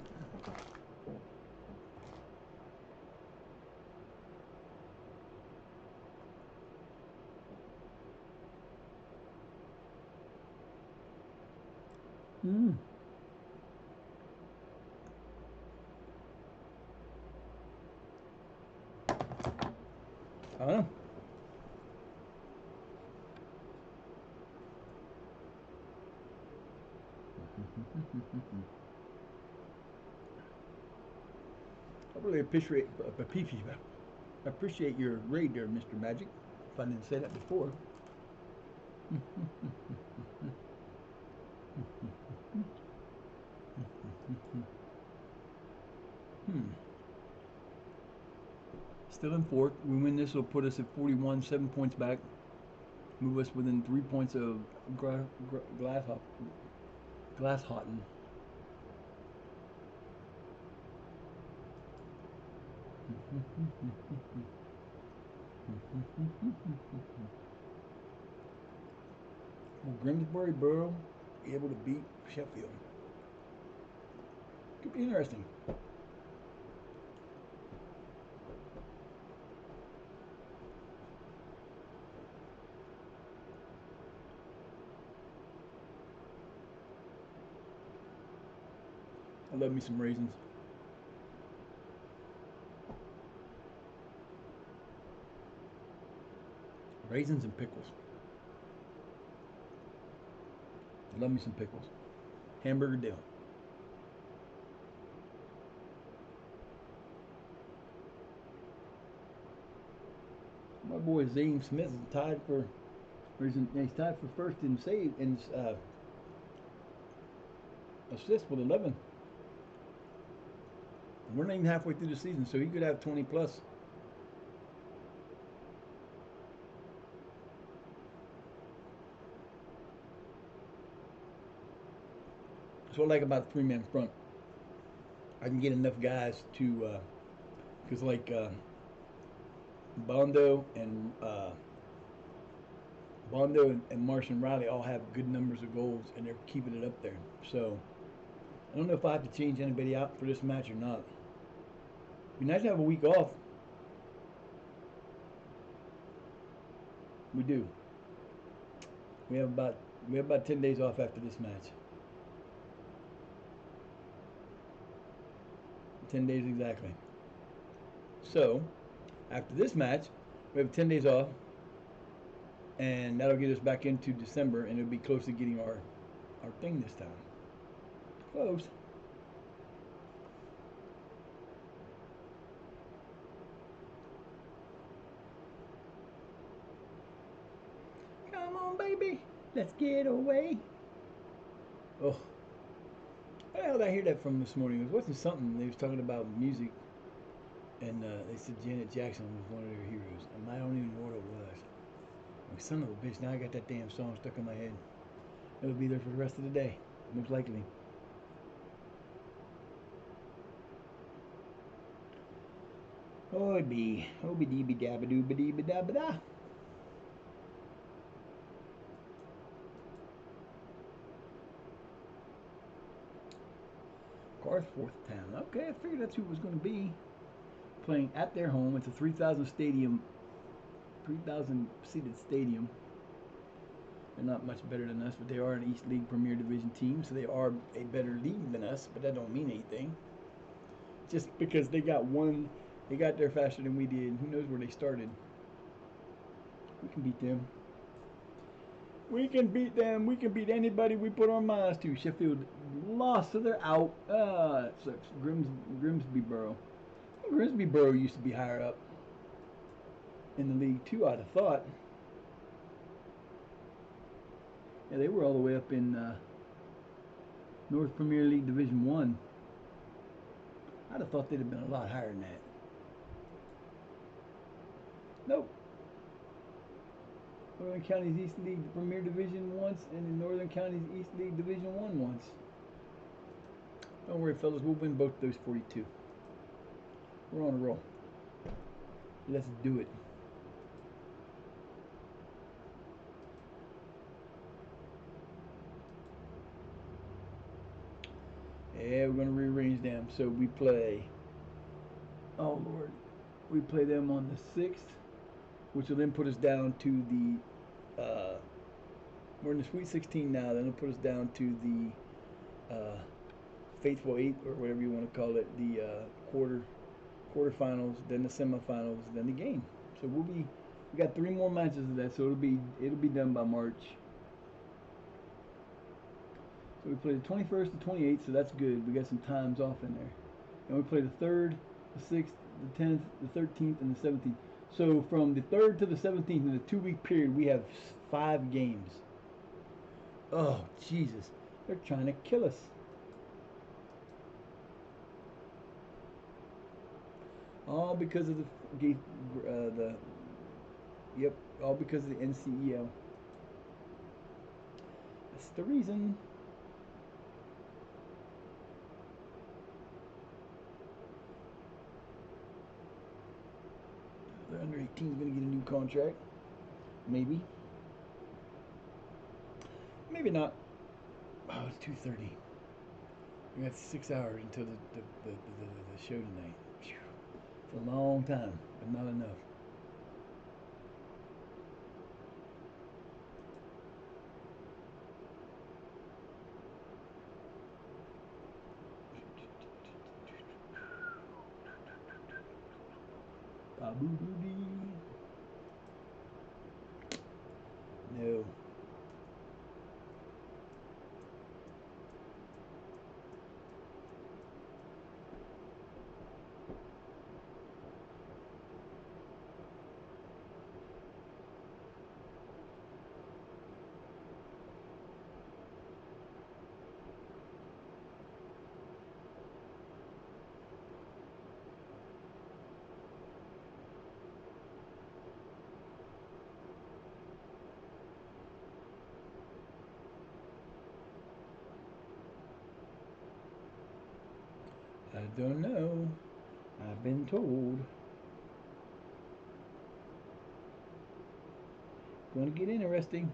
Speaker 1: Hmm. I don't know. I really appreciate your raid there, Mr. Magic. If I didn't say that before. Still in fourth. We win this will put us at 41, 7 points back. Move us within 3 points of Glasshotten. Will Grimsbury Borough be able to beat Sheffield? Could be interesting. Love me some raisins. Raisins and pickles. Love me some pickles. Hamburger deal. My boy Zane Smith is tied for, he's tied for first in save in assists with 11. We're not even halfway through the season, so he could have 20 plus. That's what I like about a three-man front. I can get enough guys to, because Bondo and Martian Riley all have good numbers of goals, and they're keeping it up there. So I don't know if I have to change anybody out for this match or not. It'd be nice to have a week off. We do. We have about 10 days off after this match. 10 days exactly. So, after this match, we have 10 days off, and that'll get us back into December, and it'll be close to getting our thing this time. Close. Come on, baby, let's get away. Oh. How did I hear that from this morning? It was watching something. They was talking about music, and they said Janet Jackson was one of their heroes. And I don't even know what it was. Like, son of a bitch, now I got that damn song stuck in my head. It'll be there for the rest of the day, most likely. Oh, be dee be dabba doo ba dee ba da ba da. Garth Fourth Town. Okay, I figured that's who it was going to be. Playing at their home. It's a 3,000 seated stadium. They're not much better than us, but they are an East League Premier Division team, so they are a better league than us, but that don't mean anything. Just because they got there faster than we did. Who knows where they started? We can beat them. We can beat them. We can beat anybody we put our minds to. Sheffield lost, so they're out. That sucks. Grimsby Borough. Grimsby Borough used to be higher up in the league too, I'd have thought. Yeah, they were all the way up in North Premier League Division 1. I'd have thought they'd have been a lot higher than that. Nope. Northern Counties East League Premier Division once, and in Northern Counties East League Division 1 once. Don't worry, fellas, we'll win both those 42. We're on a roll. Let's do it. Yeah, we're going to rearrange them. So we play, oh Lord, we play them on the 6th, which will then put us down to the, we're in the Sweet 16 now, then it'll put us down to the Faithful 8, or whatever you want to call it, the quarterfinals, then the semifinals, then the game. So we got 3 more matches of that, so it'll be done by March. So we play the 21st, the 28th, so that's good. We got some times off in there. And we play the 3rd, the 6th, the 10th, the 13th, and the 17th. So from the 3rd to the 17th, in a 2-week period, we have 5 games. Oh, Jesus. They're trying to kill us. All because of all because of the NCEL. That's the reason. The under 18 is going to get a new contract. Maybe. Maybe not. Oh, it's 2:30. We got 6 hours until the show tonight. It's a long time, but not enough. No. I don't know. I've been told. Going to get interesting.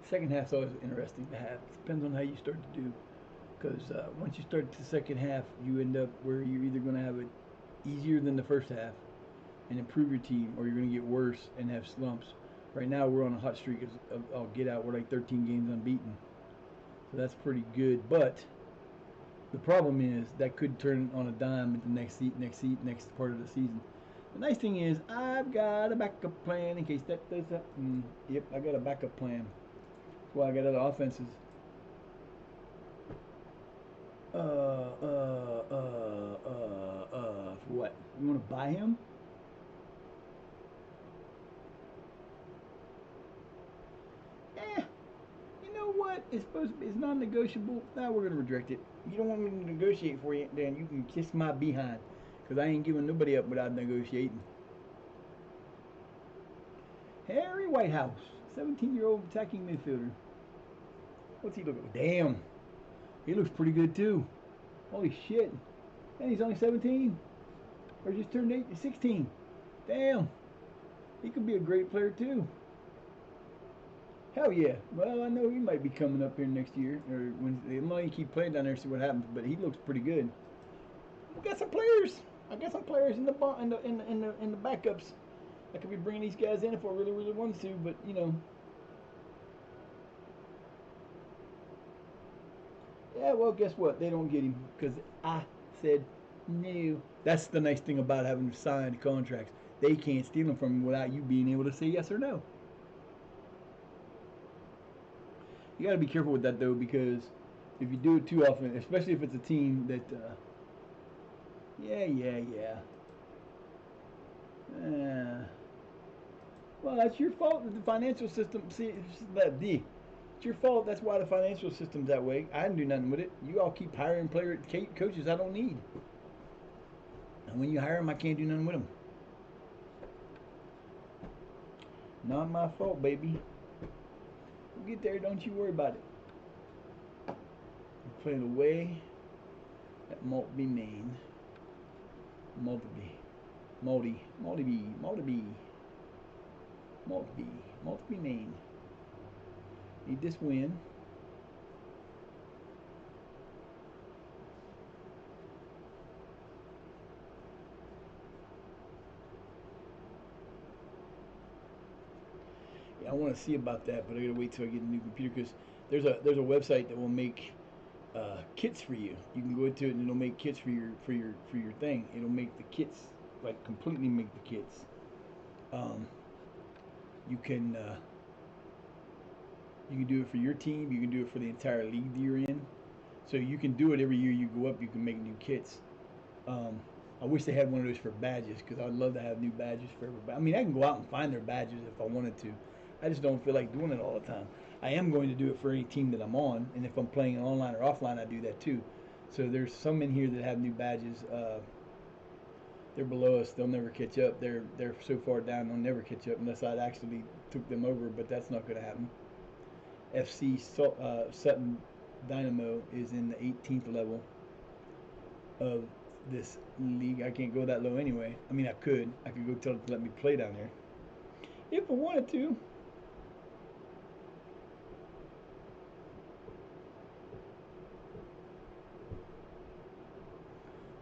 Speaker 1: Second half's always interesting to have. Depends on how you start to do. Because once you start the second half, you end up where you're either going to have it easier than the first half and improve your team, or you're going to get worse and have slumps. Right now, we're on a hot streak. I'll get out. We're like 13 games unbeaten. So that's pretty good. But the problem is that could turn on a dime at the next part of the season. The nice thing is I've got a backup plan in case that does happen. Yep, I got a backup plan. That's why I got other offenses. For what? You want to buy him? You know what? It's supposed to be. It's non-negotiable. Now we're gonna reject it. You don't want me to negotiate for you, then you can kiss my behind, cause I ain't giving nobody up without negotiating. Harry Whitehouse, 17-year-old attacking midfielder. What's he looking? Damn, he looks pretty good too. Holy shit! And he's only 17, or just turned 16. Damn, he could be a great player too. Hell yeah. Well, I know he might be coming up here next year, or when they might keep playing down there, see what happens. But he looks pretty good. We got some players. I got some players in the backups. I could be bringing these guys in if I really wanted to, but you know. Yeah, well, guess what? They don't get him because I said no. That's the nice thing about having signed contracts. They can't steal them from him without you being able to say yes or no. You got to be careful with that though, because if you do it too often, especially if it's a team that, well, that's your fault that the financial system. See, it's your fault. That's why the financial system's that way. I didn't do nothing with it. You all keep hiring coaches I don't need, and when you hire them, I can't do nothing with them. Not my fault, baby. We'll get there, don't you worry about it. We're playing away at Maltby, Maine. Maltby, Maine. Need this win. Yeah, I want to see about that, but I gotta wait till I get a new computer because there's a website that will make kits for you. You can go into it and it'll make kits for your thing. It'll make the kits, like completely make the kits. You can do it for your team. You can do it for the entire league that you're in. So you can do it every year you go up. You can make new kits. I wish they had one of those for badges because I'd love to have new badges for everybody. I mean, I can go out and find their badges if I wanted to. I just don't feel like doing it all the time. I am going to do it for any team that I'm on, and if I'm playing online or offline, I do that too. So there's some in here that have new badges. They're below us. They'll never catch up. They're so far down they'll never catch up unless I actually took them over. But that's not going to happen. FC Sutton Dynamo is in the 18th level of this league. I can't go that low anyway. I mean, I could. I could go tell it to let me play down there if I wanted to.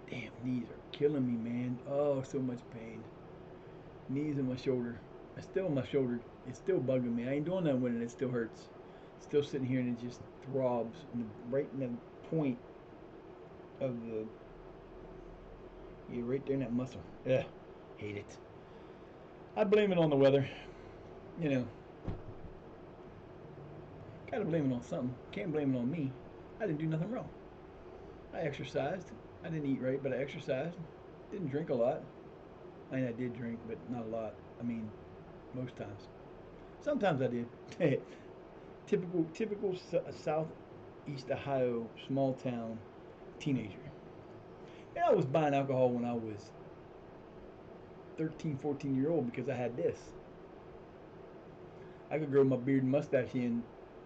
Speaker 1: Damn, knees are killing me, man. Oh, so much pain. Knees and my shoulder. It's still my shoulder. It's still bugging me. I ain't doing nothing with it. It still hurts. Still sitting here and it just throbs right in the point of the. Yeah, right there in that muscle. Yeah, Hate it. I blame it on the weather. You know, gotta blame it on something. Can't blame it on me. I didn't do nothing wrong. I exercised. I didn't eat right, but I exercised. Didn't drink a lot. I mean, I did drink, but not a lot. I mean, most times. Sometimes I did. Typical Southeast Ohio small town teenager. And I was buying alcohol when I was 13, 14-year old because I had this. I could grow my beard and mustache in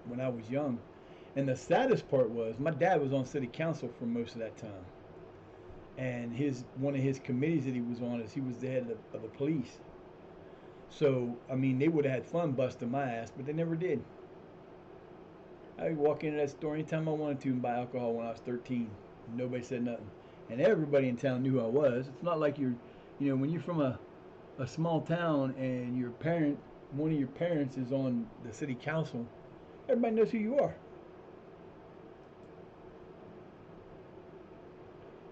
Speaker 1: when I was young. And the saddest part was my dad was on city council for most of that time. And one of his committees that he was on is he was the head of the police. So, I mean, they would have had fun busting my ass, but they never did. I could walk into that store anytime I wanted to and buy alcohol when I was 13. Nobody said nothing. And everybody in town knew who I was. It's not like when you're from a small town and one of your parents is on the city council, everybody knows who you are.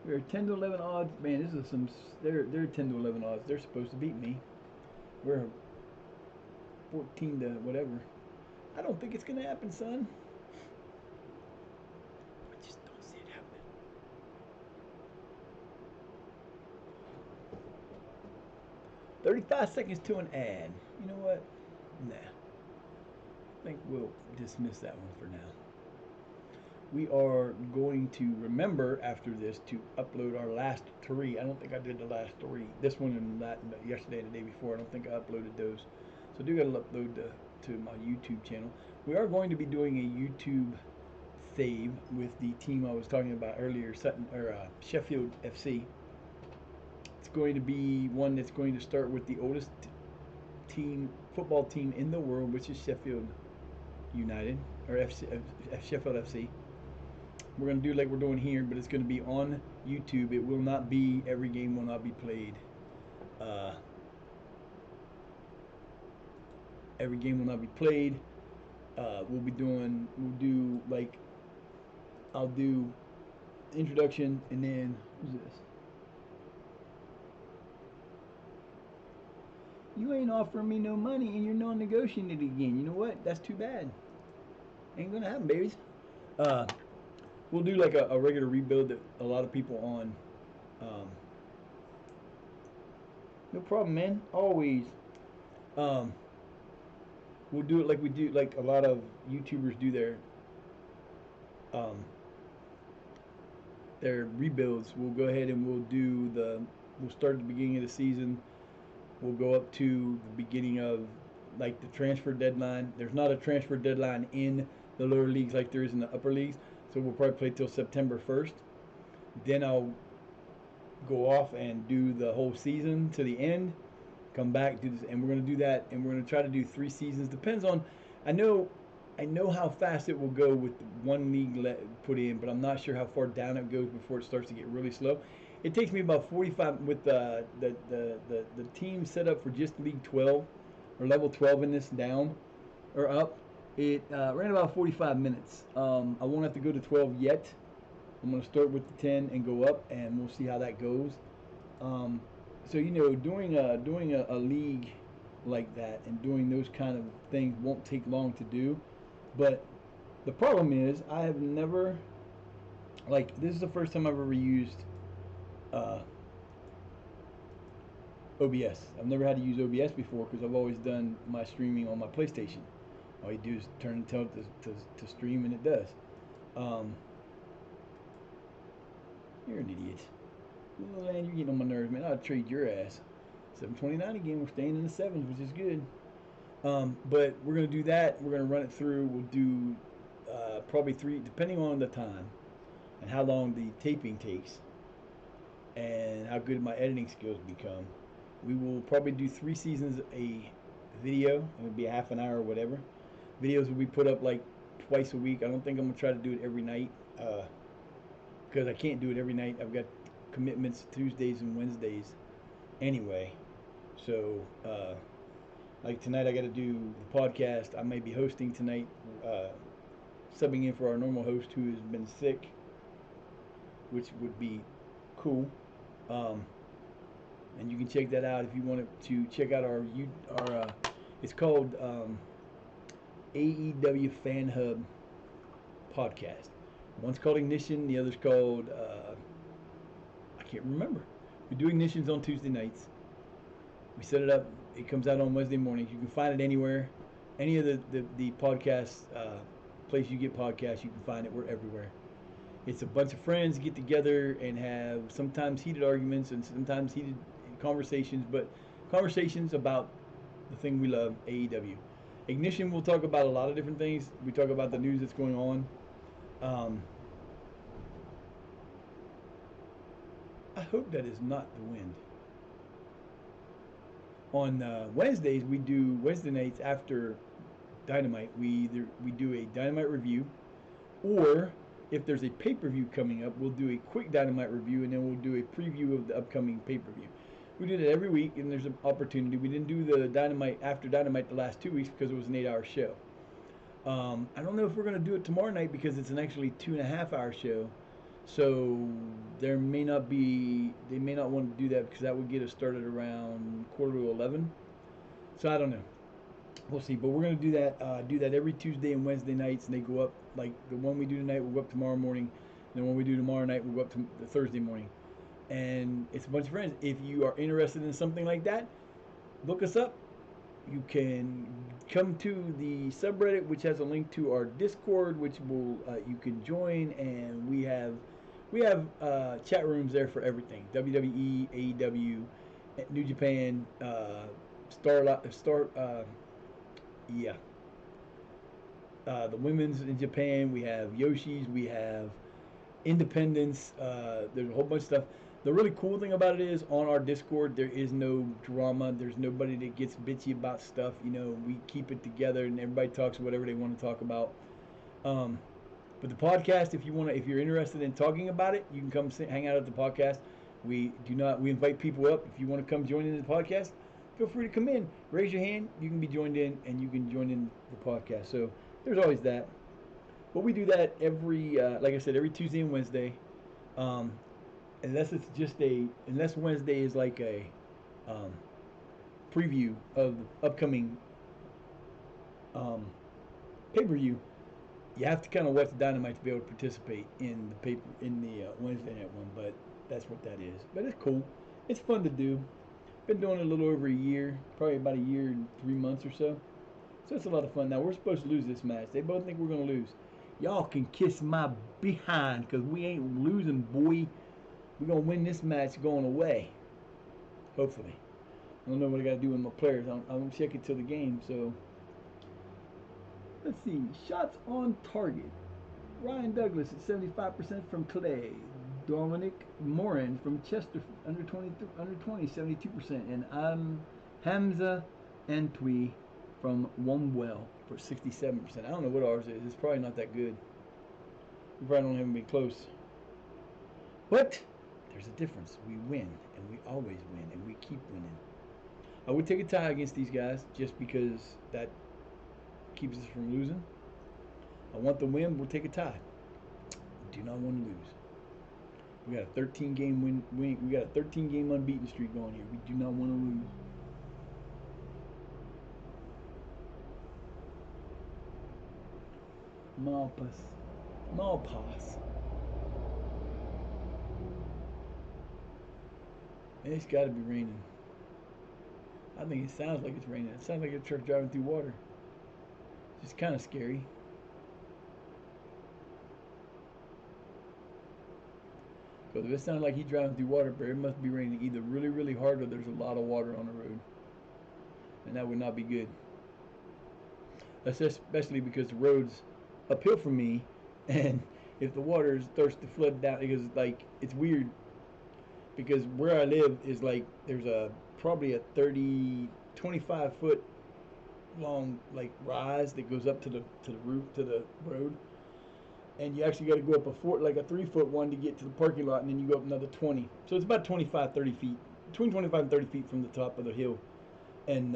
Speaker 1: We're 10 to 11 odds. Man, this is they're 10 to 11 odds. They're supposed to beat me. We're 14 to whatever. I don't think it's going to happen, son. I just don't see it happening. 35 seconds to an ad. You know what? Nah. I think we'll dismiss that one for now. We are going to remember after this to upload our last 3. I don't think I did the last 3. This one and that yesterday and the day before. I don't think I uploaded those. So I do got to upload to my YouTube channel. We are going to be doing a YouTube save with the team I was talking about earlier, Sheffield FC. It's going to be one that's going to start with the oldest football team in the world, which is Sheffield United, or Sheffield FC. We're going to do like we're doing here, but it's going to be on YouTube. It will not be, every game will not be played. Every game will not be played. I'll do introduction, and then, who's this? You ain't offering me no money, and you're non-negotiating it again. You know what? That's too bad. Ain't gonna happen, babies. We'll do like a regular rebuild that a lot of people on. No problem, man. Always. We'll do it like we do, like a lot of YouTubers do their rebuilds. We'll go ahead and we'll start at the beginning of the season. We'll go up to the beginning of like the transfer deadline. There's not a transfer deadline in the lower leagues like there is in the upper leagues. So we'll probably play till September 1st. Then I'll go off and do the whole season to the end. Come back, do this, and we're going to do that, and we're going to try to do 3 seasons. Depends on, I know how fast it will go with one league put in, but I'm not sure how far down it goes before it starts to get really slow. It takes me about 45 with the team set up for just League 12 or level 12 in this down or up. It ran about 45 minutes. I won't have to go to 12 yet. I'm going to start with the 10 and go up, and we'll see how that goes. So doing a league like that and doing those kind of things won't take long to do. But the problem is I have never, like, this is the first time I've ever used OBS. I've never had to use OBS before because I've always done my streaming on my PlayStation. All you do is turn and tell it to stream, and it does. You're an idiot. Man, you're getting on my nerves, man. I'll trade your ass. 7:29 again. We're staying in the 7s, which is good. But we're going to do that. We're going to run it through. We'll do probably 3, depending on the time and how long the taping takes and how good my editing skills become. We will probably do 3 seasons a video. It'll be a half an hour or whatever. Videos will be put up like twice a week. I don't think I'm going to try to do it every night because I can't do it every night. I've got commitments Tuesdays and Wednesdays anyway. So like tonight I got to do the podcast. I may be hosting tonight, subbing in for our normal host who has been sick, which would be cool. and you can check that out if you want to check out our it's called AEW Fan Hub podcast. One's called Ignition, the other's called I can't remember. We do Ignitions on Tuesday nights. We set it up. It comes out on Wednesday mornings. You can find it anywhere, any of the podcast place you get podcasts. You can find it. We're everywhere. It's a bunch of friends get together and have sometimes heated arguments and sometimes heated conversations, but conversations about the thing we love, AEW. Ignition, we'll talk about a lot of different things. We talk about the news that's going on. I hope that is not the wind. On Wednesdays, we do Wednesday nights after Dynamite. We do a Dynamite review, or if there's a pay-per-view coming up, we'll do a quick Dynamite review, and then we'll do a preview of the upcoming pay-per-view. We do that every week, and there's an opportunity. We didn't do the Dynamite after Dynamite the last 2 weeks because it was an 8-hour show. I don't know if we're going to do it tomorrow night because it's an actually 2.5-hour show. So they may not want to do that because that would get us started around 10:45. So I don't know. We'll see. But we're going to do that every Tuesday and Wednesday nights, and they go up, like the one we do tonight will go up tomorrow morning, and the one we do tomorrow night will go up to the Thursday morning. And it's a bunch of friends. If you are interested in something like that, look us up. You can come to the subreddit, which has a link to our Discord, which will you can join, and we have chat rooms there for everything: WWE, AEW, New Japan, the women's in Japan. We have Yoshi's. We have Independence. There's a whole bunch of stuff. The really cool thing about it is on our Discord, there is no drama. There's nobody that gets bitchy about stuff. You know, we keep it together and everybody talks whatever they want to talk about. But the podcast, if you're interested in talking about it, you can come hang out at the podcast. We invite people up. If you want to come join in the podcast, feel free to come in. Raise your hand. You can be joined in and you can join in the podcast. So there's always that. But we do that every, like I said, every Tuesday and Wednesday. Unless Wednesday is like a preview of the upcoming pay-per-view, you have to kind of watch Dynamite to be able to participate in the Wednesday night one. But that's what that is. But it's cool. It's fun to do. Been doing it a little over a year, probably about a year and 3 months or so. So it's a lot of fun. Now we're supposed to lose this match. They both think we're gonna lose. Y'all can kiss my behind, cause we ain't losing, boy. We're going to win this match going away. Hopefully. I don't know what I got to do with my players. I'm check it till the game. So, let's see. Shots on target. Ryan Douglas at 75% from Clay. Dominic Morin from Chester, under 20, 72%. And Hamza Antwi from Womwell for 67%. I don't know what ours is. It's probably not that good. We probably don't even be close. But there's a difference. We win, and we always win, and we keep winning. I would take a tie against these guys just because that keeps us from losing. I want the win. We'll take a tie. We do not want to lose. We got a 13-game win. We got a 13-game unbeaten streak going here. We do not want to lose. Malpass. It's got to be raining. I think it sounds like it's raining. It sounds like a truck driving through water. It's just kind of scary. Because if it sounds like he's driving through water, but it must be raining either really, really hard or there's a lot of water on the road. And that would not be good. Especially because the road's uphill from me, and if the water starts to flood down, because like it's weird. Because where I live is like there's probably a 25 foot long like rise that goes up to the roof to the road, and you actually got to go up a 3 foot one to get to the parking lot, and then you go up another 20. So it's about 30 feet, between 25 and 30 feet from the top of the hill, and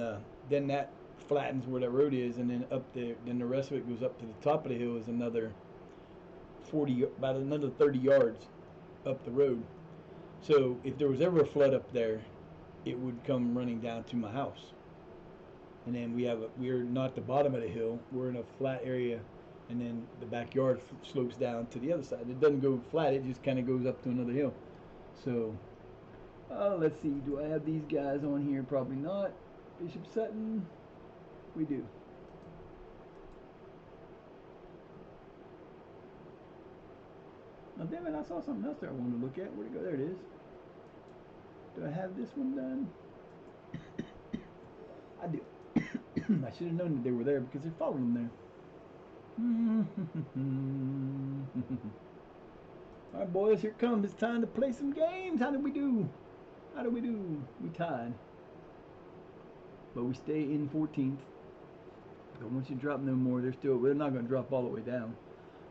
Speaker 1: then that flattens where that road is, and then up there, then the rest of it goes up to the top of the hill is another about another 30 yards up the road. So if there was ever a flood up there, it would come running down to my house. And then we're not the bottom of the hill. We're in a flat area, and then the backyard slopes down to the other side. It doesn't go flat. It just kind of goes up to another hill. So, let's see. Do I have these guys on here? Probably not. Bishop Sutton. We do. Now, damn it, I saw something else there I wanted to look at. Where'd it go? There it is. Do I have this one done? I do. I should have known that they were there because they followed them there. All right, boys, here it comes. It's time to play some games. How did we do? How did we do? We tied. But we stay in 14th. Don't want you to drop no more. They're not going to drop all the way down.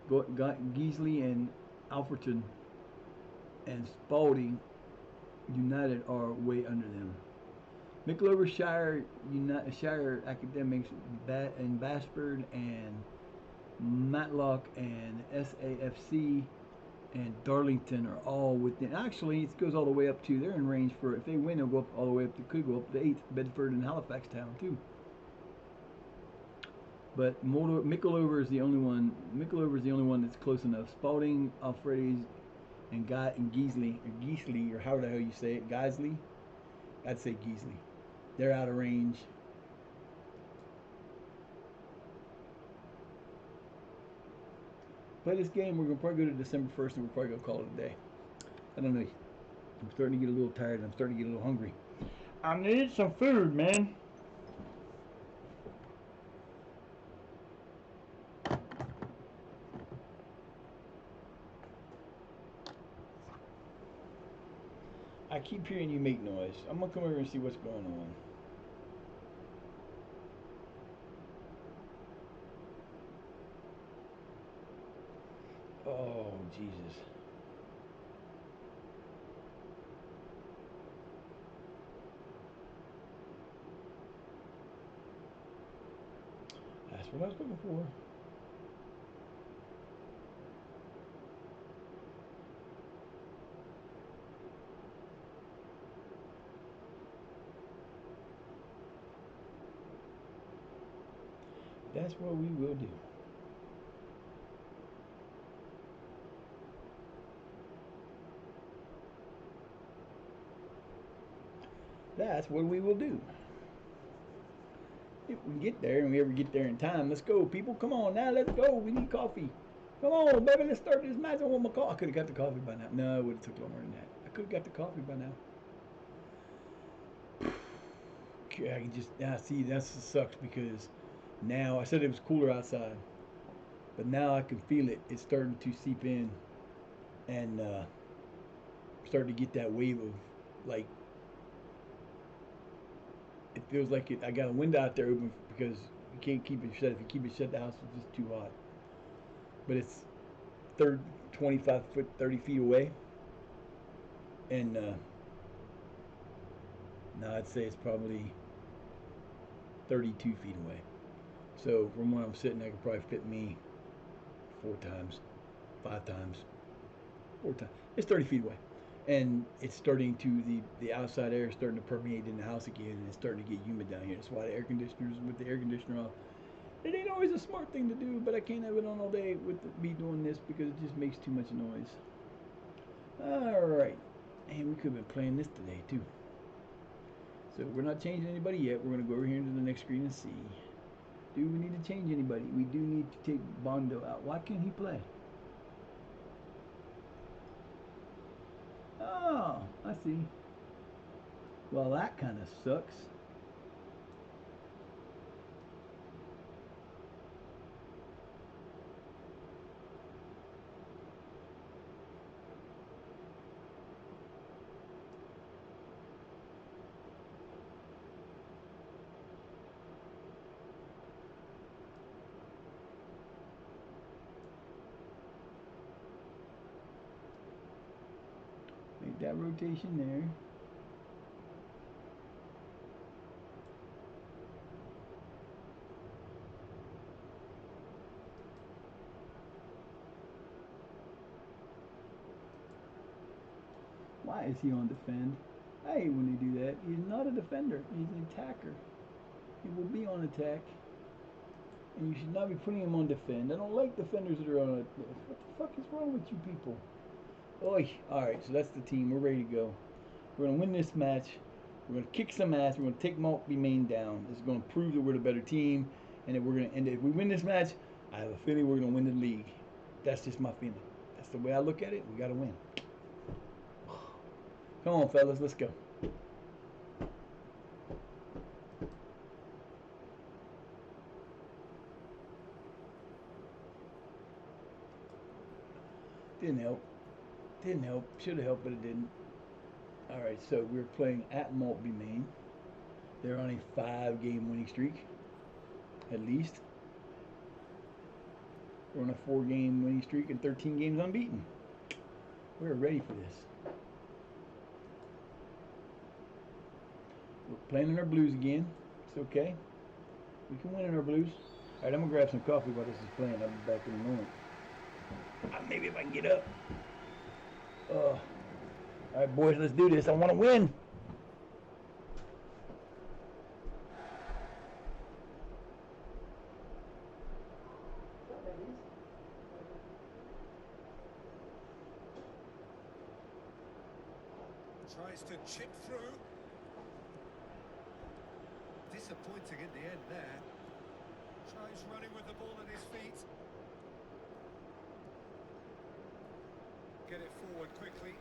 Speaker 1: Geesley and Alfreton and Spalding United are way under them. Mickleover, Shire Academics, and Bashford and Matlock and SAFC and Darlington are all within. Actually, it goes all the way up to. They're in range for. If they win, they'll go up all the way up to. Could go up to 8th. Bedford and Halifax Town too. But Mickleover is the only one. Mickleover is the only one that's close enough. Spalding, Alfredes, and Geesley, or however the hell you say it, Geisley. I'd say Geesley. They're out of range. Play this game. We're gonna probably go to December 1st, and we're probably gonna call it a day. I don't know. I'm starting to get a little tired. I'm starting to get a little hungry. I need some food, man. I keep hearing you make noise. I'm gonna come over and see what's going on. Oh, Jesus. That's what I was looking for. That's what we will do. That's what we will do. If we get there and we ever get there in time, let's go, people. Come on now, let's go. We need coffee. Come on, baby, let's start this match. I want my coffee. I could have got the coffee by now. No, it would have took longer than that. I could have got the coffee by now. I just see that sucks because now I said it was cooler outside, but now I can feel it. It's starting to seep in, and starting to get that wave of like. It feels like it. I got a window out there open because you can't keep it shut. If you keep it shut, the house is just too hot. But it's 25 foot, 30 feet away, and now I'd say it's probably 32 feet away. So from where I'm sitting, I could probably fit me 4 times, 5 times, 4 times. It's 30 feet away. And it's starting to, the outside air is starting to permeate in the house again, and it's starting to get humid down here. That's why the air conditioners, with the air conditioner off, it ain't always a smart thing to do, but I can't have it on all day with me doing this because it just makes too much noise. Alright. And we could have been playing this today, too. So we're not changing anybody yet. We're going to go over here into the next screen and see. Do we need to change anybody? We do need to take Bondo out. Why can't he play? Oh, I see. Well, that kind of sucks. Make that rotation there. Why is he on defend? I hate when they do that. He's not a defender. He's an attacker. He will be on attack. And you should not be putting him on defend. I don't like defenders that are on it. What the fuck is wrong with you people? Oi. Alright, so that's the team. We're ready to go. We're going to win this match. We're going to kick some ass. We're going to take Maltby Maine down. This is going to prove that we're the better team. And if we win this match, I have a feeling we're going to win the league. That's just my feeling. That's the way I look at it. We got to win. Come on, fellas. Let's go. Didn't help. Didn't help. Should have helped, but it didn't. Alright, so we're playing at Maltby Maine. They're on a 5-game winning streak. At least. We're on a 4-game winning streak and 13 games unbeaten. We're ready for this. We're playing in our blues again. It's okay. We can win in our blues. Alright, I'm going to grab some coffee while this is playing. I'll be back in a moment. Maybe if I can get up. Alright, boys, let's do this. I want to win.
Speaker 2: Tries to chip through. Disappointing in the end there. Tries running with the ball at his feet. Get it forward quickly.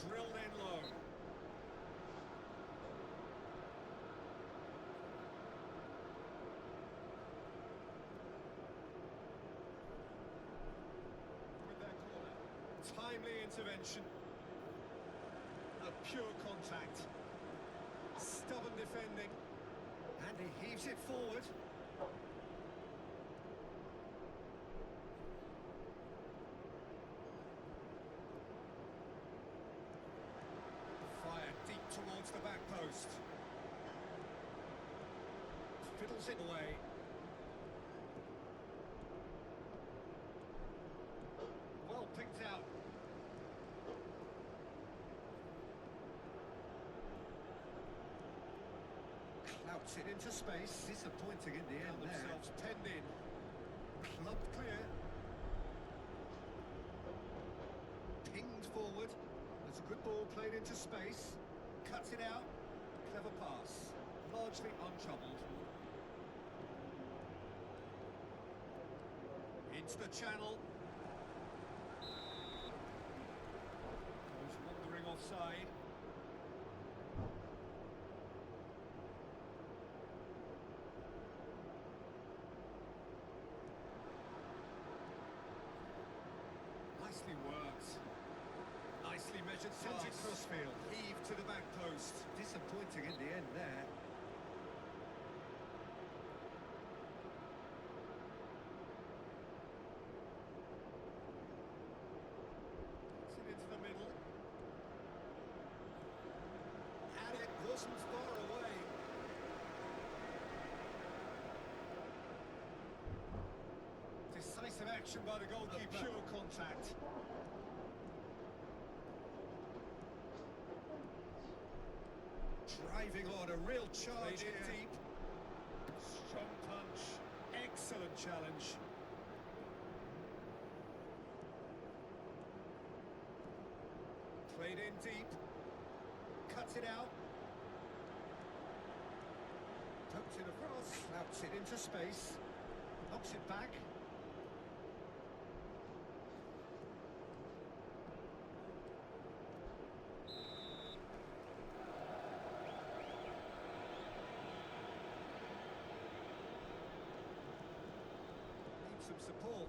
Speaker 2: Drilled in low. With that corner. Timely intervention. A pure contact. Stubborn defending. And he heaves it forward. Deep towards the back post. Fiddles it away. Well picked out. Clouts it into space. Disappointing in the end there. Themselves penned in. Clubbed clear. Pinged forward. That's a good ball played into space. Cuts it out. Clever pass. Largely untroubled. Into the channel. Goes wandering offside. Nicely worked. Nicely measured centre crossfield. Heave to the back post. Disappointing in the end there. Puts it into the middle. And it wasn't far away. Decisive action by the goalkeeper. A pure contact. Driving on, a real charge here. Deep. Strong punch. Excellent challenge. Played in deep. Cuts it out. Pokes it across. Slaps it into space. Knocks it back. Some support.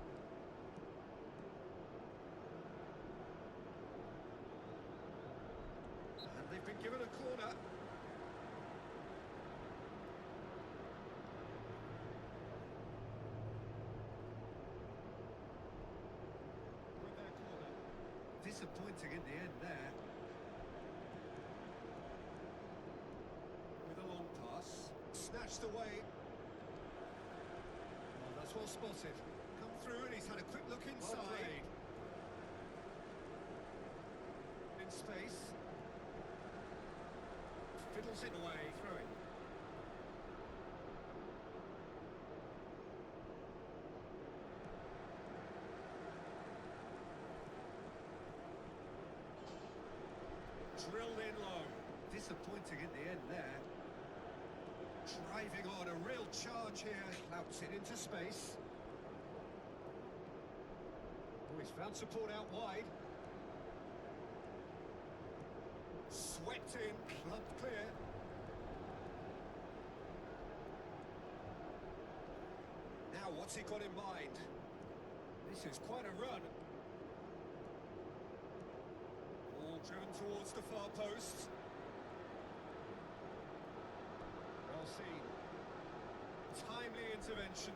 Speaker 2: And they've been given a corner. With their corner. Disappointing in the end there. With a long pass. Snatched away. That's well spotted. Come through and he's had a quick look inside. In space. Fiddles it away, throw it. Drilled in low. Disappointing in the end there. Driving on, a real charge here. Clouts it into space. Oh, he's found support out wide. Swept in, clubbed clear. Now, what's he got in mind? This is quite a run. All driven towards the far post. Well seen. Timely intervention.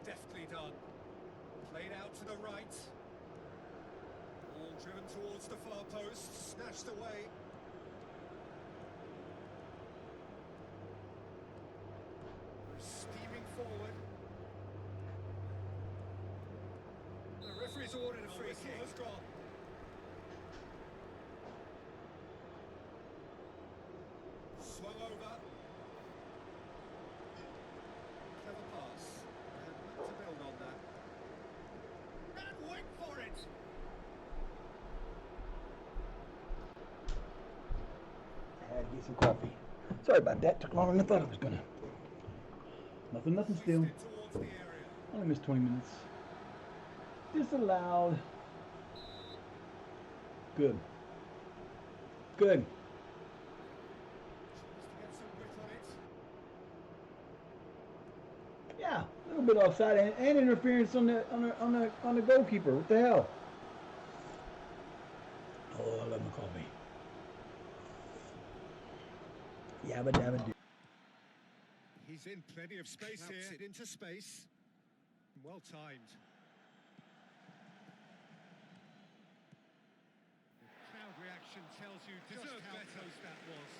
Speaker 2: Deftly done. Played out to the right. All driven towards the far post. Snatched away. Steaming forward. The referee's ordered a free kick. Has gone. Swung over. Clever pass. And not to build on that. And went for it.
Speaker 1: I had to get some coffee. Sorry about that. Took longer than I thought it was gonna. Nothing still.
Speaker 2: Towards the area.
Speaker 1: Only missed 20 minutes. Disallowed. Good. Good.
Speaker 2: Tries to get some width on it.
Speaker 1: Yeah, a little bit offside and interference on the goalkeeper. What the hell? Oh, I love my coffee. Yabba dabba do.
Speaker 2: He's in plenty of space here. It into space. Well timed. The crowd reaction tells you just how close that was.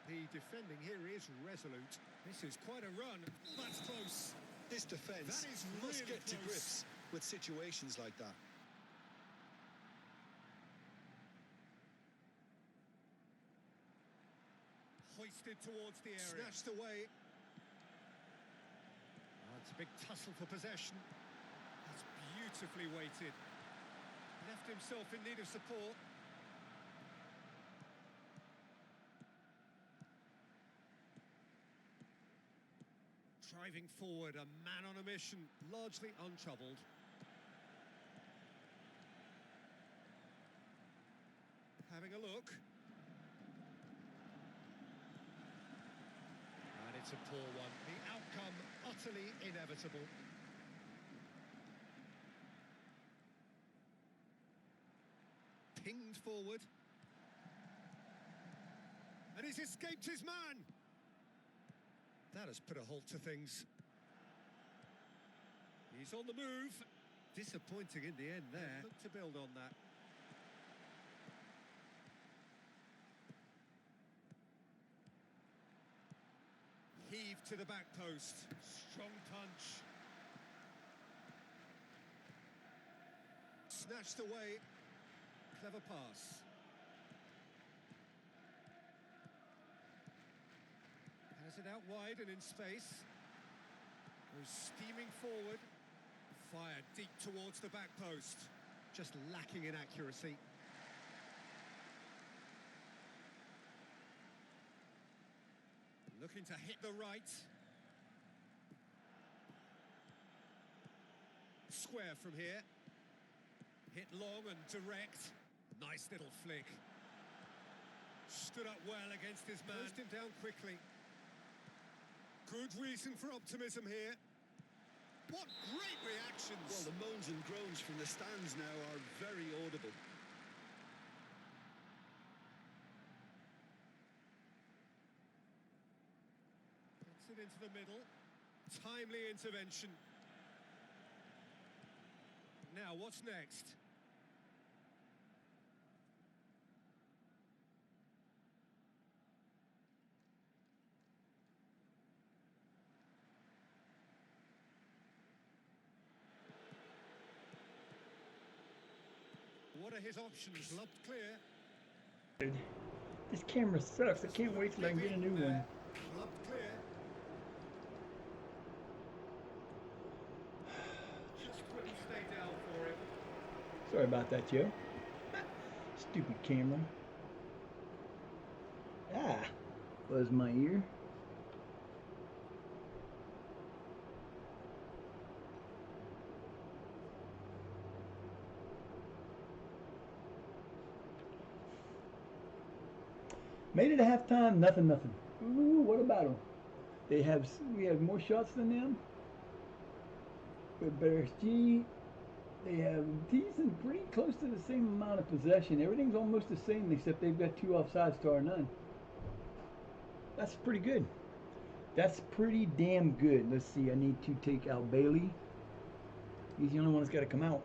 Speaker 2: The defending here is resolute. This is quite a run. That's close.
Speaker 4: This defence
Speaker 2: That is
Speaker 4: must
Speaker 2: really
Speaker 4: get to
Speaker 2: close.
Speaker 4: grips with situations like that.
Speaker 2: Hoisted towards the area. Snatched away. Oh, it's a big tussle for possession. That's beautifully weighted. Left himself in need of support. Driving forward, a man on a mission, largely untroubled. Having a look. And it's a poor one. The outcome utterly inevitable. Pinged forward. And he's escaped his man. That has put a halt to things. He's on the move. Disappointing in the end there. Look to build on that. Heave to the back post. Strong punch. Snatched away. Clever pass. Has it out wide and in space. Goes steaming forward. Fired deep towards the back post. Just lacking in accuracy. Looking to hit the right. Square from here. Hit long and direct. Nice little flick. Stood up well against his man. Closed him down quickly. Good reason for optimism here. What great reactions!
Speaker 4: Well, the moans and groans from the stands now are very audible.
Speaker 2: Gets it into the middle. Timely intervention. Now, what's next? What are his options? Lobbed clear.
Speaker 1: Dude, this camera sucks. I can't wait till I can get a new one.
Speaker 2: Lobbed clear. Just couldn't stay down for him.
Speaker 1: Sorry about that, Joe. Stupid camera. Ah, buzz my ear. Made it at halftime, nothing. Ooh, what about them? We have more shots than them. With better XG. They have decent, pretty close to the same amount of possession. Everything's almost the same except they've got 2 offsides to our none. That's pretty good. That's pretty damn good. Let's see, I need to take out Bailey. He's the only one that's got to come out.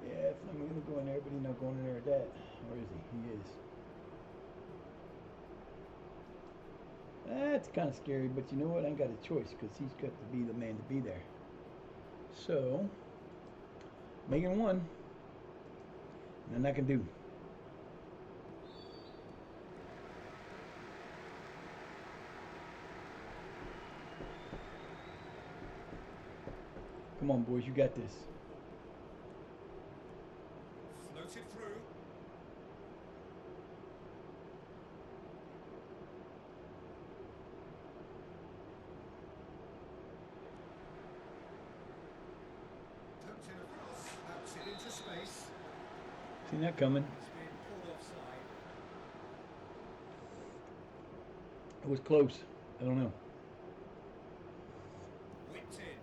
Speaker 1: Yeah, I'm going to go in there, but he's not going in there at that. Where is he? He is. That's kind of scary, but you know what? I ain't got a choice because he's got to be the man to be there. So, making one. Nothing I can do. Come on, boys, you got this.
Speaker 2: Floated through. Tucked in across, bounced it into space.
Speaker 1: Seen that coming.
Speaker 2: It's been pulled offside.
Speaker 1: It was close. I don't know.
Speaker 2: Whipped in.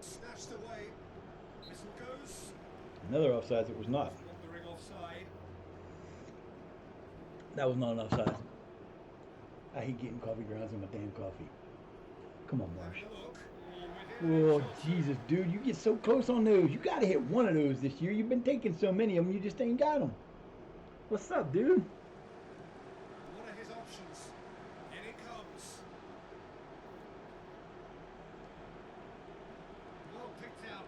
Speaker 2: Snatched away. Whistle goes.
Speaker 1: Another offside. It was not.
Speaker 2: Wandering offside.
Speaker 1: That was not an offside. I hate getting coffee grounds in my damn coffee. Come on, Marsh.
Speaker 2: Have a look.
Speaker 1: Oh, Jesus, dude. You get so close on those. You got to hit one of those this year. You've been taking so many of them, you just ain't got them. What's up, dude?
Speaker 2: What are his options? In it comes. Well picked out.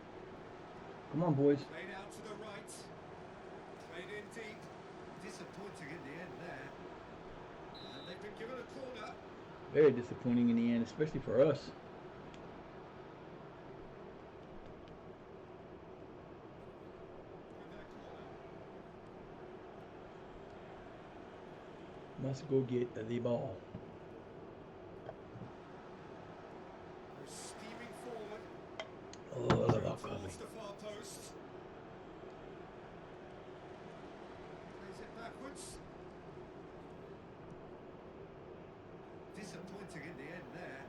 Speaker 1: Come on, boys.
Speaker 2: Played out to the right. Played in deep. Disappointing in the end there. And they've been given a corner.
Speaker 1: Very disappointing in the end, especially for us.
Speaker 2: In their corner.
Speaker 1: Must go get the ball.
Speaker 2: They're steaming forward.
Speaker 1: Oh, I love our
Speaker 2: Towards
Speaker 1: coffee.
Speaker 2: the far post. Plays it backwards. Disappointing in the end there.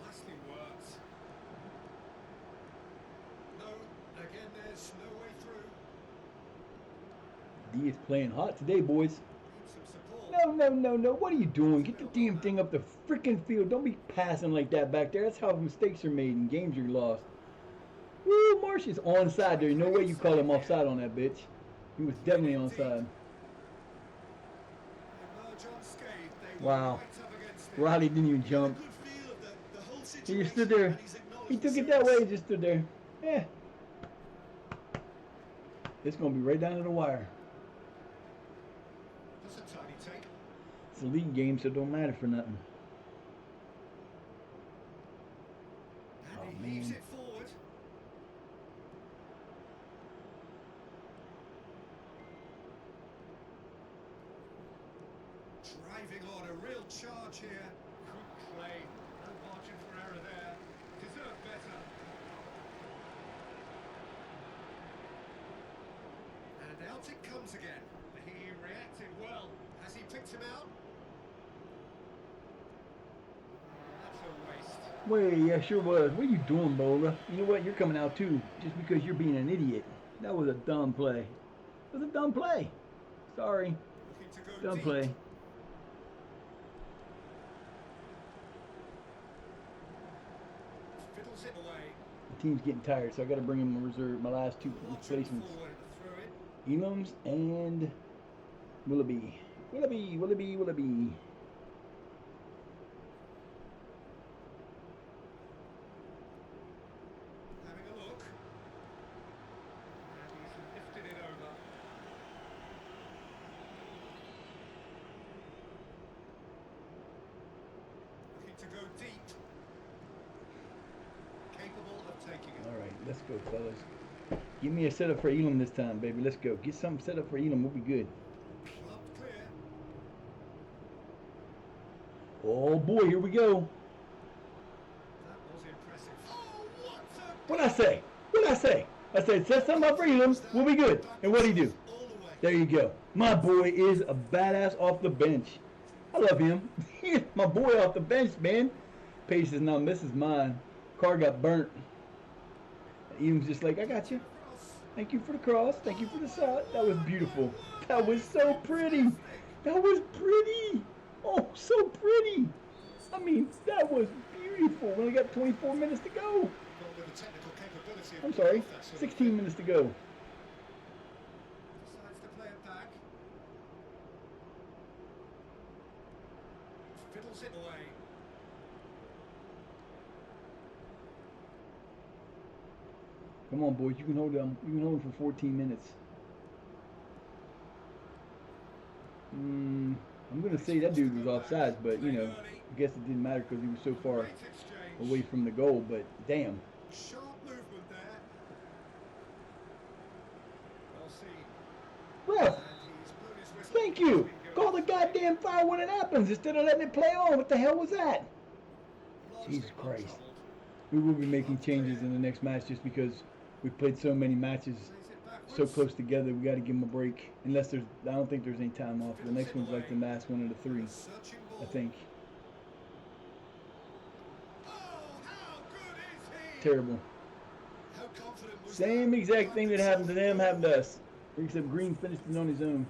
Speaker 2: Nicely worked. No, again there's no way through.
Speaker 1: D is playing hot today, boys.
Speaker 2: Need some support.
Speaker 1: No. What are you doing? Get the damn thing up the freaking field. Don't be passing like that back there. That's how mistakes are made and games are lost. Woo, Marsh is onside. There's no way you call him offside on that bitch. He was definitely onside.
Speaker 2: Emerge unscathed. They were
Speaker 1: Wow.
Speaker 2: right up against it.
Speaker 1: Riley didn't even jump.
Speaker 4: Good feel of the whole
Speaker 1: He
Speaker 4: situation.
Speaker 1: just stood there.
Speaker 4: and he's acknowledged
Speaker 1: He took
Speaker 4: the
Speaker 1: it that way.
Speaker 4: service.
Speaker 1: He just stood there. Yeah. It's going to be right down to the wire.
Speaker 2: That's a tiny take.
Speaker 1: It's a league game, so it don't matter for nothing.
Speaker 2: And
Speaker 1: Oh,
Speaker 2: he heaves
Speaker 1: man.
Speaker 2: it forward. Driving on a real charge here. Good play. No margin for error there. Deserved better. And out it comes again. He reacted well. Has he picked him out? That's a waste.
Speaker 1: Wait, yeah, sure was. What are you doing, Bola? You know what? You're coming out too, just because you're being an idiot. That was a dumb play. It was a dumb play. Sorry.
Speaker 2: Looking to go
Speaker 1: Dumb
Speaker 2: deep.
Speaker 1: play.
Speaker 2: Fiddles it away.
Speaker 1: The team's getting tired, so I got to bring in my reserve, my last two
Speaker 2: Marching
Speaker 1: replacements.
Speaker 2: forward and through it.
Speaker 1: Elams and Willoughby. Willoughby.
Speaker 2: Having a look. And he's lifted it over. Looking to go deep. Capable of taking it.
Speaker 1: All right, let's go, fellas. Give me a setup for Elam this time, baby. Let's go. Get something set up for Elam. We'll be good.
Speaker 2: Clubbed clear.
Speaker 1: Oh boy, here we go.
Speaker 2: That was impressive. Oh, what a...
Speaker 1: What'd I say? I said set something up for Elam. We'll be good. And what'd he do?
Speaker 2: All the way.
Speaker 1: There you go. My boy is a badass off the bench. I love him. My boy off the bench, man. Pace is now misses mine. Car got burnt. Elam's just like, I got you. Thank you for the cross. Thank you for the shot. That was beautiful. That was so pretty. That was pretty. Oh, so pretty. I mean, that was beautiful. We only got 24 minutes to go.
Speaker 2: Got with the technical capability of
Speaker 1: I'm sorry,
Speaker 2: that sort of
Speaker 1: 16
Speaker 2: thing.
Speaker 1: minutes to go.
Speaker 2: Decides to play it back. Fiddles it away.
Speaker 1: Come on, boys. You can hold them. You can hold them for 14 minutes. I'm going to say that dude was offsides, but, you know, I guess it didn't matter because he was so far
Speaker 2: Great exchange.
Speaker 1: away from the goal, but damn.
Speaker 2: Sharp movement there. Well seen.
Speaker 1: Ref,
Speaker 2: And he's blown his whistle.
Speaker 1: thank you.
Speaker 2: It's been good.
Speaker 1: Call the goddamn foul when it happens instead of letting it play on. What the hell was that?
Speaker 2: Largely
Speaker 1: Jesus Christ.
Speaker 2: untroubled.
Speaker 1: We will be making changes in the next match just because we played so many matches
Speaker 2: Plays it backwards.
Speaker 1: so close together. We got to give them a break. Unless there's, I don't think there's any time off. The next one's like the last one of the three,
Speaker 2: Searching ball.
Speaker 1: I think.
Speaker 2: Oh, how good is he?
Speaker 1: Terrible.
Speaker 2: How confident was
Speaker 1: Same
Speaker 2: that?
Speaker 1: exact thing that happened to them happened to us. Except Green finished it on his own.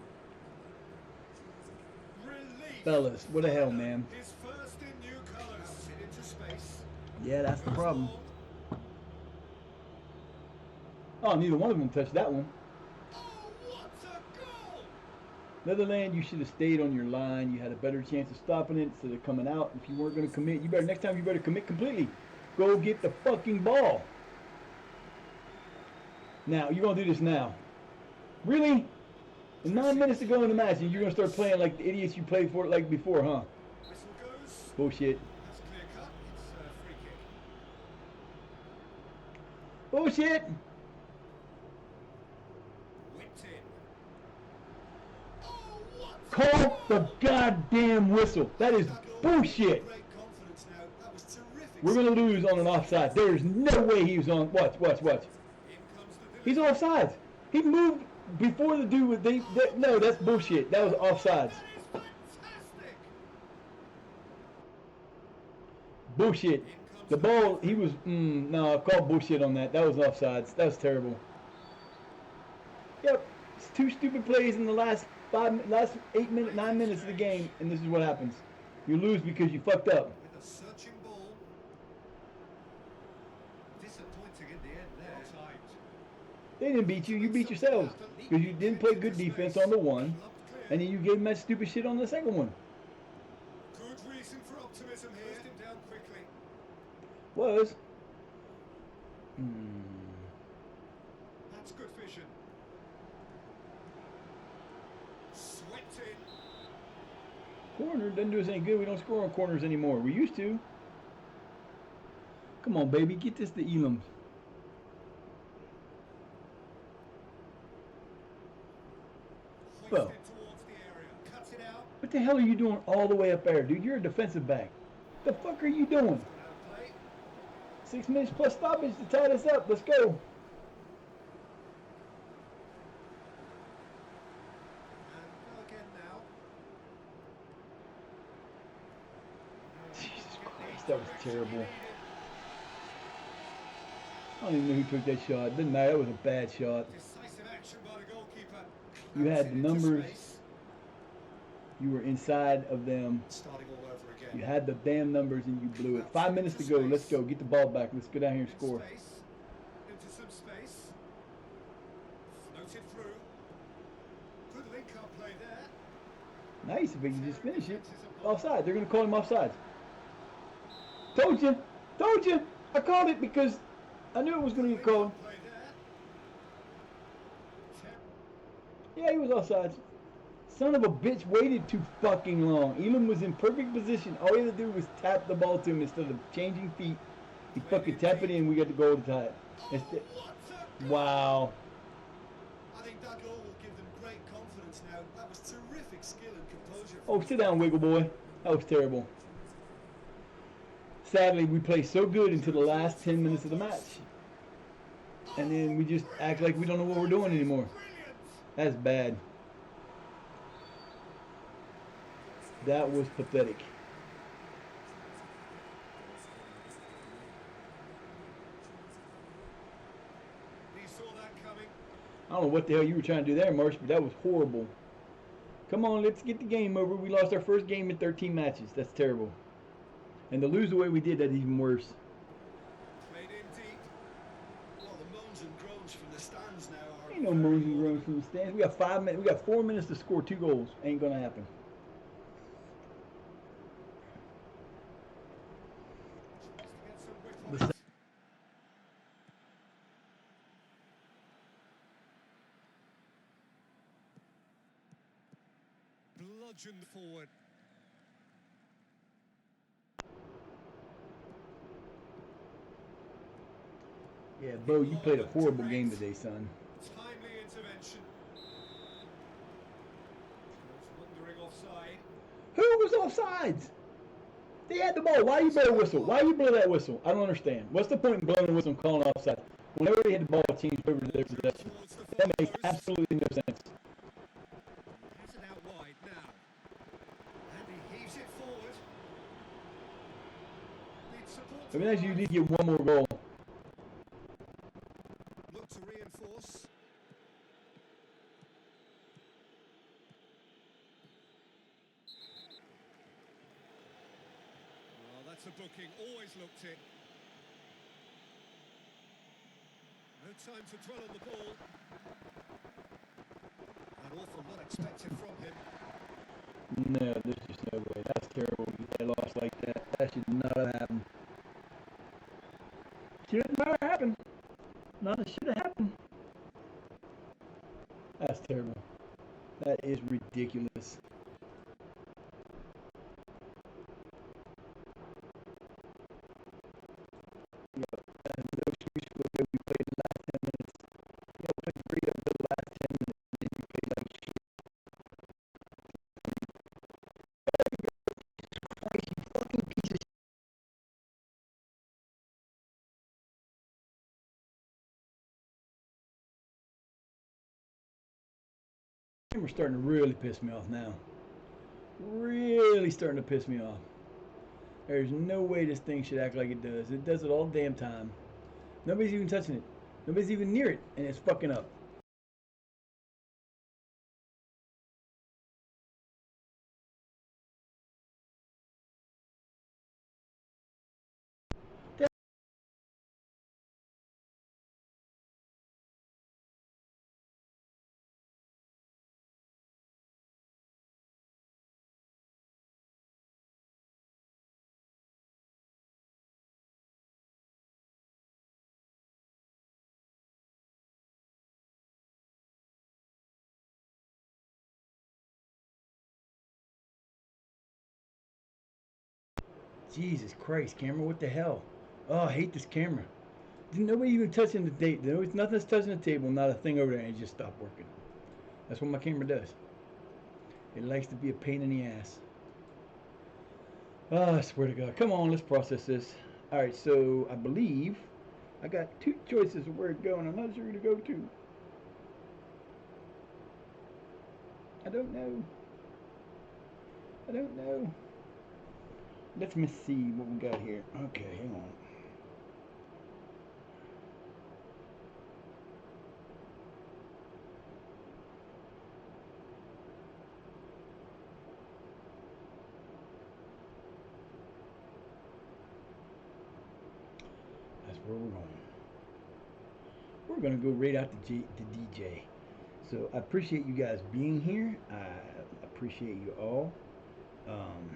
Speaker 2: Relief.
Speaker 1: Fellas, what the hell, man.
Speaker 2: His first in new colours. It into space.
Speaker 1: Yeah, that's the
Speaker 2: Goes
Speaker 1: problem.
Speaker 2: long.
Speaker 1: Oh, neither one of them touched that one.
Speaker 2: Oh, what a goal!
Speaker 1: Netherlands, you should have stayed on your line. You had a better chance of stopping it instead of coming out. If you weren't going to commit, you better next time you better commit completely. Go get the fucking ball. Now, you're going to do this now. Really? In 9 minutes to go in the match, and you're going to start playing like the idiots you played for it like before, huh?
Speaker 2: Whistle goes.
Speaker 1: Bullshit.
Speaker 2: That's clear cut. It's a free kick.
Speaker 1: Bullshit.
Speaker 2: Whipped in. Oh, what?
Speaker 1: Call the goddamn whistle. That is bullshit.
Speaker 4: Great confidence now. That was terrific.
Speaker 1: We're going to lose on an offside. There's no way he was on. Watch.
Speaker 2: In comes the
Speaker 1: He's
Speaker 2: delivery.
Speaker 1: offsides. He moved before the dude was. No, that's bullshit. That was offsides.
Speaker 2: That is fantastic.
Speaker 1: Bullshit. The ball, he was. No, I called bullshit on that. That was offsides. That was terrible. Yep. It's two stupid plays in the last 9 minutes of the game, and this is what happens. You lose because you fucked up.
Speaker 2: With a searching ball. Disappointing in the end there. Well timed.
Speaker 1: They didn't beat you. You beat yourselves because you didn't play good defense on the one,
Speaker 2: Clubbed clear.
Speaker 1: and then you gave them that stupid shit on the second one.
Speaker 2: Good reason for optimism here. Pushed him down quickly.
Speaker 1: Was.
Speaker 2: That's good vision. Swept in.
Speaker 1: Corner doesn't do us any good. We don't score on corners anymore. We used to. Come on, baby. Get this to Elam. Well.
Speaker 2: Hoisted towards the area. Cuts it out.
Speaker 1: What the hell are you doing all the way up there, dude? You're a defensive back. The fuck are you doing?
Speaker 2: Out of play.
Speaker 1: 6 minutes plus stoppage to tie this up. Let's go.
Speaker 2: And go again now.
Speaker 1: Jesus Christ, that was terrible. I don't even know who took that shot. Didn't matter. That was a bad shot.
Speaker 2: Decisive action by the goalkeeper.
Speaker 1: You had
Speaker 2: Claps it
Speaker 1: the
Speaker 2: into
Speaker 1: numbers.
Speaker 2: space.
Speaker 1: You were inside of them.
Speaker 2: Starting all over again.
Speaker 1: You had the damn numbers and you blew it. 5 minutes to go. Let's go. Get the ball back. Let's go down here and
Speaker 2: In
Speaker 1: score.
Speaker 2: space. Into some space. Floated through.
Speaker 1: Nice if we can just finish it. Offside. They're going to call him offside. Told you. Told you. I called it because I knew it was going to get called. Yeah, he was offside. Son of a bitch waited too fucking long. Elam was in perfect position. All he had to do was tap the ball to him instead of changing feet. He fucking tap it in. We got the goal to tie it. Wow.
Speaker 4: I think that goal will give them great confidence now. That was terrific skill and composure.
Speaker 1: Oh, sit down, Wiggle Boy. That was terrible. Sadly, we played so good until the last 10 minutes of the match. And then we just act like we don't know what we're doing anymore. That's bad. That was pathetic. I don't know what the hell you were trying to do there, Marsh, but that was horrible. Come on, let's get the game over. We lost our first game in 13 matches. That's terrible. And to lose the way we did, that's even worse.
Speaker 4: Played in deep. Well, the moans and groans from the stands now are...
Speaker 1: Ain't no moans and groans from the stands. We got 5 minutes. We got 4 minutes to score 2 goals. Ain't gonna happen.
Speaker 2: Bludgeoned forward.
Speaker 1: Yeah, Bo, you played a horrible game today, son.
Speaker 2: Timely intervention. Wandering offside.
Speaker 1: Who was offsides? They had the ball. Why you blow a whistle? Why you blow that whistle? I don't understand. What's the point in blowing a whistle and calling offside? Whenever they had the ball, it changed over to their possession. That makes absolutely no sense.
Speaker 2: Has it out wide now. And he heaves it forward. Needs support.
Speaker 1: I mean, as you need to get one more goal.
Speaker 2: Look to reinforce. Well, that's a booking. Always looked it. No time to dwell on the ball. An awful lot expected from him.
Speaker 1: No, there's just no way. That's terrible. They lost like that. That should not have happened. Should not have happened. Nothing should have happened. That's terrible. That is ridiculous. Yep, that's no excuse for the way we played the last 10 minutes. Yeah, we played great up to the last 10 minutes. Then we played like shit. Christ, you fucking piece of shit. We're starting to really piss me off now. Really starting to piss me off. There's no way this thing should act like it does. It does it all the damn time. Nobody's even touching it. Nobody's even near it, and it's fucking up. Jesus Christ, camera, what the hell? Oh, I hate this camera. Nobody even touching the table. Nothing's touching the table, not a thing over there, and it just stopped working. That's what my camera does. It likes to be a pain in the ass. Oh, I swear to God. Come on, let's process this. Alright, so I believe I got 2 choices of where to go, and I'm not sure who to go to. I don't know. I don't know. Let me see what we got here. Okay, hang on. That's where we're going. We're going to go right out to DJ. So I appreciate you guys being here. I appreciate you all. Um,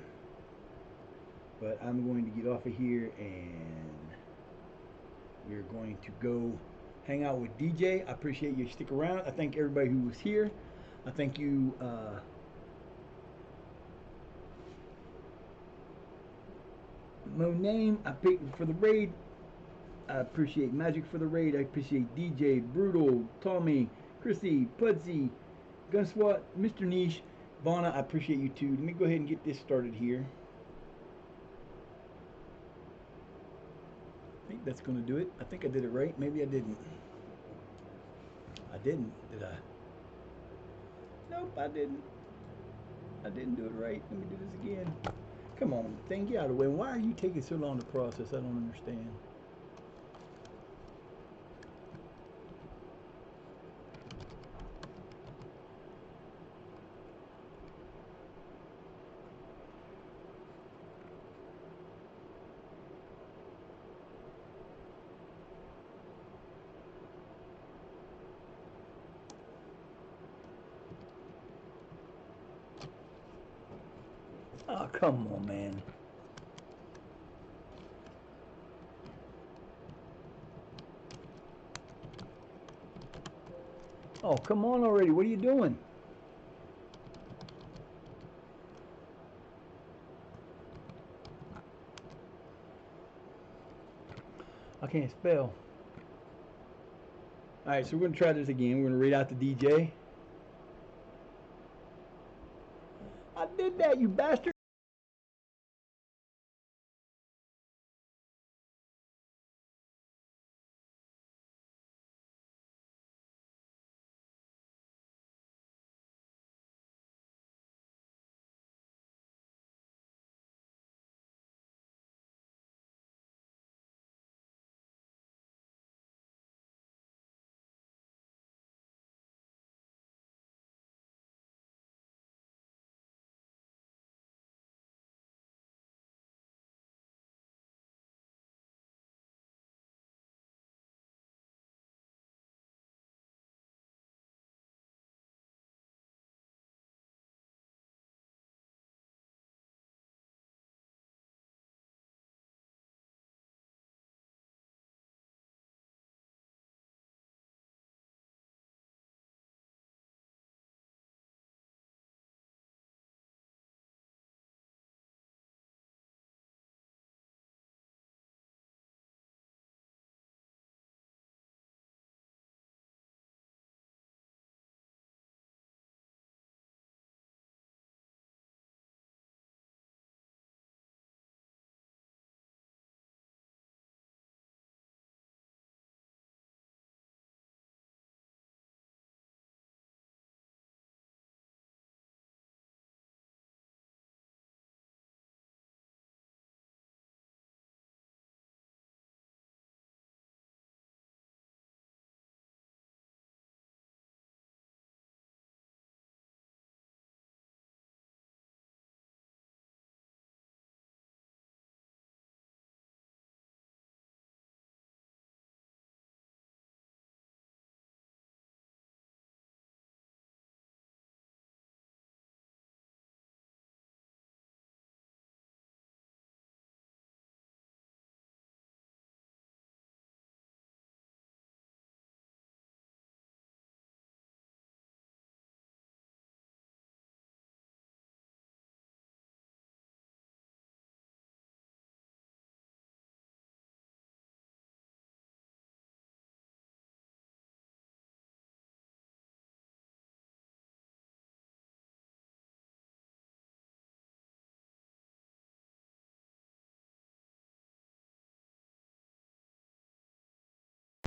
Speaker 1: but I'm going to get off of here and we're going to go hang out with DJ. I appreciate you stick around. I thank everybody who was here. I thank you. No name. I picked for the raid. I appreciate Magic for the raid. I appreciate DJ, Brutal, Tommy, Chrissy, Pudsey, Gunswat, Mr. Niche, Vonna. I appreciate you too. Let me go ahead and get this started here. I think that's going to do it. I think I did it right. Maybe I didn't. I didn't, did I? Nope, I didn't. I didn't do it right. Let me do this again. Come on, thing, get out of the way. Why are you taking so long to process? I don't understand. Oh, come on, man. Oh, come on already. What are you doing? I can't spell. Alright, so we're going to try this again. We're going to read out the DJ. I did that, you bastard.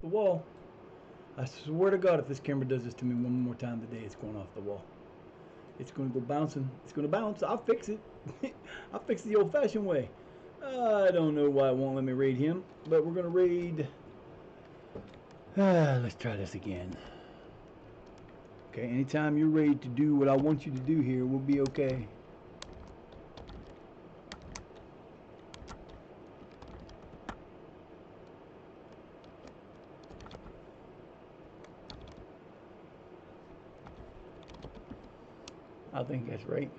Speaker 1: The wall. I swear to God, if this camera does this to me one more time today, it's going off the wall. It's going to go bouncing. It's going to bounce. I'll fix it. I'll fix it the old-fashioned way. I don't know why it won't let me raid him, but we're going to raid. Let's try this again. Okay, anytime you're ready to do what I want you to do here, we'll be okay. I think that's right.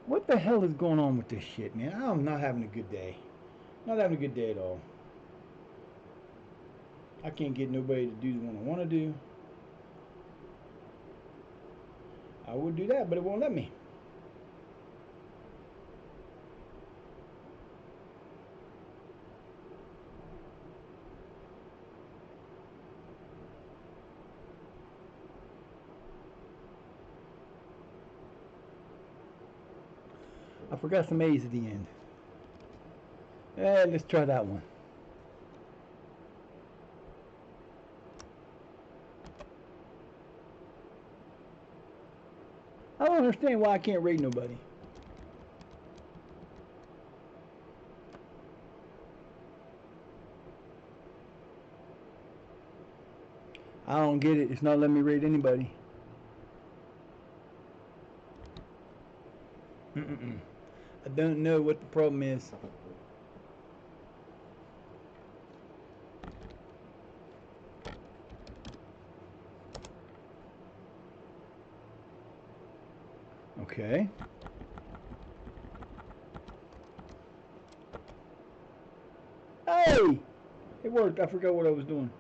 Speaker 1: What the hell is going on with this shit, man? I'm not having a good day. Not having a good day at all. I can't get nobody to do the one I want to do. I would do that, but it won't let me. I forgot some A's at the end. Let's try that one. I don't understand why I can't rate nobody. I don't get it. It's not letting me rate anybody. I don't know what the problem is. Okay. Hey! It worked. I forgot what I was doing.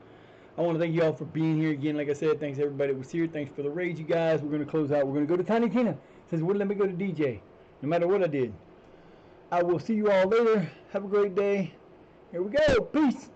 Speaker 1: I want to thank you all for being here again. Like I said, thanks everybody that was here. Thanks for the rage, you guys. We're going to close out. We're going to go to Tiny Tina. Says, wouldn't let me go to DJ, no matter what I did. I will see you all later. Have a great day. Here we go. Peace.